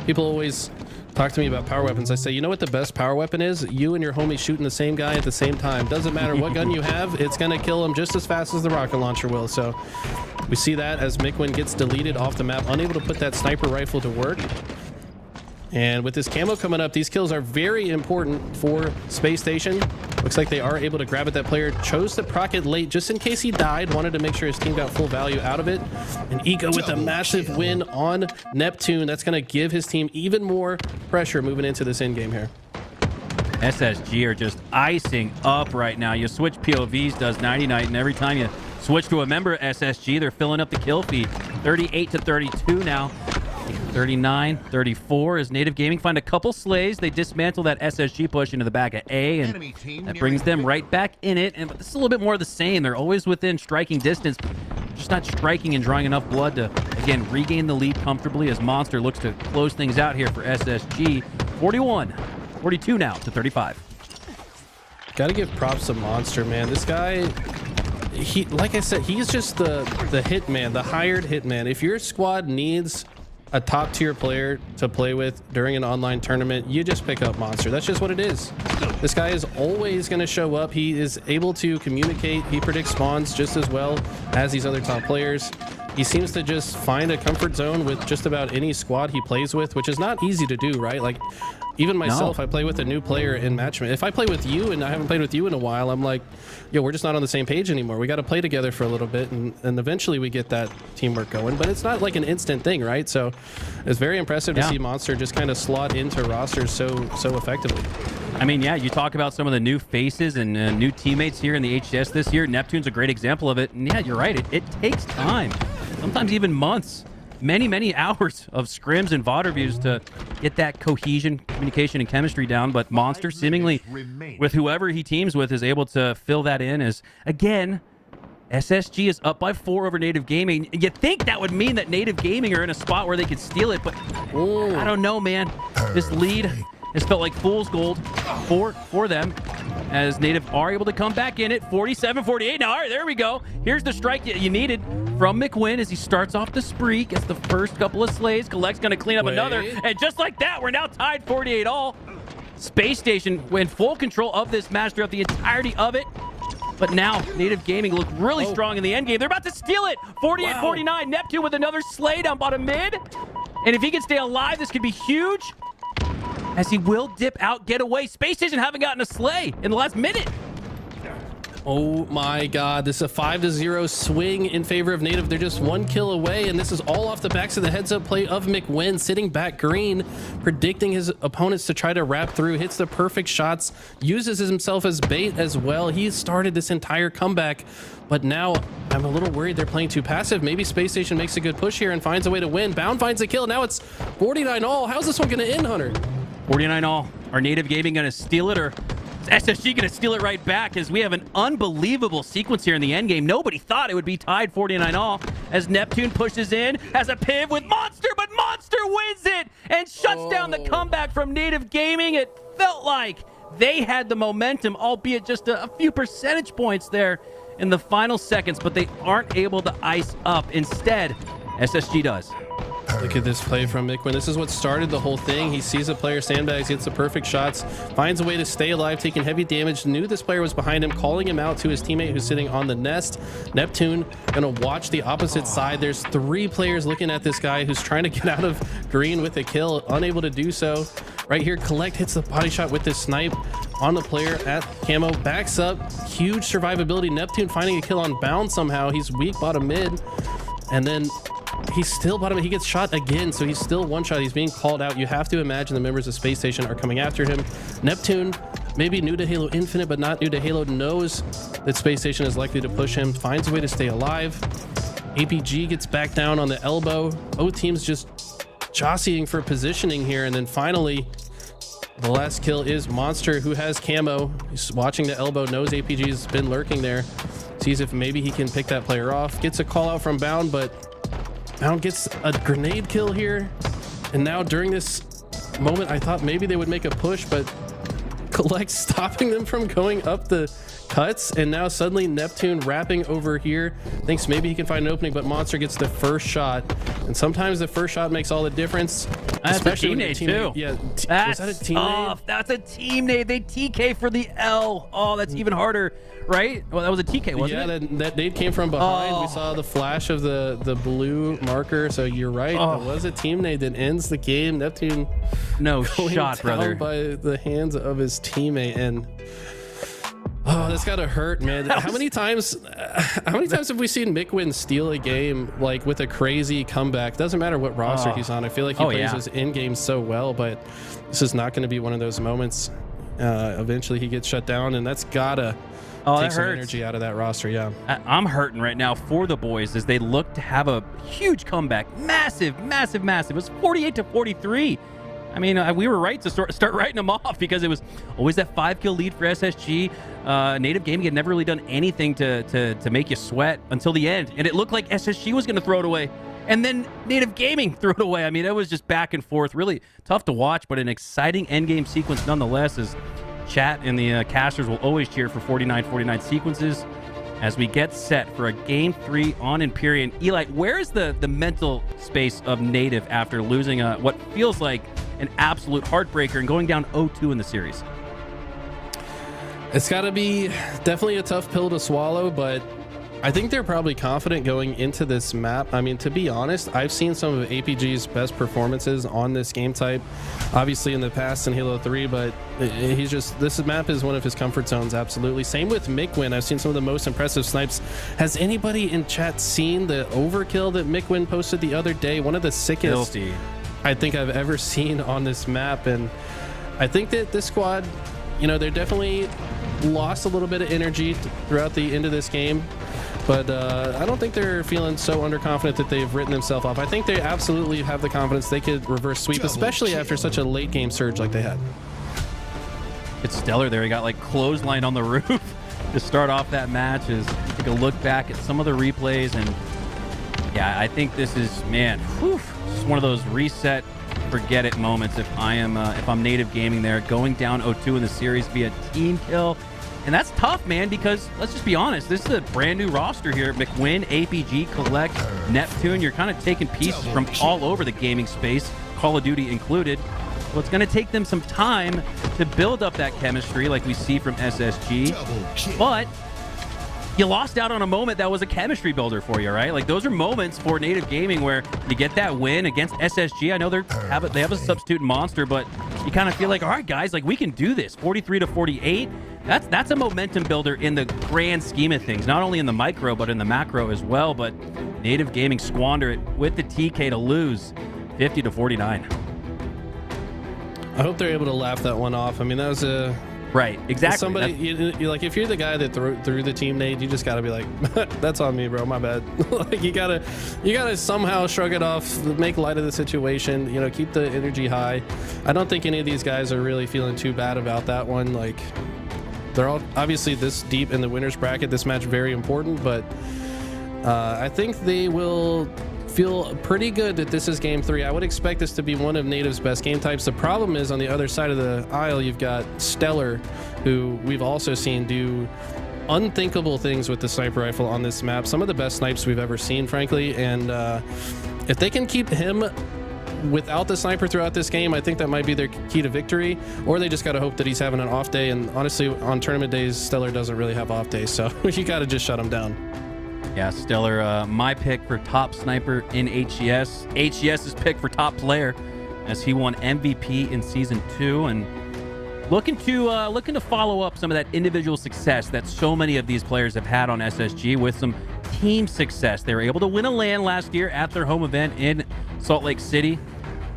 People always talk to me about power weapons. I say, you know what the best power weapon is? You and your homie shooting the same guy at the same time. Doesn't matter what gun you have, it's going to kill him just as fast as the rocket launcher will. So we see that as McWin gets deleted off the map, unable to put that sniper rifle to work. And with this camo coming up, these kills are very important for Space Station. Looks like they are able to grab it. That player chose to proc it late just in case he died. Wanted to make sure his team got full value out of it. And Eco with a massive win on Neptune. That's going to give his team even more pressure moving into this end game here. SSG are just icing up right now. You switch POVs, does 90 Night, and every time you switch to a member SSG, they're filling up the kill feed. 38-32 now. 39-34 as Native Gaming find a couple slays. They dismantle that SSG push into the back of A, and that brings them right back in it. And this is a little bit more of the same. They're always within striking distance, just not striking and drawing enough blood to, again, regain the lead comfortably as Monster looks to close things out here for SSG. 41-42 now to 35. Gotta give props to Monster, man. This guy, he, like I said, he's just the hitman, the hired hitman. If your squad needs a top tier player to play with during an online tournament, you just pick up Monster. That's just what it is. This guy is always going to show up. He is able to communicate. He predicts spawns just as well as these other top players. He seems to just find a comfort zone with just about any squad he plays with, which is not easy to do, right? Like, even myself, I play with a new player in matchmaking. If I play with you and I haven't played with you in a while, I'm like, yo, we're just not on the same page anymore. We got to play together for a little bit, and eventually we get that teamwork going. But it's not like an instant thing, right? So it's very impressive to see Monster just kind of slot into rosters so effectively. I mean, yeah, you talk about some of the new faces and new teammates here in the HCS this year. Neptune's a great example of it. And yeah, you're right. It takes time, sometimes even months. Many hours of scrims and VOD reviews to get that cohesion, communication, and chemistry down. But Monster, seemingly with whoever he teams with, is able to fill that in as, again, SSG is up by 4 over Native Gaming. You'd think that would mean that Native Gaming are in a spot where they could steal it, but I don't know, man. This lead has felt like fool's gold for them, as Native are able to come back in it. 47-48 now. All right, there we go. Here's the strike you needed from McWin as he starts off the spree. Gets the first couple of slays. Collect's going to clean up another. And just like that, we're now tied 48 all. Space Station in full control of this match throughout the entirety of it. But now, Native Gaming look really strong in the end game. They're about to steal it. 48-49. Neptune with another slay down bottom mid. And if he can stay alive, this could be huge. As he will dip out, get away. Space Station haven't gotten a slay in the last minute. Oh my god, this is a 5-0 swing in favor of Native. They're just 1 kill away, and this is all off the backs of the heads-up play of McWin, sitting back green, predicting his opponents to try to wrap through, hits the perfect shots, uses himself as bait as well. He started this entire comeback, but now I'm a little worried they're playing too passive. Maybe Space Station makes a good push here and finds a way to win. Bound finds a kill. Now it's 49-all. How's this one going to end, Hunter? 49-all. Are Native Gaming going to steal it, or is SSG going to steal it right back? As we have an unbelievable sequence here in the end game. Nobody thought it would be tied 49-all as Neptune pushes in, has a piv with Monster, but Monster wins it and shuts down the comeback from Native Gaming. It felt like they had the momentum, albeit just a few percentage points there in the final seconds, but they aren't able to ice up. Instead, SSG does. Look at this play from McWin. This is what started the whole thing. He sees a player sandbags, gets the perfect shots, finds a way to stay alive, taking heavy damage, knew this player was behind him, calling him out to his teammate who's sitting on the nest. Neptune gonna watch the opposite side. There's 3 players looking at this guy who's trying to get out of green with a kill, unable to do so. Right here, Collect hits the body shot with this snipe on the player at Camo, backs up, huge survivability. Neptune finding a kill on Bound somehow. He's weak bottom mid, and then he's still bottom. He gets shot again, so he's still one shot. He's being called out. You have to imagine the members of Space Station are coming after him. Neptune, maybe new to Halo Infinite, but not new to Halo, knows that Space Station is likely to push him, finds a way to stay alive. APG gets back down on the elbow. O-Team's just jockeying for positioning here, and then finally, the last kill is Monster, who has Camo. He's watching the elbow, knows APG's been lurking there, sees if maybe he can pick that player off. Gets a call out from Bound, but Bound gets a grenade kill here. And now during this moment, I thought maybe they would make a push, but Collect stopping them from going up the cuts. And now suddenly Neptune wrapping over here, thinks maybe he can find an opening, but Monster gets the first shot. And sometimes the first shot makes all the difference. That's especially a team nade too. Yeah, That's was that a team tough. nade? That's a team nade. They TK for the L. Oh, that's even harder, right? Well, that was a TK, wasn't it? Yeah, that nade came from behind. We saw the flash of the blue marker, so you're right. It was a team nade that ends the game. Neptune no going shot, down brother. by the hands of his teammate, and oh, that's gotta hurt, man. How many times have we seen McWin steal a game like with a crazy comeback? Doesn't matter what roster he's on. I feel like he plays his in game so well, but this is not going to be one of those moments. Eventually he gets shut down, and that's gotta take some energy out of that roster. Yeah, I'm hurting right now for the boys as they look to have a huge comeback. Massive. It was 48-43. I mean, we were right to start writing them off because it was always that 5-kill lead for SSG. Native Gaming had never really done anything to make you sweat until the end, and it looked like SSG was going to throw it away, and then Native Gaming threw it away. I mean, it was just back and forth, really tough to watch, but an exciting endgame sequence nonetheless. As chat and the casters will always cheer for 49 sequences as we get set for a Game 3 on Empyrean. Eli, where is the mental space of Native after losing what feels like an absolute heartbreaker and going down 0-2 in the series? It's got to be definitely a tough pill to swallow, but I think they're probably confident going into this map. I mean, to be honest, I've seen some of APG's best performances on this game type, obviously in the past in Halo 3, but this map is one of his comfort zones, absolutely. Same with McWin. I've seen some of the most impressive snipes. Has anybody in chat seen the overkill that McWin posted the other day? One of the sickest I think I've ever seen on this map, and I think that this squad, you know, they're definitely lost a little bit of energy throughout the end of this game, but I don't think they're feeling so underconfident that they've written themselves off. I think they absolutely have the confidence they could reverse sweep, especially after such a late game surge like they had. It's stellar there. He got like clothesline on the roof to start off that match. As take a look back at some of the replays, and yeah, I think this is, man, just one of those reset, forget it moments. If I'm Native Gaming there, going down 0-2 in the series via team kill. And that's tough, man, because let's just be honest, this is a brand new roster here. McWin, APG, Collect, Neptune. You're kind of taking pieces from all over the gaming space, Call of Duty included. Well, it's going to take them some time to build up that chemistry like we see from SSG. But you lost out on a moment that was a chemistry builder for you, right? Like, those are moments for Native Gaming where you get that win against SSG. I know they have a substitute Monster, but you kind of feel like, all right, guys, like, we can do this. 43-48. That's a momentum builder in the grand scheme of things, not only in the micro, but in the macro as well. But Native Gaming squander it with the TK to lose 50-49. I hope they're able to laugh that one off. I mean, that was a... Right, exactly. Somebody, you like, if you're the guy that threw the team nade, you just gotta be like, that's on me, bro, my bad. Like, you gotta somehow shrug it off, make light of the situation, you know, keep the energy high. I don't think any of these guys are really feeling too bad about that one. Like, they're all obviously this deep in the winners bracket. This match very important, but I think they will feel pretty good that this is game 3. I would expect this to be one of Native's best game types. The problem is, on the other side of the aisle, you've got Stellar, who we've also seen do unthinkable things with the sniper rifle on this map. Some of the best snipes we've ever seen, frankly. And if they can keep him without the sniper throughout this game, I think that might be their key to victory. Or they just got to hope that he's having an off day. And honestly, on tournament days, Stellar doesn't really have off days, so you got to just shut him down. Yeah, Stellar, my pick for top sniper in HCS. HCS's pick for top player, as he won MVP in Season 2, and looking to follow up some of that individual success that so many of these players have had on SSG with some team success. They were able to win a LAN last year at their home event in Salt Lake City.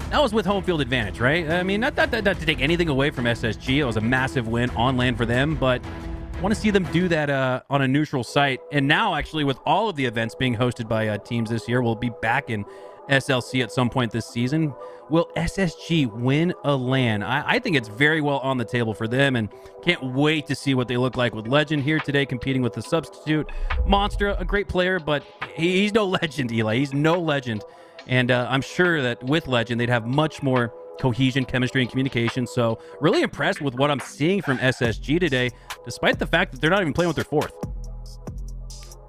That was with home field advantage, right? I mean, not to take anything away from SSG. It was a massive win on LAN for them, but I want to see them do that on a neutral site. And now, actually, with all of the events being hosted by teams this year, we'll be back in SLC at some point this season. Will SSG win a LAN? I think it's very well on the table for them, and can't wait to see what they look like with Legend here today, competing with the substitute. Monster, a great player, but he's no Legend, Eli. He's no Legend. And I'm sure that with Legend, they'd have much more cohesion, chemistry, and communication. So really impressed with what I'm seeing from SSG today, despite the fact that they're not even playing with their 4th.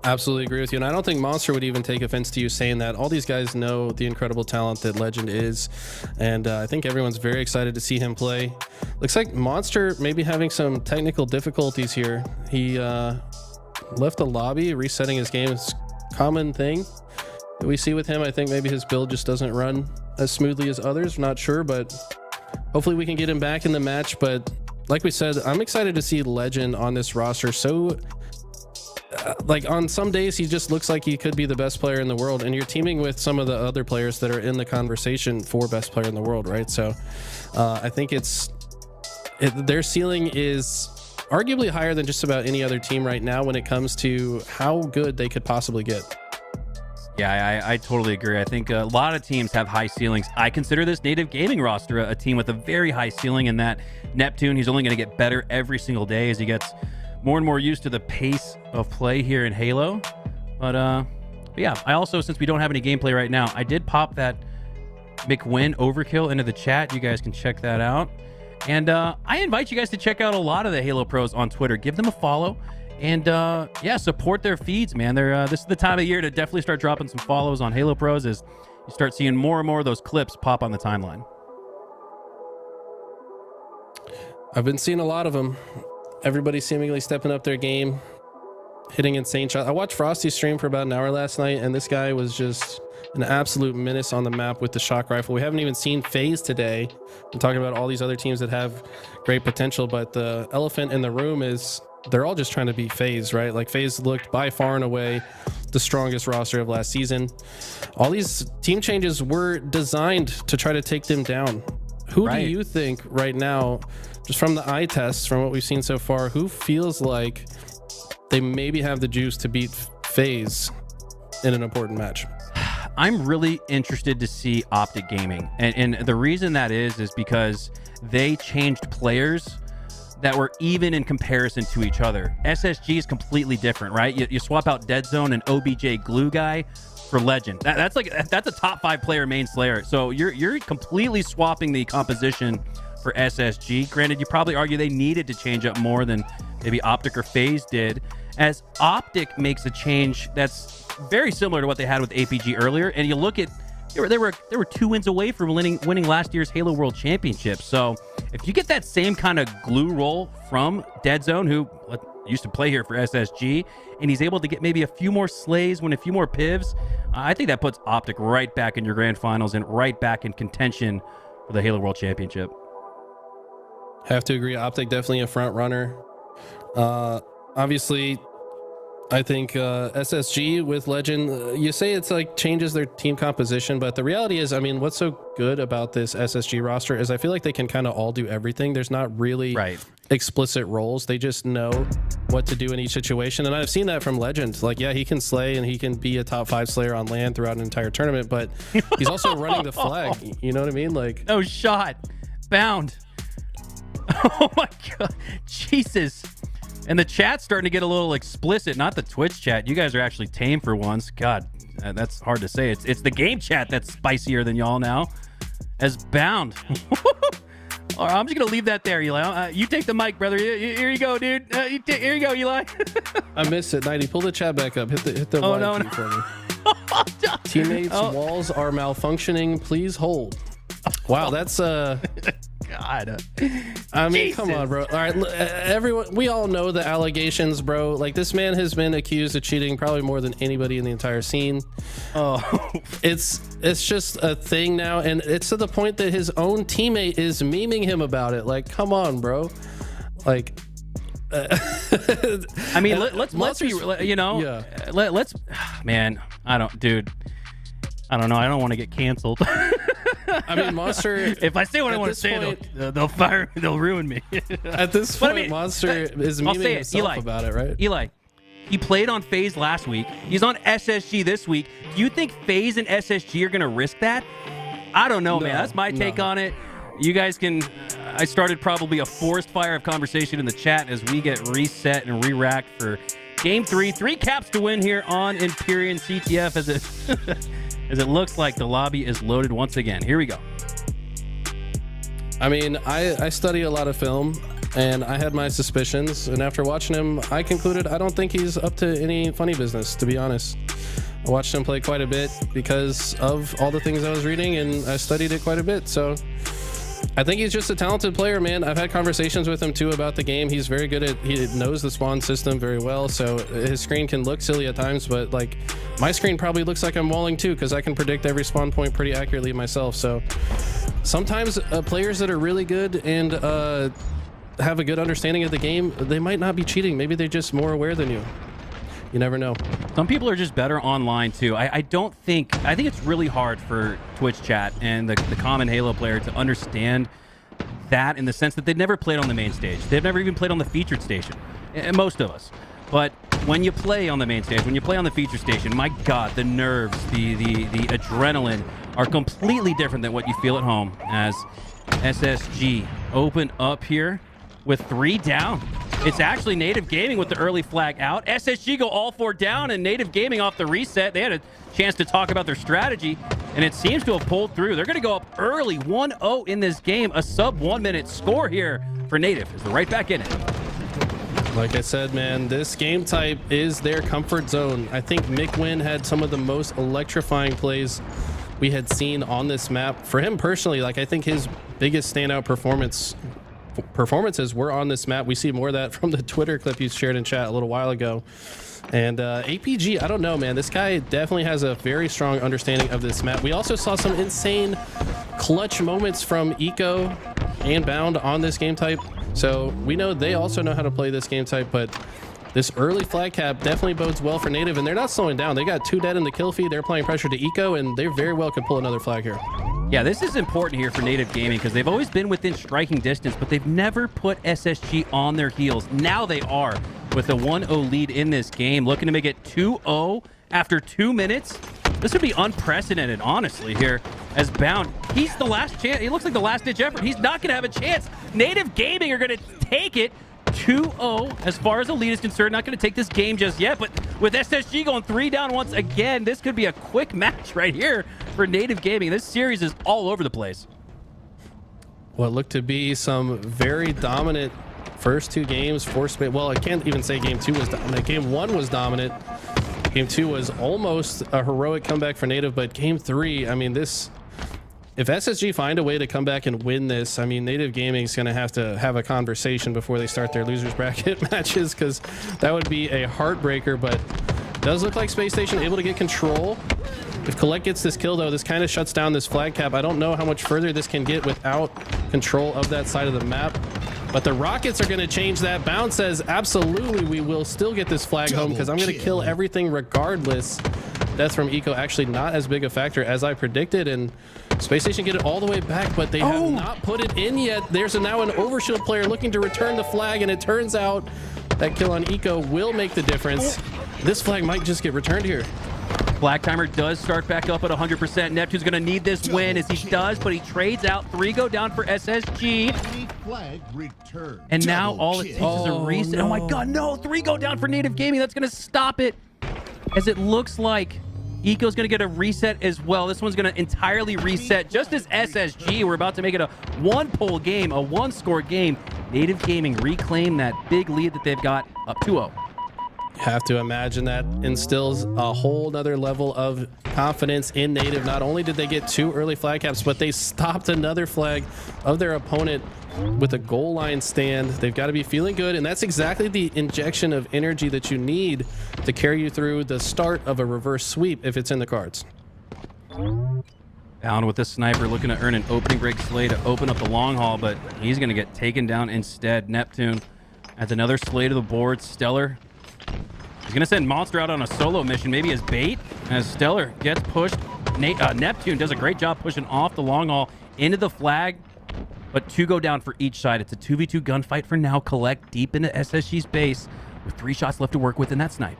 Absolutely agree with you. And I don't think Monster would even take offense to you saying that. All these guys know the incredible talent that Legend is. And I think everyone's very excited to see him play. Looks like Monster may be having some technical difficulties here. He left the lobby, resetting his game. It's a common thing that we see with him. I think maybe his build just doesn't run as smoothly as others. I'm not sure, but hopefully we can get him back in the match. But like we said, I'm excited to see Legend on this roster. So like, on some days he just looks like he could be the best player in the world, and you're teaming with some of the other players that are in the conversation for best player in the world, right? So I think their ceiling is arguably higher than just about any other team right now when it comes to how good they could possibly get. Yeah, I totally agree. I think a lot of teams have high ceilings. I consider this Native Gaming roster a team with a very high ceiling, in that Neptune, he's only going to get better every single day as he gets more and more used to the pace of play here in Halo. But yeah, I also, since we don't have any gameplay right now, I did pop that McWin overkill into the chat. You guys can check that out. And I invite you guys to check out a lot of the Halo pros on Twitter. Give them a follow. And yeah, support their feeds, man. This is the time of year to definitely start dropping some follows on Halo Pros, as you start seeing more and more of those clips pop on the timeline. I've been seeing a lot of them. Everybody seemingly stepping up their game, hitting insane shots. I watched Frosty stream for about an hour last night, and this guy was just an absolute menace on the map with the shock rifle. We haven't even seen FaZe today. I'm talking about all these other teams that have great potential, but the elephant in the room is they're all just trying to beat FaZe, right? Like, FaZe looked by far and away the strongest roster of last season. All these team changes were designed to try to take them down. Who do you think right now, just from the eye tests, from what we've seen so far, who feels like they maybe have the juice to beat FaZe in an important match? I'm really interested to see OpTic Gaming. And the reason that is because they changed players that were even in comparison to each other. SSG is completely different, right? You swap out Dead Zone and OBJ Glue Guy for Legend. That's a top 5 player main slayer. So you're completely swapping the composition for SSG. Granted, you probably argue they needed to change up more than maybe OpTic or FaZe did, as OpTic makes a change that's very similar to what they had with APG earlier. And you look at, they were 2 wins away from winning last year's Halo World Championship. So if you get that same kind of glue roll from Dead Zone, who, used to play here for SSG, and he's able to get maybe a few more slays, win a few more pivs. I think that puts OpTic right back in your grand finals and right back in contention for the Halo World Championship. Have to agree. OpTic definitely a front runner. Obviously, I think SSG with Legend, you say it's like changes their team composition, but the reality is, I mean, what's so good about this SSG roster is I feel like they can kind of all do everything. There's not really explicit roles. They just know what to do in each situation. And I've seen that from Legend. Like, yeah, he can slay and he can be a top 5 slayer on land throughout an entire tournament, but he's also running the flag. You know what I mean? Like, no shot. Bound. Oh my God. Jesus. And the chat's starting to get a little explicit, not the Twitch chat. You guys are actually tame for once. God, that's hard to say. It's the game chat that's spicier than y'all now. As Bound. All right, I'm just going to leave that there, Eli. You take the mic, brother. Here you go, dude. Here you go, Eli. I missed it. 90, pull the chat back up. Hit the Y key for me. Teammates' walls are malfunctioning. Please hold. Wow, that's God. I mean, come on, bro. All right, everyone, we all know the allegations, bro. Like, this man has been accused of cheating probably more than anybody in the entire scene. Oh, it's just a thing now, and it's to the point that his own teammate is memeing him about it. Like, come on, bro. Like, I mean, let's be, you know, yeah. Let's, man, I don't know. I don't want to get canceled. I mean, Monster. If I say what I want to say, they'll fire me. They'll ruin me. At this point, Monster is memeing himself about it, right? Eli, he played on FaZe last week. He's on SSG this week. Do you think FaZe and SSG are going to risk that? I don't know, man. That's my take on it. You guys can. I started probably a forest fire of conversation in the chat as we get reset and re-racked for Game 3. 3 caps to win here on Empyrean CTF as it. As it looks like the lobby is loaded once again. Here we go. I mean, I study a lot of film, and I had my suspicions. And after watching him, I concluded I don't think he's up to any funny business, to be honest. I watched him play quite a bit because of all the things I was reading, and I studied it quite a bit. So I think he's just a talented player, man. I've had conversations with him too about the game. He's very good at, he knows the spawn system very well. So his screen can look silly at times, but like my screen probably looks like I'm walling too, because I can predict every spawn point pretty accurately myself. So sometimes players that are really good and have a good understanding of the game, they might not be cheating. Maybe they're just more aware than you. You never know. Some people are just better online too. I think it's really hard for Twitch chat and the common Halo player to understand that, in the sense that they've never played on the main stage. They've never even played on the featured station, and most of us. But when you play on the main stage, when you play on the feature station, my God, the nerves, the adrenaline are completely different than what you feel at home. As SSG open up here with 3 down. It's actually Native Gaming with the early flag out. SSG go all 4 down, and Native Gaming off the reset. They had a chance to talk about their strategy, and it seems to have pulled through. They're going to go up early, 1-0 in this game. A sub 1 minute score here for Native as they're right back in it. Like I said, man, this game type is their comfort zone. I think Mikwin had some of the most electrifying plays we had seen on this map. For him personally, like, I think his biggest standout performances were on this map. We see more of that from the Twitter clip you shared in chat a little while ago. And APG, I don't know, man. This guy definitely has a very strong understanding of this map. We also saw some insane clutch moments from Eco and Bound on this game type. So we know they also know how to play this game type, but this early flag cap definitely bodes well for Native, and they're not slowing down. They got 2 dead in the kill feed. They're applying pressure to Eco, and they very well could pull another flag here. Yeah, this is important here for Native Gaming because they've always been within striking distance, but they've never put SSG on their heels. Now they are with a 1-0 lead in this game, looking to make it 2-0 after 2 minutes. This would be unprecedented, honestly, here as Bound. He's the last chance. He looks like the last-ditch effort. He's not going to have a chance. Native Gaming are going to take it 2-0 as far as the lead is concerned. Not going to take this game just yet, but with SSG going 3 down once again, this could be a quick match right here for Native Gaming. This series is all over the place. What looked to be some very dominant first 2 games. Well, I can't even say game 2 was dominant. Game 1 was dominant. Game 2 was almost a heroic comeback for Native, but game 3, I mean, this if SSG find a way to come back and win this, I mean, Native Gaming is going to have a conversation before they start their losers bracket matches, because that would be a heartbreaker. But it does look like Space Station able to get control. If Collect gets this kill, though, this kind of shuts down this flag cap. I don't know how much further this can get without control of that side of the map. But the Rockets are going to change that. Bound says, absolutely, we will still get this flag home because I'm going to kill everything regardless. Death from Eco actually not as big a factor as I predicted. And Space Station get it all the way back, but they have not put it in yet. There's now an Overshield player looking to return the flag, and it turns out that kill on Eco will make the difference. This flag might just get returned here. Flag timer does start back up at 100%. Neptune's going to need this win as he does, but he trades out. 3 go down for SSG. And now all it takes is a reset. Oh my god, no! 3 go down for Native Gaming. That's going to stop it. As it looks like Eco's going to get a reset as well. This one's going to entirely reset, just as SSG. We're about to make it a 1-pull game, a 1-score game. Native Gaming reclaim that big lead that they've got up 2-0. Have to imagine that instills a whole nother level of confidence in Native. Not only did they get 2 early flag caps, but they stopped another flag of their opponent with a goal line stand. They've got to be feeling good, and that's exactly the injection of energy that you need to carry you through the start of a reverse sweep if it's in the cards. Down with the sniper, looking to earn an opening break slay to open up the long haul, but he's going to get taken down instead. Neptune adds another slay to the board. Stellar, he's going to send Monster out on a solo mission, maybe as bait, as Stellar gets pushed. Neptune does a great job pushing off the long haul into the flag, but 2 go down for each side. It's a 2v2 gunfight for now. Collect deep into SSG's base with 3 shots left to work with in that snipe.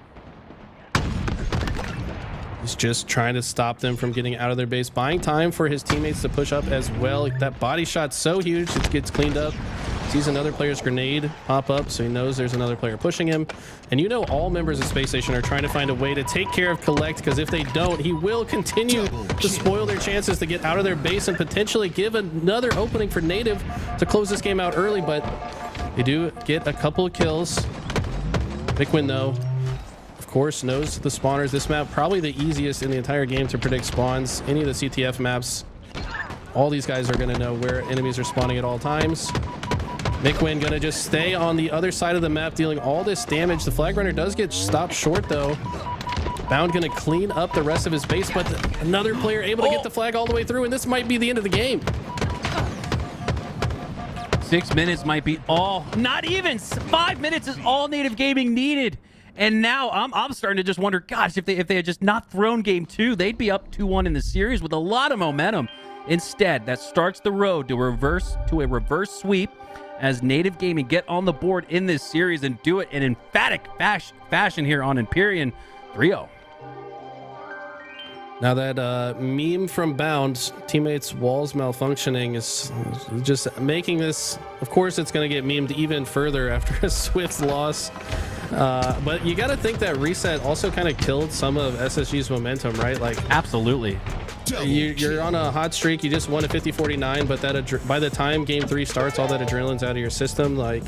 He's just trying to stop them from getting out of their base, buying time for his teammates to push up as well. That body shot's so huge, it gets cleaned up. Sees another player's grenade pop up, so he knows there's another player pushing him. And you know all members of Space Station are trying to find a way to take care of Collect, because if they don't, he will continue to spoil their chances to get out of their base and potentially give another opening for Native to close this game out early. But they do get a couple of kills. Bigwin, though, of course, knows the spawners. This map, probably the easiest in the entire game to predict spawns. Any of the CTF maps, all these guys are going to know where enemies are spawning at all times. Bigwin gonna just stay on the other side of the map, dealing all this damage. The flag runner does get stopped short, though. Bound gonna clean up the rest of his base, but another player able to get the flag all the way through, and this might be the end of the game. 6 minutes might be all, not even 5 minutes is all Native Gaming needed. And now I'm starting to just wonder, gosh, if they had just not thrown game 2, they'd be up 2-1 in the series with a lot of momentum. Instead, that starts the road to a reverse sweep as Native Gaming get on the board in this series and do it in emphatic fashion here on Empyrean. 3-0. Now that meme from Bound, teammates' walls malfunctioning, is just making this, of course it's going to get memed even further after a swift loss. But you got to think that reset also kind of killed some of SSG's momentum, right? Like, absolutely. You're on a hot streak. You just won a 50-49, but that by the time game 3 starts, all that adrenaline's out of your system. Like,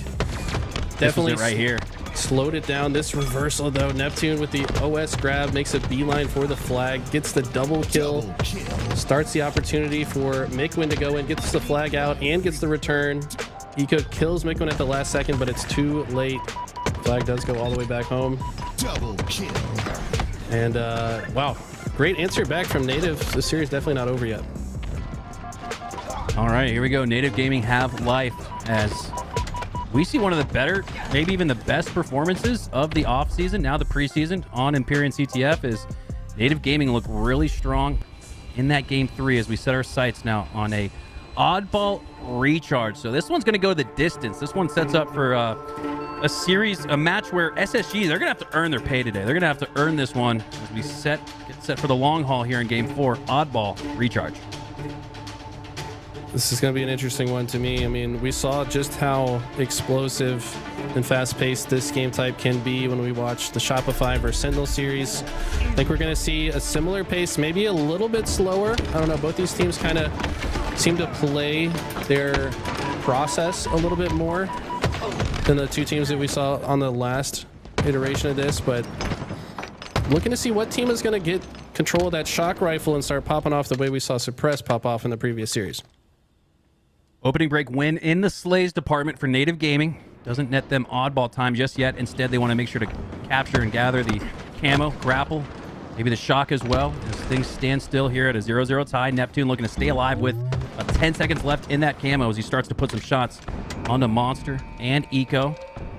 definitely right here. Slowed it down. This reversal, though, Neptune with the OS grab makes a beeline for the flag, gets the double kill, starts the opportunity for Mikwin to go in, gets the flag out, and gets the return. Eco kills Mikwin at the last second, but it's too late. Flag does go all the way back home. Double kill. And wow, great answer back from Native. The series definitely not over yet. All right, here we go. Native Gaming have life as we see one of the better, maybe even the best performances of the offseason, now the preseason on Empyrean CTF, is Native Gaming look really strong in that game 3 as we set our sights now on a oddball recharge. So this one's going to go the distance. This one sets up for a series, a match where SSG, they're going to have to earn their pay today. They're going to have to earn this one as we get set for the long haul here in game 4. Oddball recharge. This is going to be an interesting one to me. I mean, we saw just how explosive and fast-paced this game type can be when we watch the Shopify versus Sentinel series. I think we're going to see a similar pace, maybe a little bit slower. I don't know. Both these teams kind of seem to play their process a little bit more than the two teams that we saw on the last iteration of this, but looking to see what team is going to get control of that shock rifle and start popping off the way we saw Suppress pop off in the previous series. Opening break win in the Slays department for Native Gaming. Doesn't net them oddball time just yet. Instead, they want to make sure to capture and gather the camo, grapple, maybe the shock as well, as things stand still here at a 0-0 tie. Neptune looking to stay alive with 10 seconds left in that camo as he starts to put some shots onto Monster and Eco.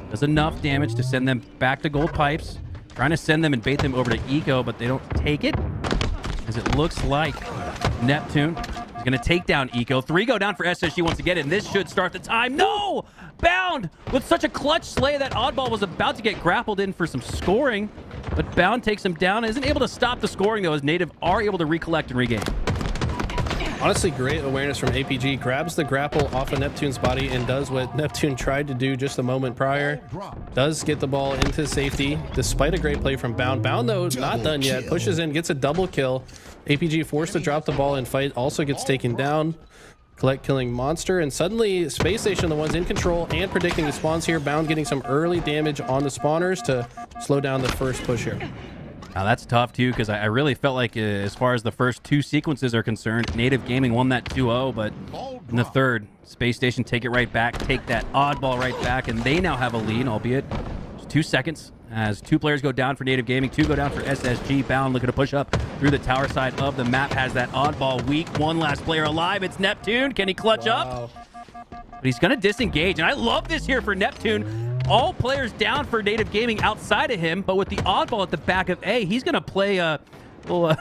Does enough damage to send them back to gold pipes. Trying to send them and bait them over to Eco, but they don't take it, as it looks like Neptune is going to take down Eco. 3 go down for SSG once again, and this should start the time. No! Bound with such a clutch slay. That oddball was about to get grappled in for some scoring, but Bound takes him down. Isn't able to stop the scoring, though, as Native are able to recollect and regain. Honestly, great awareness from APG. Grabs the grapple off of Neptune's body and does what Neptune tried to do just a moment prior. Does get the ball into safety, despite a great play from Bound. Bound, though, not done yet. Pushes in, gets a double kill. APG forced to drop the ball and fight, also gets taken down. Collect killing Monster, and suddenly Space Station, the ones in control and predicting the spawns here. Bound getting some early damage on the spawners to slow down the first push here. Now that's tough too, because I really felt like as far as the first 2 sequences are concerned, Native Gaming won that 2-0, but in the third, Space Station take it right back, take that oddball right back, and they now have a lead, albeit just 2 seconds, as 2 players go down for Native Gaming, 2 go down for SSG. Bound looking to push up through the tower side of the map, has that oddball weak. One last player alive, it's Neptune. Can he clutch up? But he's going to disengage, and I love this here for Neptune. All players down for Native Gaming outside of him, but with the oddball at the back of A, he's going to play a little,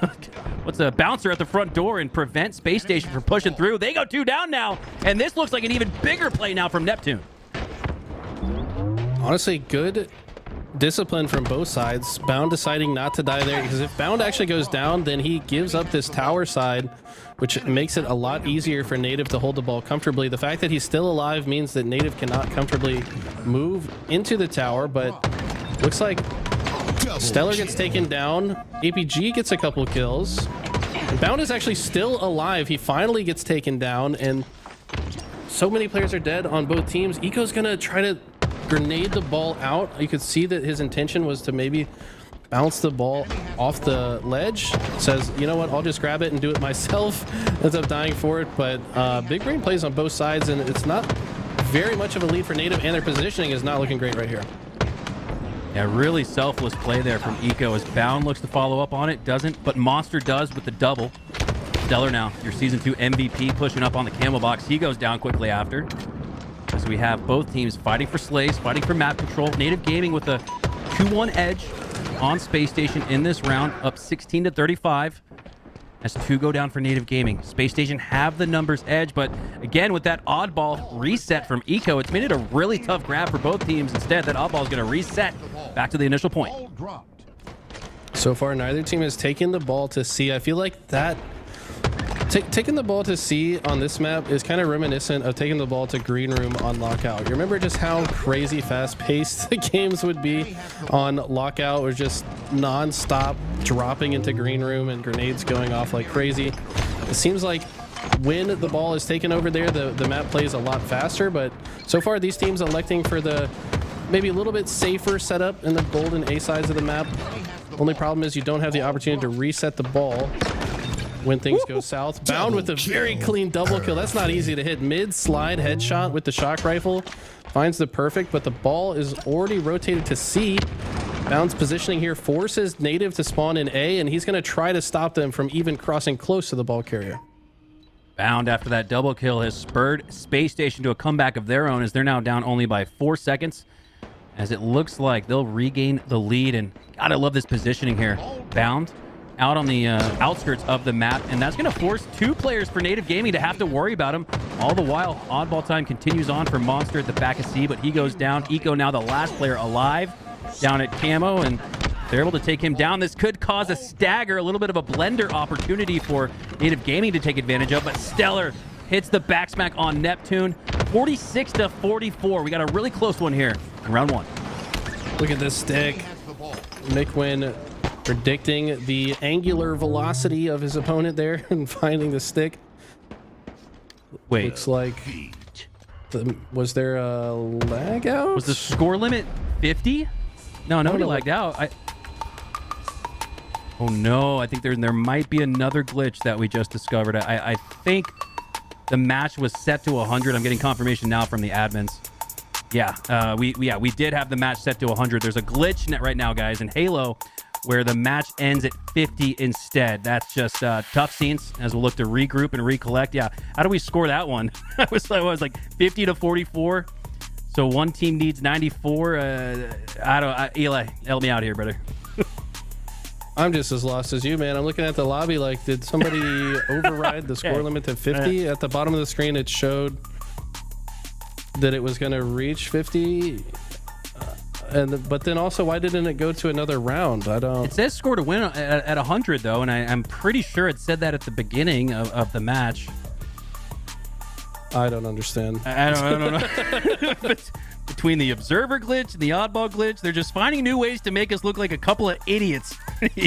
what's a bouncer at the front door and prevent Space Station from pushing through. They go 2 down now, and this looks like an even bigger play now from Neptune. Honestly, good discipline from both sides. Bound deciding not to die there, because if Bound actually goes down, then he gives up this tower side, which makes it a lot easier for Native to hold the ball comfortably. The fact that he's still alive means that Native cannot comfortably move into the tower, but looks like Stellar gets taken down. APG gets a couple kills. And Bound is actually still alive. He finally gets taken down, and so many players are dead on both teams. Eco's gonna try to grenade the ball out. You could see that his intention was to maybe bounce the ball off the ledge. Says, you know what, I'll just grab it and do it myself. Ends up dying for it, but big brain plays on both sides, and it's not very much of a lead for Native, and their positioning is not looking great right here. Yeah, really selfless play there from Eco, as Bound looks to follow up on it. Doesn't, but Monster does with the double. Stellar now, your Season 2 MVP, pushing up on the camo box. He goes down quickly after. As we have both teams fighting for slays, fighting for map control. Native Gaming with a 2-1 edge on Space Station in this round, up 16-35. As 2 go down for Native Gaming. Space Station have the numbers edge, but again, with that oddball reset from Eco, it's made it a really tough grab for both teams. Instead, that oddball is going to reset back to the initial point. So far, neither team has taken the ball to C. I feel like that taking the ball to C on this map is kind of reminiscent of taking the ball to green room on Lockout. You remember just how crazy fast-paced the games would be on Lockout, or just non-stop dropping into green room and grenades going off like crazy. It seems like when the ball is taken over there, the map plays a lot faster, but so far these teams electing for the maybe a little bit safer setup in the gold and A sides of the map. Only problem is you don't have the opportunity to reset the ball when things go south. Bound with a very clean double kill. That's not easy to hit. Mid slide headshot with the shock rifle. Finds the perfect, but the ball is already rotated to C. Bound's positioning here forces Native to spawn in A, and he's going to try to stop them from even crossing close to the ball carrier. Bound, after that double kill, has spurred Space Station to a comeback of their own, as they're now down only by 4 seconds. As it looks like they'll regain the lead, and God, I love this positioning here. Bound out on the outskirts of the map, and that's going to force 2 players for Native Gaming to have to worry about him. All the while, oddball time continues on for Monster at the back of C, but he goes down. Eco now the last player alive down at Camo, and they're able to take him down. This could cause a stagger, a little bit of a blender opportunity for Native Gaming to take advantage of, but Stellar hits the back smack on Neptune. 46-44. We got a really close one here in round 1. Look at this stick. Mikwin predicting the angular velocity of his opponent there and finding the stick. Wait. Looks like... was there a lag out? Was the score limit 50? No, nobody lagged out. Oh no, I think there might be another glitch that we just discovered. I think the match was set to 100. I'm getting confirmation now from the admins. Yeah, we did have the match set to 100. There's a glitch right now, guys, in Halo where the match ends at 50 instead. That's just tough scenes as we'll look to regroup and recollect. Yeah, how do we score that one? I was like 50 to 44. So one team needs 94. Eli, help me out here, brother. I'm just as lost as you, man. I'm looking at the lobby like, did somebody override the score limit to 50? At the bottom of the screen, it showed that it was going to reach 50. But then also, why didn't it go to another round? I don't. It says score to win at 100, though, and I'm pretty sure it said that at the beginning of the match. I don't understand. I don't know. Between the observer glitch and the oddball glitch, they're just finding new ways to make us look like a couple of idiots,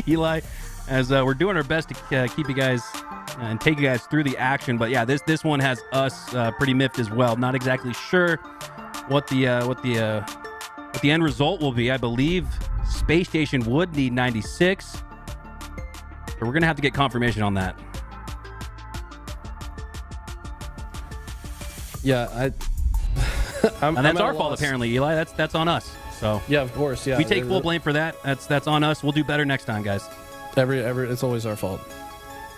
Eli, as we're doing our best to keep you guys and take you guys through the action. But yeah, this one has us pretty miffed as well. Not exactly sure what the end result will be. I believe Space Station would need 96, so we're gonna have to get confirmation on that. Yeah, and that's our fault apparently, Eli. That's on us. So yeah, of course. Yeah, we take full blame for that. That's on us. We'll do better next time, guys. It's always our fault.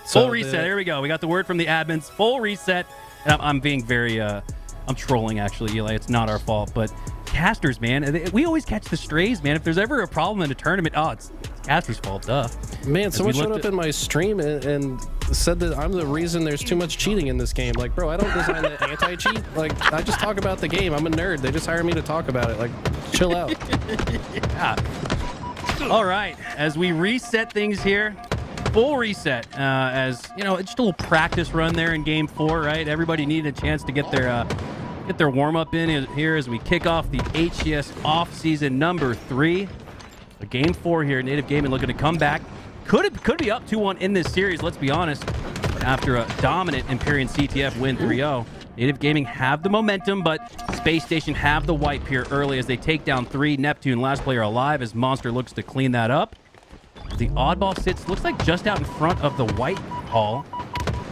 Full reset. There we go. We got the word from the admins. Full reset. And I'm being very I'm trolling actually, Eli. It's not our fault, but casters, man, we always catch the strays, man. If there's ever a problem in a tournament, it's casters' fault, duh. Man, someone showed up in my stream and said that I'm the reason there's too much cheating in this game. Like, bro, I don't design the anti-cheat. Like, I just talk about the game. I'm a nerd. They just hire me to talk about it. Like, chill out. Yeah. All right, as we reset things here, full reset. As you know, just a little practice run there in Game 4, right? Everybody needed a chance to get their warm-up in here as we kick off the HCS off-season number 3. So Game 4 here, Native Gaming looking to come back. Could be up 2-1 in this series, let's be honest. After a dominant Empyrean CTF win 3-0. Native Gaming have the momentum, but Space Station have the wipe here early as they take down 3. Neptune, last player alive, as Monster looks to clean that up. The oddball sits, looks like just out in front of the white hall.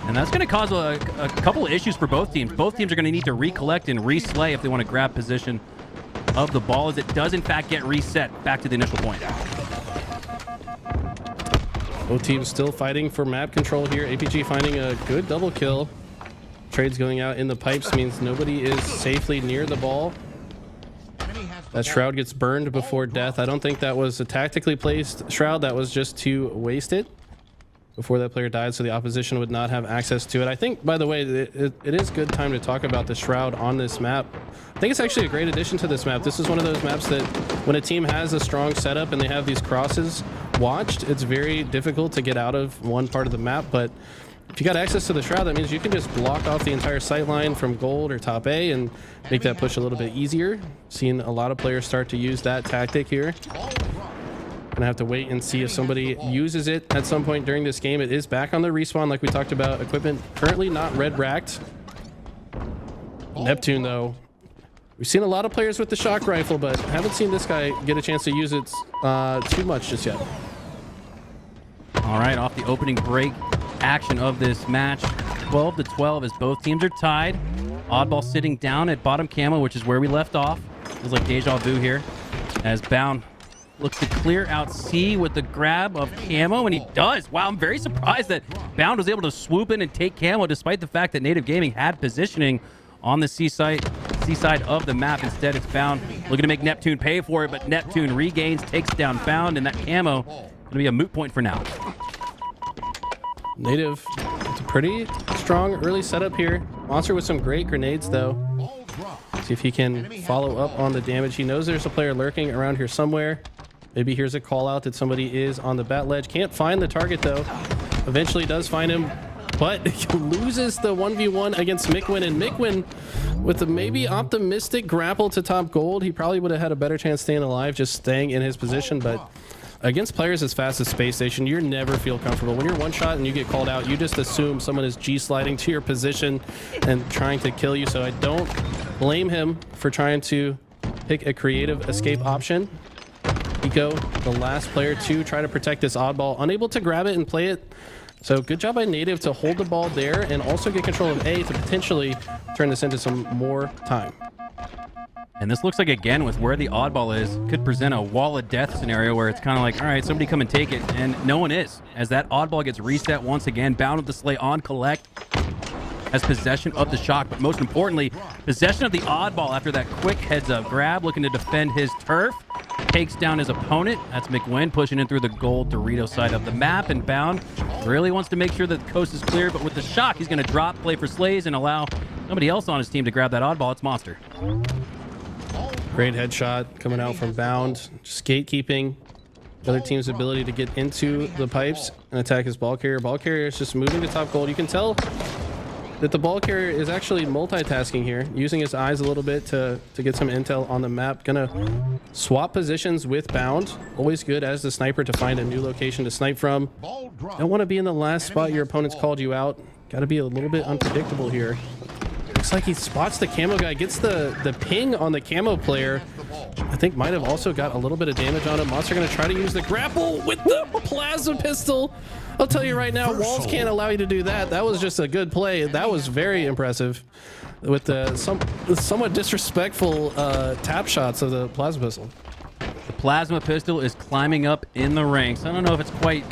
And that's going to cause a couple of issues for both teams. Both teams are going to need to recollect and reslay if they want to grab position of the ball, as it does in fact get reset back to the initial point. Both teams still fighting for map control here. APG finding a good double kill. Trades going out in the pipes means nobody is safely near the ball. That Shroud gets burned before death. I don't think that was a tactically placed Shroud. That was just to waste it before that player died, so the opposition would not have access to it. I think, by the way, it is good time to talk about the Shroud on this map. I think it's actually a great addition to this map. This is one of those maps that when a team has a strong setup and they have these crosses watched, it's very difficult to get out of one part of the map. But if you got access to the Shroud, that means you can just block off the entire sight line from gold or top A and make that push a little bit easier. Seen a lot of players start to use that tactic here. Gonna have to wait and see if somebody uses it at some point during this game. It is back on the respawn like we talked about. Equipment currently not red racked. Neptune though, we've seen a lot of players with the shock rifle, but haven't seen this guy get a chance to use it too much just yet. All right, off the opening break action of this match, 12 to 12 as both teams are tied. Oddball sitting down at bottom camo, which is where we left off. Feels like deja vu here as Bound looks to clear out C with the grab of camo, and he does. Wow, I'm very surprised that Bound was able to swoop in and take camo despite the fact that Native Gaming had positioning on the C side of the map. Instead, it's Bound looking to make Neptune pay for it, but Neptune regains, takes down Bound, and that camo going to be a moot point for now. Native, it's a pretty strong early setup here. Monster with some great grenades though. See if he can follow up on the damage. He knows there's a player lurking around here somewhere. Maybe here's a call out that somebody is on the bat ledge. Can't find the target though. Eventually does find him, but loses the 1v1 against Mikwin. And Mikwin with a maybe optimistic grapple to top gold, he probably would have had a better chance staying alive just staying in his position. But against players as fast as Space Station, you never feel comfortable. When you're one shot and you get called out, you just assume someone is G-sliding to your position and trying to kill you. So I don't blame him for trying to pick a creative escape option. Eco, the last player to try to protect this oddball, unable to grab it and play it. So good job by Native to hold the ball there and also get control of A to potentially turn this into some more time. And this looks like, again, with where the oddball is, could present a wall of death scenario where it's kind of like, all right, somebody come and take it, and no one is. As that oddball gets reset once again, Bound with the Slay on collect, has possession of the shock, but most importantly, possession of the oddball after that quick heads-up grab, looking to defend his turf, takes down his opponent. That's McWin pushing in through the gold Dorito side of the map, and Bound really wants to make sure that the coast is clear, but with the shock, he's going to drop, play for Slays, and allow somebody else on his team to grab that oddball. It's Monster. Great headshot coming out from Bound. Just gatekeeping the other team's ability to get into the pipes and attack his ball carrier. Ball carrier is just moving to top gold. You can tell that the ball carrier is actually multitasking here, using his eyes a little bit to get some intel on the map. Gonna swap positions with Bound. Always good as the sniper to find a new location to snipe from. Don't want to be in the last spot your opponent's called you out. Got to be a little bit unpredictable here. Looks like he spots the camo guy, gets the ping on the camo player. I think might have also got a little bit of damage on him. Monster going to try to use the grapple with the plasma pistol. I'll tell you right now, walls can't allow you to do that. That was just a good play. That was very impressive with the somewhat disrespectful tap shots of the plasma pistol. The plasma pistol is climbing up in the ranks. I don't know if it's quite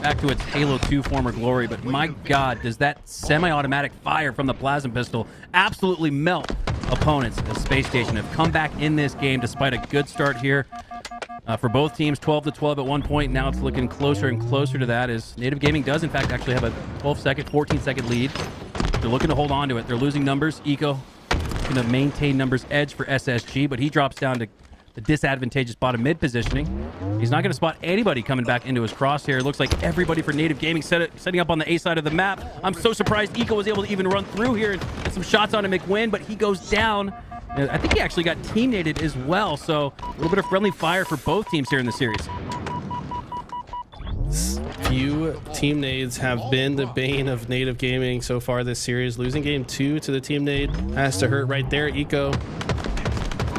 back to its Halo 2 former glory, but my God, does that semi-automatic fire from the plasma pistol absolutely melt opponents. The Space Station have come back in this game despite a good start here for both teams, 12-12 at one point. Now it's looking closer and closer to that, as Native Gaming does in fact actually have a 12-second, 14-second lead. They're looking to hold on to it. They're losing numbers. Eco going to maintain numbers edge for SSG, but he drops down to the disadvantageous bottom mid positioning. He's not going to spot anybody coming back into his crosshair. Looks like everybody for Native Gaming setting up on the A side of the map. I'm so surprised Eco was able to even run through here and get some shots on a McWin, but he goes down. I think he actually got team naded as well, so a little bit of friendly fire for both teams here in the series. Few team nades have been the bane of Native Gaming so far this series. Losing game 2 to the team nade has to hurt right there. Eco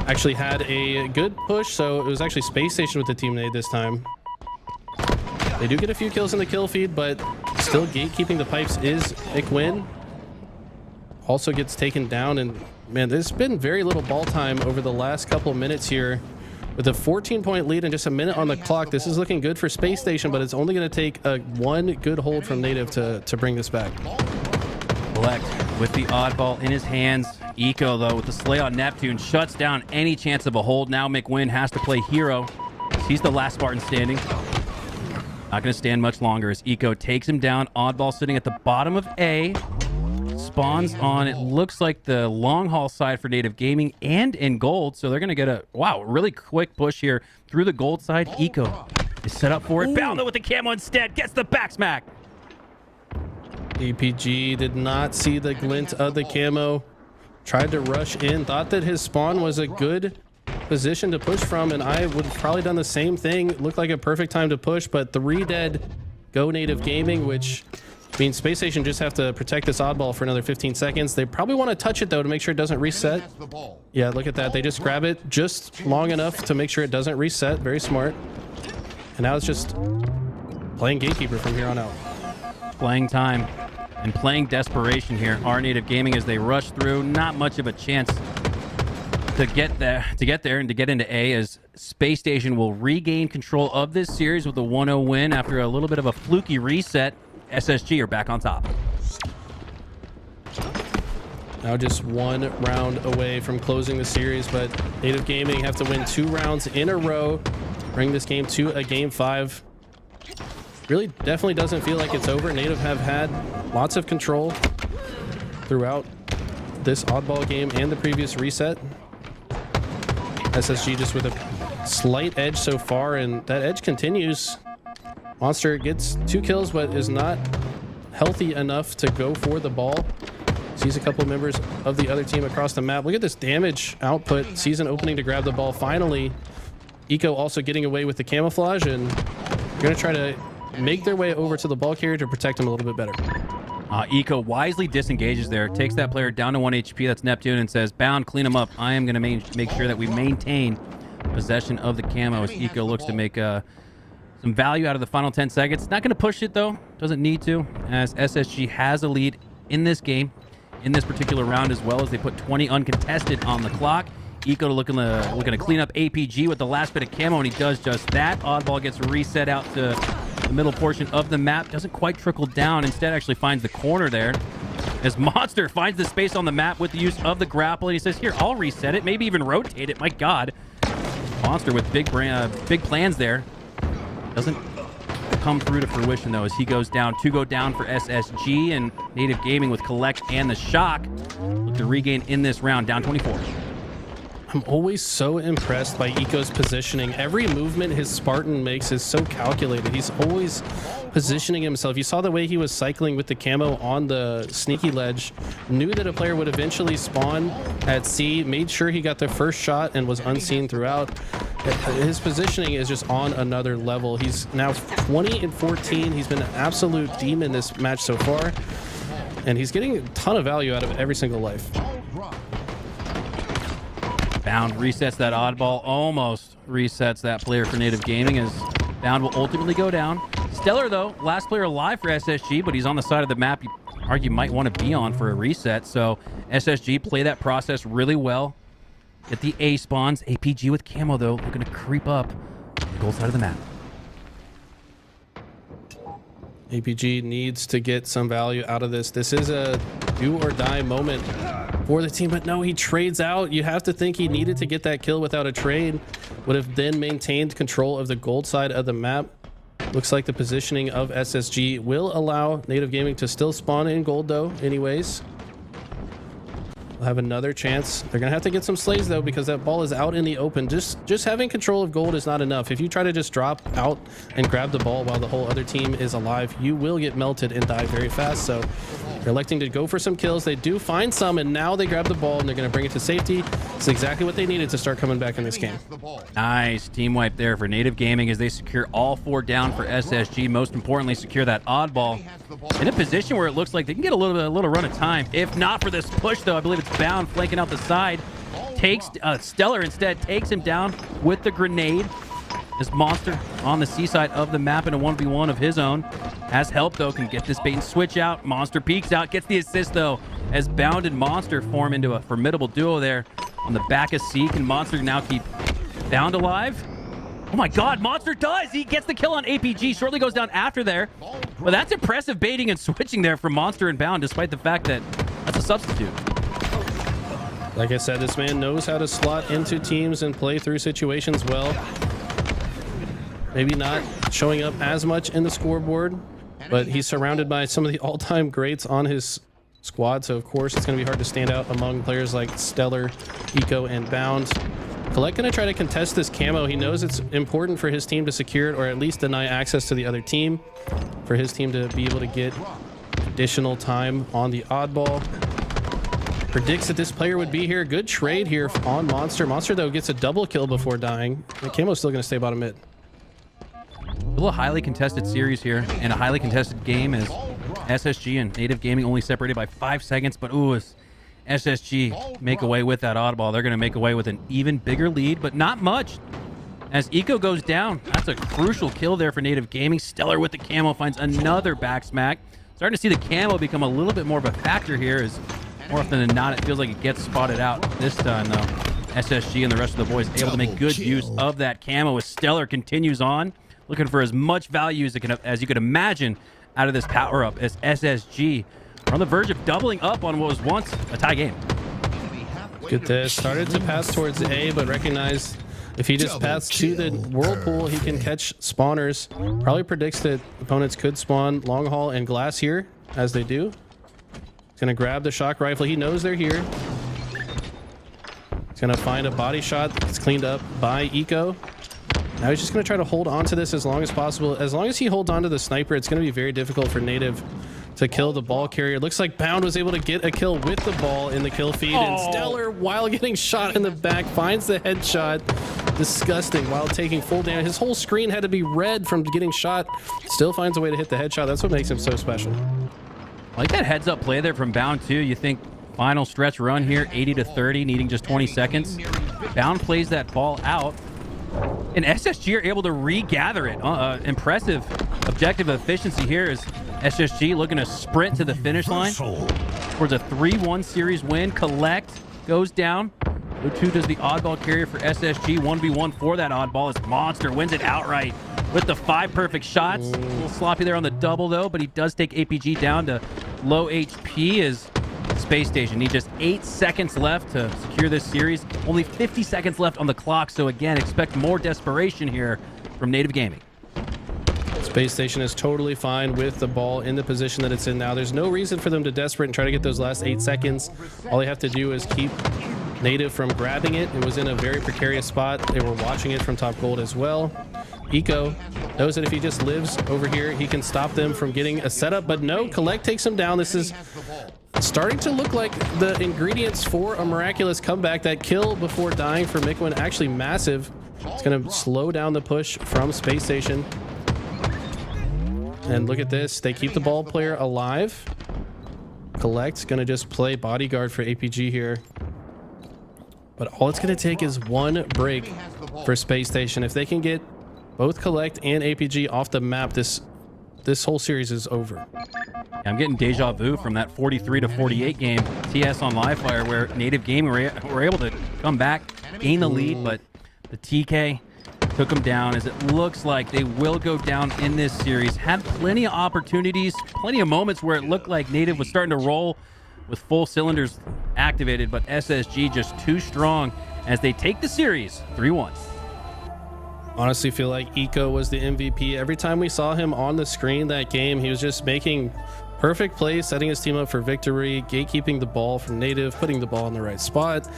actually had a good push, so it was actually Space Station with the team nade this time. They do get a few kills in the kill feed, but still gatekeeping the pipes is McWin. Also gets taken down, and man, there's been very little ball time over the last couple minutes here. With a 14-point lead and just a minute on the clock, this is looking good for Space Station, but it's only going to take one good hold from Native to bring this back. Collect with the oddball in his hands. Eco, though, with the Slay on Neptune, shuts down any chance of a hold. Now McWin has to play hero. He's the last Spartan standing. Not going to stand much longer as Eco takes him down. Oddball sitting at the bottom of A. Spawns on, it looks like the long haul side for Native Gaming and in gold. So they're going to get a, wow, really quick push here through the gold side. Eco is set up for it. Bound with the camo instead. Gets the back smack. APG did not see the glint of the camo. Tried to rush in. Thought that his spawn was a good position to push from, and I would have probably done the same thing. Looked like a perfect time to push, but 3 dead go Native Gaming, which means Space Station just have to protect this oddball for another 15 seconds. They probably want to touch it, though, to make sure it doesn't reset. Yeah, look at that. They just grab it just long enough to make sure it doesn't reset. Very smart. And now it's just playing Gatekeeper from here on out. Playing time and playing desperation here. Our Native Gaming, as they rush through, not much of a chance to get there and to get into A, as Space Station will regain control of this series with a 1-0 win after a little bit of a fluky reset. SSG are back on top. Now just 1 round away from closing the series, but Native Gaming have to win 2 rounds in a row, bring this game to a game 5. Really definitely doesn't feel like it's over. Native have had lots of control throughout this oddball game and the previous reset. SSG just with a slight edge so far, and that edge continues. Monster gets 2 kills, but is not healthy enough to go for the ball. Sees a couple members of the other team across the map. Look at this damage output. Season opening to grab the ball. Finally, Eco also getting away with the camouflage, and you're going to try to make their way over to the ball carrier to protect him a little bit better. Eco wisely disengages there, takes that player down to 1 HP, that's Neptune, and says, Bound, clean him up. I am going to make sure that we maintain possession of the camo as Eco looks to make some value out of the final 10 seconds. Not going to push it, though. Doesn't need to, as SSG has a lead in this game, in this particular round, as well as they put 20 uncontested on the clock. Eco looking to clean up APG with the last bit of camo, and he does just that. Oddball gets reset out to the middle portion of the map. Doesn't quite trickle down. Instead, actually finds the corner there. As Monster finds the space on the map with the use of the grapple, and he says, here, I'll reset it. Maybe even rotate it. My God. Monster with big plans there. Doesn't come through to fruition, though, as he goes down. 2 go down for SSG, and Native Gaming with Collect and the Shock look to regain in this round, down 24. I'm always so impressed by Eco's positioning. Every movement his Spartan makes is so calculated. He's always positioning himself. You saw the way he was cycling with the camo on the sneaky ledge. Knew that a player would eventually spawn at C. Made sure he got the first shot and was unseen throughout. His positioning is just on another level. He's now 20 and 14. He's been an absolute demon this match so far. And he's getting a ton of value out of every single life. Bound resets that oddball, almost resets that player for Native Gaming, as Bound will ultimately go down. Stellar, though, last player alive for SSG, but he's on the side of the map you argue might want to be on for a reset. So SSG play that process really well. Get the A spawns. APG with camo, though, looking to creep up the gold side of the map. APG needs to get some value out of this. This is a do or die moment for the team, but no, he trades out. You have to think he needed to get that kill without a trade. Would have then maintained control of the gold side of the map. Looks like the positioning of SSG will allow Native Gaming to still spawn in gold, though, anyways. We'll have another chance. They're gonna have to get some slays, though, because that ball is out in the open. Just having control of gold is not enough. If you try to just drop out and grab the ball while the whole other team is alive, you will get melted and die very fast. So they're electing to go for some kills. They do find some, and now they grab the ball and they're gonna bring it to safety. It's exactly what they needed to start coming back in this game. Nice team wipe there for Native Gaming as they secure all 4 down for SSG. Most importantly, secure that oddball in a position where it looks like they can get a little run of time. If not for this push, though, I believe it's Bound flanking out the side. Takes Stellar instead, takes him down with the grenade. This Monster on the C side of the map in a 1v1 of his own. Has help, though, can get this bait and switch out. Monster peeks out, gets the assist, though, as Bound and Monster form into a formidable duo there on the back of C. Can Monster now keep Bound alive? Oh my God, Monster does! He gets the kill on APG, shortly goes down after there. But that's impressive baiting and switching there from Monster and Bound, despite the fact that that's a substitute. Like I said, this man knows how to slot into teams and play through situations well. Maybe not showing up as much in the scoreboard, but he's surrounded by some of the all-time greats on his squad, so of course it's going to be hard to stand out among players like Stellar, Eco, and Bound. Collect going to try to contest this camo. He knows it's important for his team to secure it, or at least deny access to the other team, for his team to be able to get additional time on the oddball. Predicts that this player would be here. Good trade here on Monster. Monster, though, gets a double kill before dying. The camo's still going to stay bottom mid. A little highly contested series here, and a highly contested game as SSG and Native Gaming only separated by 5 seconds. But ooh, as SSG make away with that oddball, they're going to make away with an even bigger lead, but not much. As Eco goes down, that's a crucial kill there for Native Gaming. Stellar with the camo finds another back smack. Starting to see the camo become a little bit more of a factor here, as more often than not, it feels like it gets spotted out. This time, though, SSG and the rest of the boys able to make good use of that camo as Stellar continues on, looking for as much value as you could imagine out of this power-up, as SSG are on the verge of doubling up on what was once a tie game. Good this. Started to pass towards A, but recognized if he just passes to the whirlpool, he can catch spawners. Probably predicts that opponents could spawn long haul and glass here, as they do. He's going to grab the shock rifle. He knows they're here. He's going to find a body shot that's cleaned up by Eco. Now he's just going to try to hold on to this as long as possible. As long as he holds on to the sniper, it's going to be very difficult for Native to kill the ball carrier. Looks like Bound was able to get a kill with the ball in the kill feed. And Stellar, while getting shot in the back, finds the headshot. Disgusting. While taking full damage. His whole screen had to be red from getting shot. Still finds a way to hit the headshot. That's what makes him so special. I like that heads up play there from Bound too. You think final stretch run here, 80 to 30, needing just 20 seconds. Bound plays that ball out. And SSG are able to regather it. Impressive objective efficiency here as SSG looking to sprint to the finish line towards a 3-1 series win. Collect goes down. 2 does the oddball carrier for SSG. 1v1 for that oddball as Monster wins it outright with the 5 perfect shots. A little sloppy there on the double though, but he does take APG down to low HP as Space Station need just 8 seconds left to secure this series. Only 50 seconds left on the clock, so again, expect more desperation here from Native Gaming. Space Station is totally fine with the ball in the position that it's in now. There's no reason for them to desperate and try to get those last 8 seconds. All they have to do is keep Native from grabbing it. It was in a very precarious spot. They were watching it from top gold as well. Eco knows that if he just lives over here, he can stop them from getting a setup, but no, Collect takes him down. This is starting to look like the ingredients for a miraculous comeback. That kill before dying for Mikwin actually massive. It's going to slow down the push from Space Station. And look at this. They keep the ball player alive. Collect's going to just play bodyguard for APG here. But all it's going to take is one break for Space Station. If they can get both Collect and APG off the map, this whole series is over. I'm getting deja vu from that 43-48 game TS on Livefire where Native Gaming were able to come back, gain the lead, but the TK took them down as it looks like they will go down in this series. Had plenty of opportunities, plenty of moments where it looked like Native was starting to roll with full cylinders activated, but SSG just too strong as they take the series 3-1. Honestly feel like Eco was the MVP. Every time we saw him on the screen that game, he was just making perfect plays, setting his team up for victory, gatekeeping the ball from Native, putting the ball in the right spot.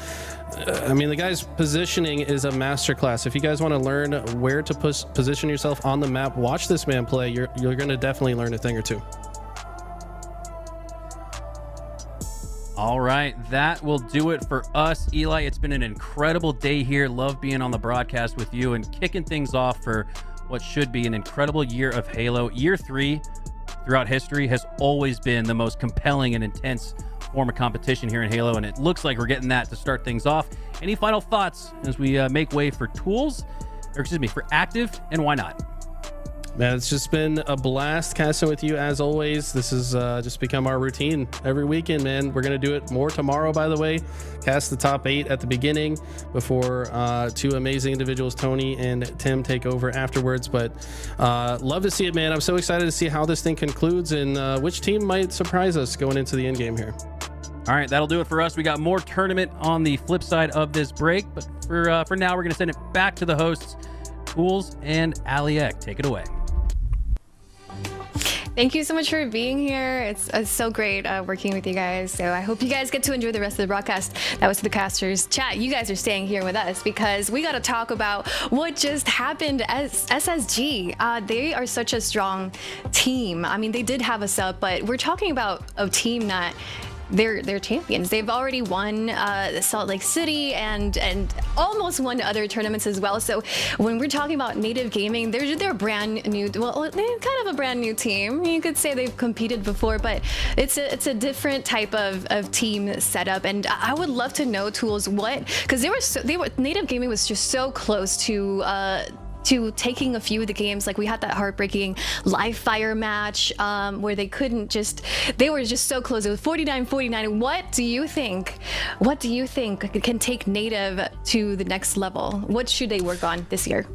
I mean, the guy's positioning is a masterclass. If you guys want to learn where to position yourself on the map, watch this man play. You're going to definitely learn a thing or two. All right, that will do it for us. Eli, it's been an incredible day here. Love being on the broadcast with you and kicking things off for what should be an incredible year of Halo. Year 3 throughout history has always been the most compelling and intense form of competition here in Halo, and it looks like we're getting that to start things off. Any final thoughts as we make way for for Active, and why not? Man, it's just been a blast casting with you as always. This has just become our routine every weekend, man. We're going to do it more tomorrow, by the way. Cast the top 8 at the beginning before 2 amazing individuals, Tony and Tim, take over afterwards. But love to see it, man. I'm so excited to see how this thing concludes and which team might surprise us going into the end game here. All right, that'll do it for us. We got more tournament on the flip side of this break, but for now, we're going to send it back to the hosts, Tools and Aliek. Take it away. Thank you so much for being here. It's so great working with you guys. So I hope you guys get to enjoy the rest of the broadcast. That was to the casters. Chat, you guys are staying here with us because we got to talk about what just happened as SSG. They are such a strong team. I mean, they did have a sub, but we're talking about a team that they're champions. They've already won Salt Lake City and almost won other tournaments as well. So when we're talking about Native Gaming, they're a brand new, well, they're kind of a brand new team. You could say they've competed before, but it's a different type of team setup. And I would love to know, Tools, because Native Gaming was just so close to taking a few of the games. Like we had that heartbreaking live fire match where they were just so close. It was 49-49. What do you think can take Native to the next level? What should they work on this year?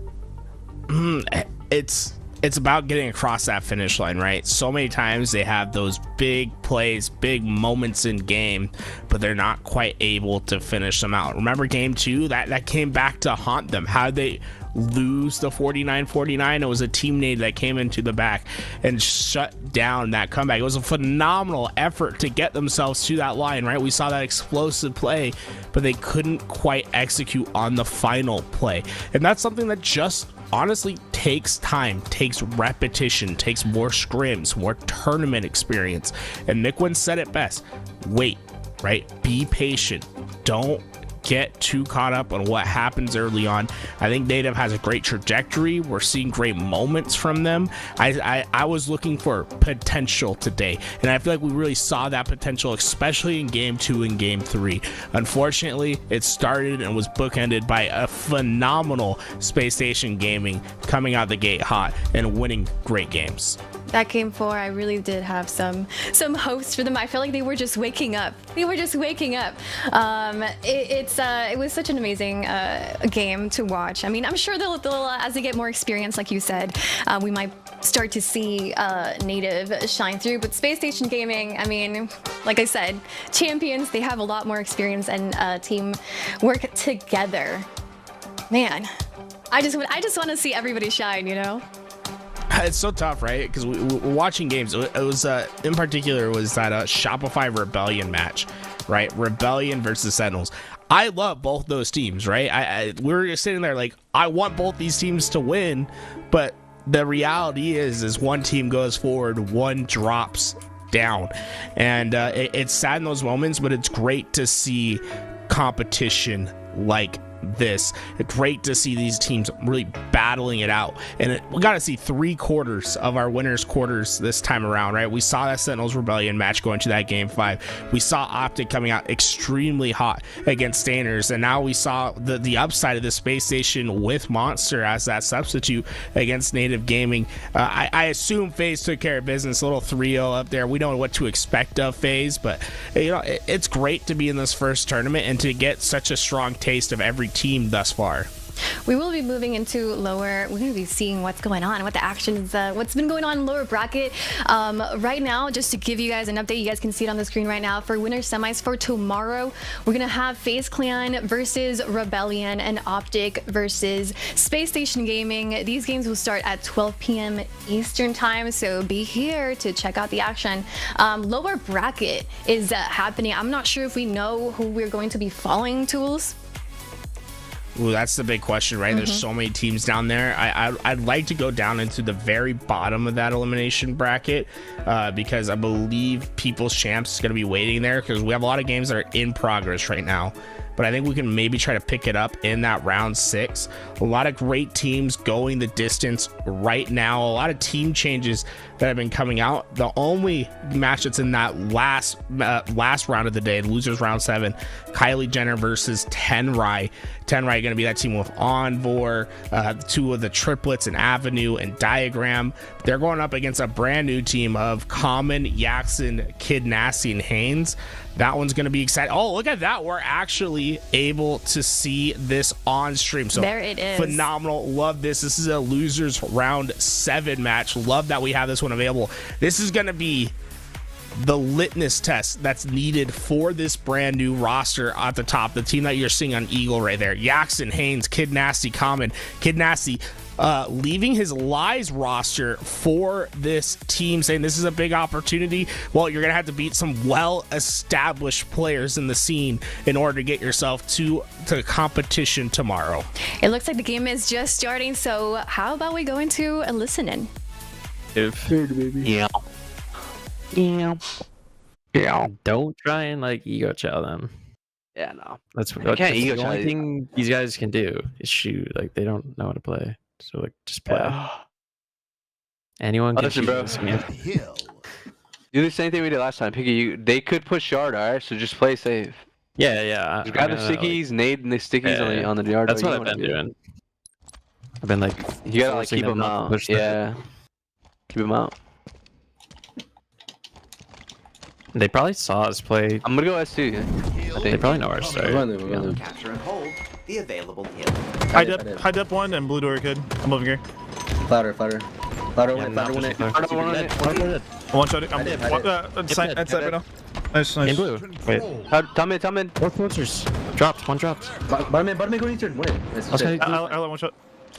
It's about getting across that finish line, right? So many times they have those big plays, big moments in game, but they're not quite able to finish them out. Remember game 2? That came back to haunt them. How did they lose the 49-49? It was a teammate that came into the back and shut down that comeback. It was a phenomenal effort to get themselves to that line, right? We saw that explosive play, but they couldn't quite execute on the final play. And that's something that just honestly takes time, takes repetition, takes more scrims, more tournament experience. And Mikwin said it best: wait, right? Be patient. Don't get too caught up on what happens early on. I think Native has a great trajectory. We're seeing great moments from them. I was looking for potential today, and I feel like we really saw that potential, especially in game 2 and game 3. Unfortunately, it started and was bookended by a phenomenal Space Station Gaming coming out the gate hot and winning great games. That game 4, I really did have some hopes for them. I feel like they were just waking up. It was such an amazing game to watch. I mean, I'm sure they'll as they get more experience, like you said, we might start to see Native shine through. But Space Station Gaming, I mean, like I said, champions. They have a lot more experience and team work together. Man, I just want to see everybody shine, you know. It's so tough, right? Because we were watching games. It was in particular was that Shopify Rebellion match, right? Rebellion versus Sentinels. I love both those teams, right? We were just sitting there like, I want both these teams to win, but the reality is one team goes forward, one drops down, and it's sad in those moments, but it's great to see competition like this. It's great to see these teams really battling it out, and we got to see 3/4 of our winners quarters this time around, right? We saw that Sentinels Rebellion match going to that game 5. We saw OpTic coming out extremely hot against Stanners, and now we saw the upside of the Space Station with Monster as that substitute against Native Gaming. I assume FaZe took care of business. A little 3-0 up there. We don't know what to expect of FaZe, but you know, it's great to be in this first tournament and to get such a strong taste of every team thus far. We will be moving into lower. We're going to be seeing what's going on, what the action is, what's been going on in lower bracket. Right now, just to give you guys an update, you guys can see it on the screen right now. For winner semis for tomorrow, we're going to have FaZe Clan versus Rebellion and OpTic versus Space Station Gaming. These games will start at 12 p.m. Eastern time, so be here to check out the action. Lower bracket is happening. I'm not sure if we know who we're going to be following, Tools. Ooh, that's the big question, right? There's so many teams down there. I'd like to go down into the very bottom of that elimination bracket because I believe People's Champs is going to be waiting there, because we have a lot of games that are in progress right now. But I think we can maybe try to pick it up in that round 6. A lot of great teams going the distance right now. A lot of team changes that have been coming out. The only match that's in that last round of the day, losers round 7, Kylie Jenner versus Tenrai. Tenrai going to be that team with Envor, 2 of the triplets and Avenue and Diagram. They're going up against a brand new team of Common, Yaxon, Kid Nasty, and Haynes. That one's going to be exciting. Oh, look at that. We're actually able to see this on stream. So there it is. Phenomenal. Love this. This is a losers round 7 match. Love that we have this one available. This is going to be the litmus test that's needed for this brand new roster at the top. The team that you're seeing on Eagle right there. Yaxon, Haynes, Kid Nasty, Common. Kid Nasty leaving his Lies roster for this team, saying this is a big opportunity. Well, you're gonna have to beat some well-established players in the scene in order to get yourself to competition tomorrow. It looks like the game is just starting, so how about we go into a listen-in? Yeah. Don't try and like ego chow them. Yeah, no. That's can't ego the chow only you. thing these guys can do is shoot. Like they don't know how to play. So like just play. Anyone can Listen, shoot bro. this game. Do the same thing we did last time. Piggy, they could push yard, alright? So just play safe. Yeah. Just grab the stickies, nade and the stickies on the yard. That's what I've been doing. I've been like, you gotta like keep them out. Yeah. Keep them out. They probably saw us play. I'm gonna go S2. I think They probably know our start. Capture and hold the available kill. High dip 1 and blue door kid. I'm moving here. Flatter one it. One shot it. I'm side right now. Nice. In blue. Wait. Come in. Both posters. Dropped. One dropped. Bottom going turn. I'll one shot.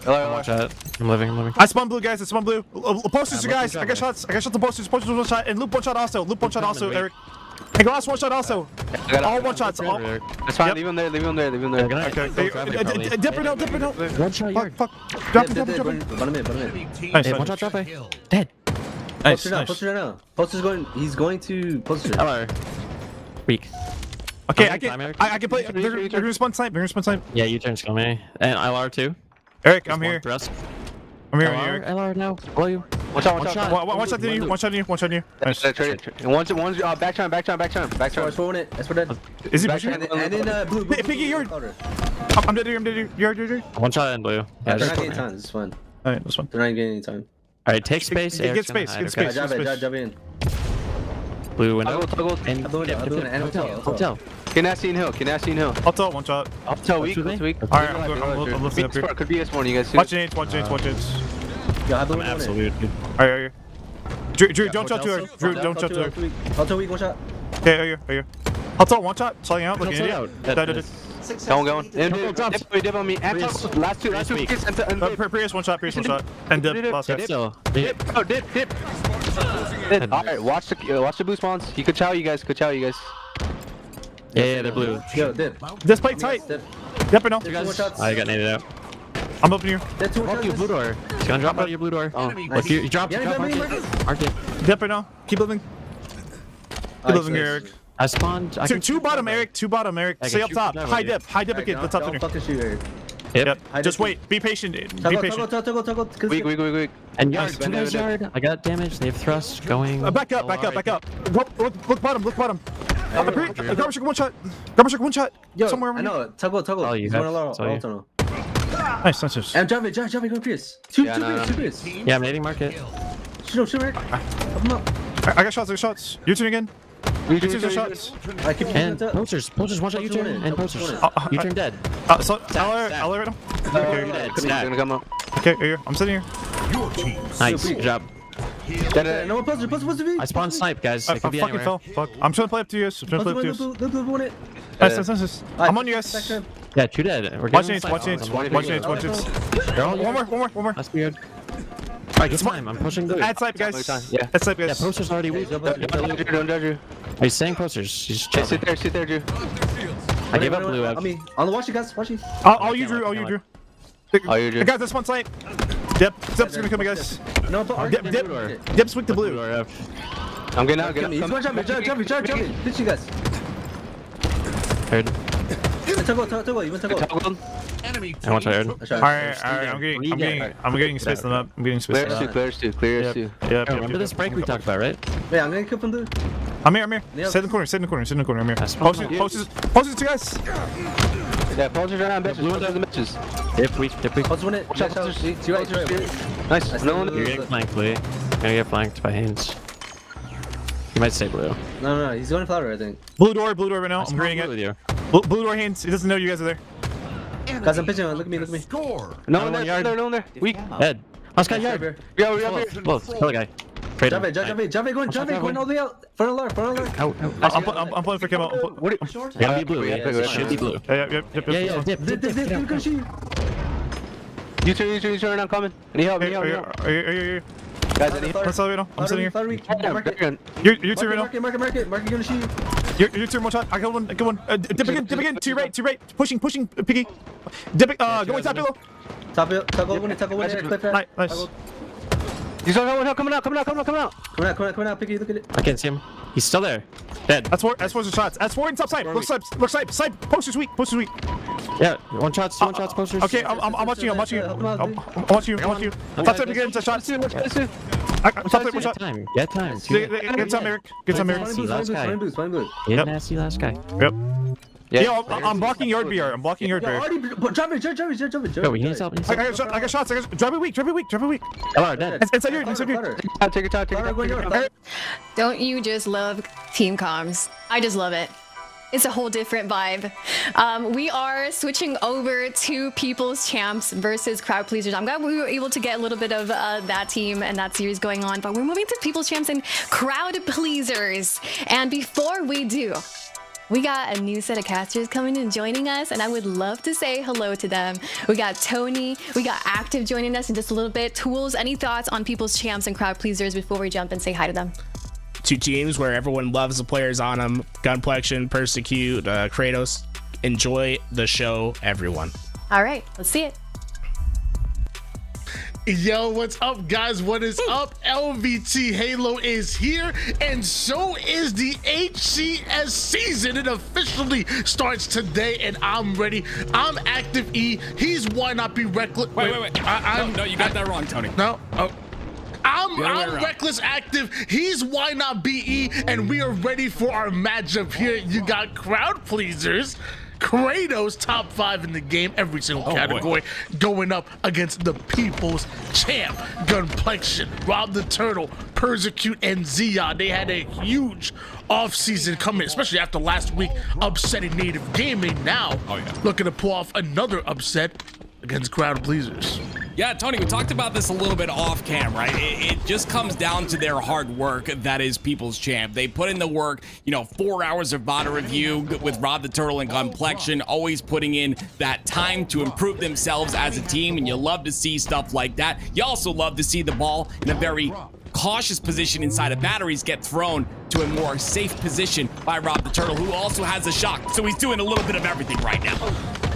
One shot. I'm living. I spawned blue, guys. Posters, you guys. I got shots. The posters. Posters one shot. And loop one shot also. Eric. And glass one shot also. All one shots. That's fine. Leave him there. Okay. Dipper no. One shot yard. Fuck. Drop it. Bottom mid. Nice. One shot drop. Dead. Nice. Poster's going. He's going to poster. Hello. Weak. Okay, I'm I in time, can Eric. I can play. They're gonna spawn snipe. They're gonna spawn snipe. Yeah, U-turn's coming. And LR too. Eric, I'm here. Thrust. I'm here. LR, Eric. LR now. Below you. Watch out, watch out. One shot on you. One shot on you. One shot on you. Nice. One's back turn. That's for it. That's for that. Is he Back pushing? turn. And then blue. Piggy, you're. I'm dead here. I'm dead here. You're. One shot in blue. Yeah, They're just not put getting me. time. This is fun. All right, this one. They're not getting any time. All right, take space. Get Eric's space, gonna get hide, space. okay? Jump in. Blue window. Toggle. And hotel. Canassi Hill. Hotel, one shot. Hotel weak. What's with me? All right, I'm listening up here. Could be this morning, you guys. See Watch it, watch it. Yo, have the I'm one on it. absolute. All right. Drew, don't shot to her. Drew, don't shot to her. Hotel weak, one shot. Okay, are you? Hotel, one shot. Sliding out. Looking Hotel at out. it. Going. Dip on me. Last two weeks. Prius, one shot. And dip. Last guy. Still. Dip. Alright, watch the blue spawns. He could chow you guys. Yeah, they're blue. Yo, dip. Just play tight. Dip. Yep or no? I got naded out. I'm opening you. That's two Drop your blue door. He's gonna drop out of your blue door. Oh, If you drop, Yeah, mark it. Dip or no? Keep living. Keep living here, Eric. I spawned. I can Two bottom, Eric. Eric. I Stay can up shoot top. from High there, dip again. The top Don't center. fucking shoot, Eric. Yep. Just wait. Be patient. Be patient. Toggle. Weak. And yard, two guys yard. I got damage. They have thrust going. Back up. Look bottom. Garbage one shot. Yo, Somewhere I over here. know. Toggle. all you He's have. going That's all you. tunnel. Nice. Nice. And Javi, go Prius. Two Prius. Yeah, I'm nading market. Shoot him, Eric. Up him up. I got shots. You turn again. You turn shots. I keep And posters, one shot U-turn, and posters. U-turn dead. So I'll right now. You're dead. Stat. Gonna come up. Okay, here. I'm sitting here. Nice. Good job. No one poster. I spawned snipe, guys. I It could be fucking anywhere. fell. Fuck. I'm trying to play up to you guys. Look. Nice. I'm on you guys. Yeah, two dead. We're Watch getting it. Watch it. They're all One more. That's weird. Alright, get time. I'm pushing blue. Add snipe, guys. Yeah. Add snipe, Yeah, guys. posters already weak. Don't judge you. Are you saying posters? He's Hey, chilling. sit there, Drew. I gave up blue. On me. On the watch you guys. Watch you. All you, Drew. Oh, you Drew. Guys, this one snipe. Dip's gonna come, guys. No, Dip's weak to blue. I'm getting out. He's going to jump me. Ditch you guys. Heard. Toggle. You want to go? I want to heard. Alright. I'm getting space on that. I'm getting space on that. Clear two. Yep. Remember this break we talked about, right? Wait, I'm gonna kill from blue. I'm here. Sit in the corner. I'm here. Posters, two guys. Yeah, posters right now. Blue into the matches. Dip weak. Let's win it. Watch out, posters. To your right. Nice. No one. You're getting flanked, Lee. You're gonna get flanked by Haynes. You might stay blue. No. He's going flower, I think. Blue door right now. I'm greening with it. you. Blue door hands. He doesn't know you guys are there. Guys, I'm pitching. Look at me. No one there. Weak. Dead. Last guy yard. We are. Both. Kill the guy. Trade him. Jave, going all the way out. Front alert. Out. I'm playing for Kimo. Gotta be blue. It should be blue. Yep. Yeah. Dip. You turn. I'm coming. Any help? Are you? Guys, any help? Let's celebrate. I'm sitting here. Market. You two right now. Market. Gonna shoot You two one shot. I got one. Dip again. To your right. Pushing. Piggy. Dip. Going top below. Toggle one. Nice. He's coming out. Come out, Picky, look at it. I can't see him. He's still there. Dead. That's four shots. That's four in top side. Look side. Posters weak. Yeah. One shots posters. Okay, I'm watching you. I'm watching you. Top side again. Top side. Top side. One shot. Get time. Get some, Eric. Nasty last guy. Yep. Nasty last guy. Yep. Yeah, I'm blocking yard BR. Drop Yo, he needs help. I got shots. Drop it weak. LR dead. Inside here. Take your time. Don't you just love team comms? I just love it. It's a whole different vibe. We are switching over to People's Champs versus Crowd Pleasers. I'm glad we were able to get a little bit of that team and that series going on, but we're moving to People's Champs and Crowd Pleasers. And before we do, we got a new set of casters coming and joining us, and I would love to say hello to them. We got Tony, we got Active joining us in just a little bit. Tools, any thoughts on People's Champs and Crowd Pleasers before we jump and say hi to them? Two teams where everyone loves the players on them. Gunplexion, Persecute, Kratos. Enjoy the show, everyone. All right, let's see it. Yo, what's up, guys? What is up? LVT Halo is here, and so is the HCS season. It officially starts today, and I'm ready. I'm Active E. He's Why Not Be Reckless. Wait. No, you got that wrong, Tony. No. Oh. I'm Reckless Active. He's Why Not BE, and we are ready for our matchup here. You got Crowd Pleasers, Kratos, top 5 in the game, every single category, going up against the People's Champ, Gunplexion, Rob the Turtle, Persecute, and Zion. They had a huge offseason coming, especially after last week upsetting Native Gaming. Now, looking to pull off another upset against Crowd Pleasers. Yeah, Tony, we talked about this a little bit off cam, right? It just comes down to their hard work. That is People's Champ. They put in the work, 4 hours of VOD review with Rob the Turtle and Gunplexion, always putting in that time to improve themselves as a team, and you love to see stuff like that. You also love to see the ball in a very cautious position inside of batteries get thrown to a more safe position by Rob the Turtle, who also has a shock. So he's doing a little bit of everything right now.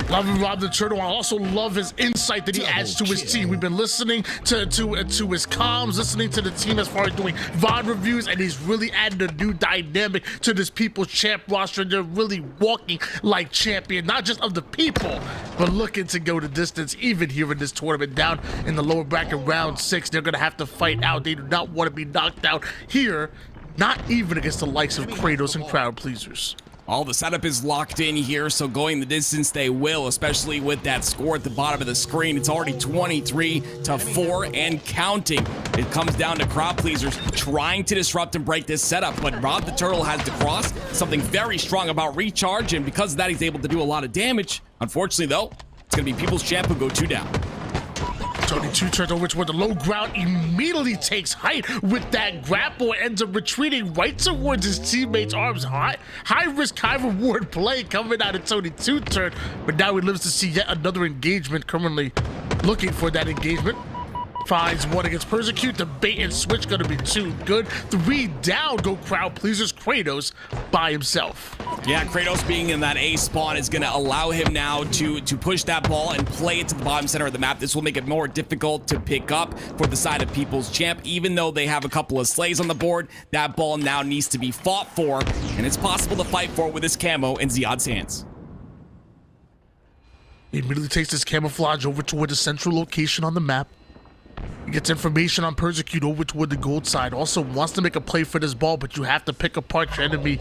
Loving Rob the Turtle. I also love his insight that he adds to his team. We've been listening to his comms, listening to the team as far as doing VOD reviews, and he's really added a new dynamic to this People's Champ roster. They're really walking like champion, not just of the people, but looking to go the distance, even here in this tournament. Down in the lower bracket, round 6, they're going to have to fight out. They do not want to be knocked out here, not even against the likes of Kratos and Crowd Pleasers. All the setup is locked in here, so going the distance they will, especially with that score at the bottom of the screen. It's already 23-4 and counting. It comes down to Crowd Pleasers trying to disrupt and break this setup, but Rob the Turtle has the cross, something very strong about recharge, and because of that, he's able to do a lot of damage. Unfortunately, though, it's going to be People's Champ who go 2 down. Tony 2 turns over toward the low ground, immediately takes height with that grapple, ends up retreating right towards his teammates' arms. High risk, high reward play coming out of Tony 2 turn, but now he lives to see yet another engagement, currently looking for that engagement. Finds one against Persecute. The bait and switch gonna be too good. 3 down go Crowd Pleasers. Kratos by himself. Yeah, Kratos being in that A spawn is gonna allow him now to push that ball and play it to the bottom center of the map. This will make it more difficult to pick up for the side of People's Champ. Even though they have a couple of slays on the board, that ball now needs to be fought for, and it's possible to fight for it with this camo in Ziyad's hands. He immediately takes his camouflage over toward the central location on the map. He gets information on Persecute over toward the gold side. Also wants to make a play for this ball, but you have to pick apart your enemy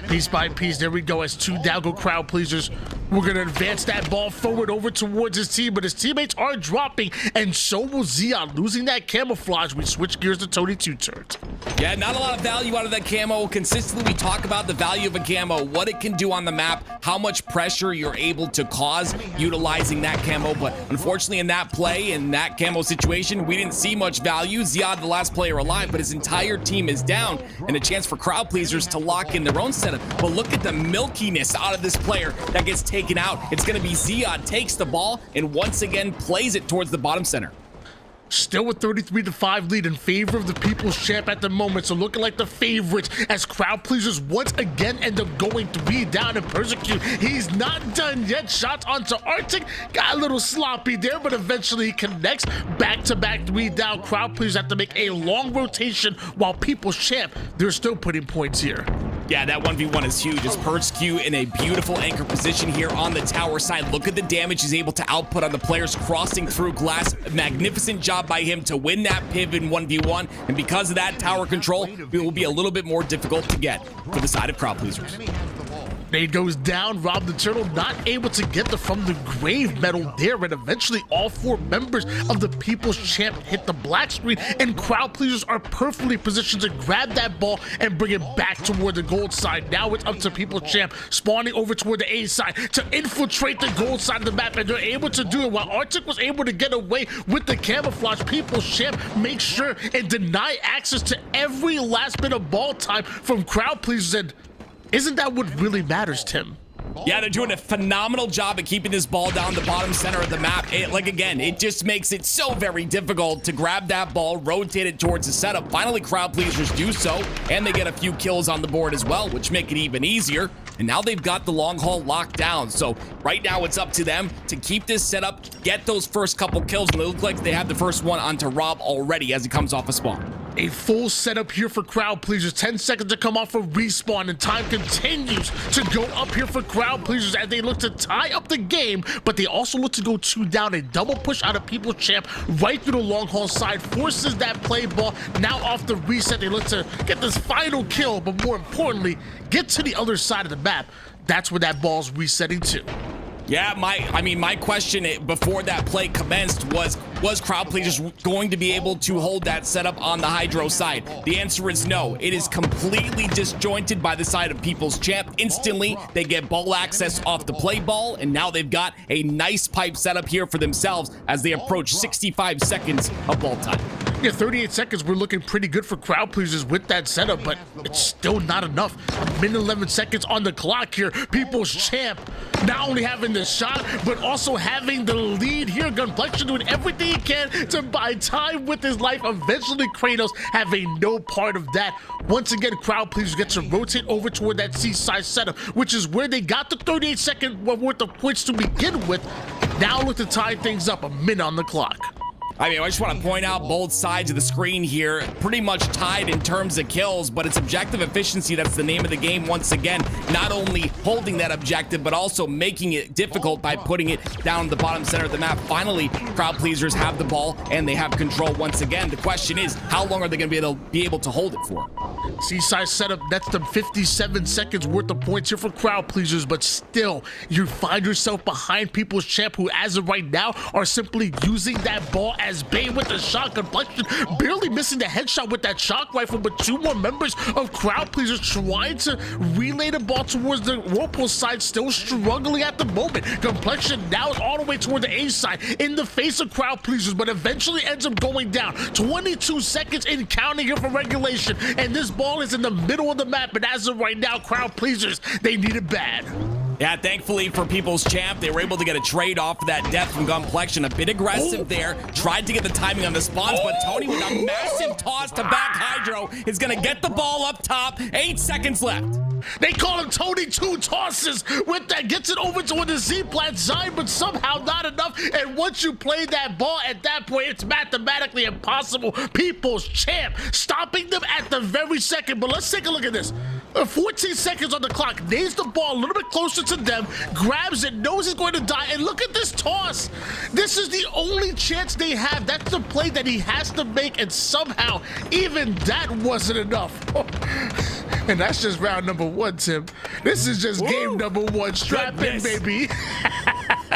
piece by piece. There we go. As 2 down go Crowd Pleasers. We're going to advance that ball forward over towards his team, but his teammates are dropping, and so will Zion. Losing that camouflage, we switch gears to Tony 2 turns. Yeah, not a lot of value out of that camo. Consistently, we talk about the value of a camo, what it can do on the map, how much pressure you're able to cause utilizing that camo, but unfortunately in that play, in that camo situation, we didn't see much value. Ziad, the last player alive, but his entire team is down, and a chance for Crowd Pleasers to lock in their own setup. But look at the milkiness out of this player that gets taken out. It's going to be Ziad takes the ball and once again plays it towards the bottom center. Still with 33-5 lead in favor of the People's Champ at the moment, so looking like the favorites as Crowd Pleasers once again end up going 3 down and Persecute. He's not done yet. Shots onto OpTic, got a little sloppy there, but eventually he connects. Back-to-back 3 down. Crowd Pleasers have to make a long rotation while People's Champ, they're still putting points here. Yeah, that 1v1 is huge. It's Persecute in a beautiful anchor position here on the tower side. Look at the damage he's able to output on the players crossing through glass. Magnificent job by him to win that pivot in 1v1, and because of that, tower control it will be a little bit more difficult to get for the side of Crowd Pleasers. Nade goes down. Rob the Turtle not able to get the from the grave medal there, and eventually all 4 members of the People's Champ hit the black screen, and Crowd Pleasers are perfectly positioned to grab that ball and bring it back toward the gold side. Now it's up to People's Champ spawning over toward the A side to infiltrate the gold side of the map, and they're able to do it while OpTic was able to get away with the camouflage. People's Champ makes sure and deny access to every last bit of ball time from Crowd Pleasers, and isn't that what really matters, Tim? Yeah, they're doing a phenomenal job at keeping this ball down the bottom center of the map. Again, it just makes it so very difficult to grab that ball, rotate it towards the setup. Finally, crowd pleasers do so, and they get a few kills on the board as well, which make it even easier. And now they've got the long haul locked down. So right now it's up to them to keep this setup, get those first couple kills, and they look like they have the first one onto Rob already as he comes off a spawn. A full setup here for crowd pleasers. 10 seconds to come off a respawn, and time continues to go up here for crowd pleasers as they look to tie up the game, but they also look to go 2 down. A double push out of People's Champ right through the long haul side forces that play ball. Now off the reset, they look to get this final kill, but more importantly, get to the other side of the map. That's where that ball's resetting to. Yeah, my question before that play commenced was crowd pleasers going to be able to hold that setup on the Hydro side? The answer is no. It is completely disjointed by the side of People's Champ. Instantly, they get ball access off the play ball, and now they've got a nice pipe setup here for themselves as they approach 65 seconds of ball time. Yeah, 38 seconds, we're looking pretty good for crowd pleasers with that setup, but it's still not enough. A minute 11 seconds on the clock here. People's Champ not only having the shot, but also having the lead here. Gunplexion doing everything he can to buy time with his life. Eventually, Kratos having no part of that. Once again, crowd pleasers get to rotate over toward that seaside setup, which is where they got the 38-second worth of points to begin with. Now look to tie things up, a minute on the clock. I just want to point out both sides of the screen here, pretty much tied in terms of kills, but it's objective efficiency that's the name of the game once again. Not only holding that objective, but also making it difficult by putting it down the bottom center of the map. Finally, crowd pleasers have the ball, and they have control once again. The question is, how long are they going to be able to hold it for? Seaside setup, that's the 57 seconds worth of points here for crowd pleasers, but still, you find yourself behind People's Champ, who as of right now are simply using that ball as bait with the shot. Gunplexion barely missing the headshot with that shock rifle, but 2 more members of crowd pleasers trying to relay the ball towards the Whirlpool side, still struggling at the moment. Gunplexion now is all the way toward the A side in the face of crowd pleasers, but eventually ends up going down. 22 seconds in counting here for regulation, and this ball is in the middle of the map, and as of right now, crowd pleasers, they need it bad. Yeah, thankfully for People's Champ, they were able to get a trade off of that death from Gunplexion. A bit aggressive there. Tried to get the timing on the spawns, but Tony with a massive toss to back Hydro is going to get the ball up top. 8 seconds left. They call him Tony 2 tosses with that, gets it over to the Z-plat side, but somehow not enough. And once you play that ball at that point, it's mathematically impossible. People's Champ stopping them at the very second. But let's take a look at this. 14 seconds on the clock, nails the ball a little bit closer to them, grabs it, knows he's going to die, and look at this toss. This is the only chance they have. That's the play that he has to make, and somehow even that wasn't enough. And that's just round number 1, Tim. This is just game number 1. Strap in, baby.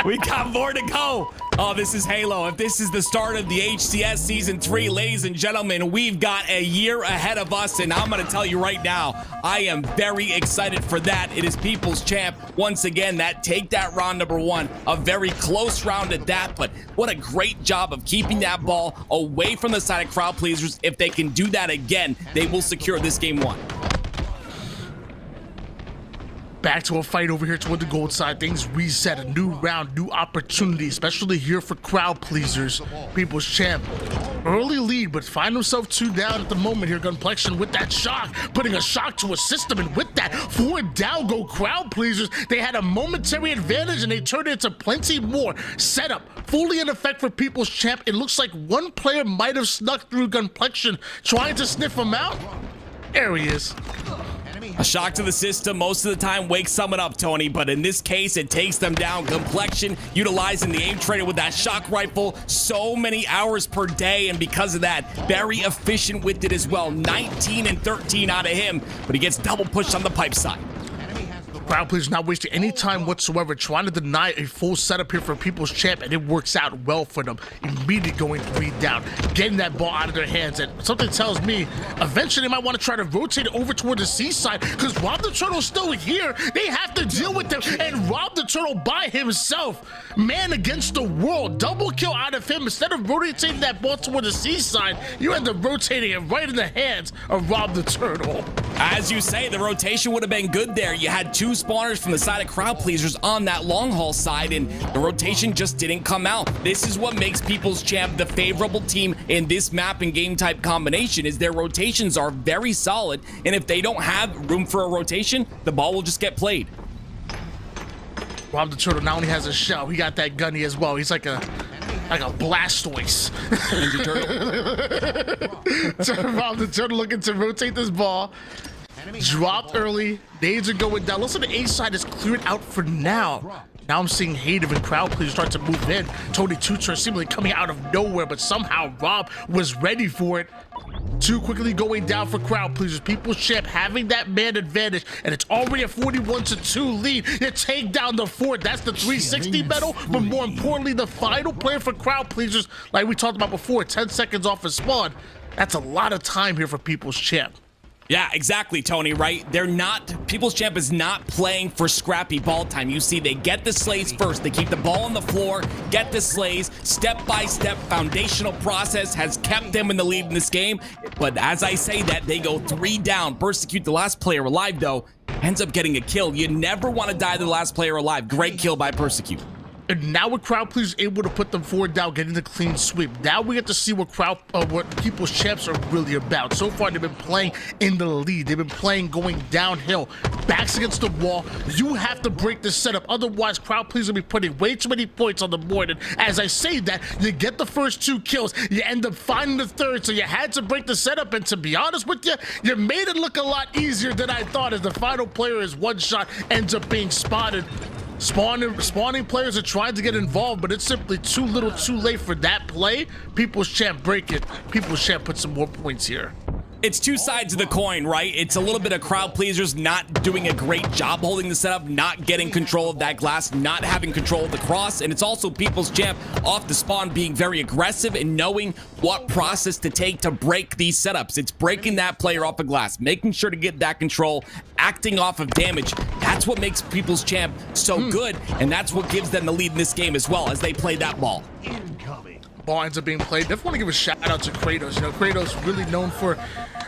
We got more to go. Oh, this is Halo. If this is the start of the HCS Season 3, ladies and gentlemen, we've got a year ahead of us, and I'm going to tell you right now, I am very excited for that. It is People's Champ, once again, that take that round number 1. A very close round at that, but what a great job of keeping that ball away from the side of crowd pleasers. If they can do that again, they will secure this game 1. Back to a fight over here toward the gold side. Things reset, a new round, new opportunity, especially here for crowd pleasers. People's Champ, early lead, but find himself 2 down at the moment here. Gunplexion with that shock, putting a shock to a system, and with that 4 down go crowd pleasers. They had a momentary advantage, and they turned it into plenty more. Setup fully in effect for People's Champ. It looks like one player might have snuck through Gunplexion, trying to sniff him out. There he is. A shock to the system most of the time wakes someone up, Tony, but in this case, it takes them down. Gunplexion utilizing the aim trader with that shock rifle so many hours per day, and because of that, very efficient with it as well. 19 and 13 out of him, but he gets double pushed on the pipe side. Crowd pleasers not wasting any time whatsoever, trying to deny a full setup here for People's Champ, and it works out well for them. Immediately going 3 down, getting that ball out of their hands, and something tells me eventually they might want to try to rotate it over toward the seaside, because Rob the Turtle's still here. They have to deal with them, and Rob the Turtle by himself, man against the world, double kill out of him. Instead of rotating that ball toward the seaside, you end up rotating it right in the hands of Rob the Turtle. As you say, the rotation would have been good there. You had 2 spawners from the side of crowd pleasers on that long haul side, and the rotation just didn't come out. This is what makes People's Champ the favorable team in this map and game type combination, is their rotations are very solid, and if they don't have room for a rotation, the ball will just get played. Rob the Turtle not only has a shell, he got that gunny as well. He's like a Blastoise. Ninja Turtle. Rob the Turtle looking to rotate this ball. Dropped early. Nades are going down. Looks like the A side is cleared out for now. Now I'm seeing Hayden and crowd please start to move in. Tony Tutor seemingly coming out of nowhere, but somehow Rob was ready for it. Too quickly going down for crowd pleasers. People's Champ having that man advantage, and it's already a 41-2 lead. You take down the fort. That's the 360 medal, but more importantly, the final player for crowd pleasers, like we talked about before, 10 seconds off of spawn. That's a lot of time here for People's Champ. Yeah, exactly, Tony, right? People's Champ is not playing for scrappy ball time. You see, they get the slays first. They keep the ball on the floor, get the slays. Step-by-step foundational process has kept them in the lead in this game. But as I say that, they go 3 down. Persecute, the last player alive, though, ends up getting a kill. You never want to die to the last player alive. Great kill by Persecute. And now with crowd pleasers able to put them forward down, getting the clean sweep. Now we get to see what People's Champs are really about. So far, they've been playing in the lead. They've been playing going downhill, backs against the wall. You have to break the setup. Otherwise, crowd pleasers will be putting way too many points on the board. And as I say that, you get the first 2 kills. You end up finding the third. So you had to break the setup. And to be honest with you, you made it look a lot easier than I thought, as the final player is one shot, ends up being spotted. Spawning players are trying to get involved, but it's simply too little too late for that play. People's Champ break it. People's Champ put some more points here. It's two sides of the coin, right? It's a little bit of crowd pleasers not doing a great job holding the setup, not getting control of that glass, not having control of the cross, and it's also People's Champ off the spawn being very aggressive and knowing what process to take to break these setups. It's breaking that player off a glass, making sure to get that control, acting off of damage. That's what makes People's Champ so good, and that's what gives them the lead in this game as well, as they play that ball. Ball ends up being played. Definitely want to give a shout out to Kratos. You know, Kratos really known for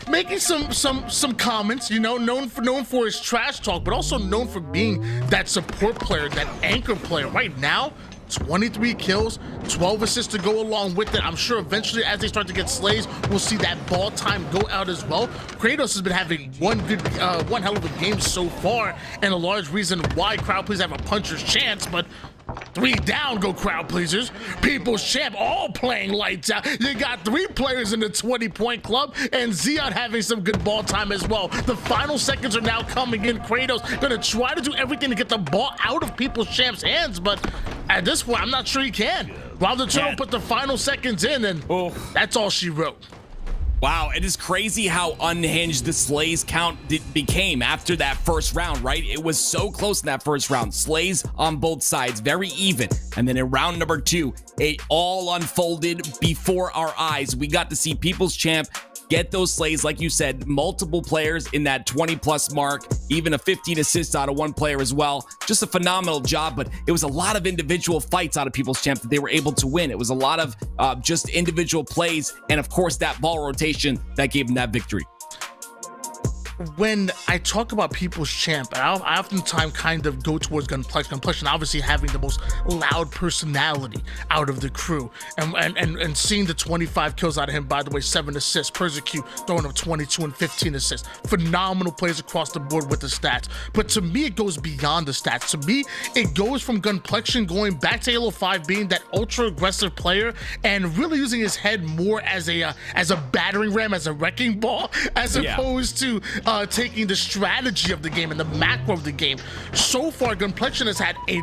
making some comments, you know, known for his trash talk, but also known for being that support player, that anchor player. Right now, 23 kills, 12 assists to go along with it. I'm sure eventually as they start to get slays, we'll see that ball time go out as well. Kratos has been having one hell of a game so far, and a large reason why crowd pleasers have a puncher's chance, but 3 down go crowd pleasers. People's Champ all playing lights out. You got 3 players in the 20-point club, and Zeon having some good ball time as well. The final seconds are now coming in. Kratos gonna try to do everything to get the ball out of People's Champ's hands, but at this point, I'm not sure he can. Rob the Turtle put the final seconds in, and that's all she wrote. Wow, it is crazy how unhinged the slays count became after that first round, right? It was so close in that first round. Slays on both sides, very even. And then in round number 2, it all unfolded before our eyes. We got to see People's Champ get those slays, like you said, multiple players in that 20+ mark, even a 15 assists out of one player as well. Just a phenomenal job, but it was a lot of individual fights out of People's Champ that they were able to win. It was a lot of just individual plays, and of course that ball rotation that gave them that victory. When I talk about People's Champ, I oftentimes kind of go towards Gunplexion, obviously having the most loud personality out of the crew, and seeing the 25 kills out of him. By the way, 7 assists. Persecute throwing up 22 and 15 assists. Phenomenal plays across the board with the stats. But to me, it goes beyond the stats. To me, it goes from Gunplexion going back to Halo 5 being that ultra aggressive player and really using his head more as a battering ram, as a wrecking ball, as opposed to taking the strategy of the game and the macro of the game. So far, Gunplexion has had a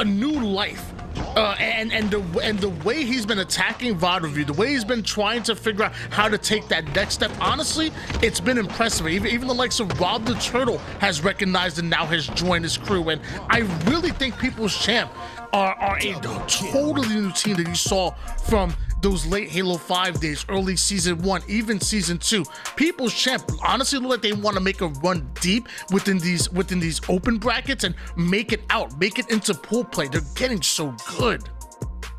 new life. And the way he's been attacking VOD Review, the way he's been trying to figure out how to take that next step, honestly, it's been impressive. Even the likes of Rob the Turtle has recognized and now has joined his crew. And I really think People's Champ are a totally new team that you saw from those late Halo 5 days, early Season 1, even Season 2. People's Champ honestly look like they want to make a run deep within these open brackets and make it out, make it into pool play. They're getting so good.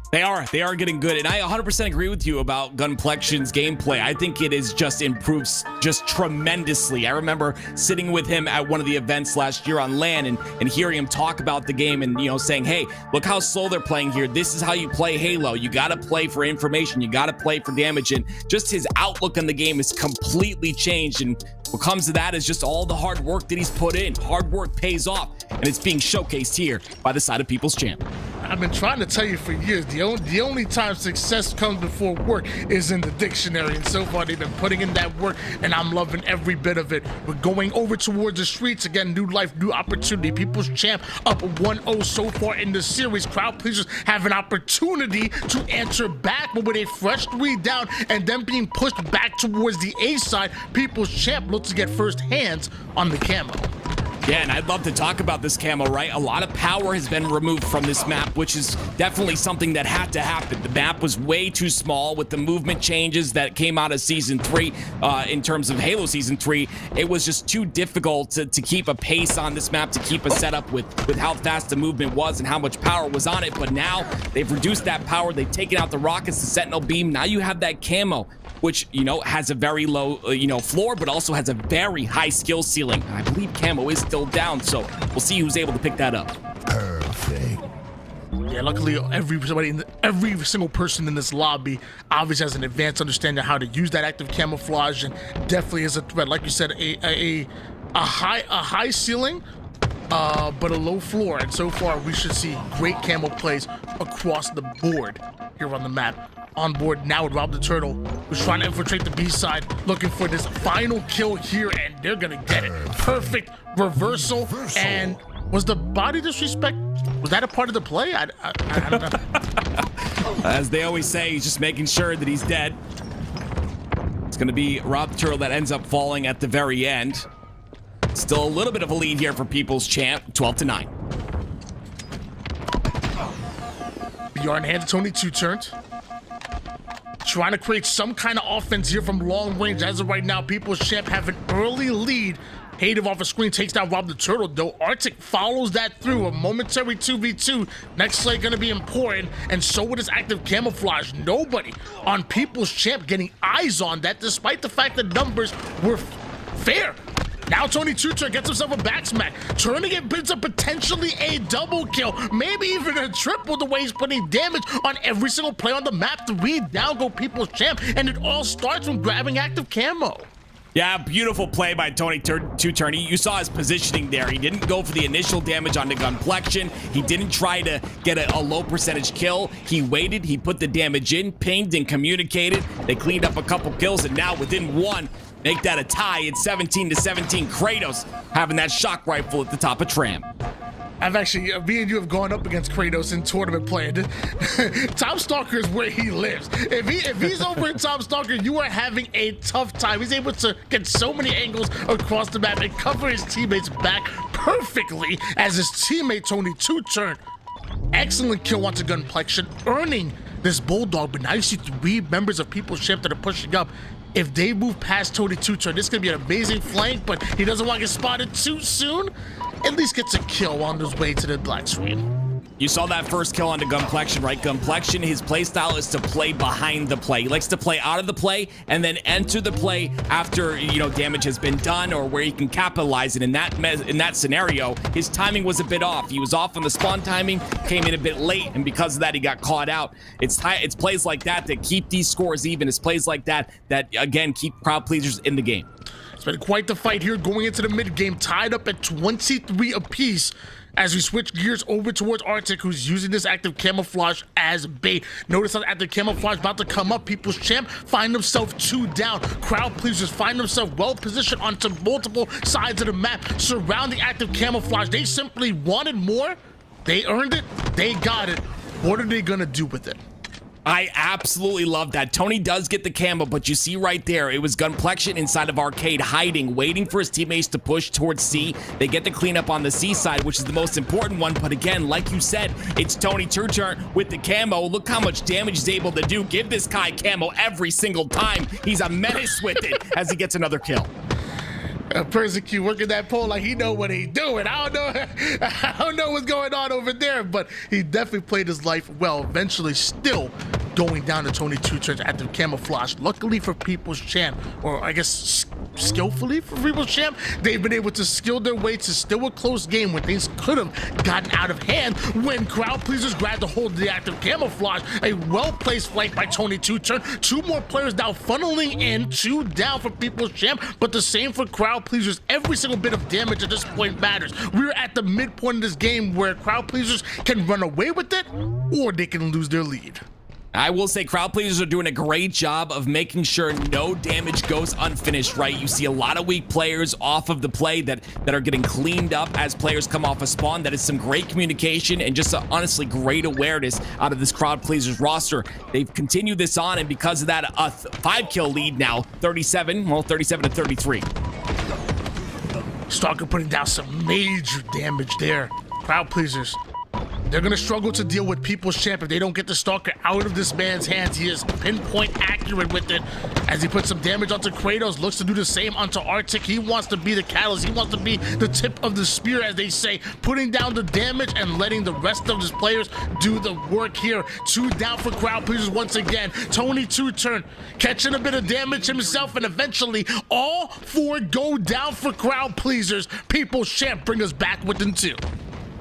They are getting good, and I 100% agree with you about Gunplexion's gameplay. I think it is just improved just tremendously. I remember sitting with him at one of the events last year on LAN and hearing him talk about the game and, you know, saying, hey, look how slow they're playing here. This is how you play Halo. You got to play for information. You got to play for damage, and just his outlook on the game has completely changed, and what comes to that is just all the hard work that he's put in. Hard work pays off, and it's being showcased here by the side of People's Champ. I've been trying to tell you for years, the only time success comes before work is in the dictionary, and so far they've been putting in that work, and I'm loving every bit of it. We're going over towards the streets again, new life, new opportunity. People's Champ up 1-0 so far in the series. Crowd pleasers have an opportunity to answer back, but with a fresh 3 down and then being pushed back towards the A side, People's Champ looks to get first hands on the camo. Yeah, and I'd love to talk about this camo, right? A lot of power has been removed from this map, which is definitely something that had to happen. The map was way too small with the movement changes that came out of Season 3 in terms of Halo Season 3. It was just too difficult to keep a pace on this map, to keep a setup with how fast the movement was and how much power was on it. But now they've reduced that power. They've taken out the rockets, the Sentinel beam. Now you have that camo, which, you know, has a very low, floor, but also has a very high skill ceiling. And I believe camo is still down, so we'll see who's able to pick that up. Perfect. Yeah, luckily every single person in this lobby obviously has an advanced understanding of how to use that active camouflage, and definitely is a threat. Like you said, a high ceiling, but a low floor, and so far we should see great camo plays across the board here on the map. On board now with Rob the Turtle, who's trying to infiltrate the B side, looking for this final kill here, and they're gonna get it. Perfect reversal. And was the body disrespect, was that a part of the play? I don't know. As they always say, he's just making sure that he's dead. It's gonna be Rob the Turtle that ends up falling at the very end. Still a little bit of a lead here for People's Champ, 12-9. Beyond hand, Tony 2-turned. Trying to create some kind of offense here from long range. As of right now, People's Champ have an early lead. Hative off a screen takes down Rob the Turtle, though. OpTic follows that through. A momentary 2v2. Next play going to be important, and so with his active camouflage. Nobody on People's Champ getting eyes on that, despite the fact that numbers were fair. Now Tony 2-turn gets himself a back smack, turning it into potentially a double kill, maybe even a triple, the way he's putting damage on every single play on the map. 3 down go People's Champ, and it all starts from grabbing active camo. Yeah, beautiful play by Tony 2-turn. You saw his positioning there. He didn't go for the initial damage on the Gunplexion. He didn't try to get a low percentage kill. He waited, he put the damage in, pinged and communicated. They cleaned up a couple kills, and now within one, make that a tie. It's 17-17. Kratos having that shock rifle at the top of Tram. I've actually, me and you have gone up against Kratos in tournament play. Top Stalker is where he lives. If he's over in Top Stalker, you are having a tough time. He's able to get so many angles across the map and cover his teammates back perfectly as his teammate Tony 2-turn. Excellent kill onto Gunplexion, earning this Bulldog, but now you see 3 members of People's Champ that are pushing up. If they move past Tony 2-turn, this is going to be an amazing flank, but he doesn't want to get spotted too soon. At least gets a kill on his way to the black screen. You saw that first kill on the Gunplexion, right? Gunplexion, his play style is to play behind the play. He likes to play out of the play and then enter the play after, damage has been done, or where he can capitalize it. In that scenario, his timing was a bit off. He was off on the spawn timing, came in a bit late, and because of that, he got caught out. It's plays like that keep these scores even. It's plays like that again keep crowd pleasers in the game. It's been quite the fight here going into the mid game, tied up at 23 apiece. As we switch gears over towards OpTic, who's using this active camouflage as bait. Notice how the active camouflage about to come up. People's Champ find themselves 2 down. Crowd pleasers find themselves well positioned onto multiple sides of the map, surrounding active camouflage. They simply wanted more. They earned it. They got it. What are they gonna do with it? I absolutely love that. Tony does get the camo, but you see right there, it was Gunplexion inside of Arcade hiding, waiting for his teammates to push towards C. They get the cleanup on the C side, which is the most important one. But again, like you said, it's Tony 2-turn with the camo. Look how much damage he's able to do. Give this guy camo every single time. He's a menace with it as he gets another kill. Persecute working that pole like he know what he doing. I don't know what's going on over there, but he definitely played his life well. Eventually, still going down to 22 turns active camouflage. Luckily for People's Champ, or I guess skillfully for People's Champ, they've been able to skill their way to still a close game when things could have gotten out of hand when Crowd Pleasers grabbed a hold of the active camouflage. A well-placed flank by 22 turn. 2 more players now funneling in, 2 down for People's Champ, but the same for Crowd Pleasers. Every single bit of damage at this point matters. We're at the midpoint of this game where Crowd Pleasers can run away with it or they can lose their lead. I will say Crowd Pleasers are doing a great job of making sure no damage goes unfinished, right? You see a lot of weak players off of the play that are getting cleaned up as players come off a spawn. That is some great communication and just honestly great awareness out of this Crowd Pleasers roster. They've continued this on, and because of that, a 5-kill lead now, 37 to 33. Stalker putting down some major damage there. Crowd Pleasers, they're going to struggle to deal with People's Champ if they don't get the Stalker out of this man's hands. He is pinpoint accurate with it as he puts some damage onto Kratos, looks to do the same onto OpTic. He wants to be the catalyst. He wants to be the tip of the spear, as they say, putting down the damage and letting the rest of his players do the work here. 2 down for Crowd Pleasers once again. Tony 2 turn, catching a bit of damage himself, and eventually all 4 go down for Crowd Pleasers. People's Champ bring us back within 2.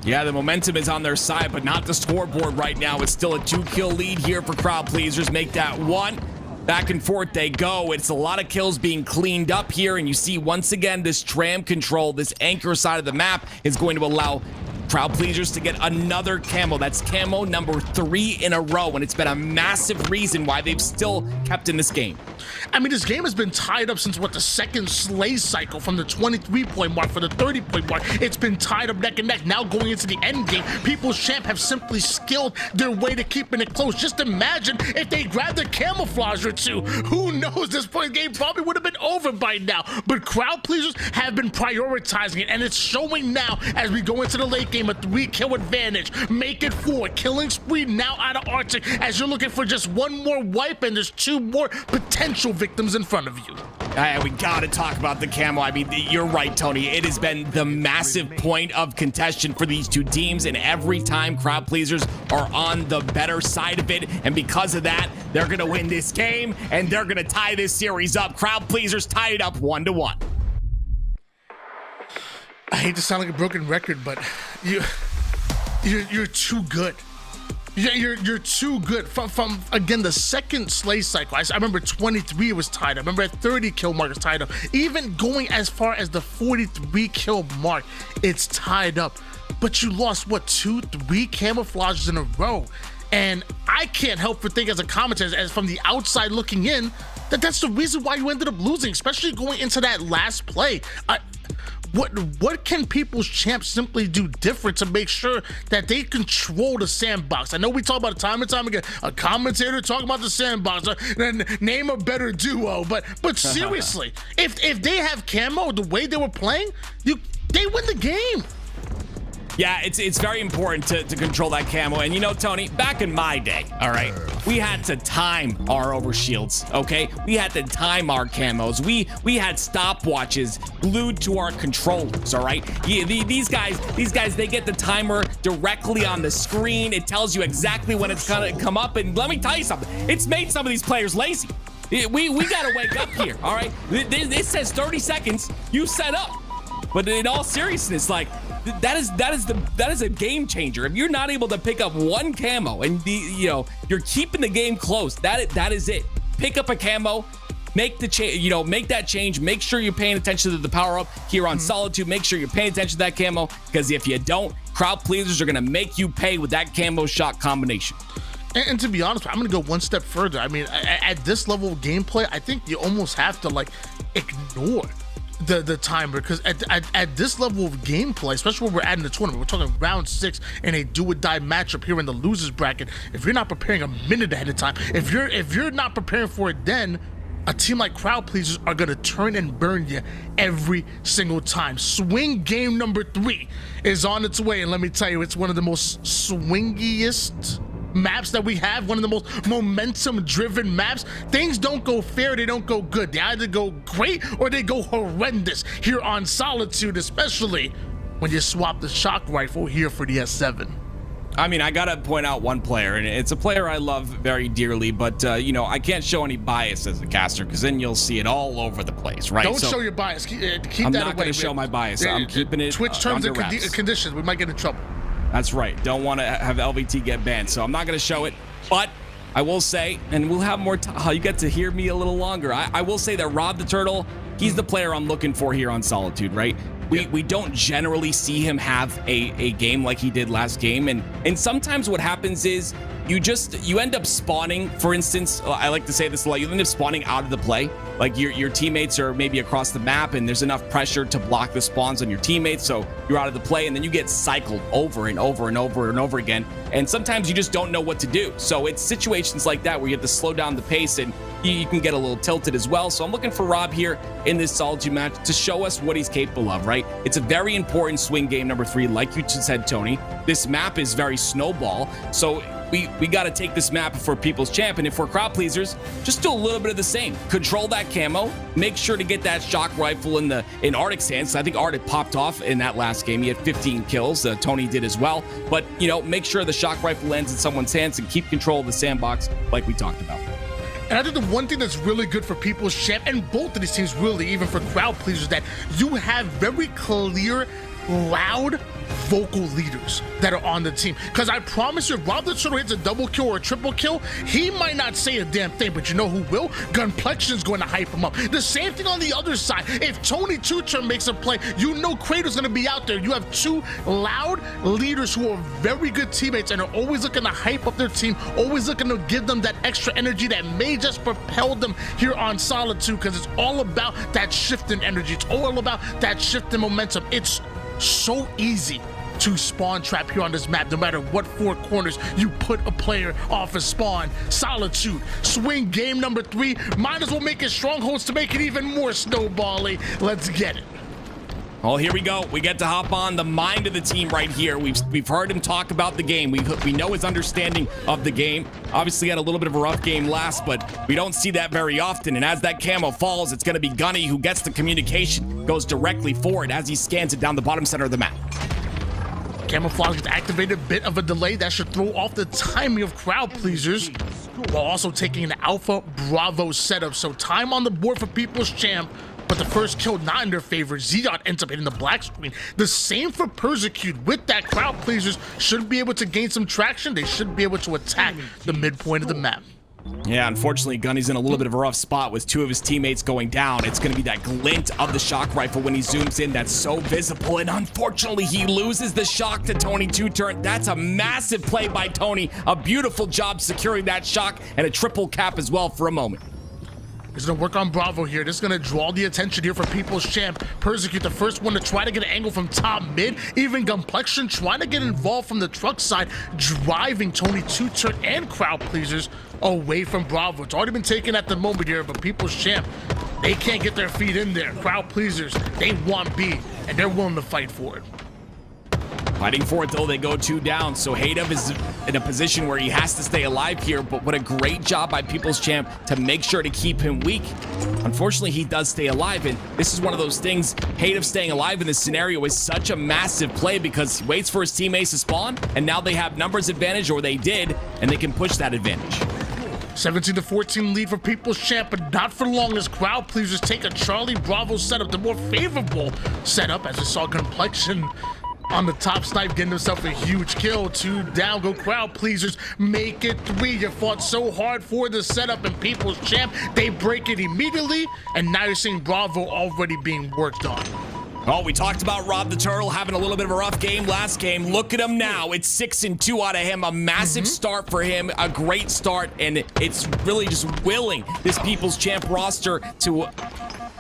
Yeah, the momentum is on their side, but not the scoreboard right now. It's still a 2-kill lead here for Crowd Pleasers. Make that 1. Back and forth they go. It's a lot of kills being cleaned up here, and you see once again this tram control, this anchor side of the map is going to allow Crowd Pleasers to get another camo. That's camo number 3 in a row, and it's been a massive reason why they've still kept in this game. I mean, this game has been tied up since, what, the second slay cycle, from the 23-point mark for the 30-point mark. It's been tied up neck and neck. Now going into the end game, People's Champ have simply skilled their way to keeping it close. Just imagine if they grabbed a camouflage or 2. Who knows? This point game probably would have been over by now. But Crowd Pleasers have been prioritizing it, and it's showing now as we go into the late game. A 3-kill advantage. Make it 4. Killing spree now out of OpTic as you're looking for just 1 more wipe, and there's 2 more potential victims in front of you. We gotta talk about the camo. I mean, you're right, Tony. It has been the massive point of contention for these 2 teams, and every time Crowd Pleasers are on the better side of it, and because of that, they're gonna win this game, and they're gonna tie this series up. Crowd Pleasers tie it up 1-1. I hate to sound like a broken record, but you're too good. You're too good. From again, the second slay cycle, I remember 23 was tied up. I remember at 30 kill mark is tied up. Even going as far as the 43 kill mark, it's tied up. But you lost, what, 2-3 camouflages in a row. And I can't help but think as a commentator, as from the outside looking in, that's the reason why you ended up losing, especially going into that last play. What can People's Champ simply do different to make sure that they control the sandbox? I know we talk about it time and time again. A commentator talking about the sandbox, name a better duo. But seriously, if they have camo the way they were playing, they win the game. Yeah, it's very important to control that camo. And you know, Tony, back in my day, all right, we had to time our overshields, okay? We had to time our camos. We had stopwatches glued to our controllers, all right? Yeah, these guys, they get the timer directly on the screen. It tells you exactly when it's gonna come up. And let me tell you something, it's made some of these players lazy. We gotta wake up here, all right? This says 30 seconds, you set up. But in all seriousness, like, that is a game changer. If you're not able to pick up 1 camo and you're keeping the game close, that is it. Pick up a camo, make the change, make that change. Make sure you're paying attention to the power up here on Solitude. Make sure you're paying attention to that camo, because if you don't, Crowd Pleasers are gonna make you pay with that camo shot combination. And to be honest, I'm going to go one step further. I mean, at this level of gameplay, I think you almost have to, like, ignore the timer, because at this level of gameplay, especially when we're adding the tournament, we're talking round 6 in a do or die matchup here in the losers bracket. If you're not preparing a minute ahead of time, if you're not preparing for it, then a team like Crowd Pleasers are gonna turn and burn you every single time. Swing game number 3 is on its way, and let me tell you, it's one of the most swingiest maps that we have, one of the most momentum-driven maps, things don't go fair, they don't go good. They either go great or they go horrendous here on Solitude, especially when you swap the shock rifle here for the S7. I mean, I gotta point out one player, and it's a player I love very dearly, but you know, I can't show any bias as a caster because then you'll see it all over the place, right? Don't show your bias. Keep I'm that away. not gonna show my bias. I'm keeping it Twitch terms under and wraps. conditions. We might get in trouble. That's right. Don't want to have LVT get banned, so I'm not gonna show it. But I will say, and we'll have more time. You get to hear me a little longer. I will say that Rob the Turtle, he's the player I'm looking for here on Solitude, right? We don't generally see him have a game like he did last game, and sometimes what happens is you end up spawning. For instance, I like to say this a lot, you end up spawning out of the play. Like your teammates are maybe across the map and there's enough pressure to block the spawns on your teammates, so you're out of the play, and then you get cycled over and over and over and over again, and sometimes you just don't know what to do. So it's situations like that where you have to slow down the pace and you can get a little tilted as well. So I'm looking for Rob here in this Solitude match to show us what he's capable of, right? It's a very important swing game number 3, like you just said, Tony. This map is very snowball, so we got to take this map for People's Champ, and if we're crowd pleasers, just do a little bit of the same. Control that camo, make sure to get that shock rifle in Arctic's hands. I think Arctic popped off in that last game. He had 15 kills. Tony did as well, but you know, make sure the shock rifle lands in someone's hands and keep control of the sandbox like we talked about. And I think the one thing that's really good for People's Champ, and both of these teams really, even for crowd pleasers, that you have very clear, loud, vocal leaders that are on the team. Because I promise you, if Rob the Turtle hits a double kill or a triple kill, he might not say a damn thing, but you know who will? Gunplexion's going to hype him up. The same thing on the other side. If Tony Two-Turn makes a play, you know Kratos going to be out there. You have two loud leaders who are very good teammates and are always looking to hype up their team, always looking to give them that extra energy that may just propel them here on Solitude, because it's all about that shift in energy. It's all about that shift in momentum. It's so easy to spawn trap here on this map, no matter what four corners you put a player off a spawn. Solitude, swing game number 3. Might as well make it strongholds to make it even more snowbally. Let's get it. Oh, here we go. We get to hop on the mind of the team right here. We've heard him talk about the game. We know his understanding of the game. Obviously had a little bit of a rough game last, but we don't see that very often. And as that camo falls, it's going to be Gunny who gets the communication, goes directly for it as he scans it down the bottom center of the map. Camouflage gets activated, a bit of a delay that should throw off the timing of crowd pleasers, while also taking an Alpha Bravo setup. So time on the board for People's Champ, but the first kill not in their favor. Zedot ends up hitting the black screen. The same for Persecute. With that, crowd pleasers should be able to gain some traction. They should be able to attack the midpoint of the map. Yeah, unfortunately, Gunny's in a little bit of a rough spot with 2 of his teammates going down. It's going to be that glint of the shock rifle when he zooms in that's so visible, and unfortunately, he loses the shock to Tony Two-Turn. That's a massive play by Tony. A beautiful job securing that shock, and a triple cap as well for a moment. He's gonna work on Bravo here. This is gonna draw the attention here for People's Champ. Persecute, the first one to try to get an angle from top mid. Even Gunplexion trying to get involved from the truck side, driving Tony Two-Turn and crowd pleasers away from Bravo. It's already been taken at the moment here, but People's Champ, they can't get their feet in there. Crowd pleasers, they want B, and they're willing to fight for it. Fighting for it, though, they go 2 down, so Hadev is in a position where he has to stay alive here, but what a great job by People's Champ to make sure to keep him weak. Unfortunately, he does stay alive, and this is one of those things. Hadev staying alive in this scenario is such a massive play because he waits for his teammates to spawn, and now they have numbers advantage, or they did, and they can push that advantage. 17-14 lead for People's Champ, but not for long as crowd pleasers take a Charlie Bravo setup, the more favorable setup, as we saw Gunplexion on the top snipe, getting himself a huge kill. 2 down, go crowd pleasers, make it 3. You fought so hard for the setup, and People's Champ, they break it immediately, and now you're seeing Bravo already being worked on. Oh, we talked about Rob the Turtle having a little bit of a rough game last game. Look at him now. It's 6-2 out of him. A massive start for him. A great start, and it's really just willing this People's Champ roster to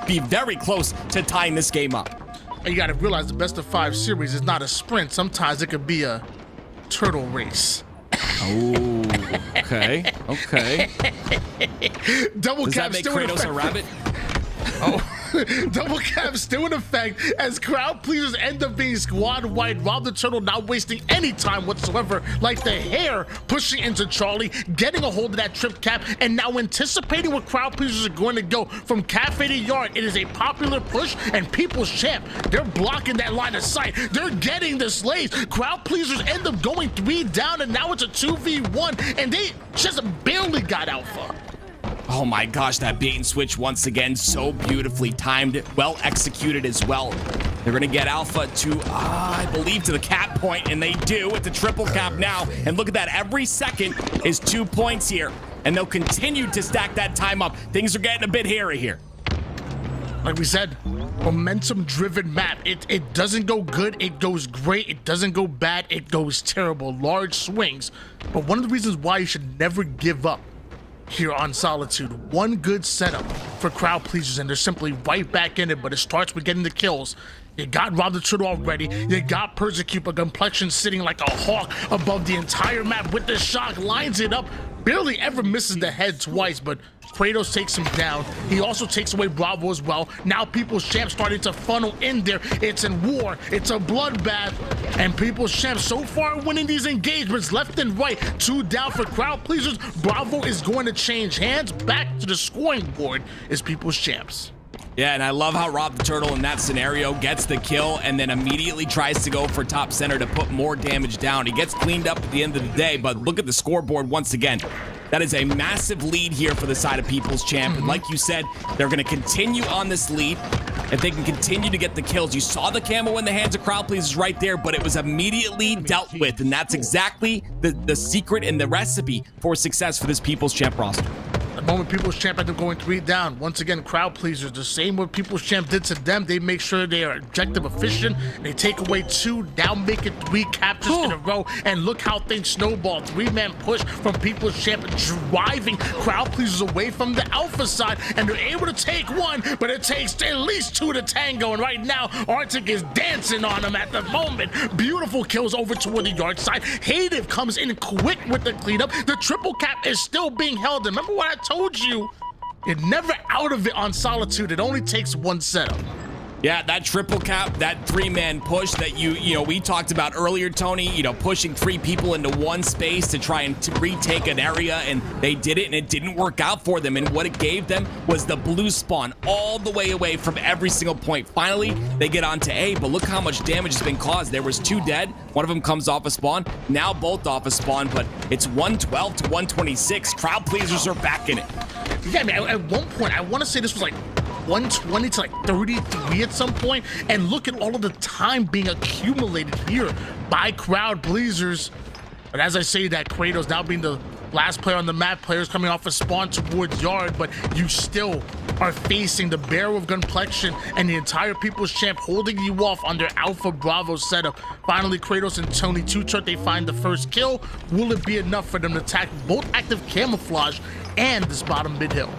be very close to tying this game up. And you got to realize the best of 5 series is not a sprint. Sometimes it could be a turtle race. Oh, okay, okay. Double Does cap that make still in Kratos effect. a rabbit? Oh. Double cap still in effect as crowd pleasers end up being squad wide. Rob the Turtle not wasting any time whatsoever, like the hair pushing into Charlie, getting a hold of that trip cap, and now anticipating what crowd pleasers are going to go from cafe to yard. It is a popular push, and People's Champ, they're blocking that line of sight. They're getting the slaves. Crowd pleasers end up going 3 down, and now it's a 2v1, and they just barely got Alpha. Oh my gosh, that bait and switch once again, so beautifully timed, well executed as well. They're gonna get Alpha to, I believe, to the cap point, and they do with the triple cap now. And look at that, every second is 2 points here, and they'll continue to stack that time up. Things are getting a bit hairy here. Like we said, momentum-driven map. It doesn't go good, it goes great. It doesn't go bad, it goes terrible. Large swings. But one of the reasons why you should never give up here on Solitude, one good setup for crowd pleasers, and they're simply right back in it, but it starts with getting the kills. You got Rob the Turtle already. You got Persecute, but Complexion sitting like a hawk above the entire map with the shock, lines it up, barely ever misses the head twice, but Kratos takes him down. He also takes away Bravo as well. Now People's Champ starting to funnel in there. It's in war. It's a bloodbath. And People's Champ so far winning these engagements left and right. 2 down for crowd pleasers. Bravo is going to change hands. Back to the scoring board is People's Champs. Yeah, and I love how Rob the Turtle in that scenario gets the kill and then immediately tries to go for top center to put more damage down. He gets cleaned up at the end of the day, but look at the scoreboard once again. That is a massive lead here for the side of People's Champ. And like you said, they're going to continue on this lead if they can continue to get the kills. You saw the camo in the hands of crowd pleasers right there, but it was immediately dealt with. And that's exactly the secret and the recipe for success for this People's Champ roster. The moment People's Champ ended up going 3 down, once again, crowd pleasers, the same what People's Champ did to them, they make sure they are objective efficient, and they take away 2, now make it 3 captures in a row, and look how things snowball. 3-man push from People's Champ, driving crowd pleasers away from the Alpha side, and they're able to take 1, but it takes at least 2 to tango, and right now, OpTic is dancing on them at the moment. Beautiful kills over toward the yard side. Haydiv comes in quick with the cleanup. The triple cap is still being held, and remember what I told you, you're never out of it on Solitude. It only takes 1 setup. Yeah, that triple cap, that 3-man push that we talked about earlier, Tony, pushing 3 people into one space to try and retake an area, and they did it, and it didn't work out for them. And what it gave them was the blue spawn all the way away from every single point. Finally, they get onto A, but look how much damage has been caused. There was 2 dead. One of them comes off a spawn. Now both off a spawn, but it's 112 to 126. Crowd pleasers are back in it. Yeah, I mean, at one point, I want to say this was like 120 to like 33 at some point, and look at all of the time being accumulated here by crowd pleasers. But as I say that, Kratos now being the last player on the map, players coming off a spawn towards yard, but you still are facing the Barrel of Gunplexion and the entire People's Champ holding you off under Alpha Bravo setup. Finally, Kratos and Tony two-chart, they find the first kill. Will it be enough for them to attack both active camouflage and this bottom mid hill?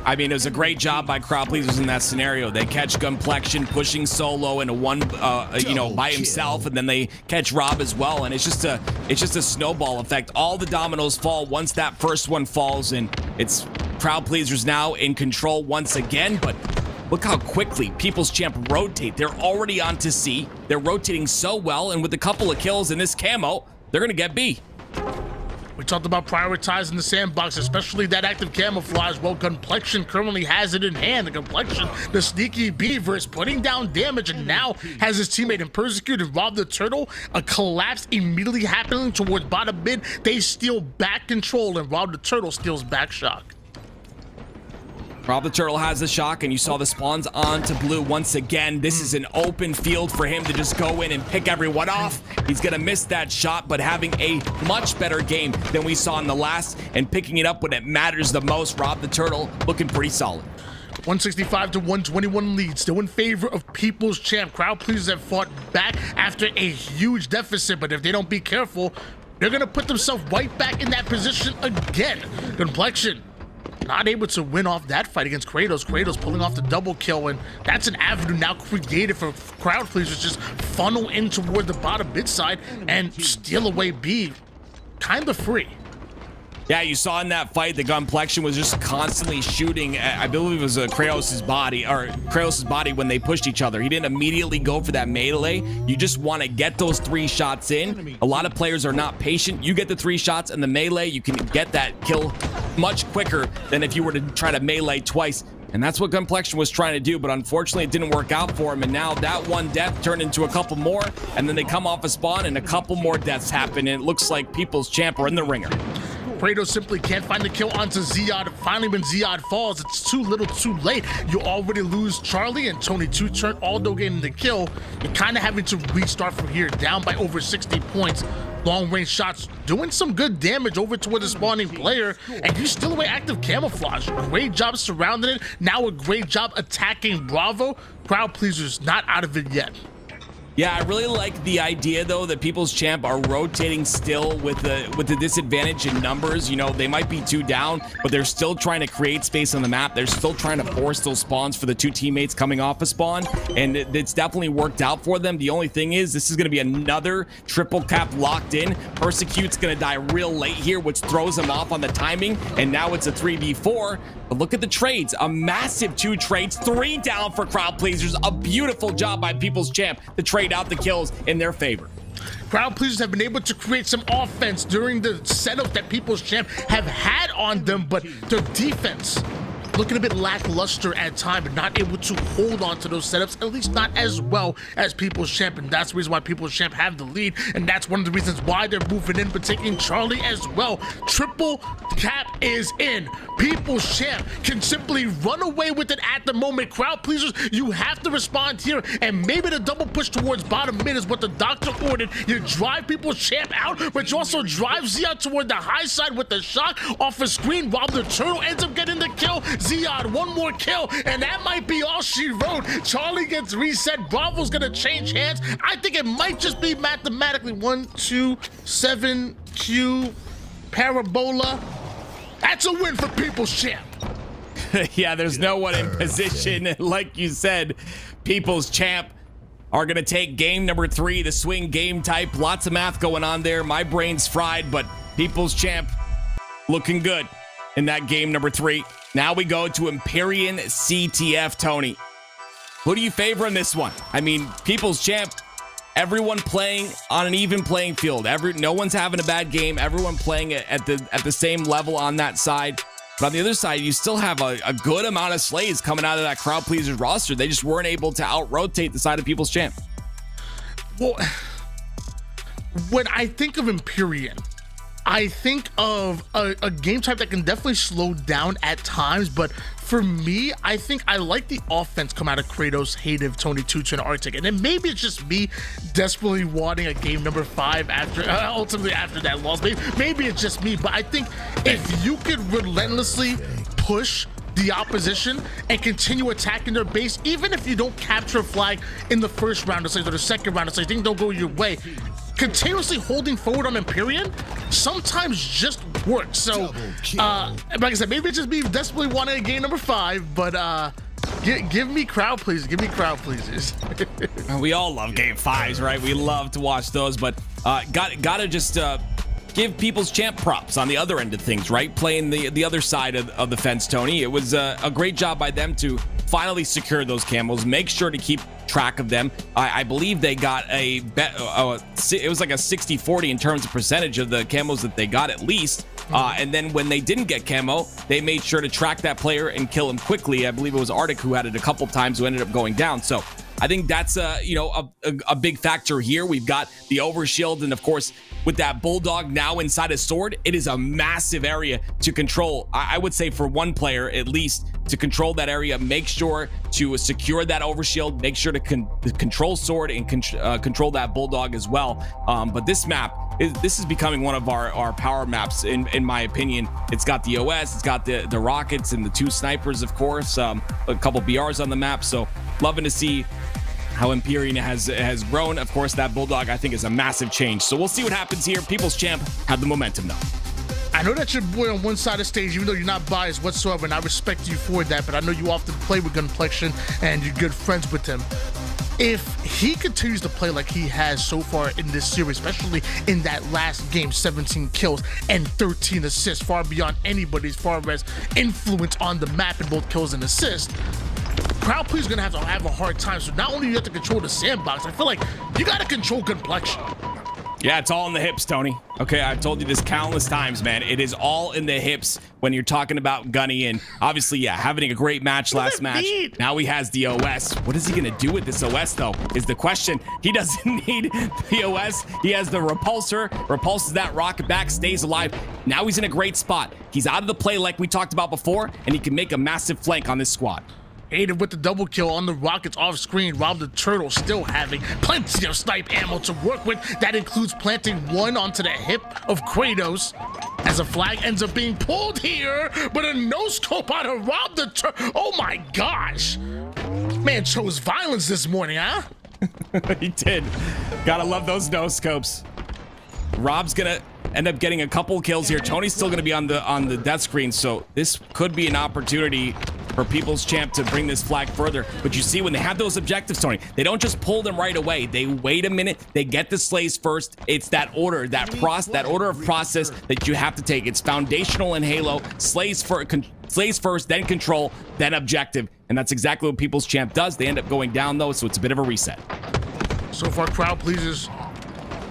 I mean, it was a great job by crowd pleasers in that scenario. They catch Gunplexion pushing solo into one, by himself, and then they catch Rob as well. And it's just a snowball effect. All the dominoes fall once that first one falls, and it's crowd pleasers now in control once again. But look how quickly People's Champ rotate. They're already on to C. They're rotating so well, and with a couple of kills in this camo, they're gonna get B. We talked about prioritizing the sandbox, especially that active camouflage. Well, Gunplexion currently has it in hand. The Gunplexion, the sneaky beaver, is putting down damage and now has his teammate in Persecute and Rob the Turtle. A collapse immediately happening towards bottom mid. They steal back control and Rob the Turtle steals back shock. Rob the Turtle has the shock, and you saw the spawns onto blue once again. This is an open field for him to just go in and pick everyone off. He's gonna miss that shot, but having a much better game than we saw in the last and picking it up when it matters the most. Rob the Turtle looking pretty solid. 165 to 121 lead, still in favor of People's Champ. Crowd pleasers have fought back after a huge deficit, but if they don't be careful, they're gonna put themselves right back in that position again. Gunplexion not able to win off that fight against Kratos. Kratos pulling off the double kill, and that's an avenue now created for crowd pleasers just funnel in toward the bottom mid side and steal away B kind of free. Yeah, you saw in that fight, the Gunplexion was just constantly shooting. I believe it was Kratos' body when they pushed each other. He didn't immediately go for that melee. You just want to get those 3 shots in. A lot of players are not patient. You get the 3 shots in the melee, you can get that kill much quicker than if you were to try to melee twice. And that's what Gunplexion was trying to do, but unfortunately it didn't work out for him. And now that one death turned into a couple more, and then they come off a spawn and a couple more deaths happen, and it looks like People's Champ are in the ringer. Kratos simply can't find the kill onto Ziad. Finally, when Ziad falls, it's too little too late. You already lose Charlie and Tony 2 turn Aldo getting the kill. You're kind of having to restart from here, down by over 60 points. Long range shots doing some good damage over toward the spawning player, and you still away active camouflage. Great job surrounding it. Now a great job attacking Bravo. Crowd pleasers not out of it yet. Yeah, I really like the idea though that People's Champ are rotating still with the disadvantage in numbers. You know, they might be 2 down, but they're still trying to create space on the map. They're still trying to force those spawns for the 2 teammates coming off a spawn, and it's definitely worked out for them. The only thing is, this is going to be another triple cap locked in. Persecute's going to die real late here, which throws him off on the timing, and now it's a 3v4. But look at the trades, a massive 2 trades, 3 down for crowd pleasers. A beautiful job by People's Champ to trade out the kills in their favor. Crowd pleasers have been able to create some offense during the setup that People's Champ have had on them, but their defense looking a bit lackluster at time, but not able to hold on to those setups, at least not as well as People's Champ, and that's the reason why People's Champ have the lead, and that's one of the reasons why they're moving in, but taking Charlie as well. Triple cap is in. People's Champ can simply run away with it at the moment. Crowd pleasers, you have to respond here, and maybe the double push towards bottom mid is what the doctor ordered. You drive People's Champ out, but you also drive Ziad toward the high side with the shot off a screen. Rob the Turtle ends up getting the kill. Ziad, one more kill, and that might be all she wrote. Charlie gets reset. Bravo's gonna change hands. I think it might just be mathematically 1, 2, 7, Q, Parabola. That's a win for People's Champ. Yeah, there's no one in position. Like you said, People's Champ are going to take game number 3, the swing game type. Lots of math going on there. My brain's fried, but People's Champ looking good in that game number 3. Now we go to Empyrean CTF, Tony. Who do you favor in this one? I mean, People's Champ, everyone playing on an even playing field. No one's having a bad game. Everyone playing at the same level on that side. But on the other side, you still have a good amount of slays coming out of that crowd pleasers roster. They just weren't able to out-rotate the side of People's Champ. Well, when I think of Empyrean, I think of a game type that can definitely slow down at times, but for me, I think I like the offense come out of Kratos, Hative, Tony 2, and OpTic, and then maybe it's just me desperately wanting a game number 5 after ultimately after that loss. Maybe it's just me, but I think if you could relentlessly push the opposition and continue attacking their base, even if you don't capture a flag in the first round of slays or the second round of slays, things don't go your way, continuously holding forward on Empyrean sometimes just works. So like I said, maybe it's just me desperately wanting a game number 5, but give me crowd pleasers. Give me crowd pleasers. We all love game 5s, right? We love to watch those, but gotta just give People's Champ props on the other end of things, right? Playing the other side of the fence, Tony. It was a great job by them to finally secure those camos, make sure to keep track of them. I believe they got it was like a 60-40 in terms of percentage of the camos that they got at least. And then when they didn't get camo, they made sure to track that player and kill him quickly. I believe it was OpTic who had it a couple times, who ended up going down. So I think that's a big factor here. We've got the overshield, and of course, with that Bulldog now inside a sword, it is a massive area to control. I would say for one player at least to control that area, make sure to secure that overshield, make sure to control sword and control that Bulldog as well. But this map, this is becoming one of our power maps in my opinion. It's got the OS, it's got the rockets and the 2 snipers, of course, a couple BRs on the map. So loving to see how Empyrean has grown. Of course, that Bulldog I think is a massive change. So we'll see what happens here. People's Champ have the momentum though. I know that you're boy on one side of the stage, even though you're not biased whatsoever, and I respect you for that, but I know you often play with Gunplexion and you're good friends with him. if he continues to play like he has so far in this series, especially in that last game, 17 kills and 13 assists, far beyond anybody's far as influence on the map in both kills and assists, Crowd Please is gonna have to have a hard time. So not only do you have to control the sandbox, I feel like you gotta control complexion. Yeah, it's all in the hips, Tony. Okay, I've told you this countless times, man. It is all in the hips when you're talking about Gunny, and obviously, yeah, having a great match last match. Now he has the OS. What is he gonna do with this OS, though, is the question. He doesn't need the OS. He has the repulsor, repulses that rocket back, stays alive. Now he's in a great spot. He's out of the play like we talked about before, and he can make a massive flank on this squad. Aided with the double kill on the rockets off screen, Rob the Turtle still having plenty of snipe ammo to work with. That includes planting one onto the hip of Kratos as a flag ends up being pulled here, but a no-scope out of Rob the Turtle. Oh my gosh. Man chose violence this morning, huh? He did. Gotta love those no-scopes. Rob's gonna end up getting a couple kills here. Tony's still gonna be on the death screen, so this could be an opportunity for People's Champ to bring this flag further. But you see, when they have those objectives, Tony, they don't just pull them right away. They wait a minute. They get the slays first. It's that order, that order of process that you have to take. It's foundational in Halo. Slays first, then control, then objective. And that's exactly what People's Champ does. They end up going down, though, so it's a bit of a reset. So far, Crowd Pleasers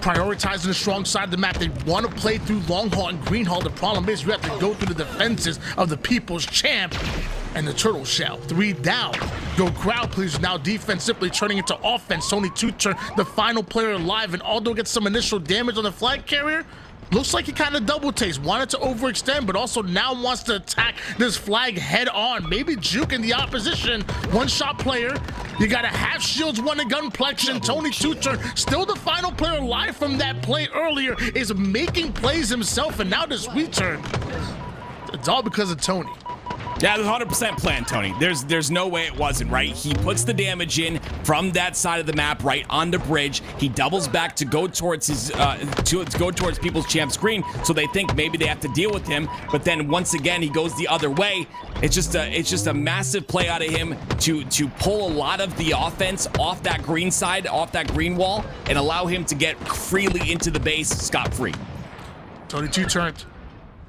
prioritizing the strong side of the map. They want to play through Long Haul and Green Haul. The problem is you have to go through the defenses of the People's Champ and the Turtle Shell. 3 down. Go Crowd Pleasers. Now defense simply turning into offense. Only 2 turn, the final player alive, and Aldo gets some initial damage on the flag carrier. Looks like he kind of double takes. Wanted to overextend, but also now wants to attack this flag head on. Maybe juking the opposition. One-shot player. You got a half shields, one in gunplexion. Tony 2-turn. Still the final player alive from that play earlier is making plays himself, and now this return. It's all because of Tony. Yeah, it was 100% planned, Tony. There's no way it wasn't, right? He puts the damage in from that side of the map, right on the bridge. He doubles back to go towards his towards People's Champ screen, so they think maybe they have to deal with him. But then once again, he goes the other way. It's just a massive play out of him to pull a lot of the offense off that green side, off that green wall, and allow him to get freely into the base scot-free. Tony 2-turned.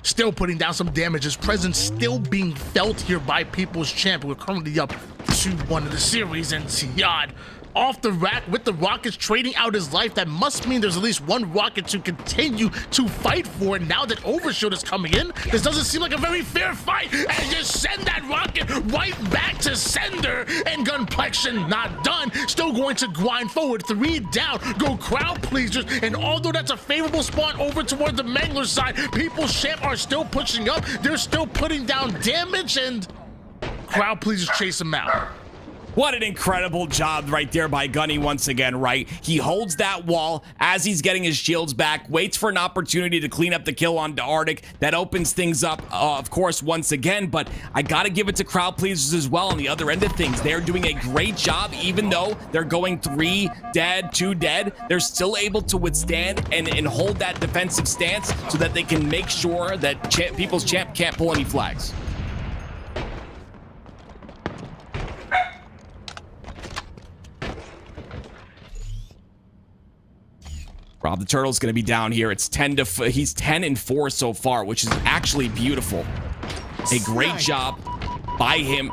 Still putting down some damage. His presence still being felt here by People's Champ. We're currently up 2-1 in the series, and Ziad off the rack with the rockets trading out his life. That must mean there's at least one rocket to continue to fight for. And now that Overshield is coming in, this doesn't seem like a very fair fight. And just send that rocket right back to sender. And Gunplexion not done. Still going to grind forward. 3 down. Go Crowd Pleasers. And although that's a favorable spawn over toward the Mangler side, People's Champ are still pushing up. They're still putting down damage, and Crowd Pleasers chase him out. What an incredible job right there by Gunny once again, right? He holds that wall as he's getting his shields back, waits for an opportunity to clean up the kill onto OpTic. That opens things up, of course, once again, but I gotta give it to Crowd Pleasers as well on the other end of things. They're doing a great job, even though they're going 3 dead, 2 dead. They're still able to withstand and hold that defensive stance so that they can make sure that People's Champ can't pull any flags. Rob the Turtle's going to be down here. It's he's 10-4 so far, which is actually beautiful. A great job by him.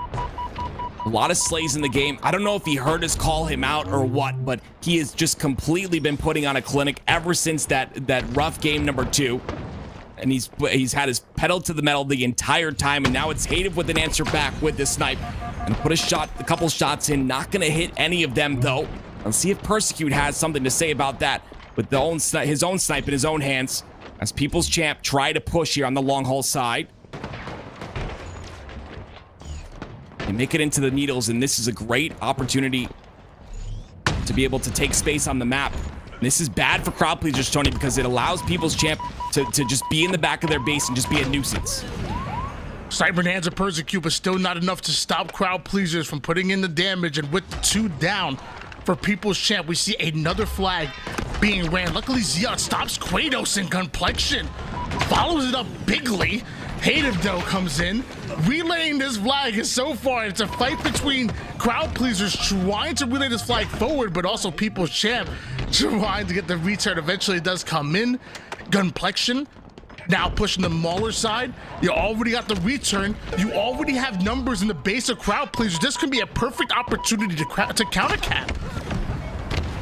A lot of slays in the game. I don't know if he heard us call him out or what, but he has just completely been putting on a clinic ever since that rough game number 2. And he's had his pedal to the metal the entire time, and now it's hated with an answer back with this snipe. And put a couple shots in. Not going to hit any of them, though. Let's see if Persecute has something to say about that. With his own snipe in his own hands, as People's Champ try to push here on the long haul side. They make it into the needles, and this is a great opportunity to be able to take space on the map. And this is bad for Crowd Pleasers, Tony, because it allows People's Champ to just be in the back of their base and just be a nuisance. Cyber Hands of Persecute, but still not enough to stop Crowd Pleasers from putting in the damage, and with the 2 down for People's Champ, we see another flag being ran. Luckily, Ziad stops Kratos in Gunplexion. Follows it up bigly. Hated, though, comes in. relaying this flag. Is so far it's a fight between crowd pleasers trying to relay this flag forward, but also People's Champ trying to get the return. Eventually it does come in. Gunplexion now pushing the Mauler side. You already got the return. You already have numbers in the base of crowd pleasers. This can be a perfect opportunity to counter cap.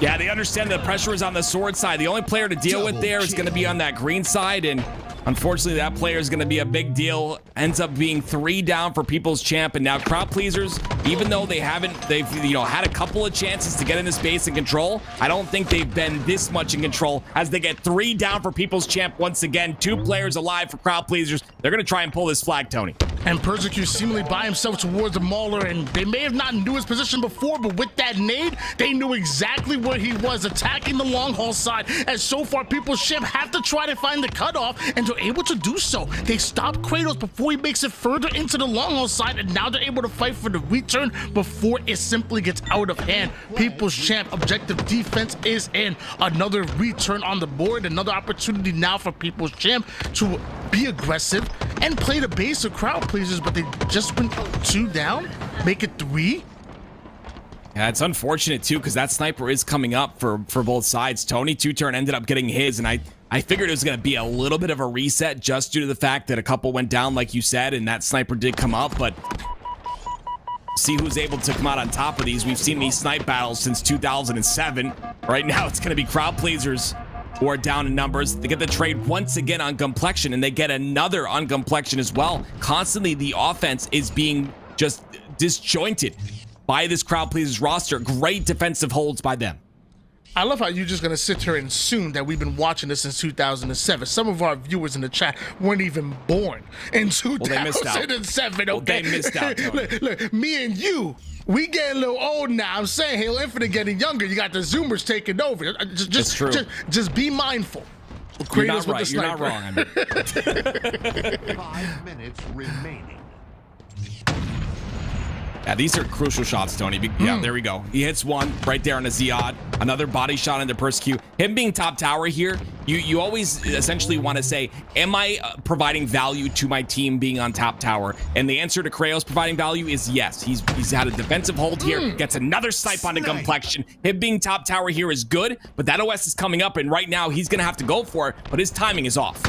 Yeah, they understand the pressure is on the sword side. The only player to deal with there is going to be on that green side, and unfortunately that player is going to be a big deal. Ends up being 3 down for People's Champ, and now crowd pleasers, even though they've had a couple of chances to get in this base and control, I don't think they've been this much in control as they get 3 down for People's Champ once again. 2 players alive for crowd pleasers. They're going to try and pull this flag, Tony. And Persecute seemingly by himself towards the Mauler, and they may have not knew his position before, but with that nade, they knew exactly where he was, attacking the long haul side. As so far, People's Champ have to try to find the cutoff, and they're able to do so. They stop Kratos before he makes it further into the long haul side, and now they're able to fight for the return before it simply gets out of hand. People's Champ objective defense is in. Another return on the board, another opportunity now for People's Champ to be aggressive and play the base of crowd pleasers, but they just went 2 down, make it 3. Yeah, it's unfortunate too, because that sniper is coming up for both sides. Tony 2-turn ended up getting his, and I figured it was going to be a little bit of a reset just due to the fact that a couple went down, like you said, and that sniper did come up, but see who's able to come out on top of these. We've seen these snipe battles since 2007. Right now, it's going to be crowd pleasers who are down in numbers. They get the trade once again on Gunplexion, and they get another on Gunplexion as well. Constantly, the offense is being just disjointed by this crowd pleasers roster. Great defensive holds by them. I love how you're just gonna sit here and assume that we've been watching this since 2007. Some of our viewers in the chat weren't even born in 2007. Well, they missed out. Look, me and you, we getting a little old now. I'm saying Halo Infinite getting younger. You got the Zoomers taking over. Just be mindful. You're not right. You're not wrong. I mean. 5 minutes remaining. Yeah, these are crucial shots, Tony. Yeah, there we go. He hits one right there on a Ziad. Another body shot into Persecute. Him being top tower here, you always essentially want to say, am I providing value to my team being on top tower? And the answer to Kratos providing value is yes. He's had a defensive hold here, gets another snipe on the Gunplexion. Him being top tower here is good, but that OS is coming up, and right now he's going to have to go for it, but his timing is off.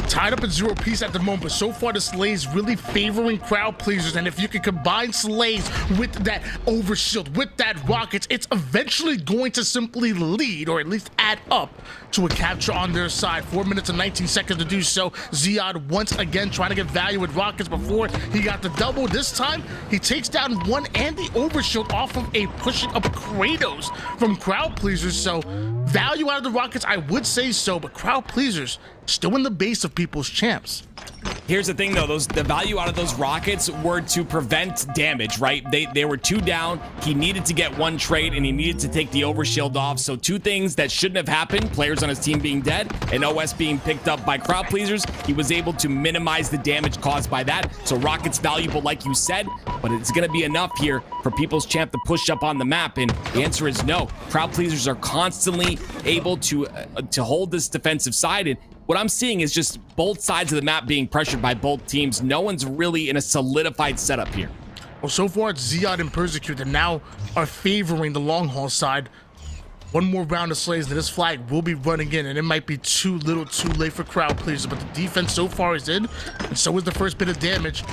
Tied up at 0 piece at the moment, but so far the Slays really favoring crowd pleasers, and if you can combine Slays with that overshield, with that rockets, it's eventually going to simply lead, or at least add up to a capture on their side. 4 minutes and 19 seconds to do so. Ziad once again trying to get value with rockets before he got the double. This time he takes down one and the overshield off of a pushing up Kratos from crowd pleasers. So value out of the rockets, I would say so, but crowd pleasers still in the base of People's Champs. Here's the thing though, the value out of those rockets were to prevent damage, right? They were 2 down. He needed to get 1 trade, and he needed to take the overshield off. So 2 things that shouldn't have happened, players on his team being dead and OS being picked up by crowd pleasers. He was able to minimize the damage caused by that. So rockets valuable, like you said, but it's gonna be enough here for People's Champ to push up on the map, and the answer is no. Crowd pleasers are constantly able to hold this defensive side, and what I'm seeing is just both sides of the map being pressured by both teams. No one's really in a solidified setup here. Well, so far it's Ziad and Persecute that now are favoring the long haul side. One more round of Slays, and this flag will be running in, and it might be too little too late for crowd pleasers, but the defense so far is in, and so is the first bit of damage.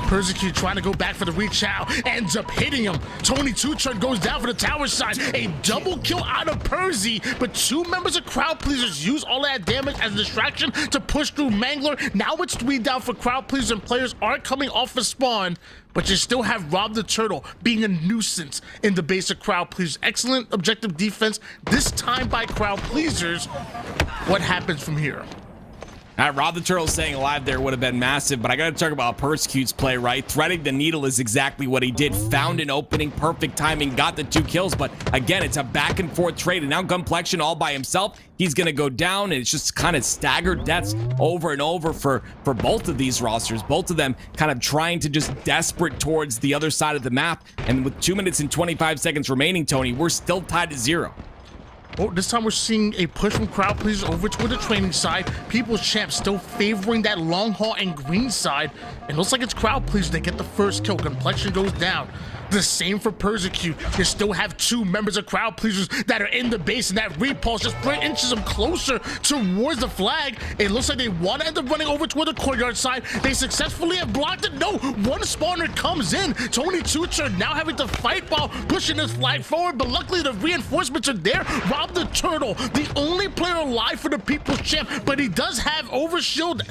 Persecute trying to go back for the reach out, ends up hitting him. Tony 2-turn goes down for the tower side. A double kill out of Perzy, but 2 members of crowd pleasers use all that damage as a distraction to push through Mangler. Now it's 3 down for crowd pleasers, and players are coming off of spawn, but you still have Rob the Turtle being a nuisance in the base of crowd pleasers. Excellent objective defense, this time by crowd pleasers. What happens from here? Rob the Turtle staying alive there would have been massive, but I gotta talk about Persecute's play, right? Threading the needle is exactly what he did. Found an opening, perfect timing, got the 2 kills, but again, it's a back and forth trade, and now Gunplexion all by himself. He's gonna go down, and it's just kind of staggered deaths over and over for both of these rosters. Both of them kind of trying to just desperate towards the other side of the map, and with 2 minutes and 25 seconds remaining, Tony, we're still tied at 0. Oh, this time we're seeing a push from crowd pleasers over toward the training side. People's Champ still favoring that long haul and green side. And looks like it's crowd pleasers that get the first kill. Complexion goes down. The same for Persecute. You still have 2 members of crowd pleasers that are in the base, and that repulse just inches them closer towards the flag. It looks like they want to end up running over toward the courtyard side. They successfully have blocked it. No, one spawner comes in. Tony Tutor now having to fight while pushing his flag forward, but luckily the reinforcements are there. Rob the Turtle, the only player alive for the People's Champ, but he does have overshield.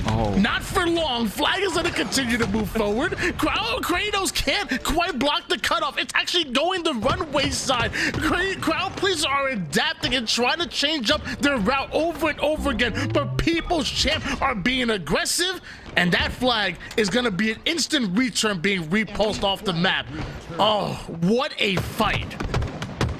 Oh. Not for long. Flag is going to continue to move forward. Kratos can't quite block the cutoff. It's actually going the runway side. Crowd pleasers are adapting and trying to change up their route over and over again. But People's Champ are being aggressive, and that flag is going to be an instant return being repulsed off the map. Oh, what a fight.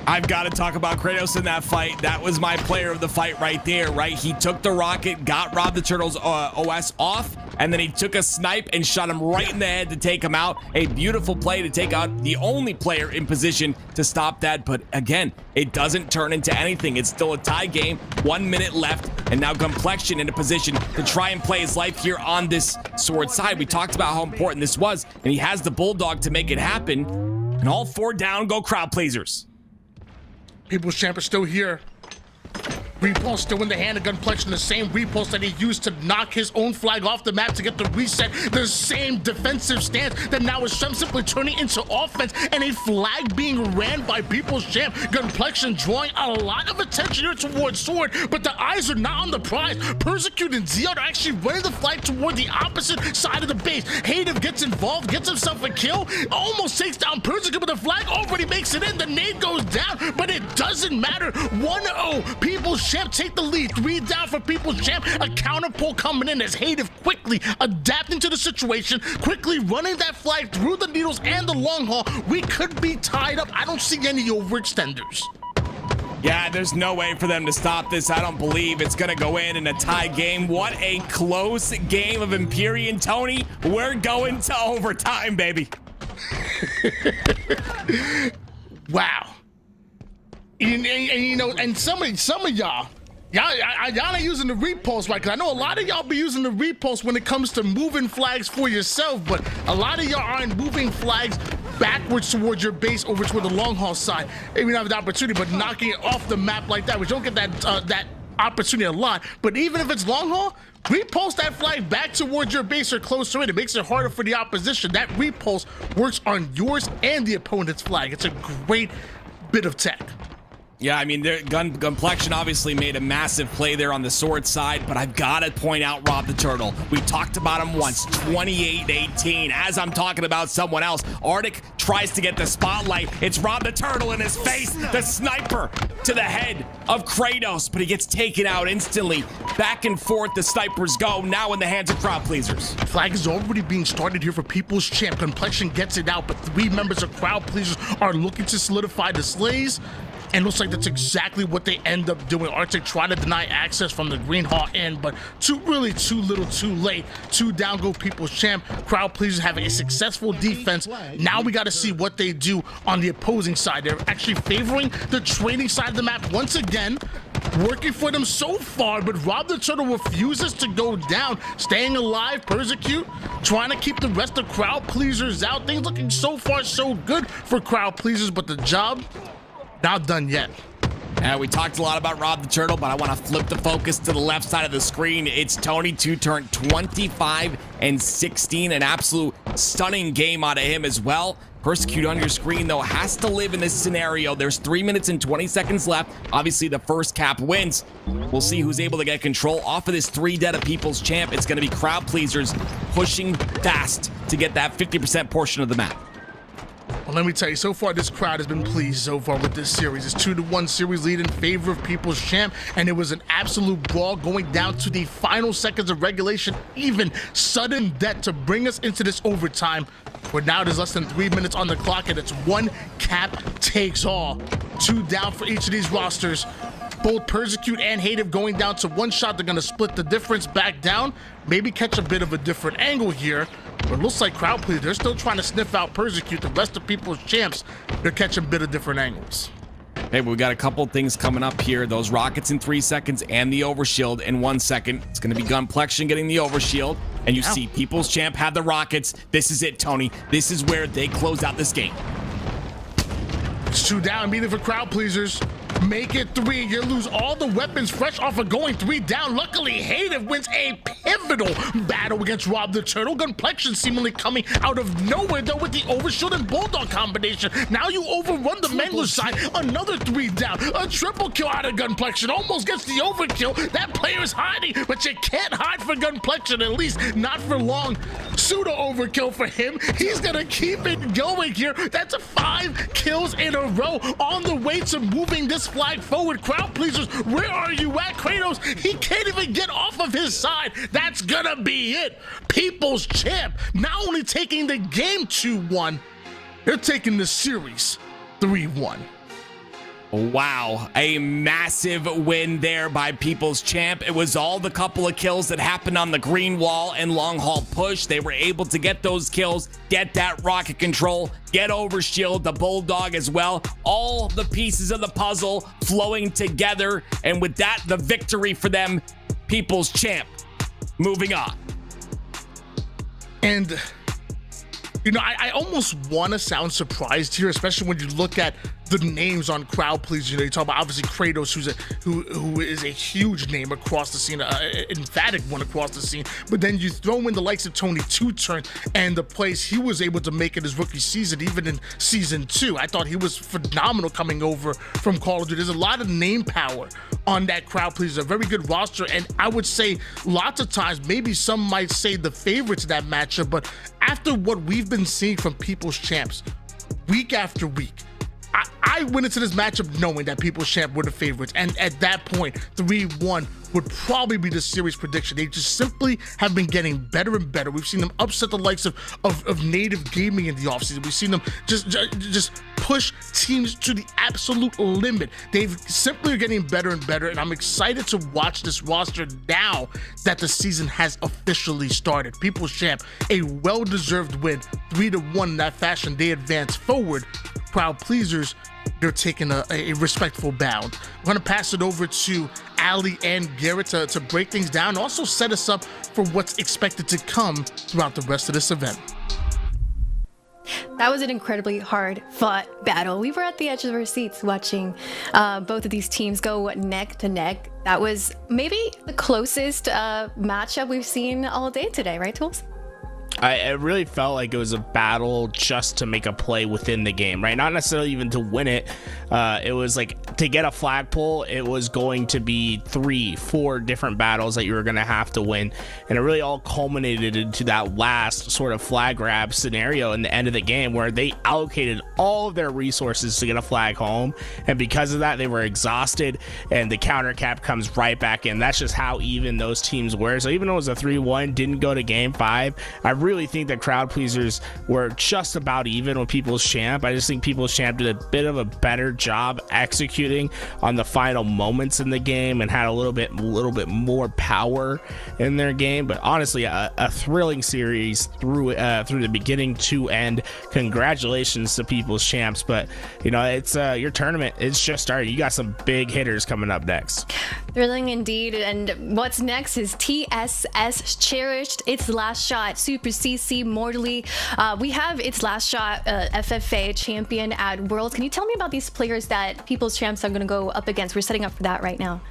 I've got to talk about Kratos in that fight. That was my player of the fight right there, right? He took the rocket, got Rob the Turtle's OS off, and then he took a snipe and shot him right in the head to take him out. A beautiful play to take out the only player in position to stop that. But again, it doesn't turn into anything. It's still a tie game, 1 minute left, and now Complexion in a position to try and play his life here on this sword side. We talked about how important this was, and he has the Bulldog to make it happen. And all 4 down go crowd pleasers. People's Champ is still here. Repulse still in the hand of Complexion, the same repulse that he used to knock his own flag off the map to get the reset. The same defensive stance that now is simply turning into offense, and a flag being ran by People's Champ. Complexion drawing a lot of attention here towards Sword, but the eyes are not on the prize. Persecute and Zion are actually running the flag toward the opposite side of the base. Hative gets involved, gets himself a kill, almost takes down Persecute, but the flag already makes it in. The nade goes down, but it doesn't matter. 1-0. People's Champ take the lead. 3 down for People's Champ. A counter pull coming in as Hative quickly adapting to the situation, quickly running that flag through the needles and the long haul. We could be tied up. I don't see any overextenders. Yeah, there's no way for them to stop this. I don't believe it's going to go in a tie game. What a close game of Empyrean, Tony. We're going to overtime, baby. Wow. And you know, and some of y'all ain't using the repulse, right? Because I know a lot of y'all be using the repulse when it comes to moving flags for yourself, but a lot of y'all aren't moving flags backwards towards your base over toward the long haul side. Maybe not have the opportunity, but knocking it off the map like that, we don't get that opportunity a lot. But even if it's long haul, repulse that flag back towards your base or closer in. It makes it harder for the opposition. That repulse works on yours and the opponent's flag. It's a great bit of tech. Yeah, I mean, Complexion obviously made a massive play there on the sword side, but I've got to point out Rob the Turtle. We talked about him once, 28-18. As I'm talking about someone else, Arctic tries to get the spotlight. It's Rob the Turtle in his face, the sniper to the head of Kratos, but he gets taken out instantly. Back and forth, the snipers go, now in the hands of crowd pleasers. Flag is already being started here for People's Champ. Complexion gets it out, but 3 members of crowd pleasers are looking to solidify the slays. And looks like that's exactly what they end up doing. OpTic tried to deny access from the Green Hall end, but too little too late. 2 down go People's Champ. Crowd pleasers have a successful defense. Now we got to see what they do on the opposing side. They're actually favoring the trading side of the map once again. Working for them so far, but Rob the Turtle refuses to go down. Staying alive, Persecute, trying to keep the rest of crowd pleasers out. Things looking so far so good for crowd pleasers, but the job not done yet. We talked a lot about Rob the Turtle, but I want to flip the focus to the left side of the screen. It's Tony 2 turned 25 and 16. An absolute stunning game out of him as well. Persecute on your screen, though, has to live in this scenario. There's 3 minutes and 20 seconds left. Obviously, the first cap wins. We'll see who's able to get control off of this 3 dead of People's Champ. It's going to be crowd pleasers pushing fast to get that 50% portion of the map. Well, let me tell you, so far this crowd has been pleased so far with this series. It's 2-1 series lead in favor of People's Champ, and it was an absolute brawl going down to the final seconds of regulation, even sudden death to bring us into this overtime, where now there's less than 3 minutes on the clock, and it's 1 cap takes all. 2 down for each of these rosters. Both Persecute and Hative going down to 1 shot. They're going to split the difference back down, maybe catch a bit of a different angle here. But it looks like crowd pleasers, they're still trying to sniff out Persecute. The rest of People's Champs, they're catching a bit of different angles. Hey, we got a couple things coming up here. Those rockets in 3 seconds and the overshield in 1 second. It's going to be Gunplexion getting the overshield. And you see People's Champ have the rockets. This is it, Tony. This is where they close out this game. It's 2 down, meeting for crowd pleasers. Make it 3. You lose all the weapons fresh off of going 3 down. Luckily, Hayden wins a pivotal battle against Rob the Turtle. Gunplexion seemingly coming out of nowhere, though, with the Overshield and Bulldog combination. Now you overrun the Mangler side. Another 3 down. A triple kill out of Gunplexion. Almost gets the overkill. That player is hiding, but you can't hide for Gunplexion, at least not for long. Pseudo overkill for him. He's going to keep it going here. That's a 5 kills in a row on the way to moving this flag forward. Crowd pleasers, where are you at? Kratos, he can't even get off of his side. That's gonna be it. People's Champ not only taking the game 2-1, they're taking the series 3-1. Wow, a massive win there by People's Champ. It was all the couple of kills that happened on the green wall and long haul push. They were able to get those kills, get that rocket control, get overshield, the Bulldog as well. All the pieces of the puzzle flowing together. And with that, the victory for them, People's Champ. Moving on. And, you know, I almost want to sound surprised here, especially when you look at the names on crowd please. You know, you talk about obviously Kratos, who is a huge name across the scene, emphatic one across the scene. But then you throw in the likes of Tony Two-Turn and the plays he was able to make in his rookie season, even in season 2. I thought he was phenomenal coming over from Call of Duty. There's a lot of name power on that crowd please. A very good roster, and I would say lots of times, maybe some might say the favorites in that matchup. But after what we've been seeing from People's Champs week after week, I went into this matchup knowing that People's Champ were the favorites, and at that point, 3-1 would probably be the series prediction. They just simply have been getting better and better. We've seen them upset the likes of Native Gaming in the offseason. We've seen them just push teams to the absolute limit. They've simply are getting better and better, and I'm excited to watch this roster now that the season has officially started. People's Champ, a well-deserved win, 3-1 in that fashion. They advance forward. Crowd pleasers, they're taking a respectful bound. I'm going to pass it over to Ali and Garrett to break things down, also set us up for what's expected to come throughout the rest of this event. That was an incredibly hard fought battle. We were at the edge of our seats watching both of these teams go neck to neck. That was maybe the closest matchup we've seen all day today, right, Tools? I really felt like it was a battle just to make a play within the game, right? Not necessarily even to win it. It was like to get a flagpole, it was going to be 3-4 different battles that you were going to have to win. And it really all culminated into that last sort of flag grab scenario in the end of the game where they allocated all of their resources to get a flag home. And because of that, they were exhausted and the counter cap comes right back in. That's just how even those teams were. So even though it was a 3-1, didn't go to game 5, I really think that crowd pleasers were just about even with People's Champ. I just think People's Champ did a bit of a better job executing on the final moments in the game and had a little bit more power in their game. But honestly, a thrilling series through the beginning to end. Congratulations to People's Champs. But you know, it's your tournament. It's just started. You got some big hitters coming up next. Thrilling indeed. And what's next is TSS Cherished, Its Last Shot, Super CC Mortally. We have Its Last Shot, FFA champion at Worlds. Can you tell me about these players that People's Champs are going to go up against? We're setting up for that right now.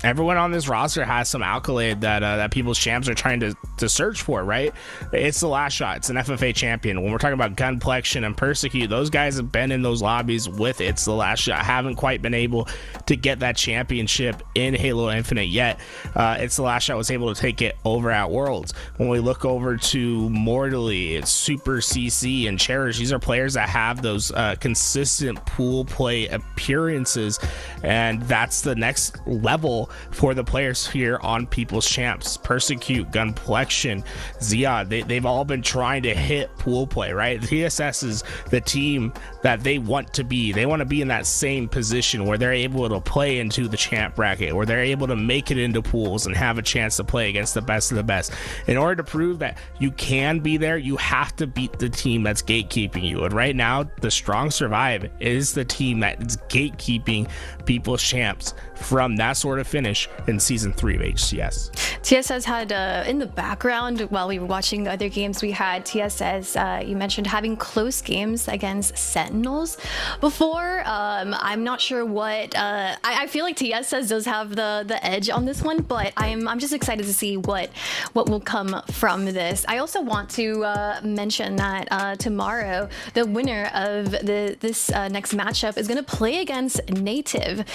Everyone on this roster has some accolade that People's Champs are trying to search for, right? It's the last shot. It's an FFA champion. When we're talking about Gunplexion and Persecute, those guys have been in those lobbies with It's the Last Shot. Haven't quite been able to get that championship in Halo Infinite yet. It's the Last Shot was able to take it over at Worlds. When we look over to Mortally, it's Super CC and Cherish. These are players that have those consistent pool play appearances, and that's the next level for the players here on People's Champs. Persecute, Gunplexion, Zia, they've all been trying to hit pool play, right? TSS is the team that they want to be. They want to be in that same position where they're able to play into the champ bracket, where they're able to make it into pools and have a chance to play against the best of the best. In order to prove that you can be there, you have to beat the team that's gatekeeping you. And right now, the Strong Survive is the team that is gatekeeping People's Champs from that sort of finish in season 3 of HCS. TSS had in the background while we were watching the other games, we had TSS, you mentioned having close games against Sentinels before. I'm not sure what I feel like TSS does have the edge on this one, but I'm just excited to see what will come from this. I also want to mention that tomorrow the winner of this next matchup is going to play against Native.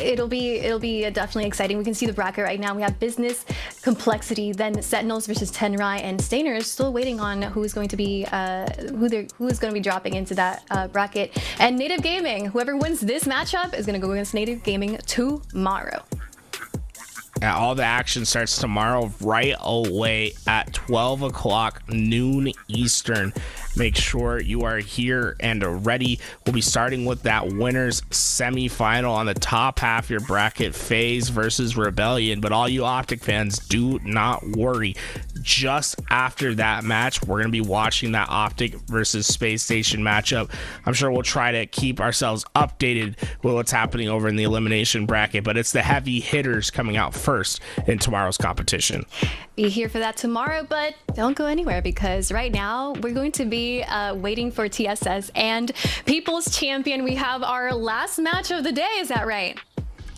It'll be definitely exciting. We can see the bracket right now. We have Business, Complexity, then Sentinels versus Tenrai, and Stainer is still waiting on who's going to be who is going to be dropping into that bracket. And Native Gaming, whoever wins this matchup is going to go against Native Gaming tomorrow. All the action starts tomorrow right away at 12 o'clock noon Eastern. Make sure you are here and ready. We'll be starting with that winners semifinal on the top half of your bracket, FaZe versus Rebellion. But all you OpTic fans, do not worry. Just after that match, we're going to be watching that OpTic versus Space Station matchup. I'm sure we'll try to keep ourselves updated with what's happening over in the elimination bracket, but it's the heavy hitters coming out first in tomorrow's competition. Be here for that tomorrow, but don't go anywhere, because right now we're going to be waiting for TSS and People's Champion. We have our last match of the day. Is that right?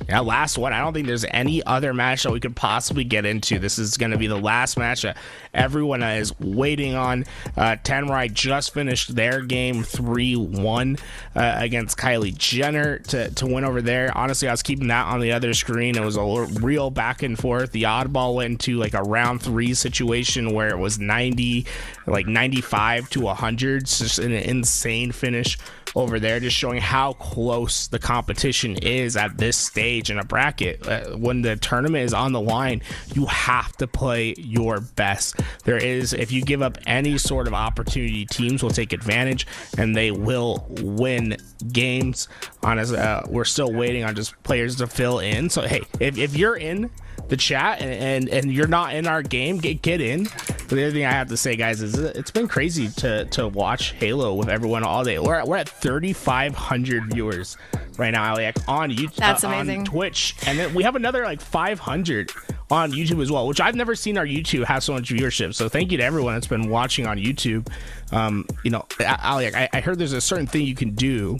Yeah, last one. I don't think there's any other match that we could possibly get into. This is going to be the last match that everyone is waiting on. Tenrai just finished their game 3-1 against Kylie Jenner to win over there. Honestly, I was keeping that on the other screen. It was a real back and forth. The oddball went into like a round 3 situation where it was 95 to 100. It's just an insane finish over there, just showing how close the competition is at this stage in a bracket. When the tournament is on the line, you have to play your best. If you give up any sort of opportunity, teams will take advantage and they will win games. Honestly, we're still waiting on just players to fill in. So hey, if you're in the chat and you're not in our game, get in. But the other thing I have to say, guys, is it's been crazy to watch Halo with everyone all day. We're at 3,500 viewers right now, Alec, on YouTube. That's amazing. On Twitch, and then we have another like 500 on YouTube as well, which I've never seen our YouTube have so much viewership. So thank you to everyone that's been watching on YouTube. Alec, I heard there's a certain thing you can do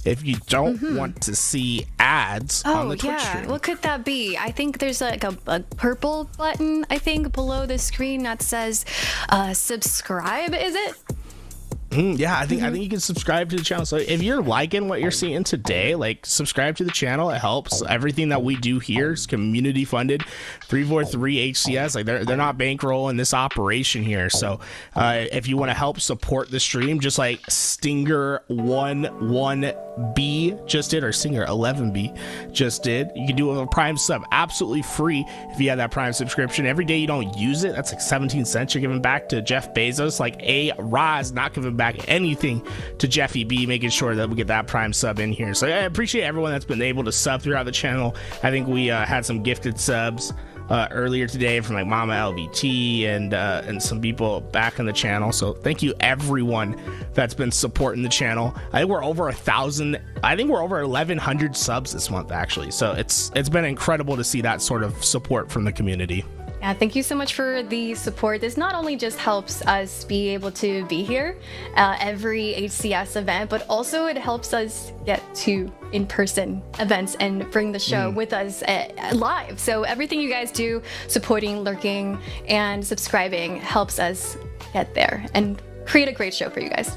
if you don't want to see ads on the Twitch stream. What could that be? I think there's like a purple button, I think, below the screen that says subscribe. Is it? Yeah, I think you can subscribe to the channel. So if you're liking what you're seeing today, like, subscribe to the channel. It helps. Everything that we do here is community funded. 343 HCS, like, they're not bankrolling this operation here. So if you want to help support the stream, just like Stinger 11B just did, or Stinger 11B just did, you can do a Prime sub absolutely free if you have that Prime subscription. Every day you don't use it, that's like 17 cents you're giving back to Jeff Bezos. Like Raz not giving back anything to Jeffy B, making sure that we get that Prime sub in here. So I appreciate everyone that's been able to sub throughout the channel. I think we had some gifted subs earlier today from like Mama LVT and some people back in the channel. So thank you everyone that's been supporting the channel. I think we're over 1,000. I think we're over 1,100 subs this month actually. So it's been incredible to see that sort of support from the community. Yeah, thank you so much for the support. This not only just helps us be able to be here every HCS event, but also it helps us get to in-person events and bring the show with us live. So everything you guys do, supporting, lurking, and subscribing helps us get there and create a great show for you guys.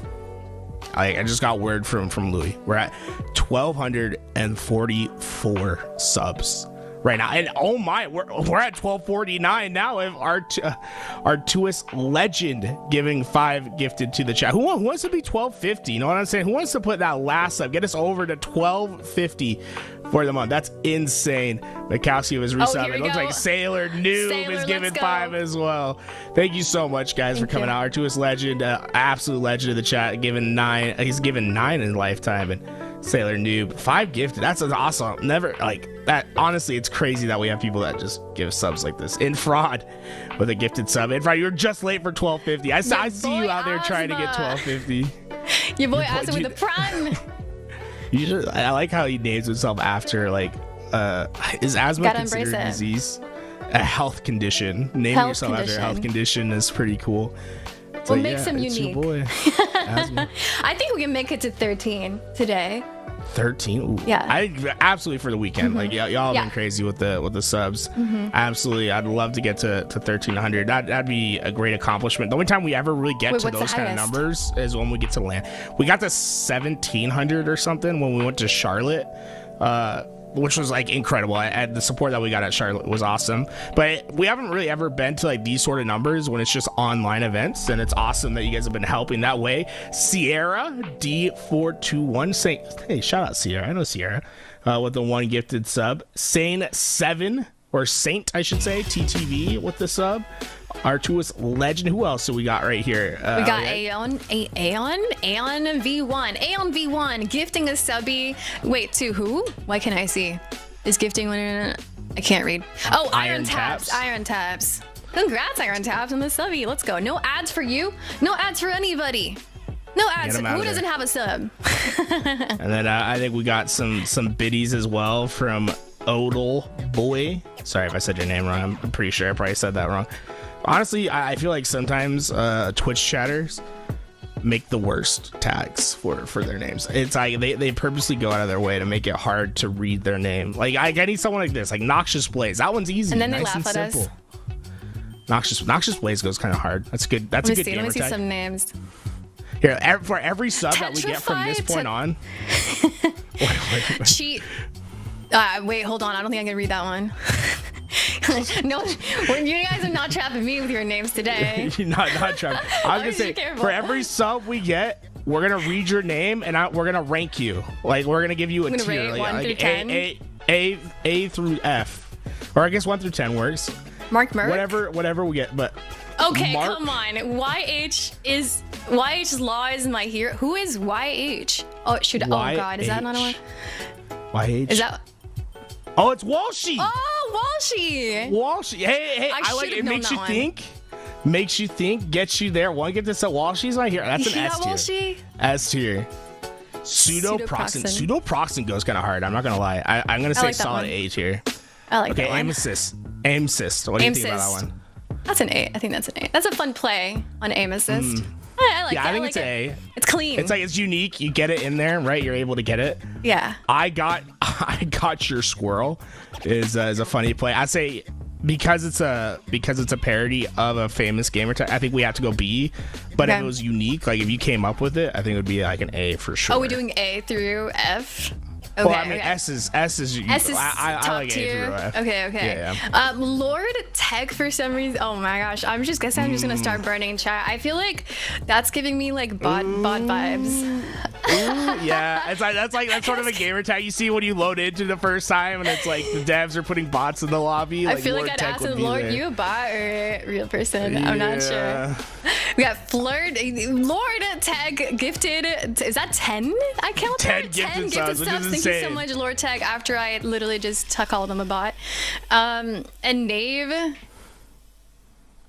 I just got word from Louis. We're at 1,244 subs right now. And oh my, we're at 1249 now. If Artuous Legend giving 5 gifted to the chat. Who wants to be 1250? You know what I'm saying? Who wants to put that last up? Get us over to 1250 for the month. That's insane. Mikowski was resubbing. It looks like Sailor Noob is giving 5 as well. Thank you so much, guys, for coming out. Artuous Legend, absolute legend of the chat, giving 9. He's given 9 in lifetime, and Sailor Noob 5 gifted. That's awesome. Never like that. Honestly, it's crazy that we have people that just give subs like this. In Fraud with a gifted sub. In Fraud, you're just late for 1250. I see you out there trying to get 1250. Your boy Asa with the prime. I like how he names himself after like is asthma considered a disease? A health condition. Naming yourself after a health condition is pretty cool. What makes him unique? Your boy, Asthma. I think we can make it to 13 today. 13? Ooh. Yeah. Absolutely for the weekend. Like y'all have been crazy with the subs. Absolutely. I'd love to get to 1300. That'd be a great accomplishment. The only time we ever really get to those kind of numbers is when we get to land. We got to 1700 or something when we went to Charlotte. Which was like incredible. The support that we got at Charlotte was awesome. But we haven't really ever been to like these sort of numbers when it's just online events, and it's awesome that you guys have been helping that way. Sierra D421 saying, hey, shout out Sierra. I know Sierra with the 1 gifted sub. Sane 7 or Saint, I should say, TTV with the sub. Artuous Legend. Who else do we got right here? We got Aeon V1. Aeon V1 gifting a subby. Wait, to who? Why can't I see? Is gifting one? I can't read. Oh, Iron Taps. Iron Taps. Congrats, Iron Taps, on the subby. Let's go. No ads for you. No ads for anybody. No ads. Who doesn't have a sub? And then I think we got some biddies as well from Odal Boy. Sorry if I said your name wrong. I'm pretty sure I probably said that wrong. Honestly, I feel like sometimes Twitch chatters make the worst tags for their names. It's like they purposely go out of their way to make it hard to read their name. Like I need someone like this, like Noxious Blaze. That one's easy, and then nice they laugh at simple. us. Noxious Blaze goes kind of hard. That's good. That's a good gamer Let me see tag. some names. Here, for every sub that we get from this point on. Cheat. Wait, hold on. I don't think I can read that one. No, you guys are not trapping me with your names today. not trapping. I was gonna say, for every sub we get, we're gonna read your name and we're gonna rank you. Like we're gonna give you a tier, rate 1 through 10. A through F, or I guess 1 through 10 works. Merc. Whatever we get, but okay, come on. YH Law is my hero. Who is YH? Oh shoot! Oh god, is that not a one? YH? Is that? Oh, it's Walshy. Oh, Walshy. Hey, I like it. Makes you think. Gets you there. Want to get this at Walshy's right here. That's an S tier. S tier. Pseudoproxin. Pseudoproxin goes kind of hard. I'm not gonna lie. I'm gonna say solid A tier. I like that one. Okay, Aim Assist. What do you think about that one? That's an A. I think that's an A. That's a fun play on Aim Assist. I like it. I think it's A. It's clean. It's like it's unique. You get it in there, right? You're able to get it. Yeah. I got your squirrel is a funny play. I say because it's a parody of a famous gamer tag, I think we have to go B. But if it was unique, like if you came up with it, I think it would be like an A for sure. Oh, we're doing A through F. Okay, well, I mean, S is I like tier. A through F. Okay. Yeah. Lord Tech for some reason. Oh my gosh, I'm just gonna start burning chat. I feel like that's giving me like bot vibes. Yeah, that's sort of a gamer tag you see when you load into the first time, and it's like the devs are putting bots in the lobby. I feel Lord like I'd Tech ask would be Lord, there. you a bot or a real person? I'm not sure. We got Flirt, Lord Tech gifted. Is that 10? I count 10 gifted subs. Thank you so much, Lord Tech. After I literally just called them a bot. And Nave.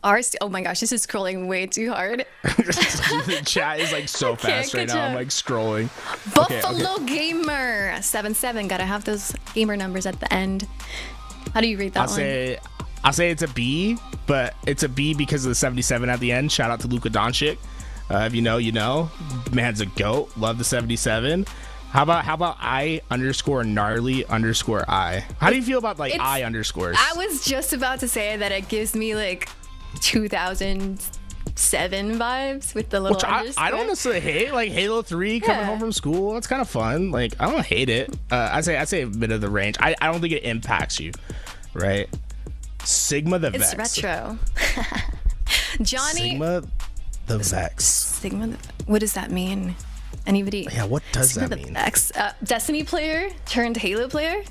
Oh my gosh, this is scrolling way too hard. The chat is like so fast right now. I'm like scrolling. Buffalo Gamer 77. Gotta have those gamer numbers at the end. How do you rate that one? I'll say it's a B, but it's a B because of the 77 at the end. Shout out to Luka Doncic. If you know, you know. Man's a goat. Love the 77. How about I_gnarly_I? How do you feel about I underscores? I was just about to say that it gives me like 2000 7 vibes with the little Which I underscore. don't necessarily hate, like Halo 3 coming home from school. That's kind of fun. Like, I don't hate it. I'd say a bit of the range. I don't think it impacts you, right? Sigma the It's Vex. retro. Johnny. Sigma the Vex. Sigma the, what does that mean? Anybody? Yeah, what does Sigma that the mean? Vex. Destiny player turned Halo player?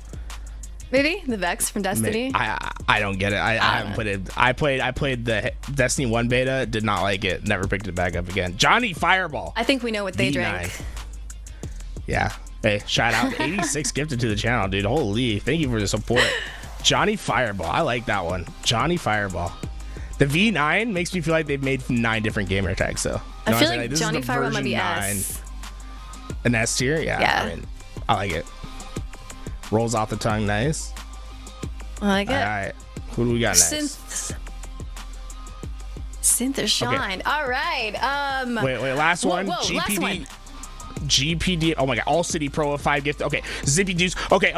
Maybe? The Vex from Destiny? I don't get it. I haven't played it. I played the Destiny 1 beta, did not like it, never picked it back up again. Johnny Fireball. I think we know what they V9. drank. Yeah. Hey, shout out. 86 gifted to the channel, dude. Holy, thank you for the support. Johnny Fireball. I like that one. Johnny Fireball. The V9 makes me feel like they've made 9 different gamer tags, though. I feel like this is Johnny the Fireball might be version S. 9. An S tier? Yeah. I mean, I like it. Rolls off the tongue, nice. I like it. All right. Who do we got next? Synth or Shine. All right. Wait, last one. Whoa, GPD. last one. GPD. Oh my god. All City Pro of 5 gift. Okay. Zippy Deuce. Okay.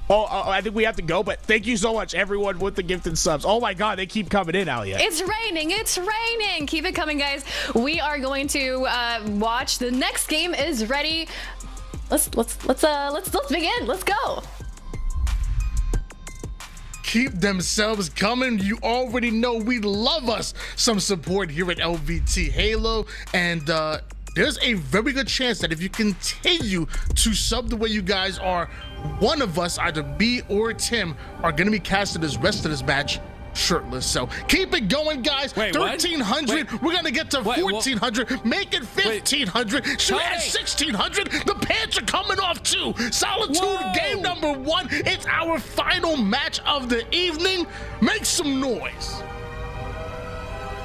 Oh, I think we have to go, but thank you so much, everyone, with the gifted subs. Oh my god, they keep coming in, Alia. It's raining. It's raining. Keep it coming, guys. We are going to watch. The next game is ready. Let's begin. Let's go. Keep themselves coming. You already know we love us some support here at LVT Halo, and there's a very good chance that if you continue to sub the way you guys are, one of us, either B or Tim, are going to be casted as rest of this match shirtless. So keep it going, guys. Wait, 1,300. We're going to get to 1,400. Make it 1,500. Shoot at 1,600. The pants are coming off too. Solitude game number 1. It's our final match of the evening. Make some noise.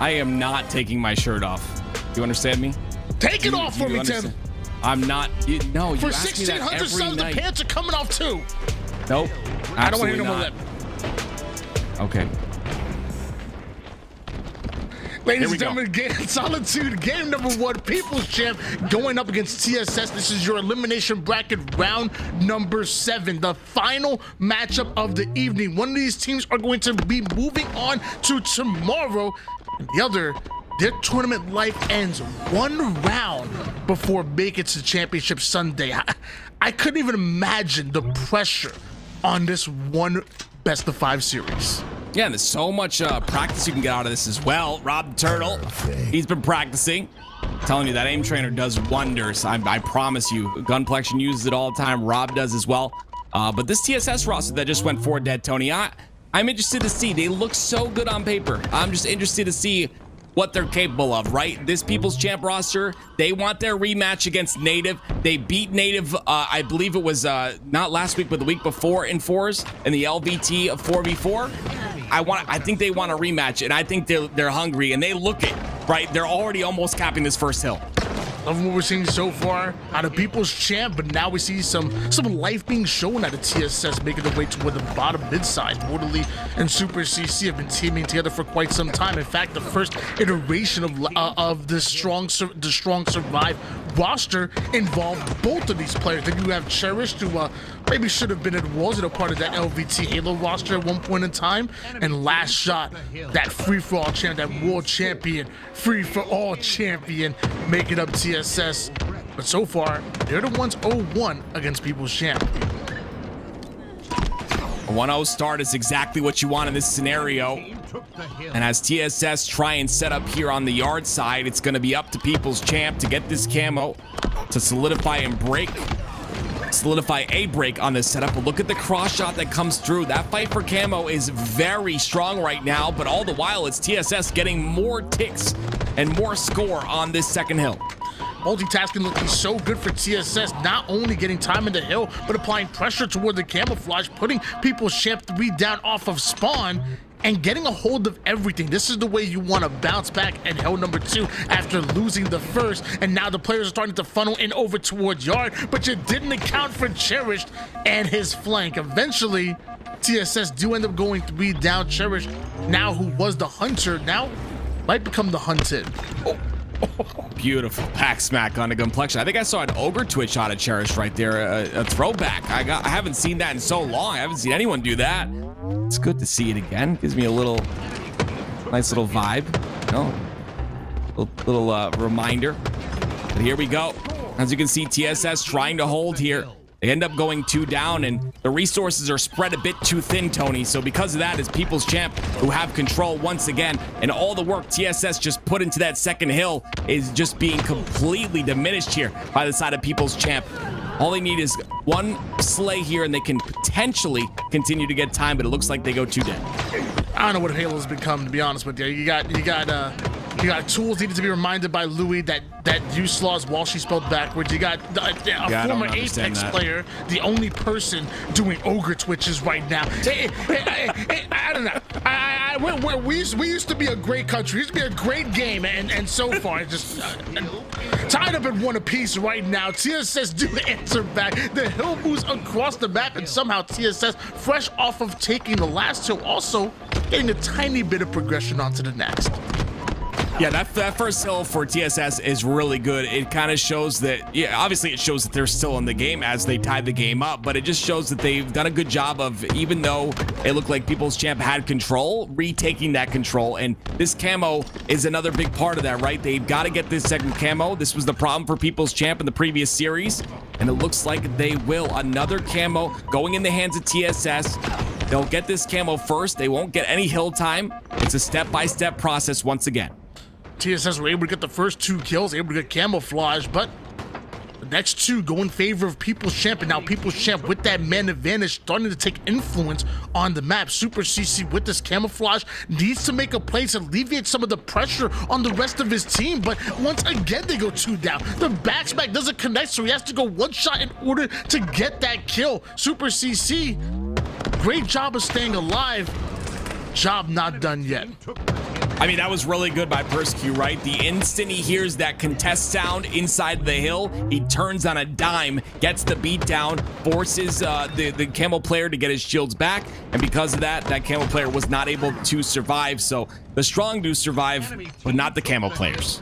I am not taking my shirt off. Do you understand me? Take it off for me, Tim. I'm not. No, you for ask me that 1,600 every subs, night. the pants are coming off too. Nope. I don't want to hear absolutely no more not. lip. Okay. Ladies and gentlemen, Solitude game number 1, People's Champ going up against TSS. This is your elimination bracket round number 7, the final matchup of the evening. One of these teams are going to be moving on to tomorrow, and the other, their tournament life ends 1 round before making it to Championship Sunday. I couldn't even imagine the pressure on this one best of 5 series. Yeah, and there's so much practice you can get out of this as well. Rob the Turtle, he's been practicing. Telling you that aim trainer does wonders. I promise you. Gunplexion uses it all the time. Rob does as well. But this TSS roster that just went 4 dead, Tony, I'm interested to see. They look so good on paper. I'm just interested to see what they're capable of, right? This People's Champ roster, they want their rematch against Native. They beat Native, I believe it was not last week, but the week before in 4s in the LVT of 4v4. I think they want a rematch, and I think they're hungry, and they look it, right? They're already almost capping this first hill. Love what we're seeing so far out of People's Champ, but now we see some life being shown out of TSS, making their way toward the bottom mid-side. Mortally and Super CC have been teaming together for quite some time. In fact, the first iteration of the Strong Survive roster involved both of these players. Then you have Cherished, who maybe should have been at Walls, a part of that LVT Halo roster at one point in time. And Last Shot, that free-for-all champ, that world champion, free-for-all champion, making up TSS. But so far, they're the ones 0-1 against People's Champ. A 1-0 start is exactly what you want in this scenario. And as TSS try and set up here on the yard side, it's going to be up to People's Champ to get this camo to solidify a break on this setup. But look at the cross shot that comes through. That fight for camo is very strong right now, but all the while it's TSS getting more ticks and more score on this second hill. Multitasking looking so good for TSS, not only getting time in the hill, but applying pressure toward the camouflage, putting People's Champ 3 down off of spawn, and getting a hold of everything. This is the way you want to bounce back in hill number 2 after losing the first, and now the players are starting to funnel in over towards yard, but you didn't account for Cherished and his flank. Eventually, TSS do end up going 3 down. Cherished, now who was the hunter, now might become the hunted. Beautiful pack smack on the Gunplexion. I think I saw an Ogre Twitch out of Cherish right there, a throwback. I haven't seen that in so long. I haven't seen anyone do that. It's good to see it again. Gives me a nice little vibe. You know, Little reminder. But here we go. As you can see, TSS trying to hold here. They end up going 2 down, and the resources are spread a bit too thin, Tony. So because of that, it's People's Champ who have control once again. And all the work TSS just put into that second hill is just being completely diminished here by the side of People's Champ. All they need is one slay here, and they can potentially continue to get time, but it looks like they go 2 down. I don't know what Halo's become, to be honest with you. You got tools needed to be reminded by Louis that Uslaw is Walshy spelled backwards. You got a former Apex player, the only person doing ogre twitches right now. I don't know. We used to be a great country. We used to be a great game, and so far it's just tied up in one apiece right now. TSS do answer back. The hill moves across the map, and somehow TSS, fresh off of taking the last hill, also getting a tiny bit of progression onto the next. Yeah, that first hill for TSS is really good. It kind of shows that, yeah, obviously it shows that they're still in the game as they tied the game up, but it just shows that they've done a good job of, even though it looked like People's Champ had control, retaking that control. And this camo is another big part of that, right? They've got to get this second camo. This was the problem for People's Champ in the previous series, and it looks like they will. Another camo going in the hands of TSS. They'll get this camo first. They won't get any hill time. It's a step-by-step process once again. TSS were able to get the first 2 kills, able to get camouflage, but the next 2 go in favor of People's Champ, and now People's Champ with that man advantage starting to take influence on the map. Super CC with this camouflage needs to make a play to alleviate some of the pressure on the rest of his team, but once again they go 2 down. The backsmack doesn't connect, so he has to go 1 shot in order to get that kill. Super CC, great job of staying alive. Job not done yet. I mean, that was really good by Persecute, right? The instant he hears that contest sound inside the hill, he turns on a dime, gets the beat down, forces the camo player to get his shields back, and because of that, that camo player was not able to survive. So the strong do survive, but not the camo players.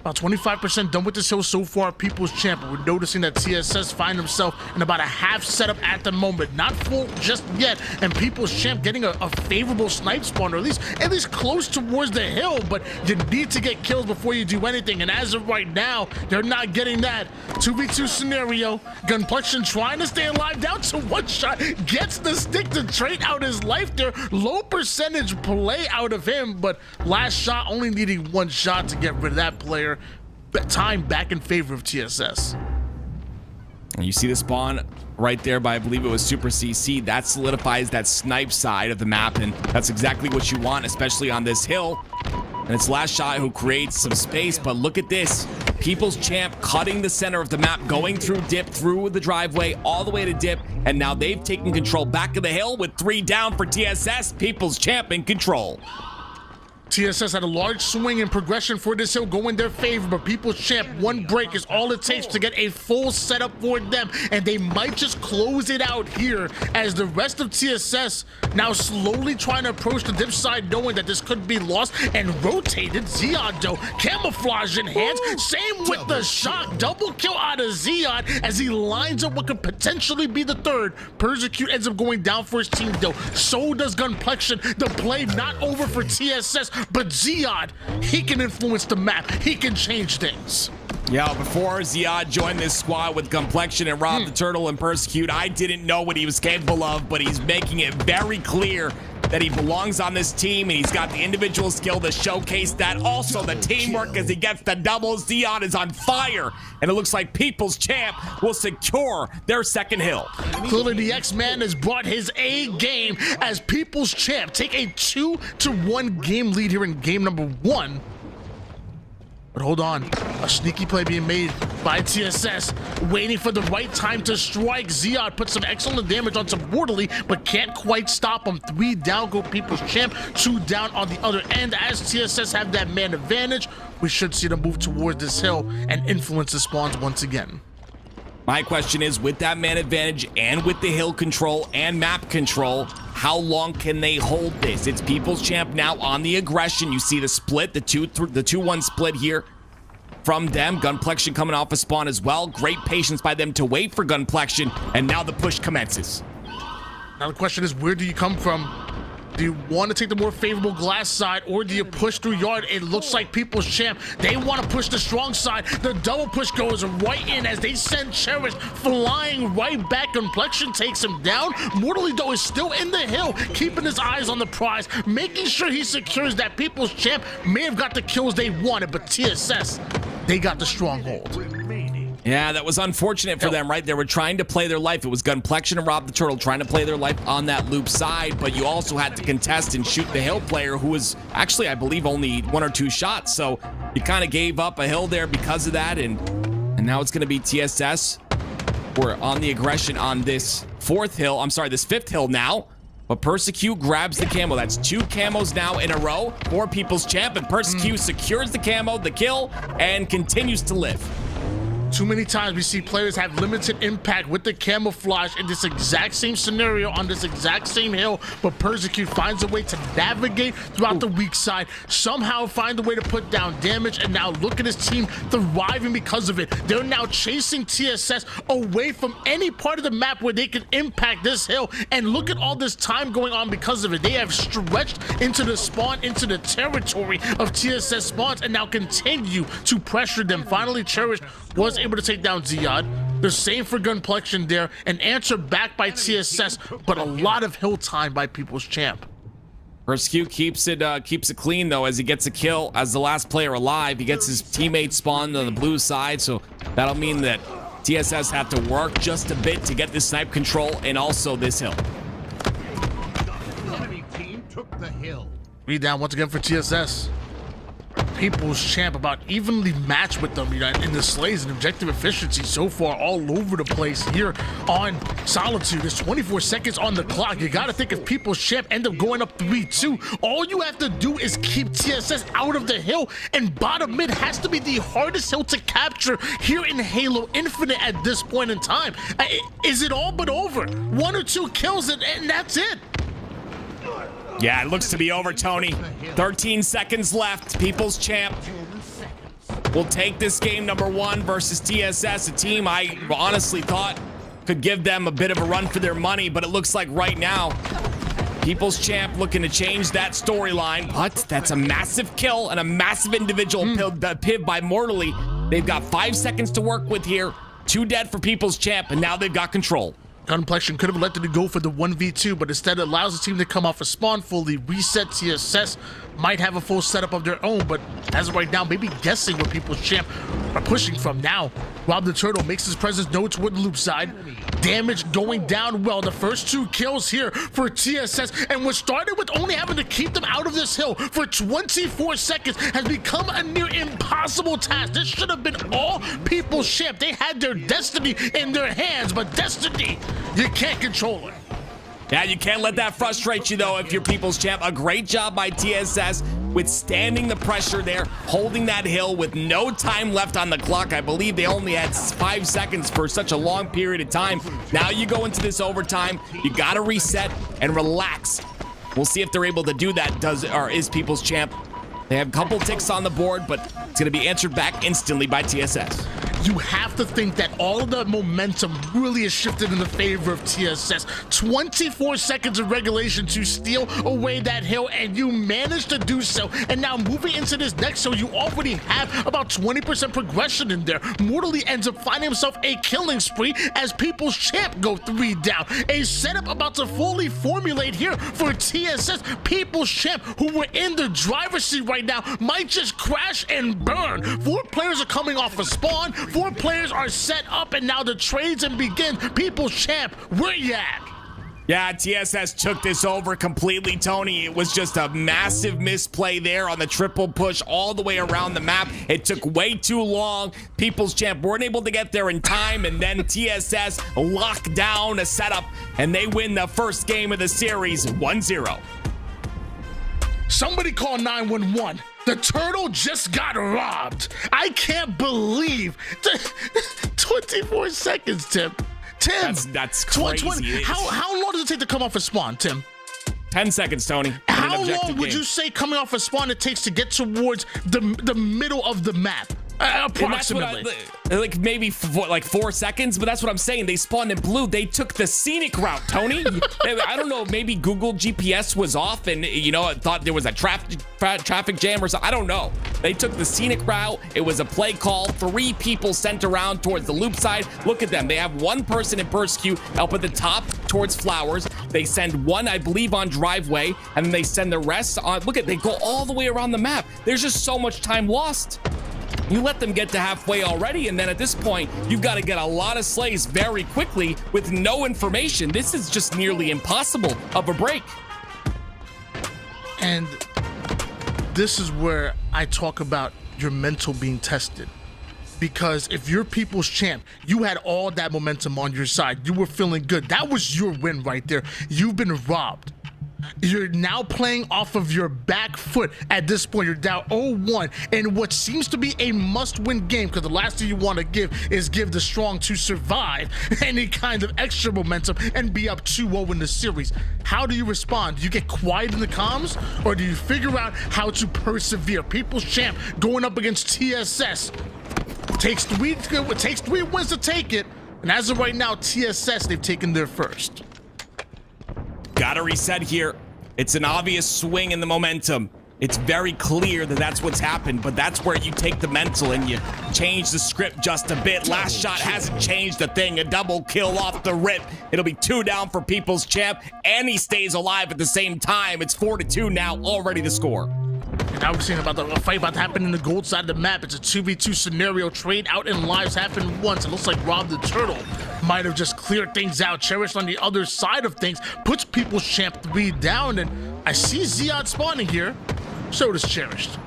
About 25% done with this hill so far. People's Champ. We're noticing that TSS find himself in about a half setup at the moment. Not full just yet. And People's Champ getting a favorable snipe spawn, or at least close towards the hill. But you need to get kills before you do anything. And as of right now, they're not getting that. 2v2 scenario. Gunplexion trying to stay alive, down to 1 shot. Gets the stick to trade out his life there. Low percentage play out of him, but last shot only needing 1 shot to get rid of that player. Time back in favor of TSS. And you see the spawn right there by, I believe it was Super CC. That solidifies that snipe side of the map, and that's exactly what you want, especially on this hill. And it's Last Shot who creates some space, but look at this. People's Champ cutting the center of the map, going through dip, through the driveway, all the way to dip, and now they've taken control back of the hill with 3 down for TSS. People's Champ in control. TSS had a large swing in progression for this hill go in their favor, but People's Champ, 1 break is all it takes to get a full setup for them, and they might just close it out here as the rest of TSS now slowly trying to approach the dip side, knowing that this could be lost and rotated. Ziad though, camouflage in hands, same with the shot, double kill out of Ziad as he lines up what could potentially be the 3rd. Persecute ends up going down for his team though, so does Gunplexion. The play not over for TSS, but Ziad, he can influence the map. He can change things. Yeah, before Ziad joined this squad with Complexion and Rob the Turtle and Persecute, I didn't know what he was capable of, but he's making it very clear that he belongs on this team, and he's got the individual skill to showcase that. Also, the teamwork as he gets the double. Ziad is on fire, and it looks like People's Champ will secure their 2nd hill. Clearly, the X-Man has brought his A game as People's Champ take a 2-1 game lead here in game number 1. But hold on, a sneaky play being made by TSS, waiting for the right time to strike. Ziad puts some excellent damage on some Mortally, but can't quite stop him. 3 down go People's Champ, 2 down on the other end. As TSS have that man advantage, we should see them move towards this hill and influence the spawns once again. My question is, with that man advantage and with the hill control and map control, how long can they hold this? It's People's Champ now on the aggression. You see the split, the 2-1 split here from them. Gunplexion coming off a spawn as well. Great patience by them to wait for Gunplexion, and now the push commences. Now the question is, where do you come from Do you want to take the more favorable glass side, or do you push through yard? It looks like People's Champ, they want to push the strong side. The double push goes right in as they send Cherish flying right back. Complexion takes him down. Mortally, though, is still in the hill, keeping his eyes on the prize, making sure he secures that. People's Champ may have got the kills they wanted, but TSS, they got the stronghold. Yeah, that was unfortunate for them, right? They were trying to play their life. It was Gunplexion and Rob the Turtle trying to play their life on that loop side, but you also had to contest and shoot the hill player, who was actually, I believe, only 1 or 2 shots. So you kind of gave up a hill there because of that, and now it's going to be TSS. We're on the aggression on this 4th hill. I'm sorry, this 5th hill now. But Persecute grabs the camo. That's 2 camos now in a row for People's Champ, and Persecute secures the camo, the kill, and continues to live. Too many times we see players have limited impact with the camouflage in this exact same scenario on this exact same hill, but Persecute finds a way to navigate throughout the weak side, somehow find a way to put down damage, and now look at his team thriving because of it. They're now chasing TSS away from any part of the map where they can impact this hill, and look at all this time going on because of it. They have stretched into the spawn, into the territory of TSS spawns, and now continue to pressure them. Finally, Cherish was able to take down Ziad. The same for Gunplexion there, an answer back by TSS, but a lot of hill time by People's Champ. Persecute keeps it clean though, as he gets a kill as the last player alive. He gets his teammate spawned on the blue side, so that'll mean that TSS have to work just a bit to get this snipe control and also this hill. The enemy team took the hill. Read down once again for TSS. People's Champ about evenly matched with them, you know, in the slays and objective efficiency so far all over the place here on Solitude. There's 24 seconds on the clock. You got to think if People's Champ end up going up 3-2, all you have to do is keep TSS out of the hill, and bottom mid has to be the hardest hill to capture here in Halo Infinite at this point in time. Is it all but over? 1 or 2 kills and that's it. Yeah, it looks to be over, Tony. 13 seconds left. People's Champ will take this game number 1 versus TSS, a team I honestly thought could give them a bit of a run for their money, but it looks like right now, People's Champ looking to change that storyline. But that's a massive kill and a massive individual piv by Mortally. They've got 5 seconds to work with here. 2 dead for People's Champ, and now they've got control. Gunplexion could have elected to go for the 1v2, but instead it allows the team to come off a spawn fully reset. TSS might have a full setup of their own, but as of right now, maybe guessing where People's Champ are pushing from now. Rob the Turtle makes his presence known toward the loop side. Damage going down well. The first 2 kills here for TSS, and what started with only having to keep them out of this hill for 24 seconds has become a near impossible task. This should have been all People's Champ. They had their destiny in their hands, but destiny, you can't control it. Yeah, you can't let that frustrate you, though, if you're People's Champ. A great job by TSS withstanding the pressure there, holding that hill with no time left on the clock. I believe they only had 5 seconds for such a long period of time. Now you go into this overtime. You got to reset and relax. We'll see if they're able to do that. Is People's Champ. They have a couple ticks on the board, but it's going to be answered back instantly by TSS. You have to think that all of the momentum really is shifted in the favor of TSS. 24 seconds of regulation to steal away that hill, and you managed to do so. And now moving into this next hill, you already have about 20% progression in there. Mortally ends up finding himself a killing spree as People's Champ go 3 down. A setup about to fully formulate here for TSS. People's Champ, who were in the driver's seat right now, might just crash and burn. 4 players are coming off a spawn. 4 players are set up, and now the trades and begin. People's Champ, where you at? Yeah, TSS took this over completely, Tony. It was just a massive misplay there on the triple push all the way around the map. It took way too long. People's Champ weren't able to get there in time, and then TSS locked down a setup, and they win the first game of the series 1-0. Somebody call 911. The Turtle just got robbed. I can't believe 24 seconds, Tim. That's crazy. How long does it take to come off a spawn, Tim? 10 seconds, Tony. How long would you say coming off a spawn it takes to get towards the middle of the map? Approximately. Like maybe like 4 seconds, but that's what I'm saying. They spawned in blue. They took the scenic route, Tony. I don't know. Maybe Google GPS was off and, you know, thought there was a traffic jam or something. I don't know. They took the scenic route. It was a play call. 3 people sent around towards the loop side. Look at them. They have 1 person in Persecute up at the top towards Flowers. They send 1, I believe, on driveway, and then they send the rest on. Look at, they go all the way around the map. There's just so much time lost. You let them get to halfway already, and then at this point, you've got to get a lot of slays very quickly with no information. This is just nearly impossible of a break. And this is where I talk about your mental being tested. Because if you're people's champ, you had all that momentum on your side. You were feeling good. That was your win right there. You've been robbed. You're now playing off of your back foot at this point. You're down 0-1 in what seems to be a must-win game, because the last thing you want to give is give the strong to survive any kind of extra momentum and be up 2-0 in the series. How do you respond? Do you get quiet in the comms, or do you figure out how to persevere? People's champ going up against TSS. Takes 3 wins to take it, and as of right now, TSS, they've taken their first. Gotta reset here. It's an obvious swing in the momentum. It's very clear that that's what's happened, but that's where you take the mental and you change the script just a bit. Last shot hasn't changed a thing. A double kill off the rip. It'll be 2 down for People's Champ, and he stays alive at the same time. It's 4-2 now, already the score. And now we're seeing about a fight about to happen in the gold side of the map. It's a 2v2 scenario. Trade out in lives happened once. It looks like Rob the Turtle might have just cleared things out. Cherish on the other side of things puts People's Champ 3 down, and I see Ziad spawning here. So does Cherished.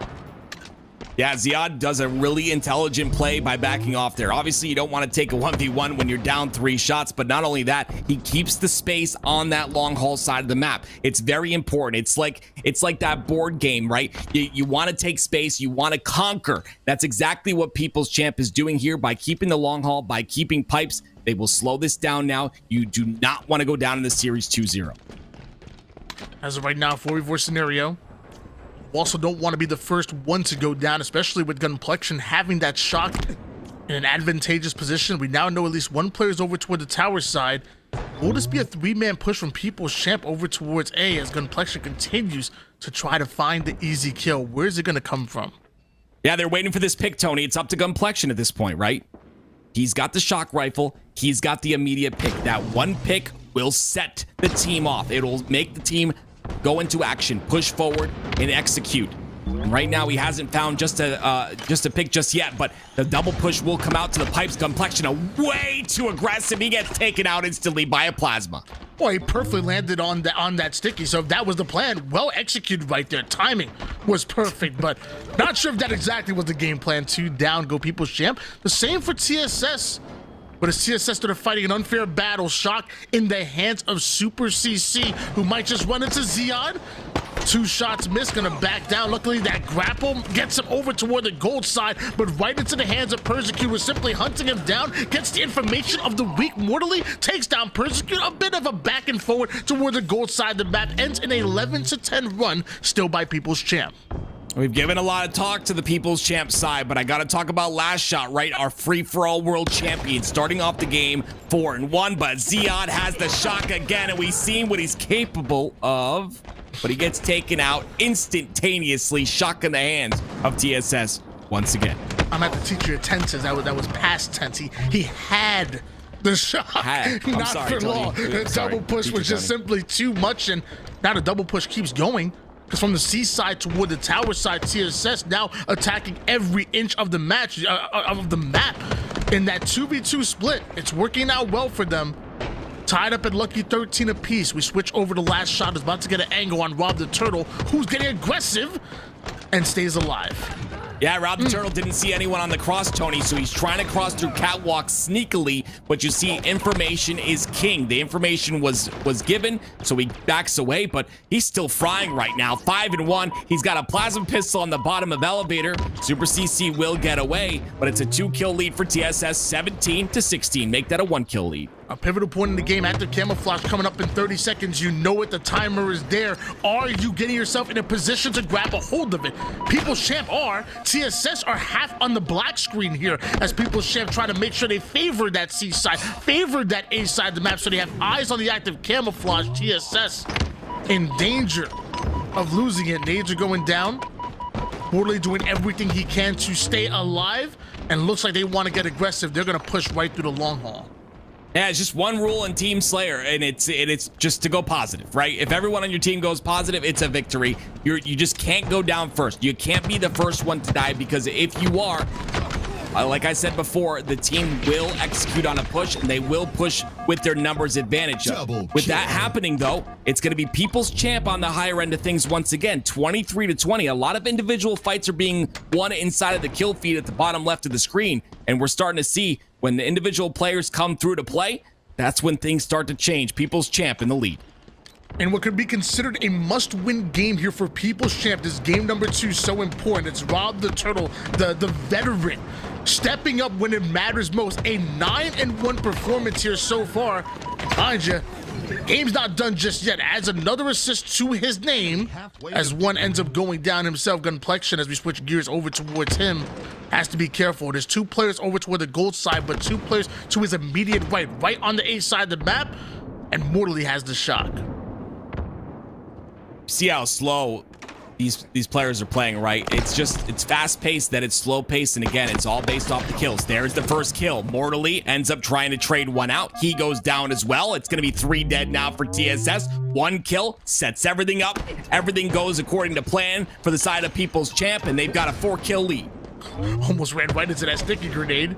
Yeah, Ziad does a really intelligent play by backing off there. Obviously, you don't want to take a 1v1 when you're down 3 shots, but not only that, he keeps the space on that long haul side of the map. It's very important. It's like that board game, right? You want to take space, you want to conquer. That's exactly what People's Champ is doing here by keeping the long haul, by keeping pipes. They will slow this down now. You do not want to go down in the series 2-0. As of right now, 4v4 scenario. Also don't want to be the first one to go down, especially with Gunplexion having that shock in an advantageous position. We now know at least 1 player is over toward the tower side. Will this be a 3-man push from People's Champ over towards A as Gunplexion continues to try to find the easy kill? Where is it going to come from? Yeah, they're waiting for this pick, Tony. It's up to Gunplexion at this point, right? He's got the shock rifle. He's got the immediate pick. That 1 pick will set the team off. It'll make the team go into action, push forward, and execute. And right now, he hasn't found just a pick just yet, but the double push will come out to the pipes. Gunplexion, way too aggressive. He gets taken out instantly by a plasma. Boy, he perfectly landed on that sticky, so if that was the plan, well executed right there. Timing was perfect, but not sure if that exactly was the game plan. 2 down, go People's Champ. The same for TSS. But as TSS started fighting an unfair battle, shock in the hands of Super CC, who might just run into Zion. 2 shots missed, gonna back down. Luckily, that grapple gets him over toward the gold side, but right into the hands of Persecute, who's simply hunting him down, gets the information of the weak mortally, takes down Persecute. A bit of a back and forward toward the gold side. The map ends in an 11-10 run, still by People's Champ. We've given a lot of talk to the People's Champ side, but I got to talk about Last Shot, right? Our free-for-all world champion, starting off the game 4-1, but Ziad has the shock again, and we've seen what he's capable of, but he gets taken out instantaneously. Shock in the hands of TSS once again. I'm going to have to teach you tenses. That was past tense. He had the shock, not for long. The double push was just simply too much, and now the double push keeps going. Because from the C side toward the tower side, TSS now attacking every inch of the match, of the map. In that 2v2 split, it's working out well for them. Tied up at lucky 13 apiece. We switch over to Last Shot. Is about to get an angle on Rob the Turtle, who's getting aggressive and stays alive. Yeah, Rob the Turtle didn't see anyone on the cross, Tony, so he's trying to cross through catwalk sneakily, but you see information is king. The information was given, so he backs away, but he's still frying right now. 5-1. He's got a plasma pistol on the bottom of elevator. Super CC will get away, but it's a 2-kill lead for TSS, 17-16. Make that a 1-kill lead. A pivotal point in the game, active camouflage coming up in 30 seconds. You know it, the timer is there. Are you getting yourself in a position to grab a hold of it? People's Champ are. TSS are half on the black screen here as People's Champ try to make sure they favor that C side, favor that A side of the map so they have eyes on the active camouflage. TSS in danger of losing it. Nades are going down. Morley doing everything he can to stay alive, and looks like they want to get aggressive. They're going to push right through the long haul. Yeah, it's just one rule in Team Slayer, and it's just to go positive, right? If everyone on your team goes positive, it's a victory. You just can't go down first. You can't be the first one to die, because if you are, like I said before, the team will execute on a push, and they will push with their numbers advantage. With that happening, though, it's going to be People's Champ on the higher end of things once again, 23-20. A lot of individual fights are being won inside of the kill feed at the bottom left of the screen, and we're starting to see when the individual players come through to play, that's when things start to change. People's Champ in the lead. And what could be considered a must-win game here for People's Champ. This game number 2 is so important. It's Rob the Turtle, the veteran, stepping up when it matters most. A 9-1 performance here so far. Mind you, game's not done just yet. Adds another assist to his name as one ends up going down himself. Gunplexion, as we switch gears over towards him, has to be careful. There's 2 players over toward the gold side, but 2 players to his immediate right on the A side of the map, and Mortally has the shock. See how slow these players are playing, right? It's fast paced, that it's slow paced, and again, it's all based off the kills. There's the first kill. Mortally ends up trying to trade one out. He goes down as well. It's gonna be 3 dead now for TSS. 1 kill sets everything up. Everything goes according to plan for the side of People's Champ, and they've got a 4-kill lead. Almost ran right into that sticky grenade,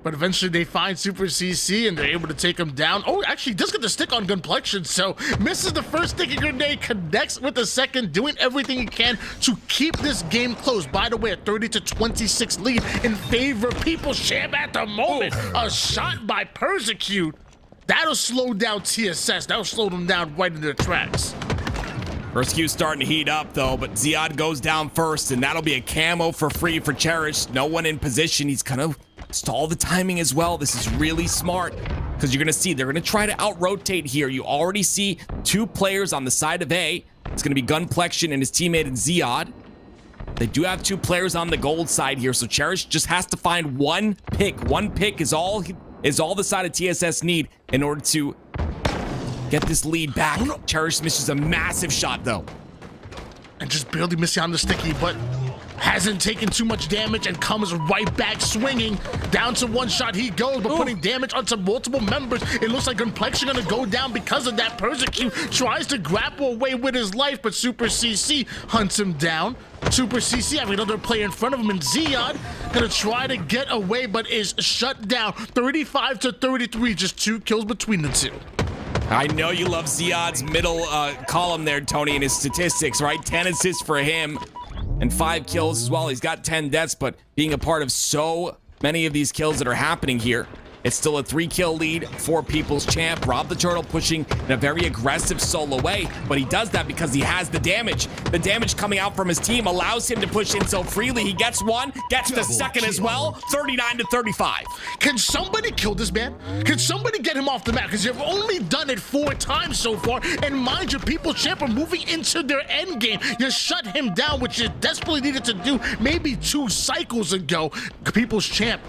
but eventually they find Super CC and they're able to take him down. Oh, actually does get the stick on Gunplexion, so misses the first sticky grenade, connects with the second, doing everything he can to keep this game close. By the way, a 30-26 lead in favor of People's Champ at the moment. A shot by Persecute. That'll slow down TSS. That'll slow them down right in their tracks. First Q starting to heat up, though, but Ziad goes down first, and that'll be a camo for free for Cherish. No one in position. He's gonna stall the timing as well. This is really smart, because you're gonna see they're gonna try to out-rotate here. You already see 2 players on the side of A. It's gonna be Gunplexion and his teammate in Ziad. They do have 2 players on the gold side here, so Cherish just has to find 1 pick. 1 pick is all the side of TSS need in order to get this lead back. Cherish misses a massive shot, though. And just barely missing on the sticky, but hasn't taken too much damage and comes right back swinging. Down to 1 shot he goes, but putting damage onto multiple members. It looks like Gunplexion gonna go down because of that. Persecute tries to grapple away with his life, but Super CC hunts him down. Super CC having another player in front of him, and Ziad gonna try to get away, but is shut down. 35-33, just 2 kills between the 2. I know you love Ziad's middle column there, Tony, in his statistics, right? 10 assists for him and 5 kills as well. He's got 10 deaths, but being a part of so many of these kills that are happening here, it's still a 3-kill lead for People's Champ. Rob the Turtle pushing in a very aggressive solo way, but he does that because he has the damage. The damage coming out from his team allows him to push in so freely. He gets 1, gets the second as well. 39-35. Can somebody kill this man? Can somebody get him off the map? Because you've only done it 4 times so far, and mind you, People's Champ are moving into their end game. You shut him down, which you desperately needed to do maybe 2 cycles ago. People's Champ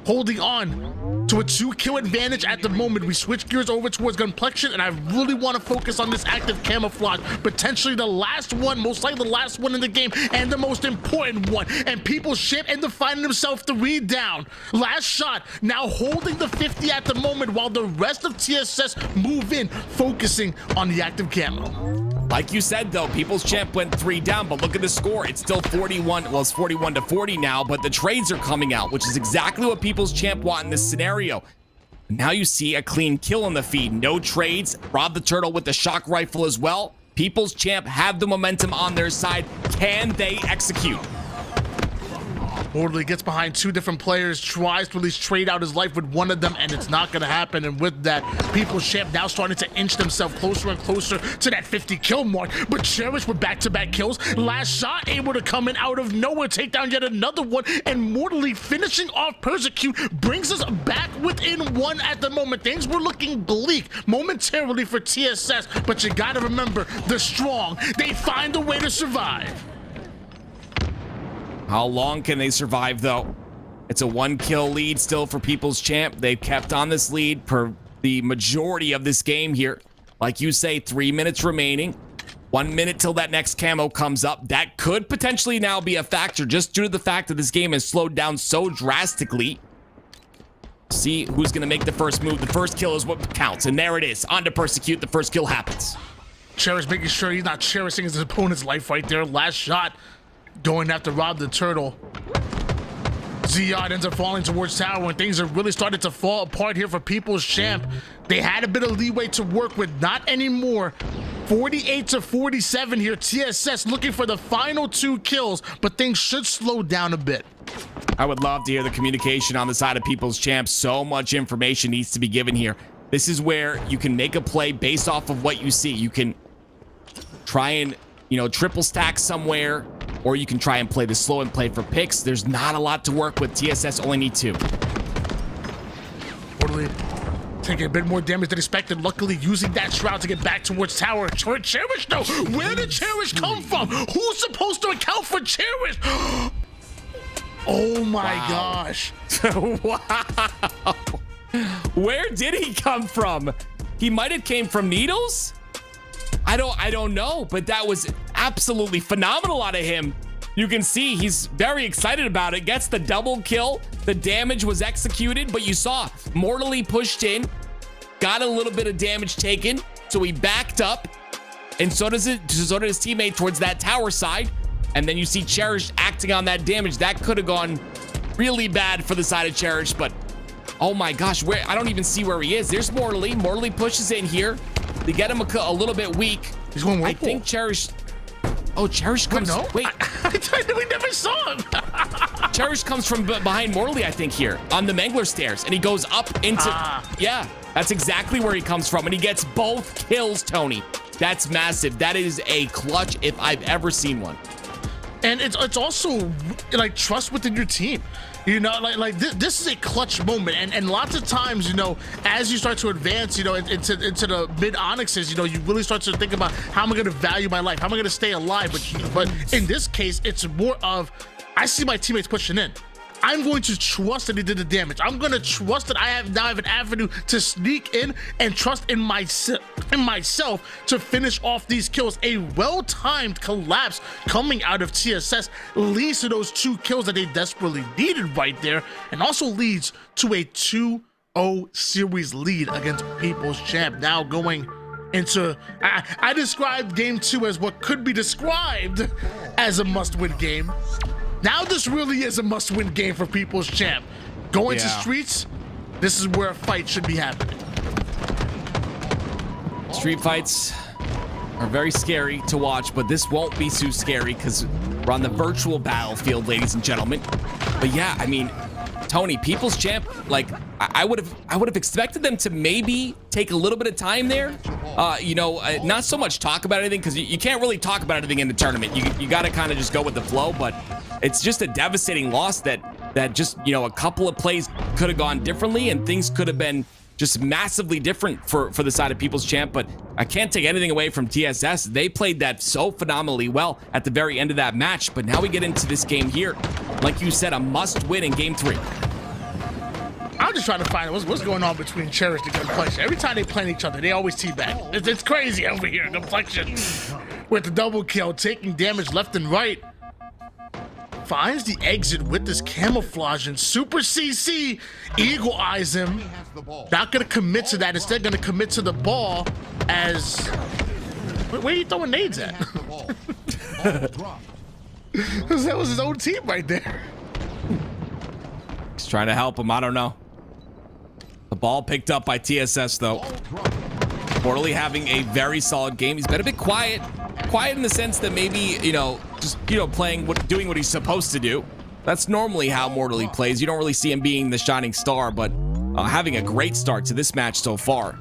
holding on to a 2-kill advantage at the moment. We switch gears over towards Gunplexion, and I really want to focus on this active camouflage. Potentially the last one, most likely the last one in the game, and the most important one. And People's Champ end up finding himself 3 down. Last shot, now holding the 50 at the moment, while the rest of TSS move in, focusing on the active camo. Like you said, though, People's Champ went 3 down, but look at the score. It's still 41. Well, it's 41-40 now, but the trades are coming out, which is exactly what People's Champ want in this scenario. Now you see a clean kill on the feed. No trades. Rob the Turtle with the shock rifle as well. People's Champ have the momentum on their side. Can they execute? Morley gets behind two different players, tries to at least trade out his life with one of them, and it's not going to happen. And with that, People's Champ now starting to inch themselves closer and closer to that 50 kill mark. But Cherish with back-to-back kills. Last shot able to come in out of nowhere, take down yet another one, and Mortally finishing off Persecute brings us back within one at the moment. Things were looking bleak momentarily for TSS, but you got to remember, the strong, they find a way to survive. How long can they survive, though? It's a 1-kill lead still for People's Champ. They've kept on this lead per the majority of this game here. Like you say, 3 minutes remaining. 1 minute till that next camo comes up. That could potentially now be a factor just due to the fact that this game has slowed down so drastically. See who's going to make the first move. The first kill is what counts. And there it is. On to Persecute. The first kill happens. Cherish making sure he's not cherishing his opponent's life right there. Last shot. Going after Rob the Turtle. Ziyad ends up falling towards tower when things are really starting to fall apart here for People's Champ. They had a bit of leeway to work with, not anymore. 48-47 here. TSS looking for the final 2 kills, but things should slow down a bit. I would love to hear the communication on the side of People's Champ. So much information needs to be given here. This is where you can make a play based off of what you see. You can try and, triple stack somewhere, or you can try and play the slow and play for picks. There's not a lot to work with. TSS only need 2. Totally taking a bit more damage than expected. Luckily, using that shroud to get back towards tower. Cherish, though. Where did Cherish come from? Who's supposed to account for Cherish? Oh my gosh. Wow. Where did he come from? He might have came from Needles? I don't know, but that was absolutely phenomenal out of him. You can see he's very excited about it. Gets the double kill. The damage was executed, but you saw Mortally pushed in, got a little bit of damage taken, so he backed up, and so did his teammate towards that tower side. And then you see Cherish acting on that damage. That could have gone really bad for the side of Cherish, but oh my gosh, I don't even see where he is. There's Mortally. Mortally pushes in here. They get him a little bit weak. He's going I think Cherish. Oh, Cherish comes. No? Wait. I thought we never saw him. Cherish comes from behind Mortally, I think, here on the Mangler stairs, and he goes up into. Yeah, that's exactly where he comes from, and he gets both kills, Tony. That's massive. That is a clutch if I've ever seen one. And it's also like trust within your team. This is a clutch moment, and lots of times, as you start to advance, into the mid onyxes, you really start to think about how am I going to value my life, how am I going to stay alive. But in this case, it's more of I see my teammates pushing in. I'm going to trust that he did the damage. I'm going to trust that I now have an avenue to sneak in and trust in myself to finish off these kills. A well-timed collapse coming out of TSS leads to those 2 kills that they desperately needed right there, and also leads to a 2-0 series lead against People's Champ. Now going into, I described game 2 as what could be described as a must-win game. Now this really is a must-win game for People's Champ. Going to streets, this is where a fight should be happening. Street fights are very scary to watch, but this won't be too scary because we're on the virtual battlefield, ladies and gentlemen. But yeah, I mean, Tony, People's Champ, like I would have expected them to maybe take a little bit of time there. Not so much talk about anything, because you can't really talk about anything in the tournament. You got to kind of just go with the flow, but it's just a devastating loss that just, a couple of plays could have gone differently and things could have been just massively different for the side of People's Champ. But I can't take anything away from TSS. They played that so phenomenally well at the very end of that match. But now we get into this game here. Like you said, a must win in game 3. I'm just trying to find out what's going on between Cherish and Complexion. Every time they play each other, they always teabag. It's crazy over here. Complexion with the double kill, taking damage left and right. Finds the exit with this camouflage, and Super CC eagle eyes him. Not gonna commit to that. Instead, gonna commit to the ball. As where are you throwing nades at? That was his own team right there. He's trying to help him. I don't know. The ball picked up by TSS though. Mortally having a very solid game. He's been a bit quiet in the sense that maybe, just, playing doing what he's supposed to do. That's normally how Mortally plays. You don't really see him being the shining star, but having a great start to this match so far.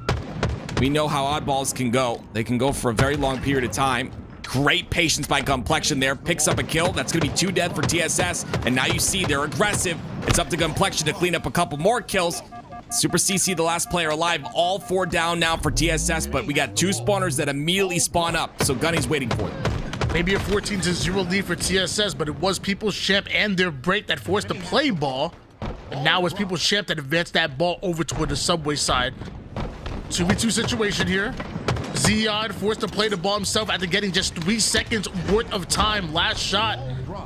We know how oddballs can go. They can go for a very long period of time. Great patience by Gunplexion there. Picks up a kill. That's going to be 2 dead for TSS. And now you see they're aggressive. It's up to Gunplexion to clean up a couple more kills. Super CC, the last player alive. All 4 down now for TSS, but we got 2 spawners that immediately spawn up. So Gunny's waiting for them. Maybe a 14-0 lead for TSS, but it was People's Champ and their break that forced the play ball. And now it's People's Champ that advanced that ball over toward the subway side. 2v2 situation here. Zion forced to play the ball himself after getting just 3 seconds worth of time. Last shot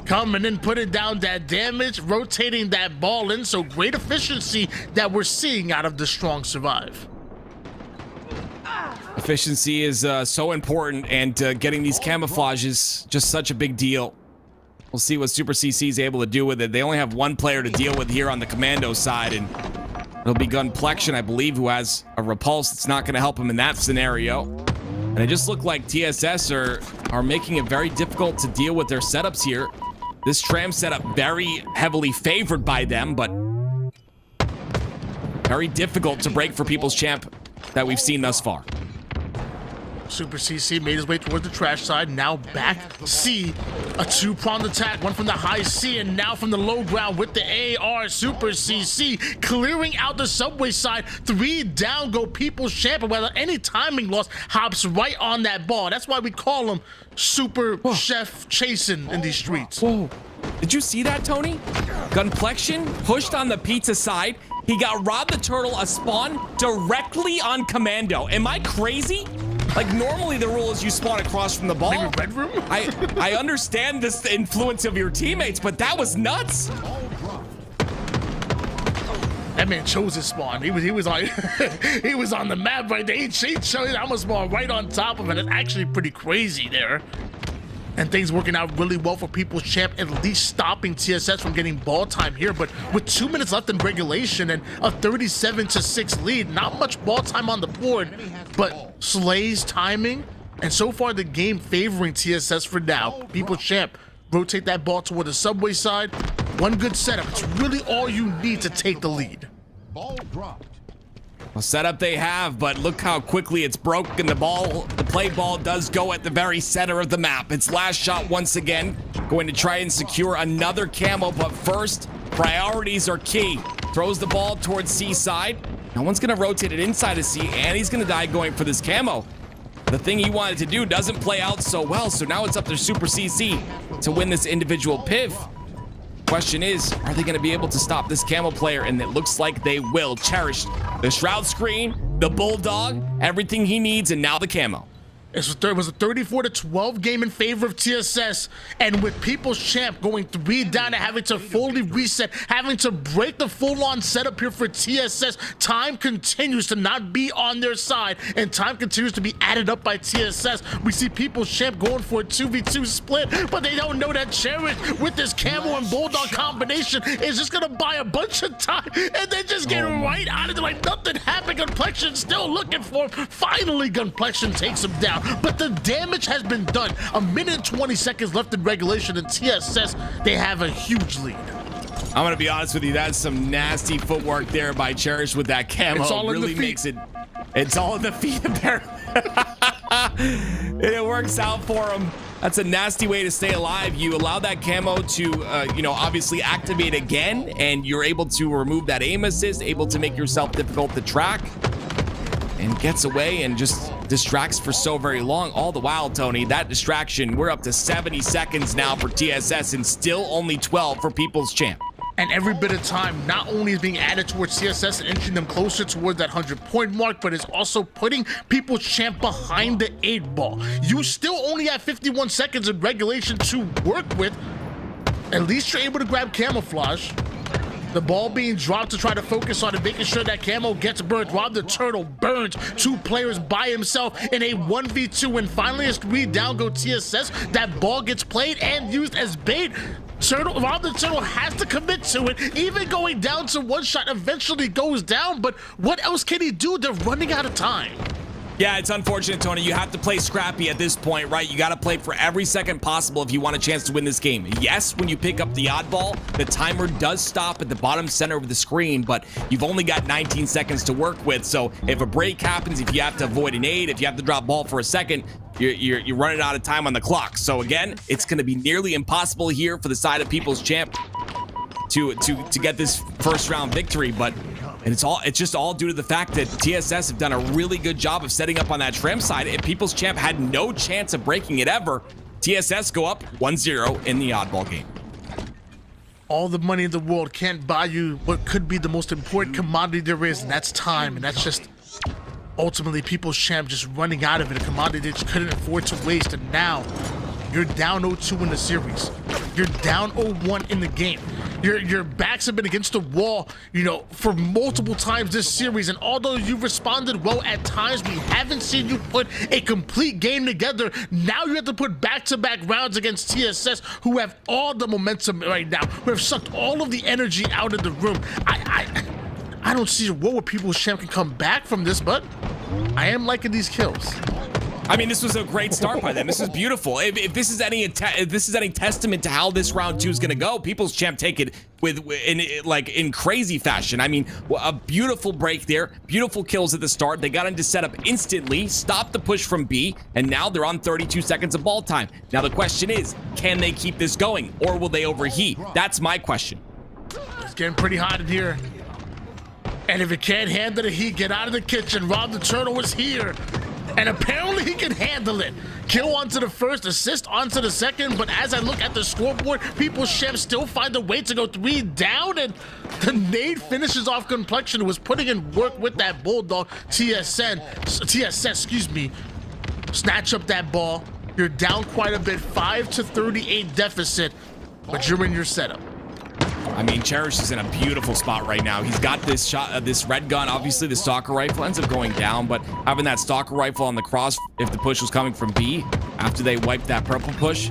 coming in, putting down that damage, rotating that ball in. So great efficiency that we're seeing out of the Strong Survive. Efficiency is so important, and getting these camouflages just such a big deal. We'll see what Super CC is able to do with it. They only have 1 player to deal with here on the commando side, and it'll be Gunplexion, I believe, who has a repulse that's not going to help him in that scenario. And it just looked like TSS are making it very difficult to deal with their setups here. This tram setup very heavily favored by them, but very difficult to break for People's Champ that we've seen thus far. Super CC made his way towards the trash side. Now back C. A 2-pronged attack. One from the high C and now from the low ground with the AR. Super CC clearing out the subway side. 3 down go People's Champ. Without any timing loss, hops right on that ball. That's why we call him Super Chef Chasing in these streets. Whoa. Did you see that, Tony? Gunplexion pushed on the pizza side. He got Rob the Turtle a spawn directly on commando. Am I crazy? Like, normally the rule is you spawn across from the ball. Maybe red room? I understand this influence of your teammates, but that was nuts. That man chose his spawn. He was on he was on the map right there. He chose. I'm a spawn right on top of it. It's actually pretty crazy there. And things working out really well for People's Champ, at least stopping TSS from getting ball time here. But with 2 minutes left in regulation and a 37-6 lead, not much ball time on the board, but Slay's timing, and so far the game favoring TSS for now. People's Champ rotate that ball toward the subway side. 1 good setup. It's really all you need to take the lead. Ball dropped. A setup they have, but look how quickly it's broken. The play ball does go at the very center of the map. It's last shot once again. Going to try and secure another camo, but first, priorities are key. Throws the ball towards C side. No one's going to rotate it inside of C, and he's going to die going for this camo. The thing he wanted to do doesn't play out so well, so now it's up to Super CC to win this individual piv. Question is, are they going to be able to stop this camo player? And it looks like they will. Cherish the shroud screen, the bulldog, everything he needs, and now the camo. It was a 34-12 game in favor of TSS, and with People's Champ going 3 down and having to fully reset, having to break the full-on setup here for TSS, time continues to not be on their side, and time continues to be added up by TSS. We see People's Champ going for a 2v2 split, but they don't know that Cherish with this camo and bulldog combination is just gonna buy a bunch of time and then just get right out of it like nothing happened. Gunplexion still looking for him. Finally, Gunplexion takes him down. But the damage has been done. 1 minute and 20 seconds left in regulation, and TSS, they have a huge lead. I'm going to be honest with you. That's some nasty footwork there by Cherish with that camo. It's all in really the feet. Makes it. It's all in the feet, apparently. It works out for him. That's a nasty way to stay alive. You allow that camo to, obviously activate again, and you're able to remove that aim assist, able to make yourself difficult to track, and gets away and just distracts for so very long. All the while, Tony, that distraction, we're up to 70 seconds now for TSS and still only 12 for People's Champ. And every bit of time not only is being added towards TSS and inching them closer towards that 100-point mark, but is also putting People's Champ behind the 8 ball. You still only have 51 seconds of regulation to work with. At least you're able to grab camouflage. The ball being dropped to try to focus on it, making sure that camo gets burned. Rob the Turtle burns 2 players by himself in a 1v2, and finally as 3 down go TSS. That ball gets played and used as bait. Rob the Turtle has to commit to it. Even going down to 1 shot eventually goes down, but what else can he do? They're running out of time. Yeah, it's unfortunate, Tony. You have to play scrappy at this point, right? You got to play for every second possible if you want a chance to win this game. Yes, when you pick up the oddball, the timer does stop at the bottom center of the screen, but you've only got 19 seconds to work with. So if a break happens, if you have to avoid an aid, if you have to drop ball for a second, you're running out of time on the clock. So again, it's going to be nearly impossible here for the side of People's Champ to get this first round victory, but it's just all due to the fact that TSS have done a really good job of setting up on that trim side. If People's Champ had no chance of breaking it ever, TSS go up 1-0 in the oddball game. All the money in the world can't buy you what could be the most important commodity there is, and that's time. And that's just ultimately People's Champ just running out of it, a commodity they just couldn't afford to waste. And now you're down 0-2 in the series. You're down 0-1 in the game. Your backs have been against the wall, you know, for multiple times this series. And although you've responded well at times, we haven't seen you put a complete game together. Now you have to put back-to-back rounds against TSS, who have all the momentum right now, who have sucked all of the energy out of the room. I don't see a world where People's Champ can come back from this, but I am liking these kills. I mean, this was a great start by them. This is beautiful. If this is any testament to how this round 2 is going to go, People's Champ take it in crazy fashion. I mean, a beautiful break there, beautiful kills at the start. They got into setup instantly, stopped the push from B, and now they're on 32 seconds of ball time. Now the question is, can they keep this going, or will they overheat? That's my question. It's getting pretty hot in here. And if it can't handle the heat, get out of the kitchen. Rob the Turtle is here. And apparently he can handle it. Kill onto the first, assist onto the second. But as I look at the scoreboard, People's Champ still find a way to go 3 down. And the nade finishes off Complexion, who was putting in work with that Bulldog. TSS, excuse me. Snatch up that ball. You're down quite a bit, 5-38 deficit. But you're in your setup. I mean, Cherish is in a beautiful spot right now. He's got this shot, this red gun. Obviously, the stalker rifle ends up going down, but having that stalker rifle on the cross, if the push was coming from B, after they wiped that purple push,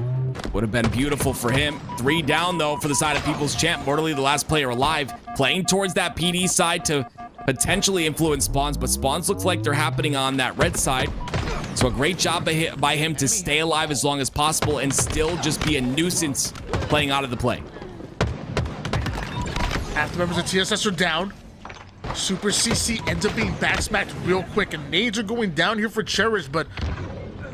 would have been beautiful for him. 3 down, though, for the side of People's Champ. Mortally, the last player alive, playing towards that PD side to potentially influence spawns, but spawns look like they're happening on that red side. So a great job by him to stay alive as long as possible and still just be a nuisance playing out of the play. Half the members of TSS are down. Super CC ends up being backsmacked real quick, and nades are going down here for Cherish, but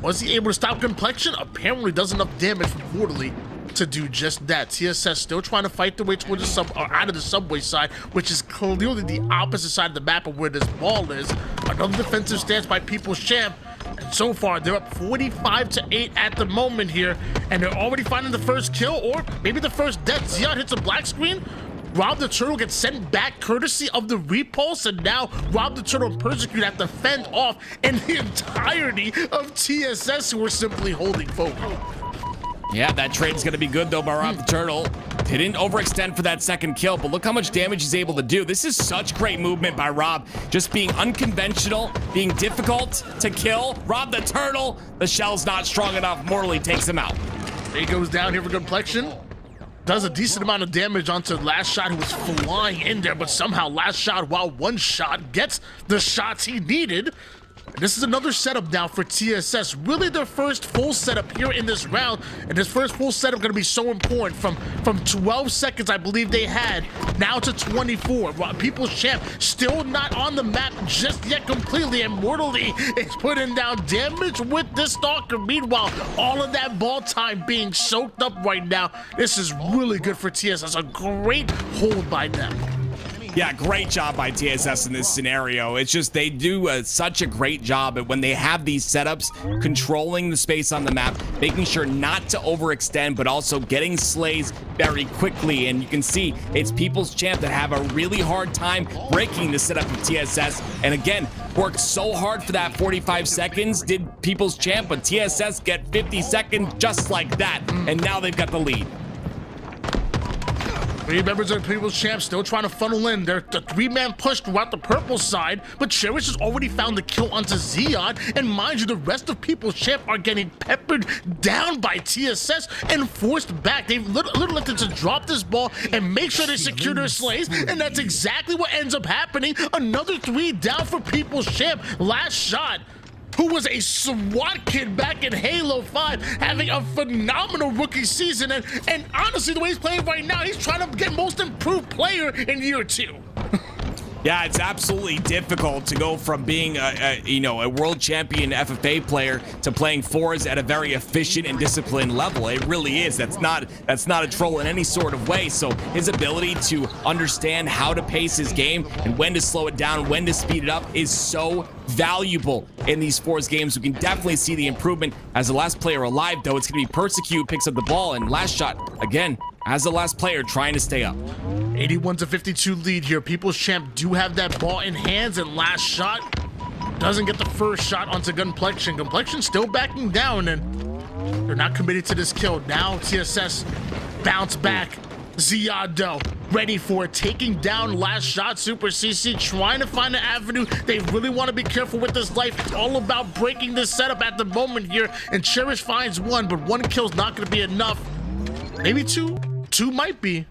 was he able to stop Complexion? Apparently does enough damage from Mortally to do just that. TSS still trying to fight their way towards the out of the subway side, which is clearly the opposite side of the map of where this ball is. Another defensive stance by People's Champ. And so far, they're up 45-8 at the moment here, and they're already finding the first kill, or maybe the first death. Zion hits a black screen. Rob the Turtle gets sent back courtesy of the repulse, and now Rob the Turtle and Persecute have to fend off in the entirety of TSS, who are simply holding forward. Yeah, that trade's gonna be good though by Rob the Turtle. He didn't overextend for that second kill, but look how much damage he's able to do. This is such great movement by Rob. Just being unconventional, being difficult to kill. Rob the Turtle, the shell's not strong enough. Mortally takes him out. He goes down here for Complexion. Does a decent amount of damage onto Last Shot, who was flying in there, but somehow Last Shot, while one shot, gets the shots he needed. This is another setup now for TSS. Really their first full setup here in this round. And this first full setup going to be so important. From 12 seconds, I believe they had, now to 24. People's Champ still not on the map just yet completely. And Mortally is putting down damage with this Stalker. Meanwhile, all of that ball time being soaked up right now. This is really good for TSS. A great hold by them. Yeah, great job by TSS in this scenario. It's just they do such a great job at when they have these setups, controlling the space on the map, making sure not to overextend, but also getting slays very quickly. And you can see it's People's Champ that have a really hard time breaking the setup of TSS. And again, worked so hard for that 45 seconds, did People's Champ, but TSS get 50 seconds just like that. And now they've got the lead. 3 members of the People's Champ still trying to funnel in. They're the 3-man push throughout the purple side, but Cherish has already found the kill onto Zion. And mind you, the rest of People's Champ are getting peppered down by TSS and forced back. They've literally elected to drop this ball and make sure they secure their slays, and that's exactly what ends up happening. Another 3 down for People's Champ. Last Shot who was a SWAT kid back in Halo 5, having a phenomenal rookie season. And honestly, the way he's playing right now, he's trying to get most improved player in year 2. Yeah, it's absolutely difficult to go from being a world champion FFA player to playing fours at a very efficient and disciplined level. It really is. That's not a troll in any sort of way. So his ability to understand how to pace his game and when to slow it down, when to speed it up is so valuable in these fours games. We can definitely see the improvement. As the last player alive, though, it's going to be Persecute picks up the ball, and last shot again as the last player trying to stay up. 81-52 lead here. People's Champ do have that ball in hands, and last shot doesn't get the first shot onto Gunplexion. Gunplexion still backing down, and they're not committed to this kill. Now TSS bounce back. Ziado ready for it, taking down last shot. Super CC trying to find an avenue. They really want to be careful with this life. It's all about breaking this setup at the moment here, and Cherish finds one, but one kill's not going to be enough. Maybe two. Two might be.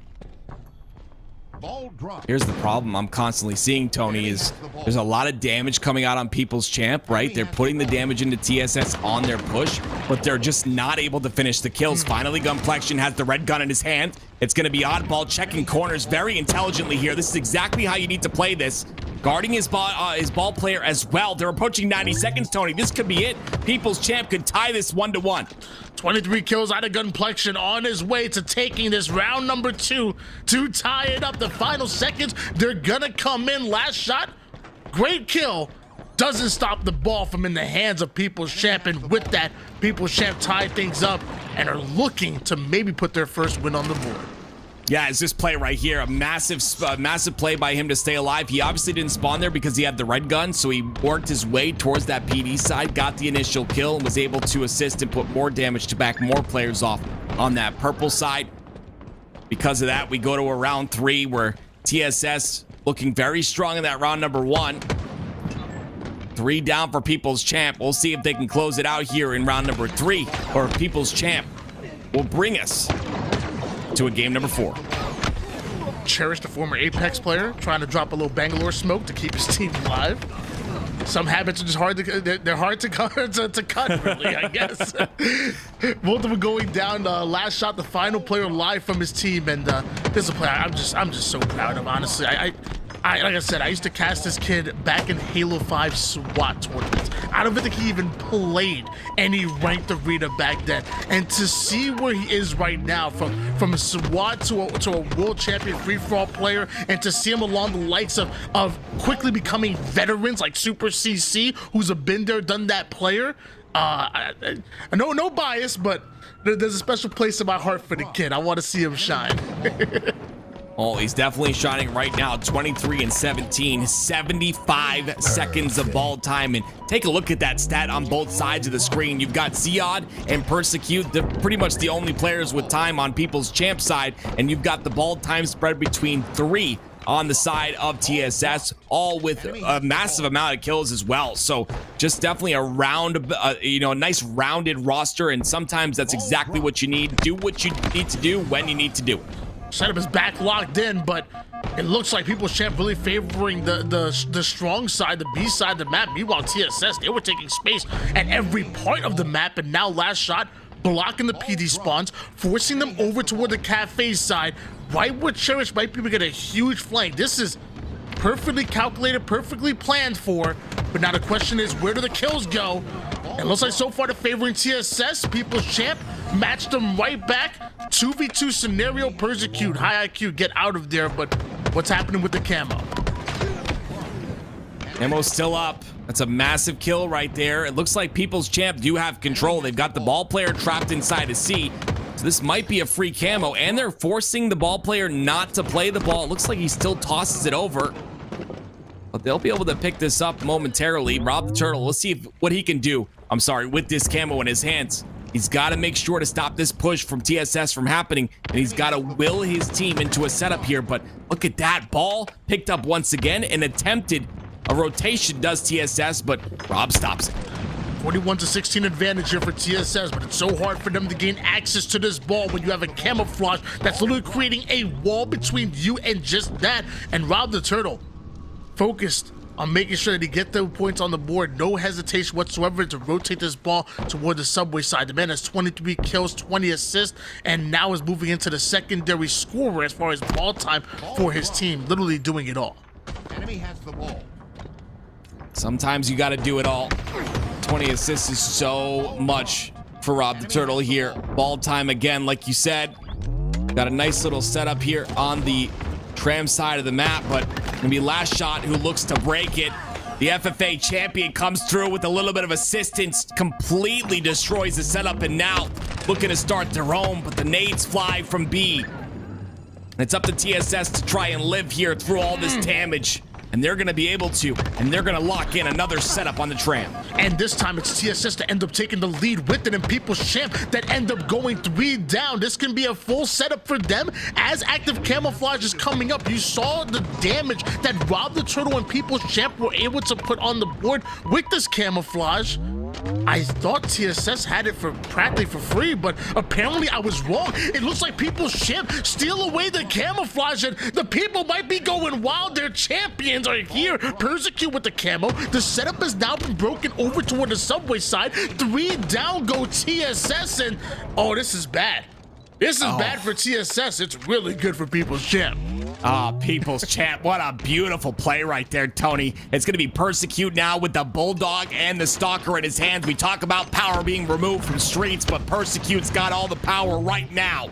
Here's the problem I'm constantly seeing, Tony, is there's a lot of damage coming out on People's Champ, right? They're putting the damage into TSS on their push, but they're just not able to finish the kills. Finally, Gunplexion has the red gun in his hand. It's going to be Oddball checking corners very intelligently here. This is exactly how you need to play this. Guarding his ball player as well. They're approaching 90 seconds, Tony. This could be it. People's Champ could tie this 1-1. 23 kills out of Gunplexion, on his way to taking this round number 2 to tie it up. The final seconds, they're gonna come in. Last shot, great kill. Doesn't stop the ball from in the hands of People's Champ, and with that, People's Champ tied things up and are looking to maybe put their first win on the board. Yeah, it's this play right here. A massive play by him to stay alive. He obviously didn't spawn there because he had the red gun, so he worked his way towards that PD side, got the initial kill, and was able to assist and put more damage to back more players off on that purple side. Because of that, we go to a round 3 where TSS looking very strong in that round number 1. 3 down for People's Champ. We'll see if they can close it out here in round number 3, or if People's Champ will bring us to a game number 4. Cherish, the former Apex player, trying to drop a little Bangalore smoke to keep his team alive. Some habits are just hard to cut, really, I guess. Both of them going down. Last shot, the final player alive from his team, and this is a player I'm just so proud of, honestly. Like I said, I used to cast this kid back in Halo 5 SWAT tournaments. I don't think he even played any ranked arena back then. And to see where he is right now, from a SWAT to a world champion free-for-all player, and to see him along the likes of quickly becoming veterans like Super CC, who's a been there, done that player. I know, no bias, but there's a special place in my heart for the kid. I want to see him shine. Oh, he's definitely shining right now. 23 and 17, 75 seconds of ball time. And take a look at that stat on both sides of the screen. You've got Ziad and Persecute. They're pretty much the only players with time on People's Champ side. And you've got the ball time spread between 3 on the side of TSS, all with a massive amount of kills as well. So just definitely a a nice rounded roster. And sometimes that's exactly what you need. Do what you need to do when you need to do it. Setup is back locked in, but it looks like People's Champ really favoring the strong side, the B side of the map. Meanwhile, TSS, they were taking space at every part of the map, and now last shot blocking the PD spawns, forcing them over toward the cafe side, right where Cherish might be able to get a huge flank. This is perfectly calculated, perfectly planned for, but now the question is, where do the kills go? It looks like so far they're favoring TSS. People's Champ matched them right back. 2v2 scenario. Persecute, high IQ, get out of there. But what's happening with the camo? Camo's still up. That's a massive kill right there. It looks like People's Champ do have control. They've got the ball player trapped inside a C. So this might be a free camo, and they're forcing the ball player not to play the ball. It looks like he still tosses it over. But they'll be able to pick this up momentarily. Rob the Turtle, let's see what he can do. I'm sorry, with this camo in his hands. He's got to make sure to stop this push from TSS from happening, and he's got to will his team into a setup here. But look at that ball picked up once again and attempted a rotation does TSS, but Rob stops it. 41-16 advantage here for TSS, but it's so hard for them to gain access to this ball when you have a camouflage that's literally creating a wall between you and just that. And Rob the Turtle, focused on making sure that he get the points on the board. No hesitation whatsoever to rotate this ball toward the subway side. The man has 23 kills, 20 assists, and now is moving into the secondary scorer as far as ball time for his team, literally doing it all. Enemy has the ball. Sometimes you got to do it all. 20 assists is so much for Rob the Turtle here. Ball time again, like you said. Got a nice little setup here on the tram side of the map, but gonna be last shot who looks to break it. The FFA champion comes through with a little bit of assistance, completely destroys the setup, and now looking to start their own, but the nades fly from B. It's up to TSS to try and live here through all this damage. And they're going to be able to, and they're going to lock in another setup on the tram. And this time it's TSS to end up taking the lead with it, and People's Champ that end up going 3 down. This can be a full setup for them as active camouflage is coming up. You saw the damage that Rob the Turtle and People's Champ were able to put on the board with this camouflage. I thought TSS had it for practically for free, but apparently I was wrong. It looks like People's Champ steal away the camouflage, and the people might be going wild. Their champions are here. Persecute with the camo. The setup has now been broken over toward the subway side. 3 down go TSS, and oh, this is bad. This is bad for TSS. It's really good for People's Champ. People's Champ. What a beautiful play right there, Tony. It's going to be Persecute now with the Bulldog and the Stalker in his hands. We talk about power being removed from streets, but Persecute's got all the power right now.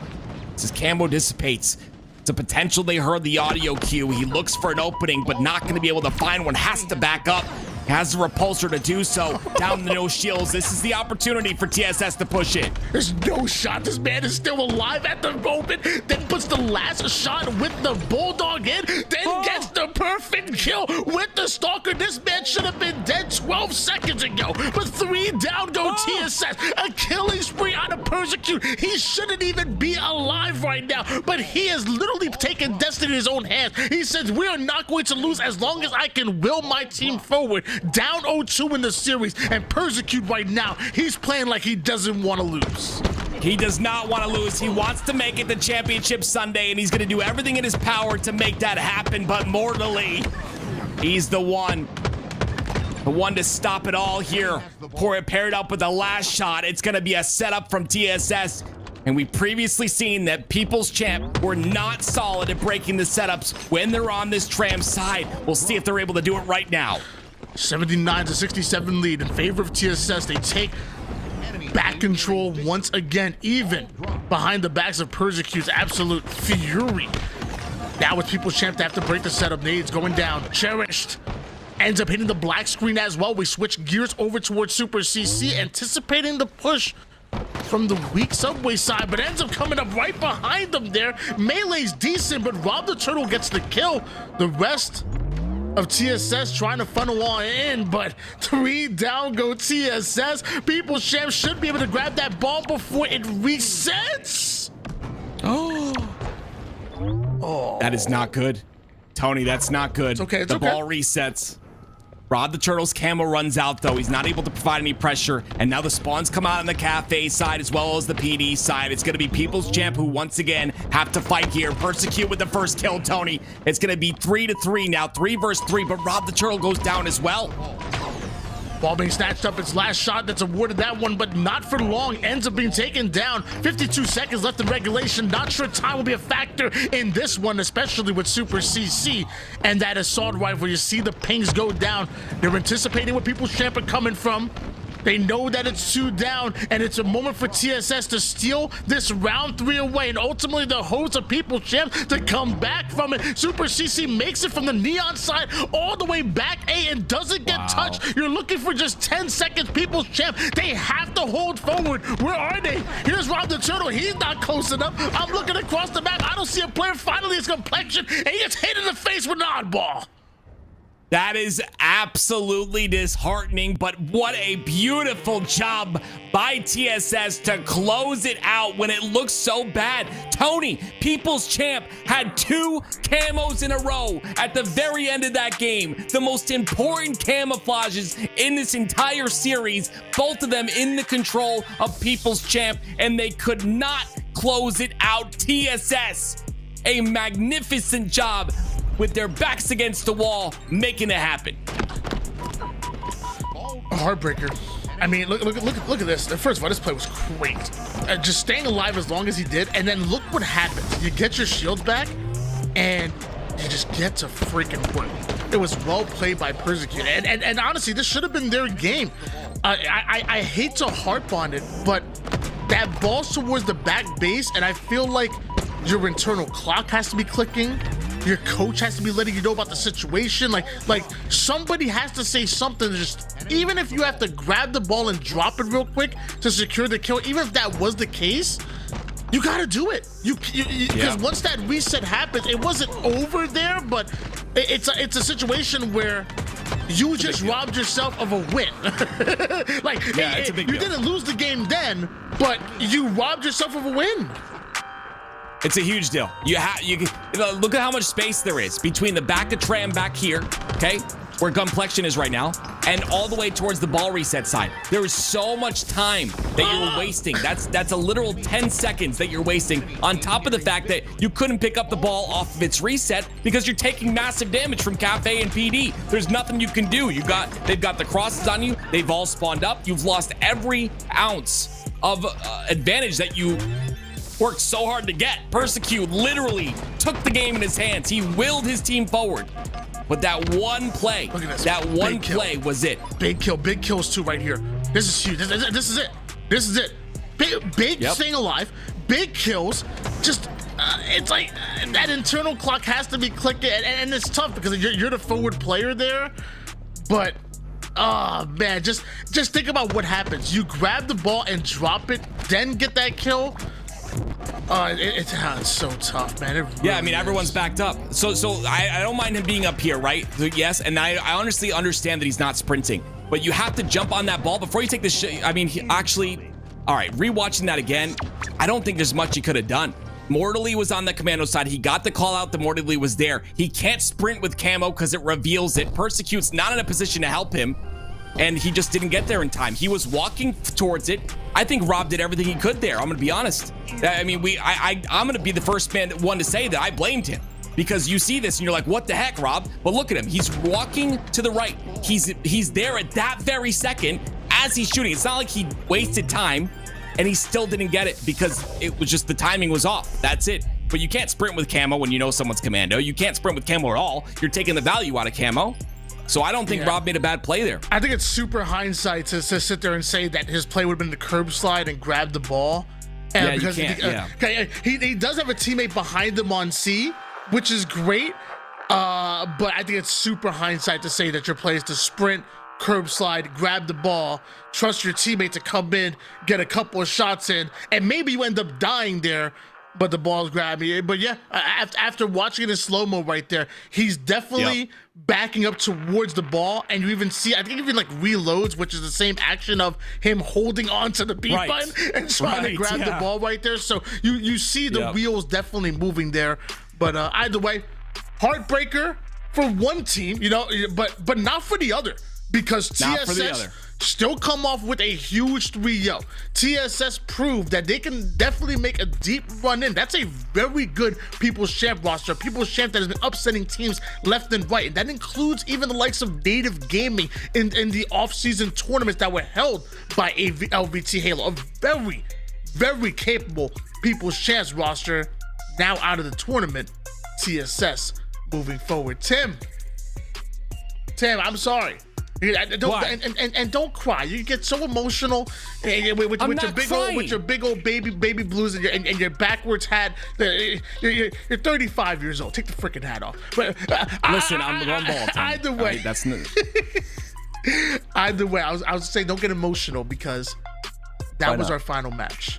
As his camo dissipates, it's a potential. They heard the audio cue. He looks for an opening, but not going to be able to find one. Has to back up. Has the repulsor to do so. Down the no shields. This is the opportunity for TSS to push it. There's no shot. This man is still alive at the moment. Then puts the last shot with the Bulldog in. Then gets the perfect kill with the Stalker. This man should have been dead 12 seconds ago. But 3 down go TSS. A killing spree out of Persecute. He shouldn't even be alive right now. But he has literally taken destiny in his own hands. He says, we are not going to lose as long as I can will my team forward. Down 0-2 in the series, and Persecute right now, he's playing like he doesn't want to lose. He does not want to lose. He wants to make it the championship Sunday, and he's going to do everything in his power to make that happen, but mortally, he's the one to stop it all here. Paired up with the last shot. It's going to be a setup from TSS. And we previously seen that People's Champ were not solid at breaking the setups when they're on this tram side. We'll see if they're able to do it right now. 79-67 lead in favor of TSS. They take back control once again, even behind the backs of Persecute's absolute fury. Now with People's Champ, they have to break the setup. Nades going down. Cherished ends up hitting the black screen as well. We switch gears over towards Super CC, anticipating the push from the weak subway side, but ends up coming up right behind them there. Melee's decent, but Rob the Turtle gets the kill. The rest of TSS trying to funnel all in, but 3 down go TSS. People's Champ should be able to grab that ball before it resets. That is not good. Tony, that's not good. It's okay, it's the okay. ball resets. Rod the Turtle's camo runs out, though. He's not able to provide any pressure. And now the spawns come out on the cafe side as well as the PD side. It's going to be People's Champ who once again have to fight here. Persecute with the first kill, Tony. It's going to be 3-3 now. 3 versus 3, but Rod the Turtle goes down as well. Ball being snatched up, its last shot that's awarded that one, but not for long. Ends up being taken down. 52 seconds left in regulation. Not sure time will be a factor in this one, especially with Super CC and that assault rifle. You see the pings go down. They're anticipating where People's Champ are coming from. They know that it's 2 down, and it's a moment for TSS to steal this round 3 away, and ultimately the hopes of People's Champ to come back from it. Super CC makes it from the neon side all the way back A and doesn't get touched. You're looking for just 10 seconds. People's Champ, they have to hold forward. Where are they? Here's Rob the Turtle. He's not close enough. I'm looking across the map. I don't see a player. Finally, his complexion, and he gets hit in the face with an oddball. That is absolutely disheartening, but what a beautiful job by TSS to close it out when it looks so bad. Tony, People's Champ, had 2 camos in a row at the very end of that game. The most important camouflages in this entire series, both of them in the control of People's Champ, and they could not close it out. TSS, a magnificent job with their backs against the wall, making it happen. A heartbreaker. I mean, look at this. First of all, this play was great. Just staying alive as long as he did, and then look what happens. You get your shields back, and you just get to freaking work. It was well played by Persecuted, and honestly, this should have been their game. I hate to harp on it, but that ball's towards the back base, and I feel like your internal clock has to be clicking. Your coach has to be letting you know about the situation. Like somebody has to say something. Just even if you have to grab the ball and drop it real quick to secure the kill, even if that was the case, you gotta do it. Because once that reset happens, it wasn't over there, but it's a situation where you just robbed yourself of a win. It's a big deal. You didn't lose the game then, but you robbed yourself of a win. It's a huge deal. You look at how much space there is between the back of Trey and back here, okay, where Gunplexion is right now, and all the way towards the ball reset side. There is so much time that you're wasting. That's a literal 10 seconds that you're wasting, on top of the fact that you couldn't pick up the ball off of its reset because you're taking massive damage from Cafe and PD. There's nothing you can do. They've got the crosses on you. They've all spawned up. You've lost every ounce of advantage that you worked so hard to get. Persecute literally took the game in his hands. He willed his team forward. But that one play, that one play was it. Big kills too right here. This is huge. This is it. Big staying alive. Big kills. Just it's like that internal clock has to be clicking, and it's tough because you're the forward player there. But oh man, just think about what happens. You grab the ball and drop it, then get that kill. It's so tough, man. I mean, everyone's backed up. So I don't mind him being up here, right? Yes, and I honestly understand that he's not sprinting, but you have to jump on that ball before you take the shot. I mean, all right, rewatching that again, I don't think there's much he could have done. Mortally was on the commando side. He got the call out that Mortally was there. He can't sprint with camo because it reveals it. Persecute's not in a position to help him, and he just didn't get there in time. He was walking towards it. I think Rob did everything he could there. I'm gonna be honest. I mean, I'm gonna be the first one to say that I blamed him, because you see this and you're like, what the heck, Rob? But look at him. He's walking to the right. He's there at that very second as he's shooting. It's not like he wasted time and he still didn't get it because it was just the timing was off. That's it. But you can't sprint with camo when you know someone's commando. You can't sprint with camo at all. You're taking the value out of camo. So I don't think Rob made a bad play there. I think it's super hindsight to sit there and say that his play would have been the curb slide and grab the ball. Because he does have a teammate behind him on C, which is great. But I think it's super hindsight to say that your play is to sprint, curb slide, grab the ball, trust your teammate to come in, get a couple of shots in, and maybe you end up dying there, but the ball's grabbing. But yeah, after watching it in slow-mo right there, he's definitely backing up towards the ball, and you even see, I think even like reloads, which is the same action of him holding on to the B button and trying to grab the ball right there. So you see the wheels definitely moving there. But either way, heartbreaker for one team, but not for the other, because TSS still come off with a huge 3-0. TSS proved that they can definitely make a deep run in. That's a very good People's Champ roster. People's Champ that has been upsetting teams left and right. And that includes even the likes of Native Gaming in the off-season tournaments that were held by LVT Halo. A very, very capable People's Champs roster now out of the tournament. TSS moving forward. Tim, I'm sorry. Don't cry. You get so emotional with your big old baby blues and your backwards hat. You're 35 years old. Take the freaking hat off. But listen, I'm one ball. Either way, that's not. Either way, I was saying don't get emotional because that was our final match.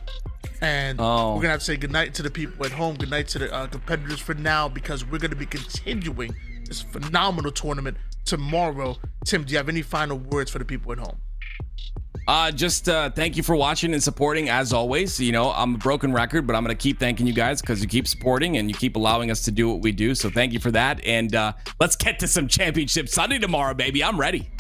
And we're gonna have to say goodnight to the people at home, goodnight to the competitors for now, because we're gonna be continuing this phenomenal tournament tomorrow. Tim, do you have any final words for the people at home? Just thank you for watching and supporting as always. I'm a broken record, but I'm gonna keep thanking you guys because you keep supporting and you keep allowing us to do what we do. So thank you for that. And let's get to some Championship Sunday tomorrow, baby. I'm ready.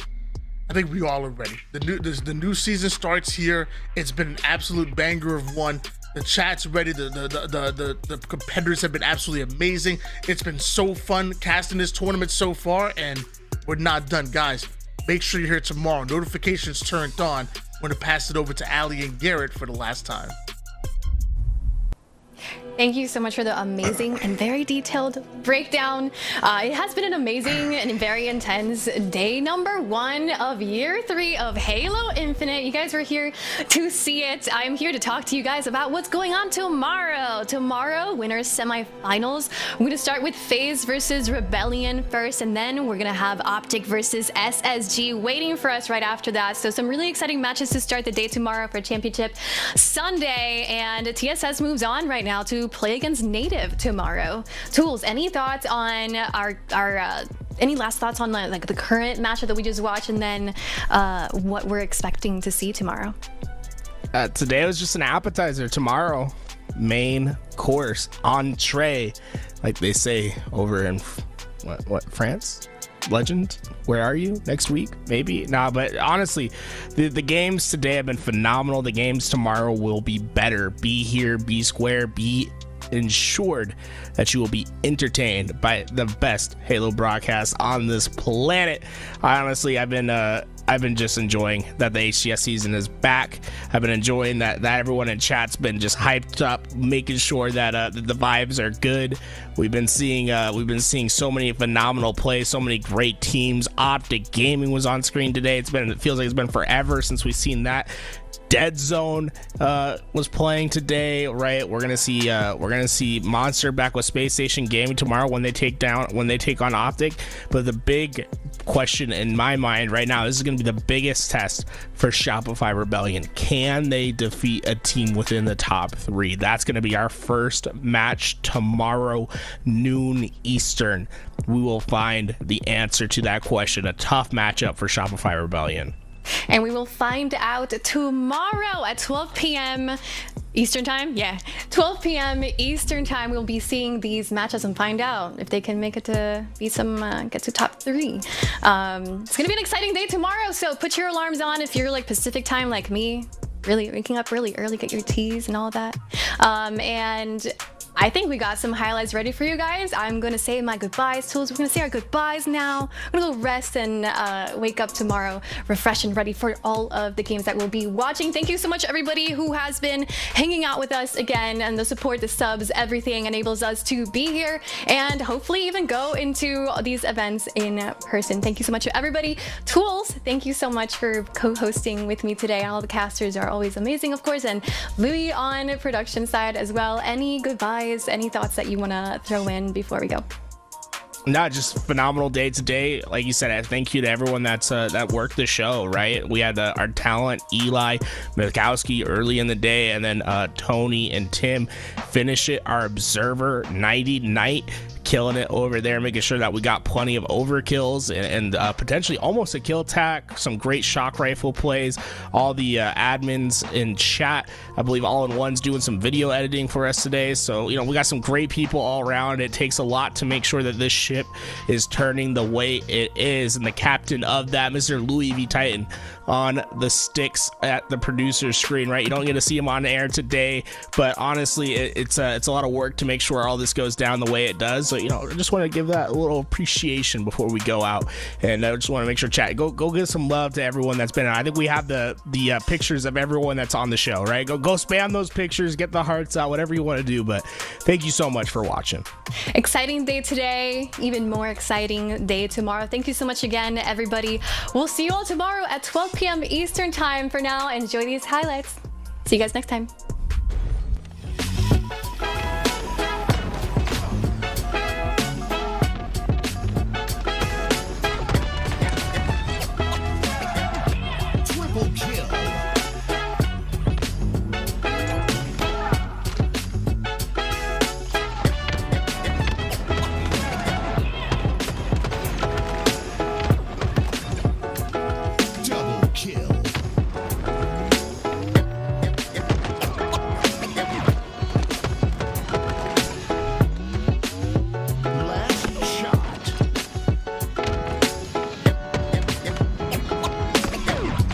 I think we all are ready. The new season starts here. It's been an absolute banger of one. The chat's ready. The competitors have been absolutely amazing. It's been so fun casting this tournament so far, and we're not done, guys. Make sure you're here tomorrow. Notifications turned on. I'm going to pass it over to Ali and Garrett for the last time. Thank you so much for the amazing and very detailed breakdown. It has been an amazing and very intense day number 1 of year 3 of Halo Infinite. You guys were here to see it. I'm here to talk to you guys about what's going on tomorrow. Tomorrow, winners semifinals. We're going to start with FaZe versus Rebellion first, and then we're going to have OpTic versus SSG waiting for us right after that. So some really exciting matches to start the day tomorrow for Championship Sunday, and TSS moves on right now to play against Native tomorrow. Tools, any thoughts on our any last thoughts on like the current matchup that we just watched, and then what we're expecting to see tomorrow? Today was just an appetizer. Tomorrow, main course, entree, like they say over in what France? Legend, where are you next week? Maybe but honestly, the games today have been phenomenal. The games tomorrow will be better. Be here, be square, be ensured that you will be entertained by the best Halo broadcast on this planet. I've been just enjoying that the HCS season is back. I've been enjoying that everyone in chat's been just hyped up, making sure that the vibes are good. We've been seeing so many phenomenal plays, so many great teams. OpTic Gaming was on screen today. It feels like it's been forever since we've seen that. Dead Zone was playing today, right? We're gonna see Monster back with Space Station Gaming tomorrow when they take on OpTic. But the big question in my mind right now, this is gonna be the biggest test for Shopify Rebellion. Can they defeat a team within the top 3? That's gonna be our first match tomorrow, noon Eastern. We will find the answer to that question. A tough matchup for Shopify Rebellion. And we will find out tomorrow at 12 p.m. Eastern time. 12 p.m. Eastern time. We'll be seeing these matchups and find out if they can make it to get to top 3. It's gonna be an exciting day tomorrow, so put your alarms on if you're like Pacific time like me, really waking up really early, get your teas and all that. And I think we got some highlights ready for you guys. I'm gonna say my goodbyes, Tools. We're gonna say our goodbyes now. I'm gonna go rest and wake up tomorrow refreshed and ready for all of the games that we'll be watching. Thank you so much, everybody who has been hanging out with us again, and the support, the subs, everything enables us to be here and hopefully even go into these events in person. Thank you so much to everybody. Tools, thank you so much for co-hosting with me today. All the casters are always amazing, of course, and Louis on production side as well. Any goodbyes? Any thoughts that you want to throw in before we go? Not just phenomenal day today. Like you said, thank you to everyone that worked the show, right? We had our talent, Eli Mikowski, early in the day, and then Tony and Tim finish it. Our observer, Nighty Night, killing it over there, making sure that we got plenty of overkills and potentially almost a kill attack. Some great shock rifle plays. All the admins in chat, I believe All in One's doing some video editing for us today. So we got some great people all around. It takes a lot to make sure that this ship is turning the way it is, and the captain of that, Mr. Louis V. Titan, on the sticks at the producer's screen, right? You don't get to see him on air today, but honestly, it's a lot of work to make sure all this goes down the way it does. So I just want to give that a little appreciation before we go out, and I just want to make sure chat go give some love to everyone that's been on. I think we have the pictures of everyone that's on the show, right? Go spam those pictures, get the hearts out, whatever you want to do. But thank you so much for watching. Exciting day today, even more exciting day tomorrow. Thank you so much again, everybody. We'll see you all tomorrow at 12 p.m. Eastern time. For now, enjoy these highlights. See you guys next time.